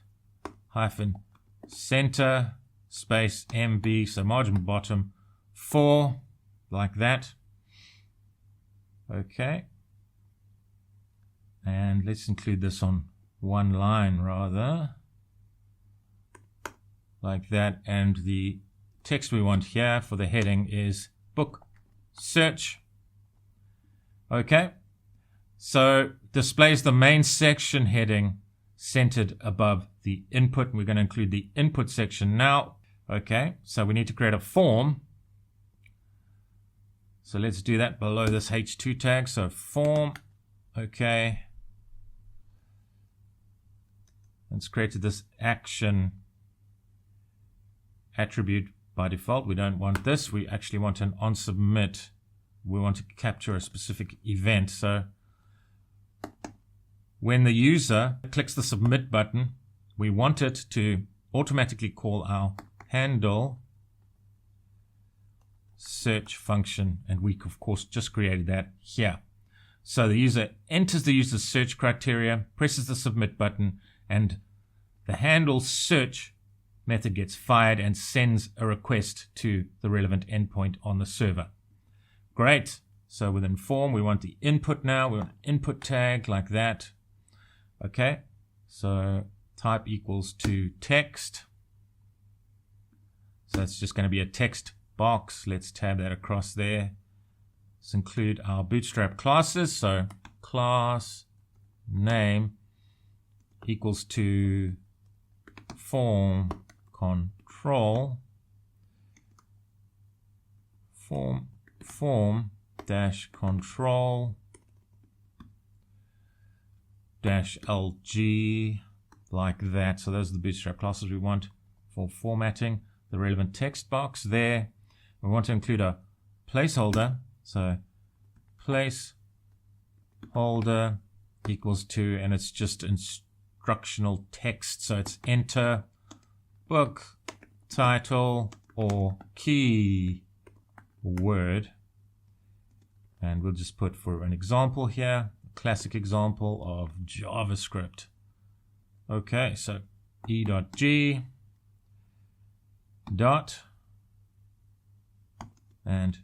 hyphen center space MB, so margin bottom 4, like that. Okay. And let's include this on one line rather. Like that. And the text we want here for the heading is book search. Okay. So displays the main section heading centered above the input. We're going to include the input section now. Okay, so we need to create a form. So let's do that below this H2 tag. So form, okay. It's created this action attribute by default. We don't want this. We actually want an on submit. We want to capture a specific event. So when the user clicks the submit button, we want it to automatically call our handle search function, and we of course just created that here. So the user enters the user's search criteria, presses the submit button, and the handle search method gets fired and sends a request to the relevant endpoint on the server. Great. So within form, we want the input now. We want an input tag like that. Okay. So type equals to text. So that's just going to be a text box. Let's tab that across there. Let's include our Bootstrap classes. So class name equals to form control form dash control dash LG like that. So those are the Bootstrap classes we want for formatting the relevant text box there. We want to include a placeholder. So placeholder equals to, and it's just instructional text. So it's enter book title or key word. And we'll just put for an example here, a classic example of JavaScript. Okay, so e.g dot and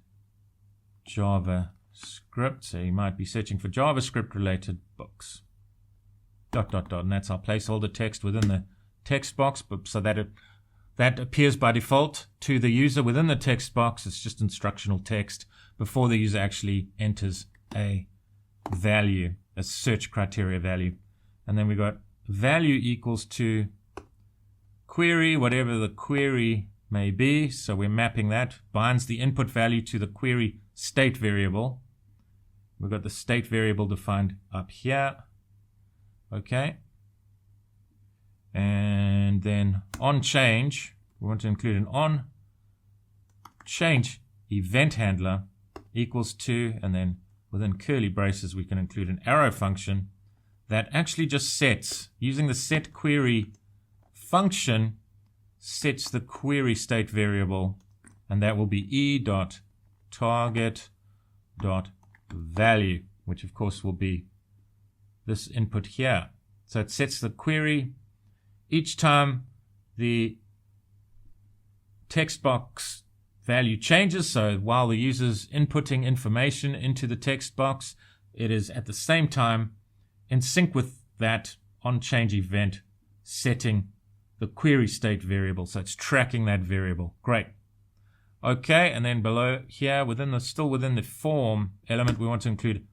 JavaScript. So you might be searching for JavaScript related books. Dot dot dot, and that's our placeholder text within the text box, but so that that appears by default to the user within the text box. It's just instructional text before the user actually enters a value, a search criteria value. And then we got value equals to query, whatever the query may be. So we're mapping that, binds the input value to the query state variable. We've got the state variable defined up here. Okay. And then on change, we want to include an on change event handler equals to, and then within curly braces we can include an arrow function that actually just sets, using the set query function, sets the query state variable, and that will be e.target.value, which of course will be this input here. So it sets the query each time the text box value changes. So while the user's inputting information into the text box, it is at the same time in sync with that on change event setting the query state variable. So it's tracking that variable. Great. Okay, and then below here, still within the form element, we want to include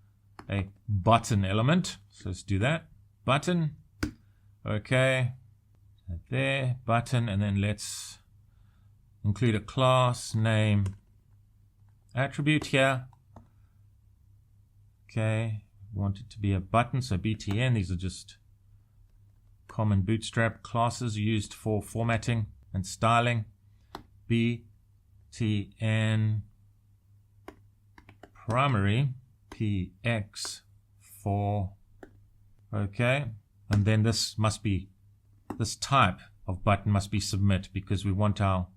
a button element. So let's do that. Button. Okay. There, button, and then let's include a class name attribute here. Okay, want it to be a button, so btn. These are just common Bootstrap classes used for formatting and styling. btn primary px for, okay, and then this type of button must be submit, because we want our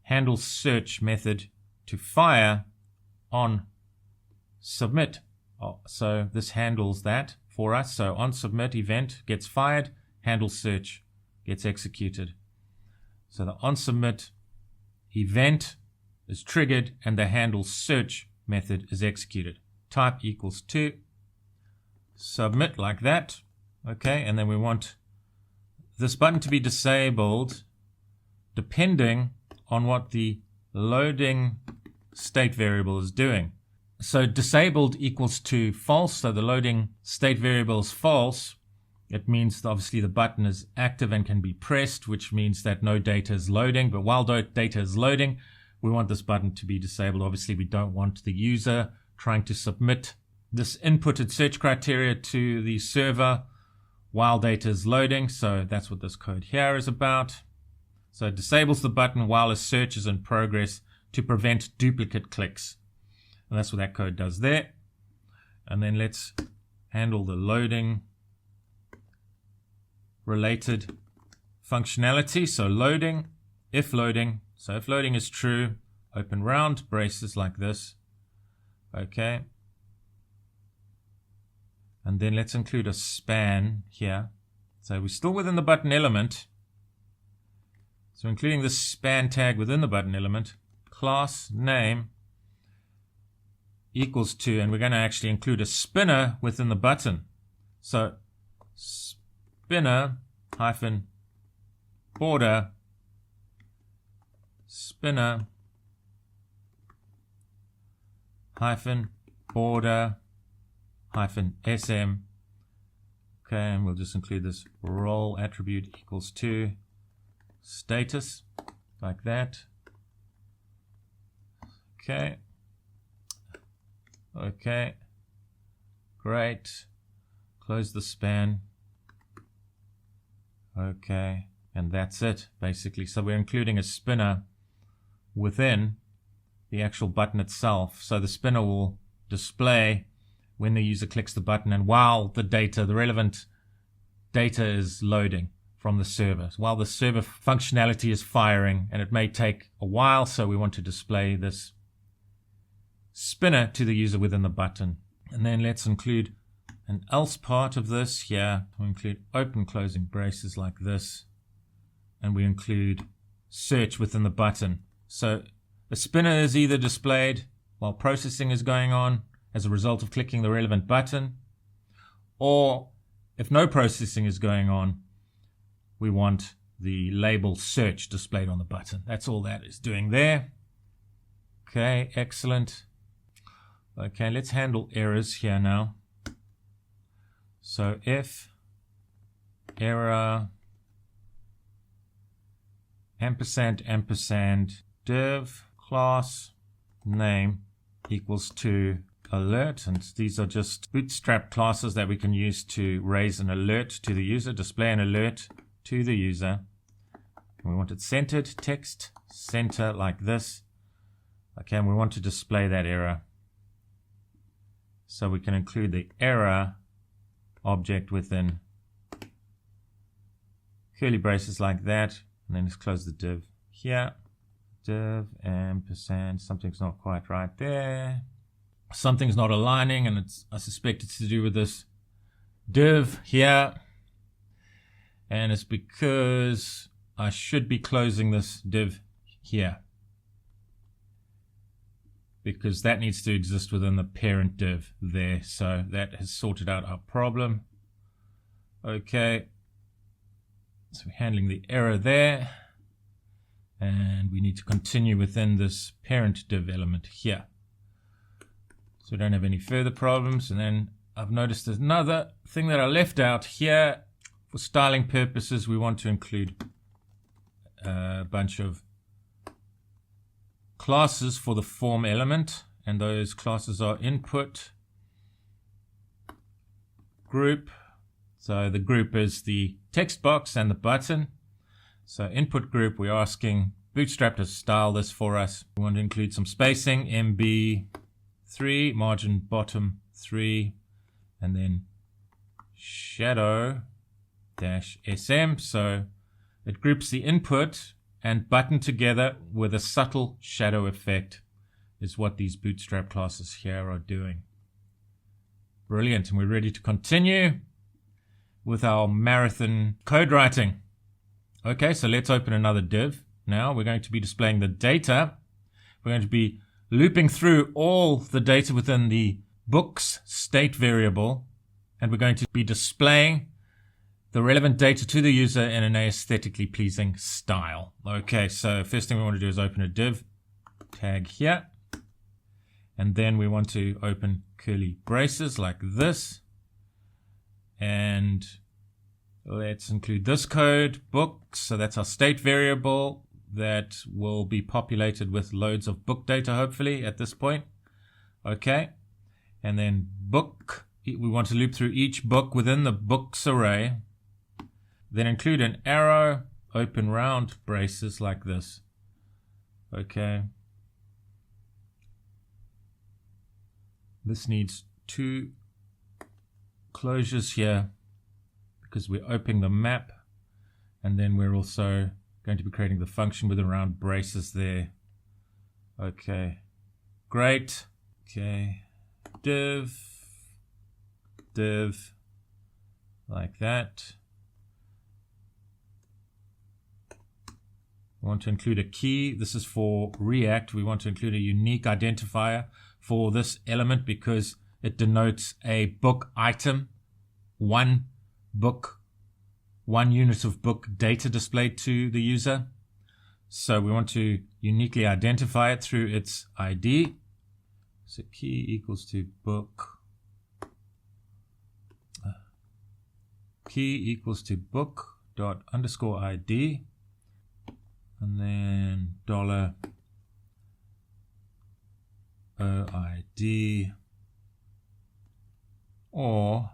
handle search method to fire on submit. So this handles that for us. So on submit event gets fired, handle search gets executed. So the on submit event is triggered and the handle search method is executed. Type equals to submit, like that. Okay, and then we want this button to be disabled depending on what the loading state variable is doing. So disabled equals to false, so the loading state variable is false. It means that obviously the button is active and can be pressed, which means that no data is loading. But while data is loading, we want this button to be disabled. Obviously, we don't want the user trying to submit this inputted search criteria to the server while data is loading. So that's what this code here is about. So it disables the button while a search is in progress to prevent duplicate clicks. And that's what that code does there. And then let's handle the loading related functionality. So loading, if loading. So if loading is true, open round braces like this. Okay. And then let's include a span here. So we're still within the button element. So including the span tag within the button element, class name equals to, and we're going to actually include a spinner within the button. So spinner hyphen border, spinner hyphen border hyphen sm. Okay, and we'll just include this role attribute equals to status, like that. Okay. Okay. Great. Close the span. Okay, and that's it, basically. So we're including a spinner within the actual button itself. So the spinner will display when the user clicks the button and while the relevant data is loading from the server. While the server functionality is firing, and it may take a while, so we want to display this spinner to the user within the button. And then let's include an else part of this here. We include open closing braces like this, and we include search within the button. So the spinner is either displayed while processing is going on as a result of clicking the relevant button, or if no processing is going on, we want the label search displayed on the button. That's all that is doing there. Okay, excellent. Okay, let's handle errors here now. So if error ampersand div class name equals to alert, and these are just Bootstrap classes that we can use to raise an alert to the user, display an alert to the user. We want it centered, text center like this. Okay, and we want to display that error. So we can include the error object within curly braces like that, and then let's close the div here. Div ampersand, something's not quite right there. Something's not aligning, and I suspect it's to do with this div here. And it's because I should be closing this div here, because that needs to exist within the parent div there. So that has sorted out our problem. Okay, so we're handling the error there, and we need to continue within this parent div element here, so we don't have any further problems. And then I've noticed there's another thing that I left out here. For styling purposes, we want to include a bunch of classes for the form element, and those classes are input, group. So the group is the text box and the button. So input group, we're asking Bootstrap to style this for us. We want to include some spacing, MB3, margin bottom 3, and then shadow -SM. So it groups the input and button together with a subtle shadow effect, is what these Bootstrap classes here are doing. Brilliant, and we're ready to continue with our marathon code writing. Okay, so let's open another div. Now we're going to be displaying the data. We're going to be looping through all the data within the books state variable, and we're going to be displaying the relevant data to the user in an aesthetically pleasing style. Okay, so first thing we want to do is open a div tag here, and then we want to open curly braces like this, and let's include this code, books. So that's our state variable that will be populated with loads of book data, hopefully, at this point. Okay, and then book, we want to loop through each book within the books array. Then include an arrow, open round braces like this. Okay. This needs 2 closures here because we're opening the map, and then we're also going to be creating the function with round braces there. Okay, great. Okay, div like that. We want to include a key. This is for React. We want to include a unique identifier for this element because it denotes a book item, one unit of book data displayed to the user. So we want to uniquely identify it through its ID. So key equals to book. Key equals to book dot underscore ID. And then $OID, or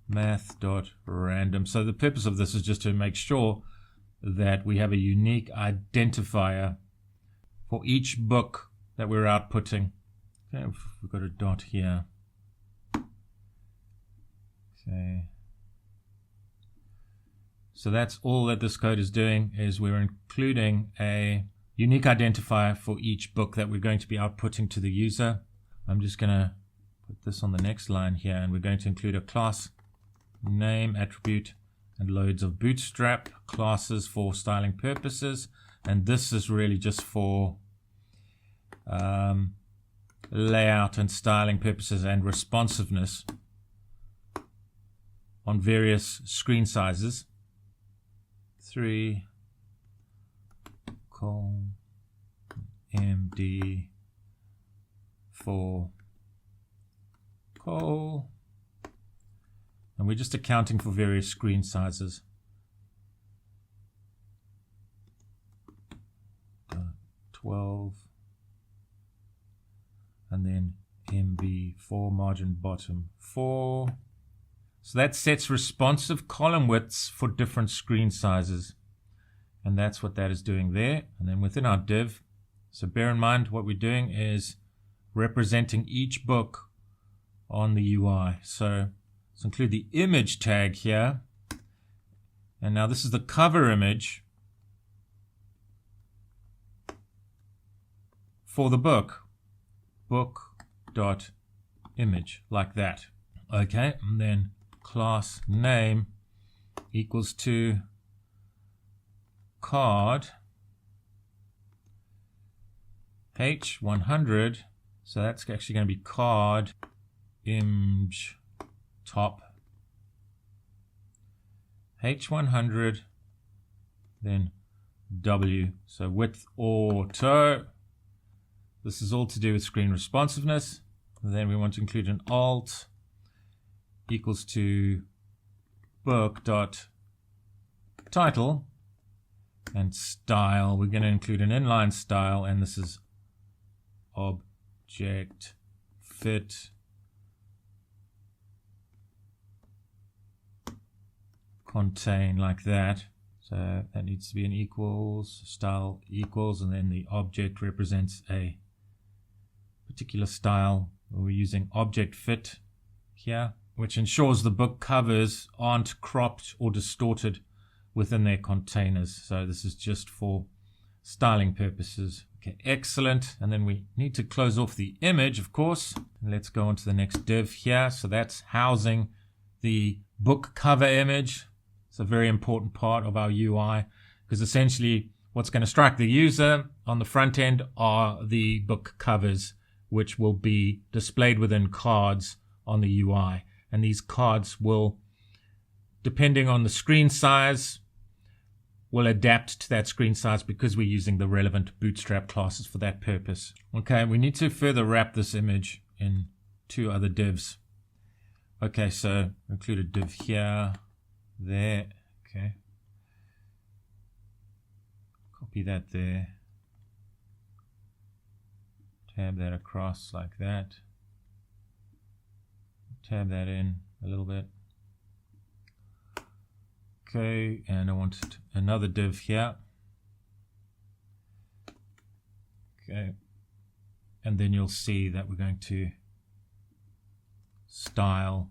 math.random. So the purpose of this is just to make sure that we have a unique identifier for each book that we're outputting. Okay, we've got a dot here. Okay. So that's all that this code is doing, is we're including a unique identifier for each book that we're going to be outputting to the user. I'm just going to put this on the next line here, and we're going to include a class name attribute and loads of Bootstrap classes for styling purposes. And this is really just for layout and styling purposes and responsiveness on various screen sizes. 3 MD 4 and we're just accounting for various screen sizes. 12 and then MB4 margin bottom 4. So that sets responsive column widths for different screen sizes. And that's what that is doing there. And then within our div, so bear in mind what we're doing is representing each book on the UI. So let's include the image tag here. And now this is the cover image for the book. Book.image, like that. Okay, and then class name equals to card h100, so that's actually going to be card image top h100, then w, so width auto. This is all to do with screen responsiveness. And then we want to include an alt equals to book.title and style. We're going to include an inline style, and this is object fit contain, like that. So that needs to be an equals, style equals, and then the object represents a particular style. We're using object fit here, which ensures the book covers aren't cropped or distorted within their containers. So this is just for styling purposes. Okay, excellent. And then we need to close off the image, of course. And let's go on to the next div here. So that's housing the book cover image. It's a very important part of our UI, because essentially what's going to strike the user on the front end are the book covers, which will be displayed within cards on the UI. And these cards will, depending on the screen size, will adapt to that screen size because we're using the relevant Bootstrap classes for that purpose. Okay, we need to further wrap this image in 2 other divs. Okay, so include a div here, there, okay. Copy that there. Tab that across like that. Tab that in a little bit. Okay, and I want another div here. Okay, and then you'll see that we're going to style.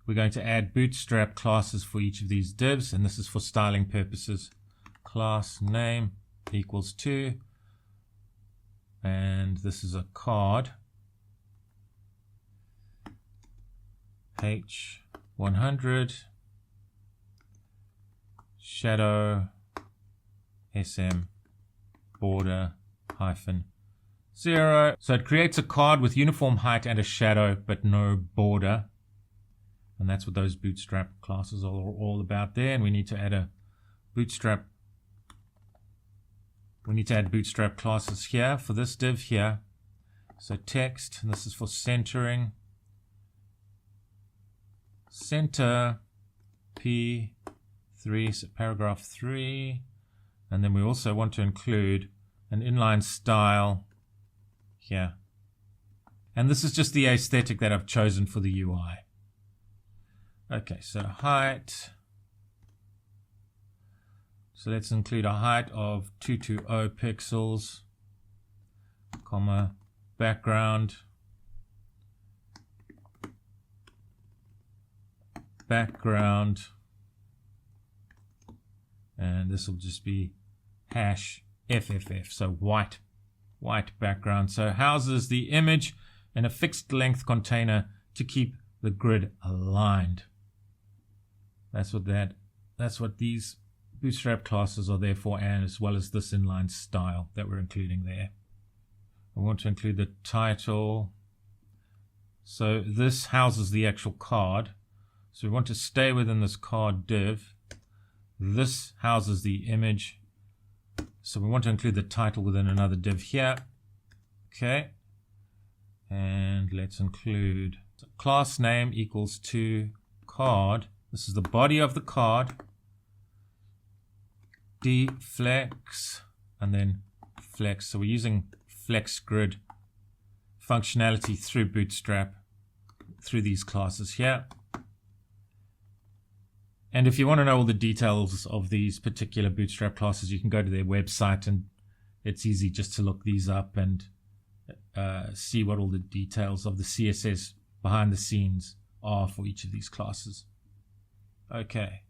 We're going to add Bootstrap classes for each of these divs, and this is for styling purposes. Class name equals to, and this is a card h100 shadow sm border -0. So it creates a card with uniform height and a shadow but no border, and that's what those Bootstrap classes are all about there. And we need to add a Bootstrap. We need to add Bootstrap classes here for this div here. So text, and this is for centering. Center P3, so paragraph 3. And then we also want to include an inline style here. And this is just the aesthetic that I've chosen for the UI. Okay, so height. So let's include a height of 220 pixels, comma, background, and this will just be hash FFF, so white background. So houses the image in a fixed length container to keep the grid aligned. That's what these Bootstrap classes are there for, and as well as this inline style that we're including there. I want to include the title. So this houses the actual card. So we want to stay within this card div. This houses the image. So we want to include the title within another div here. Okay. And let's include class name equals to card. This is the body of the card. Deflex and then flex. So we're using flex grid functionality through Bootstrap through these classes here. And if you want to know all the details of these particular Bootstrap classes, you can go to their website, and it's easy just to look these up and see what all the details of the CSS behind the scenes are for each of these classes. Okay.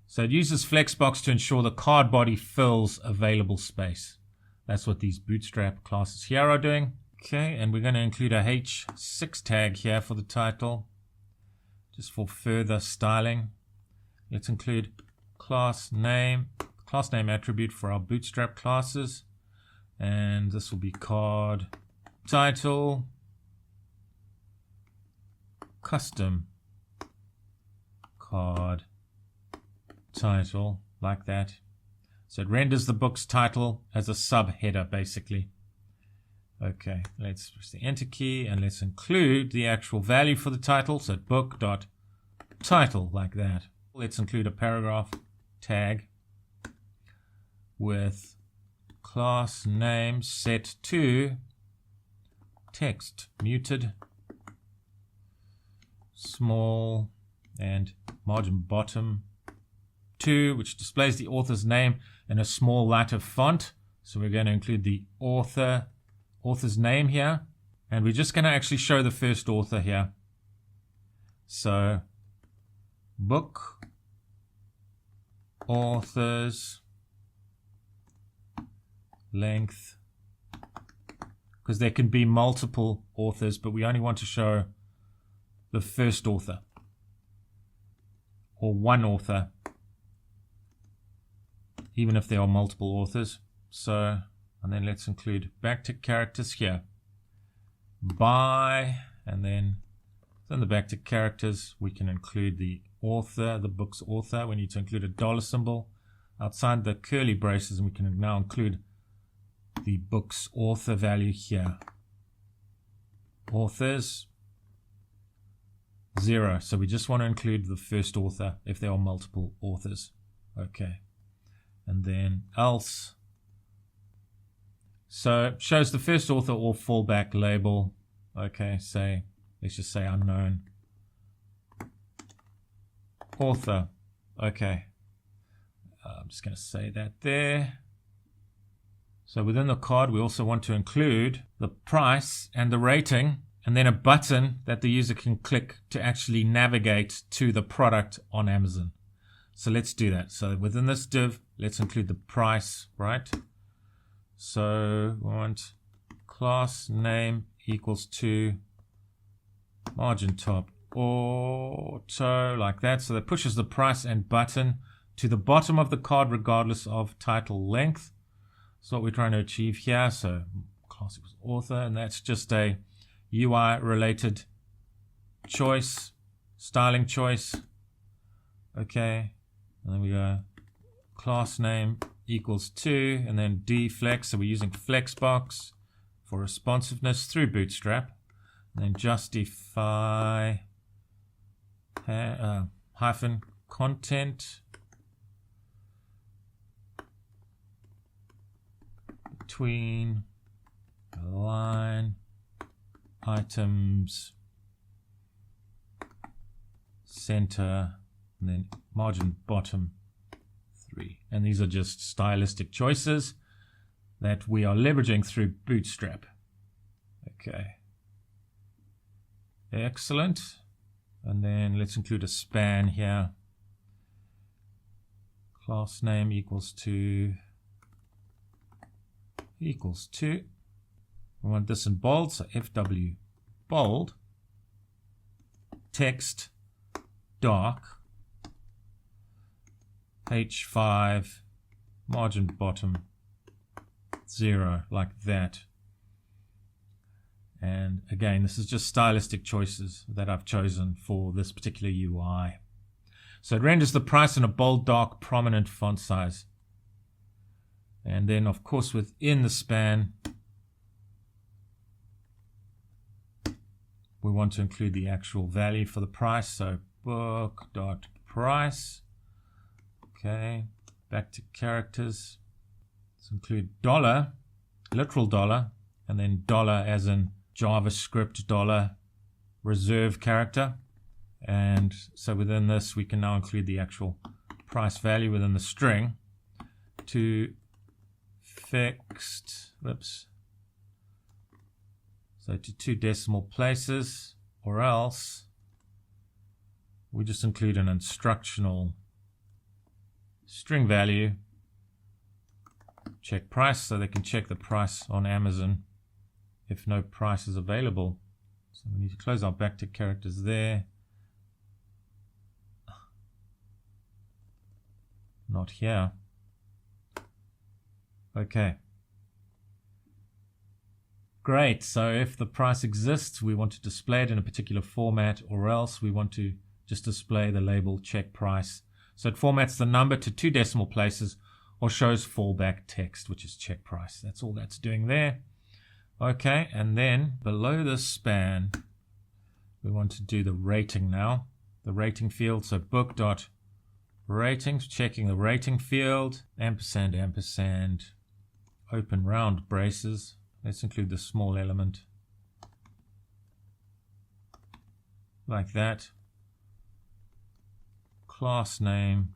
So it uses Flexbox to ensure the card body fills available space. That's what these Bootstrap classes here are doing. Okay, and we're going to include a H6 tag here for the title, just for further styling. Let's include class name attribute for our Bootstrap classes, and this will be card title custom card title, like that. So it renders the book's title as a subheader, basically. Okay, let's press the enter key and let's include the actual value for the title. So book.title, like that. Let's include a paragraph tag with class name set to text muted, small, and margin bottom 2, which displays the author's name in a small lighter font. So we're going to include the author's name here, and we're just going to actually show the first author here. So book authors length, because there can be multiple authors, but we only want to show the first author or one author, even if there are multiple authors. So, and then let's include backtick characters here. By, and then in the backtick characters, we can include the author, the book's author. We need to include a dollar symbol outside the curly braces, and we can now include the book's author value here. Authors 0. So we just want to include the first author if there are multiple authors. Okay. And then else. So it shows the first author or fallback label. Okay, let's just say unknown author. Okay. I'm just going to say that there. So within the card, we also want to include the price and the rating, and then a button that the user can click to actually navigate to the product on Amazon. So let's do that. So within this div, let's include the price, right? So we want class name equals to margin top auto, like that. So that pushes the price and button to the bottom of the card regardless of title length. That's what we're trying to achieve here. So class equals author, and that's just a UI related choice, styling choice. Okay, and then we go class name equals to, and then deflex. So we're using Flexbox for responsiveness through Bootstrap. And then justify hyphen content between line items center, and then margin bottom 3. And these are just stylistic choices that we are leveraging through Bootstrap. Okay. Excellent. And then let's include a span here. Class name equals to. We want this in bold, so FW bold. Text dark. H5 margin bottom 0, like that. And again, this is just stylistic choices that I've chosen for this particular UI. So it renders the price in a bold, dark, prominent font size. And then, of course, within the span, we want to include the actual value for the price. So book.price. Okay, back to characters. Let's include dollar, literal dollar, and then dollar as in JavaScript dollar reserve character. And so within this, we can now include the actual price value within the string to fixed, so to 2 decimal places, or else we just include an instructional string value, check price, so they can check the price on Amazon if no price is available. So we need to close our back to characters there. Not here. Okay. Great. So if the price exists, we want to display it in a particular format, or else we want to just display the label check price. So it formats the number to 2 decimal places or shows fallback text, which is check price. That's all that's doing there. Okay, and then below the span, we want to do the rating now. The rating field, so book.ratings, checking the rating field, ampersand, open round braces. Let's include the small element like that. Class name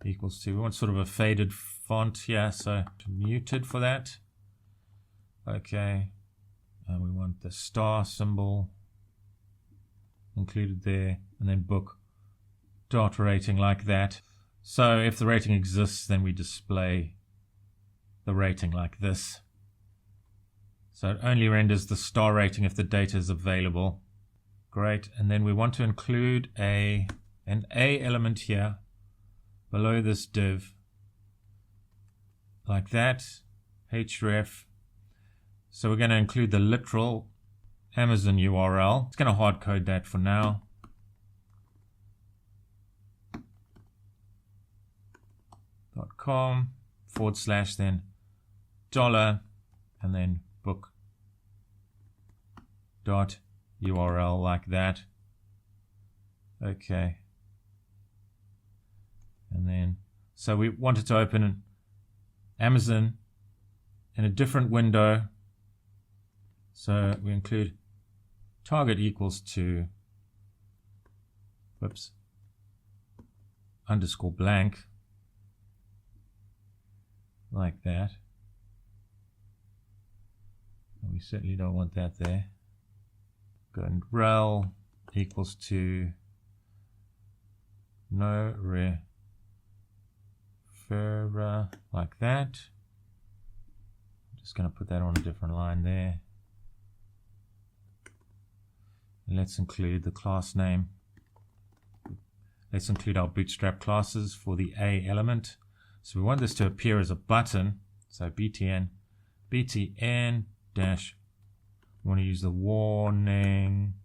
equals to, we want sort of a faded font here, so muted for that. Okay, and we want the star symbol included there, and then book dot rating like that. So if the rating exists, then we display the rating like this. So it only renders the star rating if the data is available. Great, and then we want to include an A element here below this div like that, href. So we're going to include the literal Amazon URL. It's going to hard code that for now. .com / then dollar and then book dot URL like that. Okay. And then, so we wanted to open Amazon in a different window. So we include target equals to, underscore blank, like that. And we certainly don't want that there. Go and rel equals to no referrer, like that. I'm just going to put that on a different line there. And let's include the class name. Let's include our Bootstrap classes for the A element. So we want this to appear as a button. So btn dash. We want to use the warning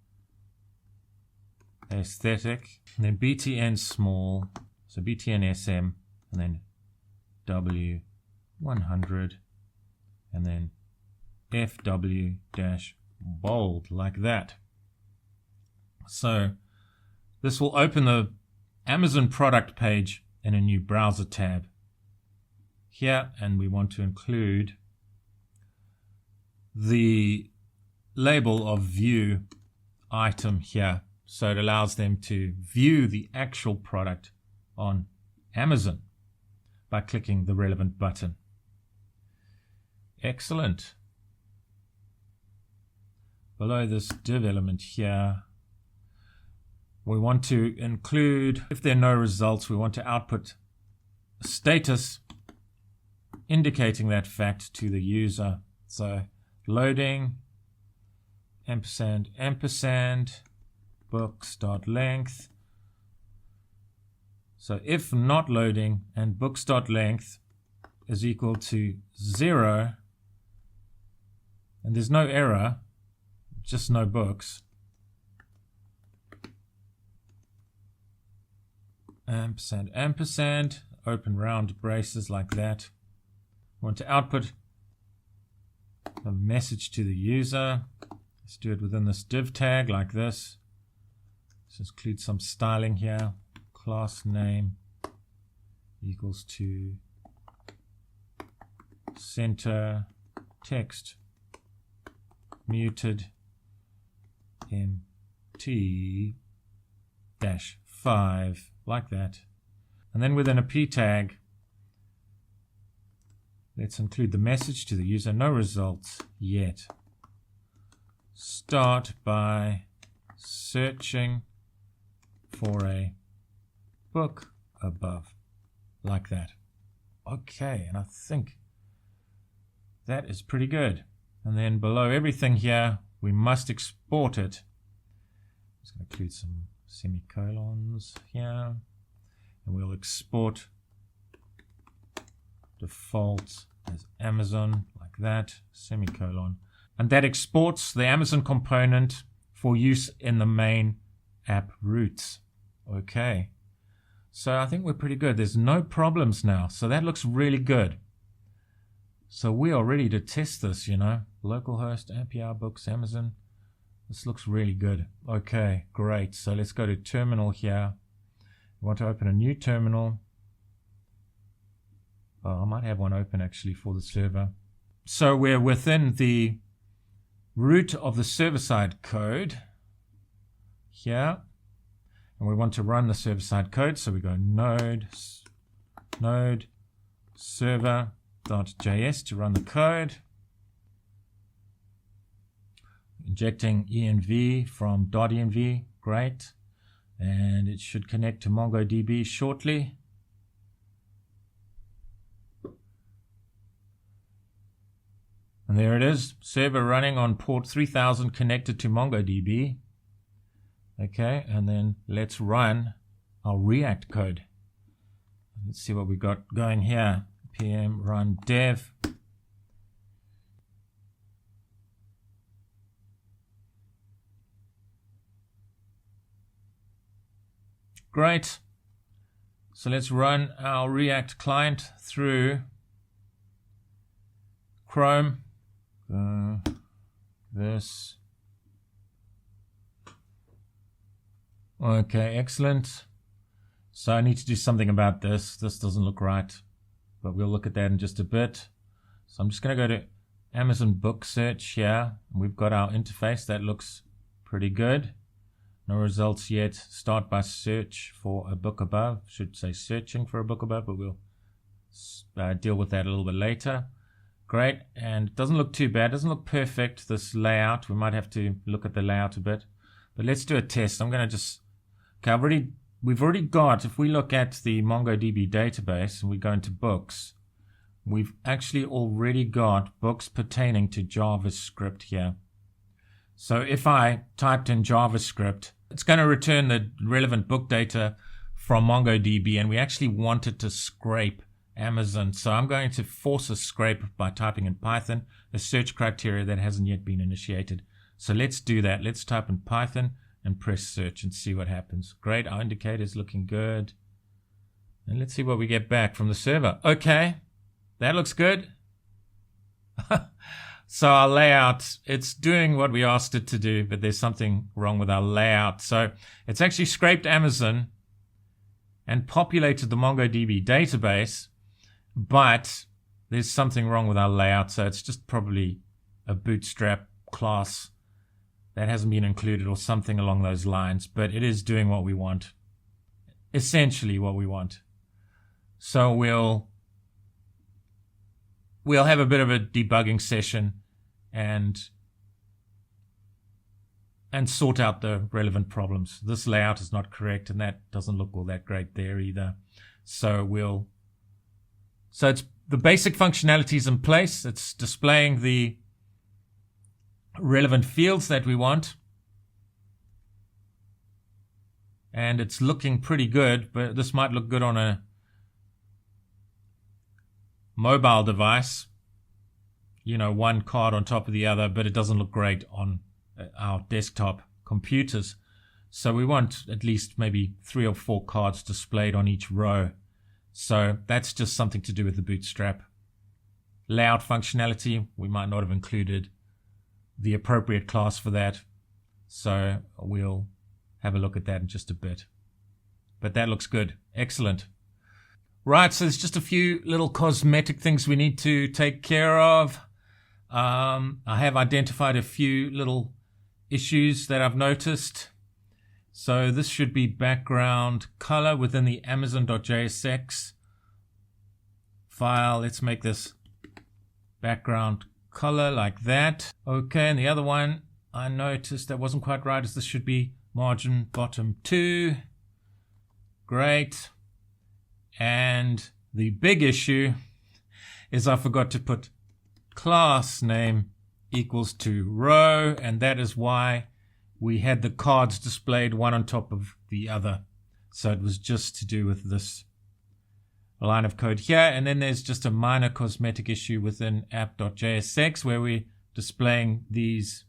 aesthetic. And then btn small. So btn sm. And then w100. And then fw dash bold, like that. So this will open the Amazon product page in a new browser tab here, and we want to include the label of view item here. So it allows them to view the actual product on Amazon by clicking the relevant button. Excellent. Below this div element here, we want to include, if there are no results, we want to output a status indicating that fact to the user. So loading, ampersand, books.length. So if not loading and books.length is equal to 0, and there's no error, just no books, ampersand, open round braces like that. We want to output a message to the user. Let's do it within this div tag like this. Let's include some styling here. Class name equals to center text muted MT-5 like that. And then within a p tag, let's include the message to the user. No results yet. Start by searching for a book above, like that. Okay, and I think that is pretty good. And then below everything here, we must export it. I'm just going to include some semicolons here, and we'll export default as Amazon like that, semicolon. And that exports the Amazon component for use in the main app routes. Okay, so I think we're pretty good. There's no problems now, so that looks really good. So we are ready to test this, you know. Localhost, API books, Amazon. This looks really good. Okay, great. So let's go to terminal here. We want to open a new terminal. Oh, I might have one open actually for the server. So we're within the root of the server-side code here. And we want to run the server-side code. So we go node server.js to run the code. Injecting env from .env, great. And it should connect to MongoDB shortly. And there it is, server running on port 3000 connected to MongoDB. Okay, and then let's run our React code. Let's see what we got going here. pm run dev. Great. So let's run our React client through Chrome. This. Okay, excellent. So I need to do something about this. This doesn't look right, but we'll look at that in just a bit. So I'm just going to go to Amazon book search here. We've got our interface. That looks pretty good. No results yet. Start by search for a book above. Should say searching for a book above, but we'll deal with that a little bit later. Great, and it doesn't look too bad. It doesn't look perfect, this layout. We might have to look at the layout a bit. But let's do a test. I'm going to just... Okay, we've already got, if we look at the MongoDB database and we go into books, we've actually already got books pertaining to JavaScript here. So if I typed in JavaScript, it's going to return the relevant book data from MongoDB, and we actually wanted to scrape Amazon. So I'm going to force a scrape by typing in Python, a search criteria that hasn't yet been initiated. So let's do that. Let's type in Python and press search and see what happens. Great, our indicator is looking good. And let's see what we get back from the server. Okay, that looks good. So our layout, it's doing what we asked it to do, but there's something wrong with our layout. So it's actually scraped Amazon and populated the MongoDB database, but there's something wrong with our layout. So it's just probably a Bootstrap class that hasn't been included or something along those lines, but it is doing what we want, essentially what we want. So we'll have a bit of a debugging session and sort out the relevant problems. This layout is not correct, and that doesn't look all that great there either. So it's the basic functionality is in place. It's displaying the relevant fields that we want, and it's looking pretty good, but this might look good on a mobile device, you know, one card on top of the other, but it doesn't look great on our desktop computers. So we want at least maybe 3 or 4 cards displayed on each row. So that's just something to do with the Bootstrap layout functionality. We might not have included the appropriate class for that, so we'll have a look at that in just a bit. But that looks good. Excellent. Right, so there's just a few little cosmetic things we need to take care of. I have identified a few little issues that I've noticed. So this should be background color within the Amazon.jsx file. Let's make this background color like that. Okay, and the other one I noticed that wasn't quite right is this should be margin bottom 2. Great. And the big issue is I forgot to put class name equals to row, and that is why we had the cards displayed one on top of the other. So it was just to do with this line of code here. And then there's just a minor cosmetic issue within App.jsx where we're displaying these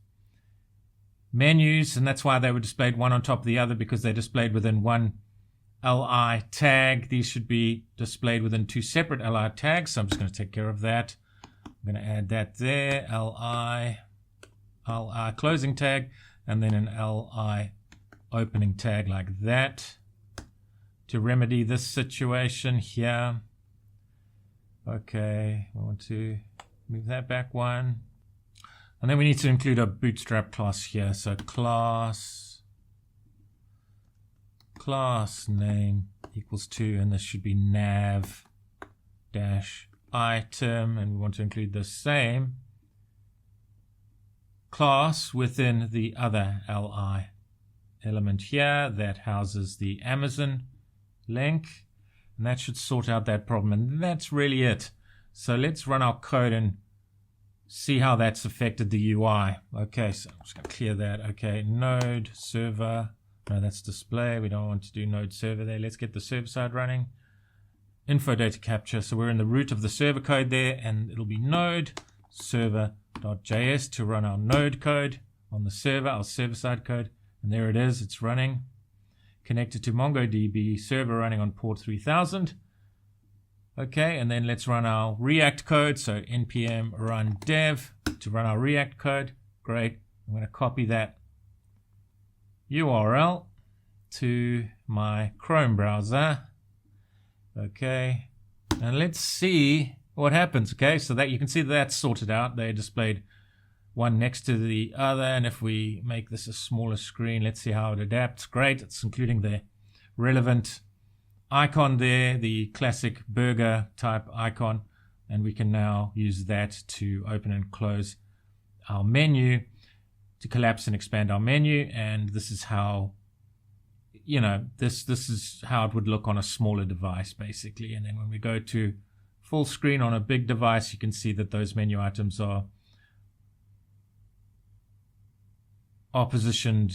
menus, and that's why they were displayed one on top of the other, because they're displayed within one li tag. These should be displayed within 2 separate li tags, so I'm just going to take care of that. I'm going to add that there, li closing tag, and then an li opening tag like that to remedy this situation here. Okay, I want to move that back one. And then we need to include a Bootstrap class here. So class name equals to, and this should be nav dash item, and we want to include the same class within the other li element here that houses the Amazon link, and that should sort out that problem, and that's really it. So let's run our code and see how that's affected the UI. Okay, so I'm just going to clear that. Okay, node server, no, that's display. We don't want to do node server there. Let's get the server side running. Info data capture, so we're in the root of the server code there, and it'll be node server.js to run our node code on the server, our server side code, and there it is, it's running. Connected to MongoDB server running on port 3000. Okay, and then let's run our React code. So npm run dev to run our React code. Great. I'm going to copy that URL to my Chrome browser. Okay, and let's see what happens. Okay, so that you can see that's sorted out. They're displayed one next to the other, and if we make this a smaller screen, let's see how it adapts. Great, it's including the relevant icon there, the classic burger type icon, and we can now use that to open and close our menu, to collapse and expand our menu. And this is how, you know, this is how it would look on a smaller device basically. And then when we go to full screen on a big device, you can see that those menu items are positioned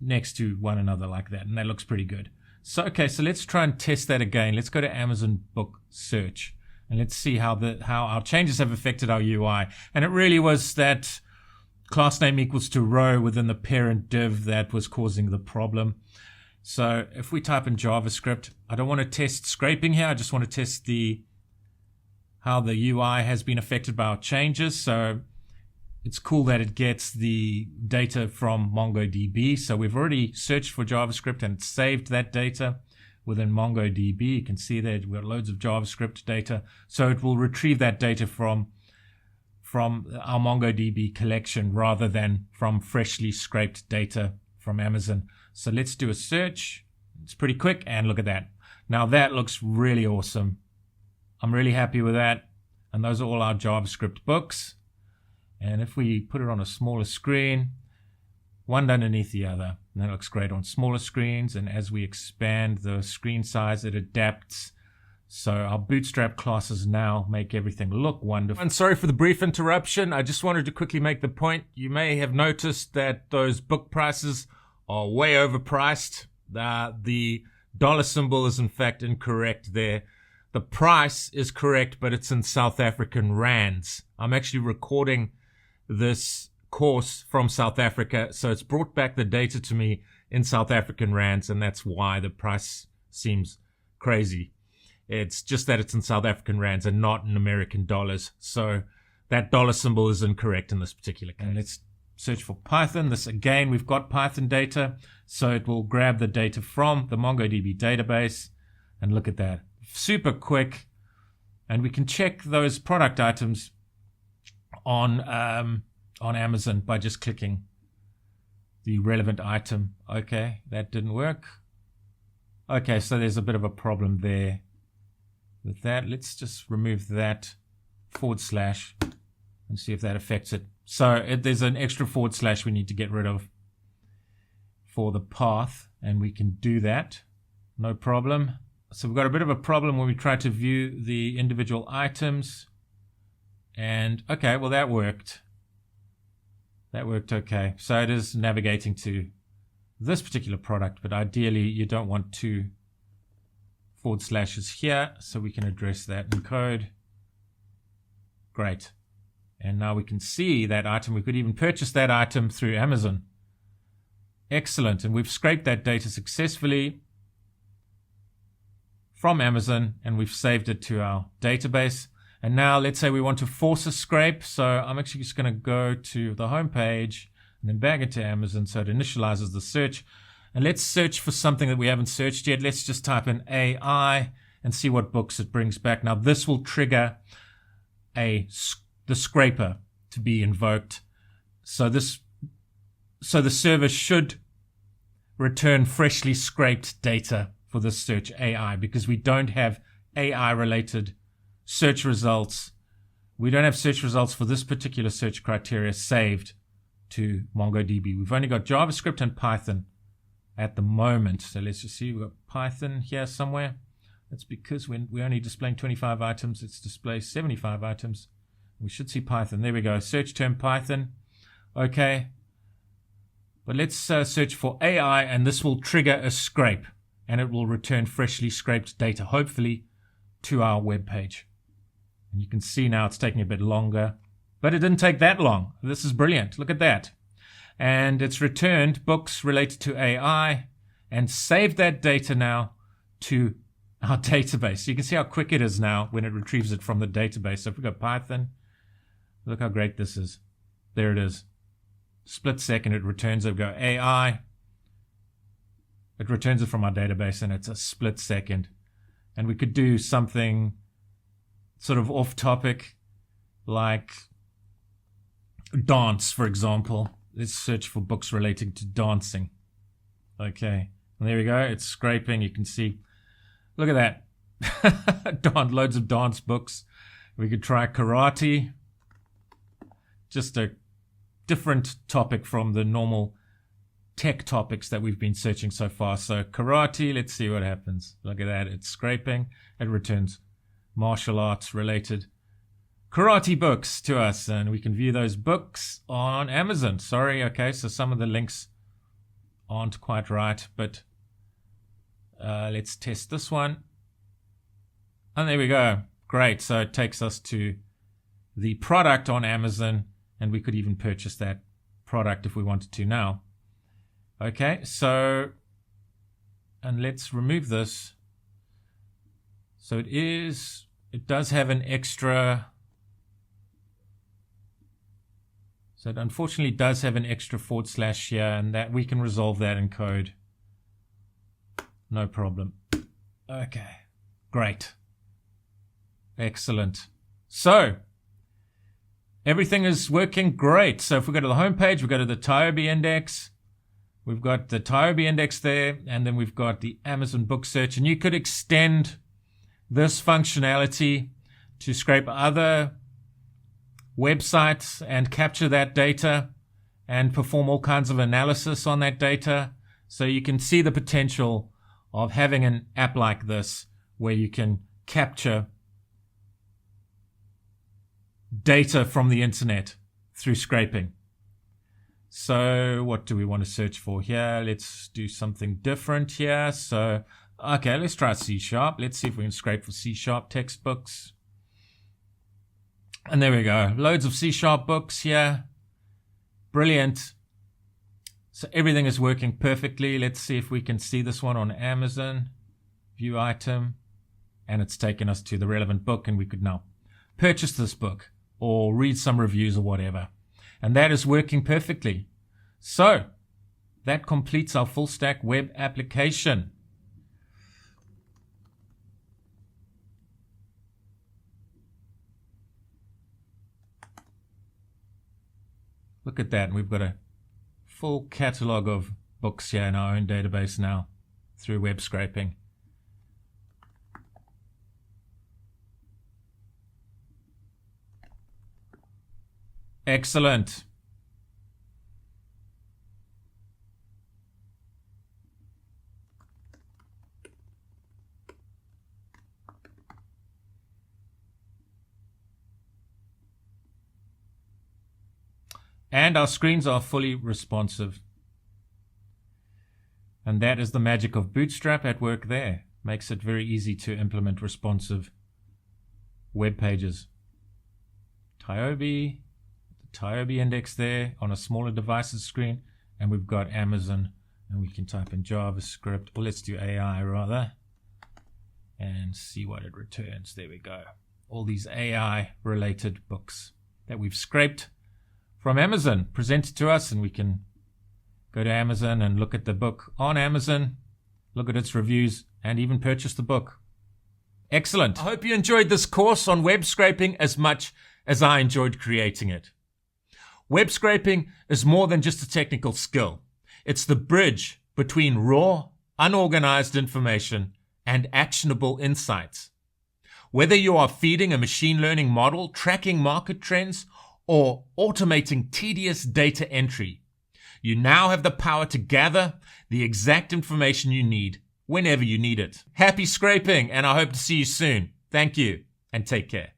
next to one another like that, and that looks pretty good. So okay, so let's try and test that again. Let's go to Amazon Book Search, and let's see how our changes have affected our UI. And it really was that class name equals to row within the parent div that was causing the problem. So if we type in JavaScript, I don't want to test scraping here. I just want to test how the UI has been affected by our changes. So it's cool that it gets the data from MongoDB. So we've already searched for JavaScript and saved that data within MongoDB. You can see that we've got loads of JavaScript data. So it will retrieve that data from from our MongoDB collection rather than from freshly scraped data from Amazon. So let's do a search. It's pretty quick, and look at that. Now that looks really awesome. I'm really happy with that. And those are all our JavaScript books. And if we put it on a smaller screen, one underneath the other, and that looks great on smaller screens. And as we expand the screen size, it adapts. So our Bootstrap classes now make everything look wonderful. And sorry for the brief interruption. I just wanted to quickly make the point. You may have noticed that those book prices are way overpriced. The dollar symbol is in fact incorrect there. The price is correct, but it's in South African rands. I'm actually recording this course from South Africa, so it's brought back the data to me in South African rands, and that's why the price seems crazy. It's just that it's in South African rands and not in American dollars. So that dollar symbol is incorrect in this particular case. And let's search for Python. This again, we've got Python data. So it will grab the data from the MongoDB database. And look at that. Super quick. And we can check those product items on Amazon by just clicking the relevant item. Okay, that didn't work. Okay, so there's a bit of a problem there. With that, let's just remove that / and see if that affects it. So there's an extra / we need to get rid of for the path, and we can do that. No problem. So we've got a bit of a problem when we try to view the individual items. And okay, well that worked. That worked okay. So it is navigating to this particular product, but ideally you don't want to / here, so we can address that in code. Great. And now we can see that item. We could even purchase that item through Amazon. Excellent. And we've scraped that data successfully from Amazon, and we've saved it to our database. And now let's say we want to force a scrape. So I'm actually just going to go to the home page and then back into Amazon, so it initializes the search. And let's search for something that we haven't searched yet. Let's just type in AI and see what books it brings back. Now this will trigger the scraper to be invoked. So the server should return freshly scraped data for this search AI, because we don't have AI related search results. We don't have search results for this particular search criteria saved to MongoDB. We've only got JavaScript and Python at the moment. So let's just see, we've got Python here somewhere. That's because when we're only displaying 25 items, it's displays 75 items. We should see Python. There we go. Search term Python. Okay. But let's search for AI, and this will trigger a scrape, and it will return freshly scraped data, hopefully to our web page. And you can see now it's taking a bit longer, but it didn't take that long. This is brilliant. Look at that. And it's returned books related to AI and saved that data now to our database. So you can see how quick it is now when it retrieves it from the database. So if we've got Python, look how great this is. There it is. Split second, it returns it. We go AI. It returns it from our database, and it's a split second. And we could do something sort of off topic, like dance, for example. Let's search for books relating to dancing. Okay, and there we go. It's scraping. You can see. Look at that. Loads of dance books. We could try karate. Just a different topic from the normal tech topics that we've been searching so far. So karate, let's see what happens. Look at that. It's scraping. It returns martial arts related karate books to us, and we can view those books on Amazon. Sorry, okay, so some of the links aren't quite right, but let's test this one. And there we go. Great. So it takes us to the product on Amazon, and we could even purchase that product if we wanted to now. Okay, so, and let's remove this. So it does have an extra, so it unfortunately does have an extra / here, and that we can resolve that in code. No problem. Okay, great. Excellent. So, everything is working great. So if we go to the home page, we go to the Tiobe index. We've got the Tiobe index there, and then we've got the Amazon book search. And you could extend this functionality to scrape other websites and capture that data and perform all kinds of analysis on that data. So you can see the potential of having an app like this where you can capture data from the internet through scraping. So what do we want to search for here? Let's do something different here. So, okay, let's try C#. Let's see if we can scrape for C# textbooks. And there we go. Loads of C# books here. Brilliant. So everything is working perfectly. Let's see if we can see this one on Amazon. View item. And it's taken us to the relevant book, and we could now purchase this book or read some reviews or whatever. And that is working perfectly. So that completes our full stack web application. Look at that. And we've got a full catalog of books here in our own database now through web scraping. Excellent. And our screens are fully responsive. And that is the magic of Bootstrap at work there. Makes it very easy to implement responsive web pages. Tiobe, the Tiobe index there on a smaller devices screen. And we've got Amazon. And we can type in JavaScript. Or let's do AI rather. And see what it returns. There we go. All these AI related books that we've scraped from Amazon presented to us, and we can go to Amazon and look at the book on Amazon, look at its reviews, and even purchase the book. Excellent. I hope you enjoyed this course on web scraping as much as I enjoyed creating it. Web scraping is more than just a technical skill. It's the bridge between raw, unorganized information and actionable insights. Whether you are feeding a machine learning model, tracking market trends, or automating tedious data entry, you now have the power to gather the exact information you need whenever you need it. Happy scraping, and I hope to see you soon. Thank you, and take care.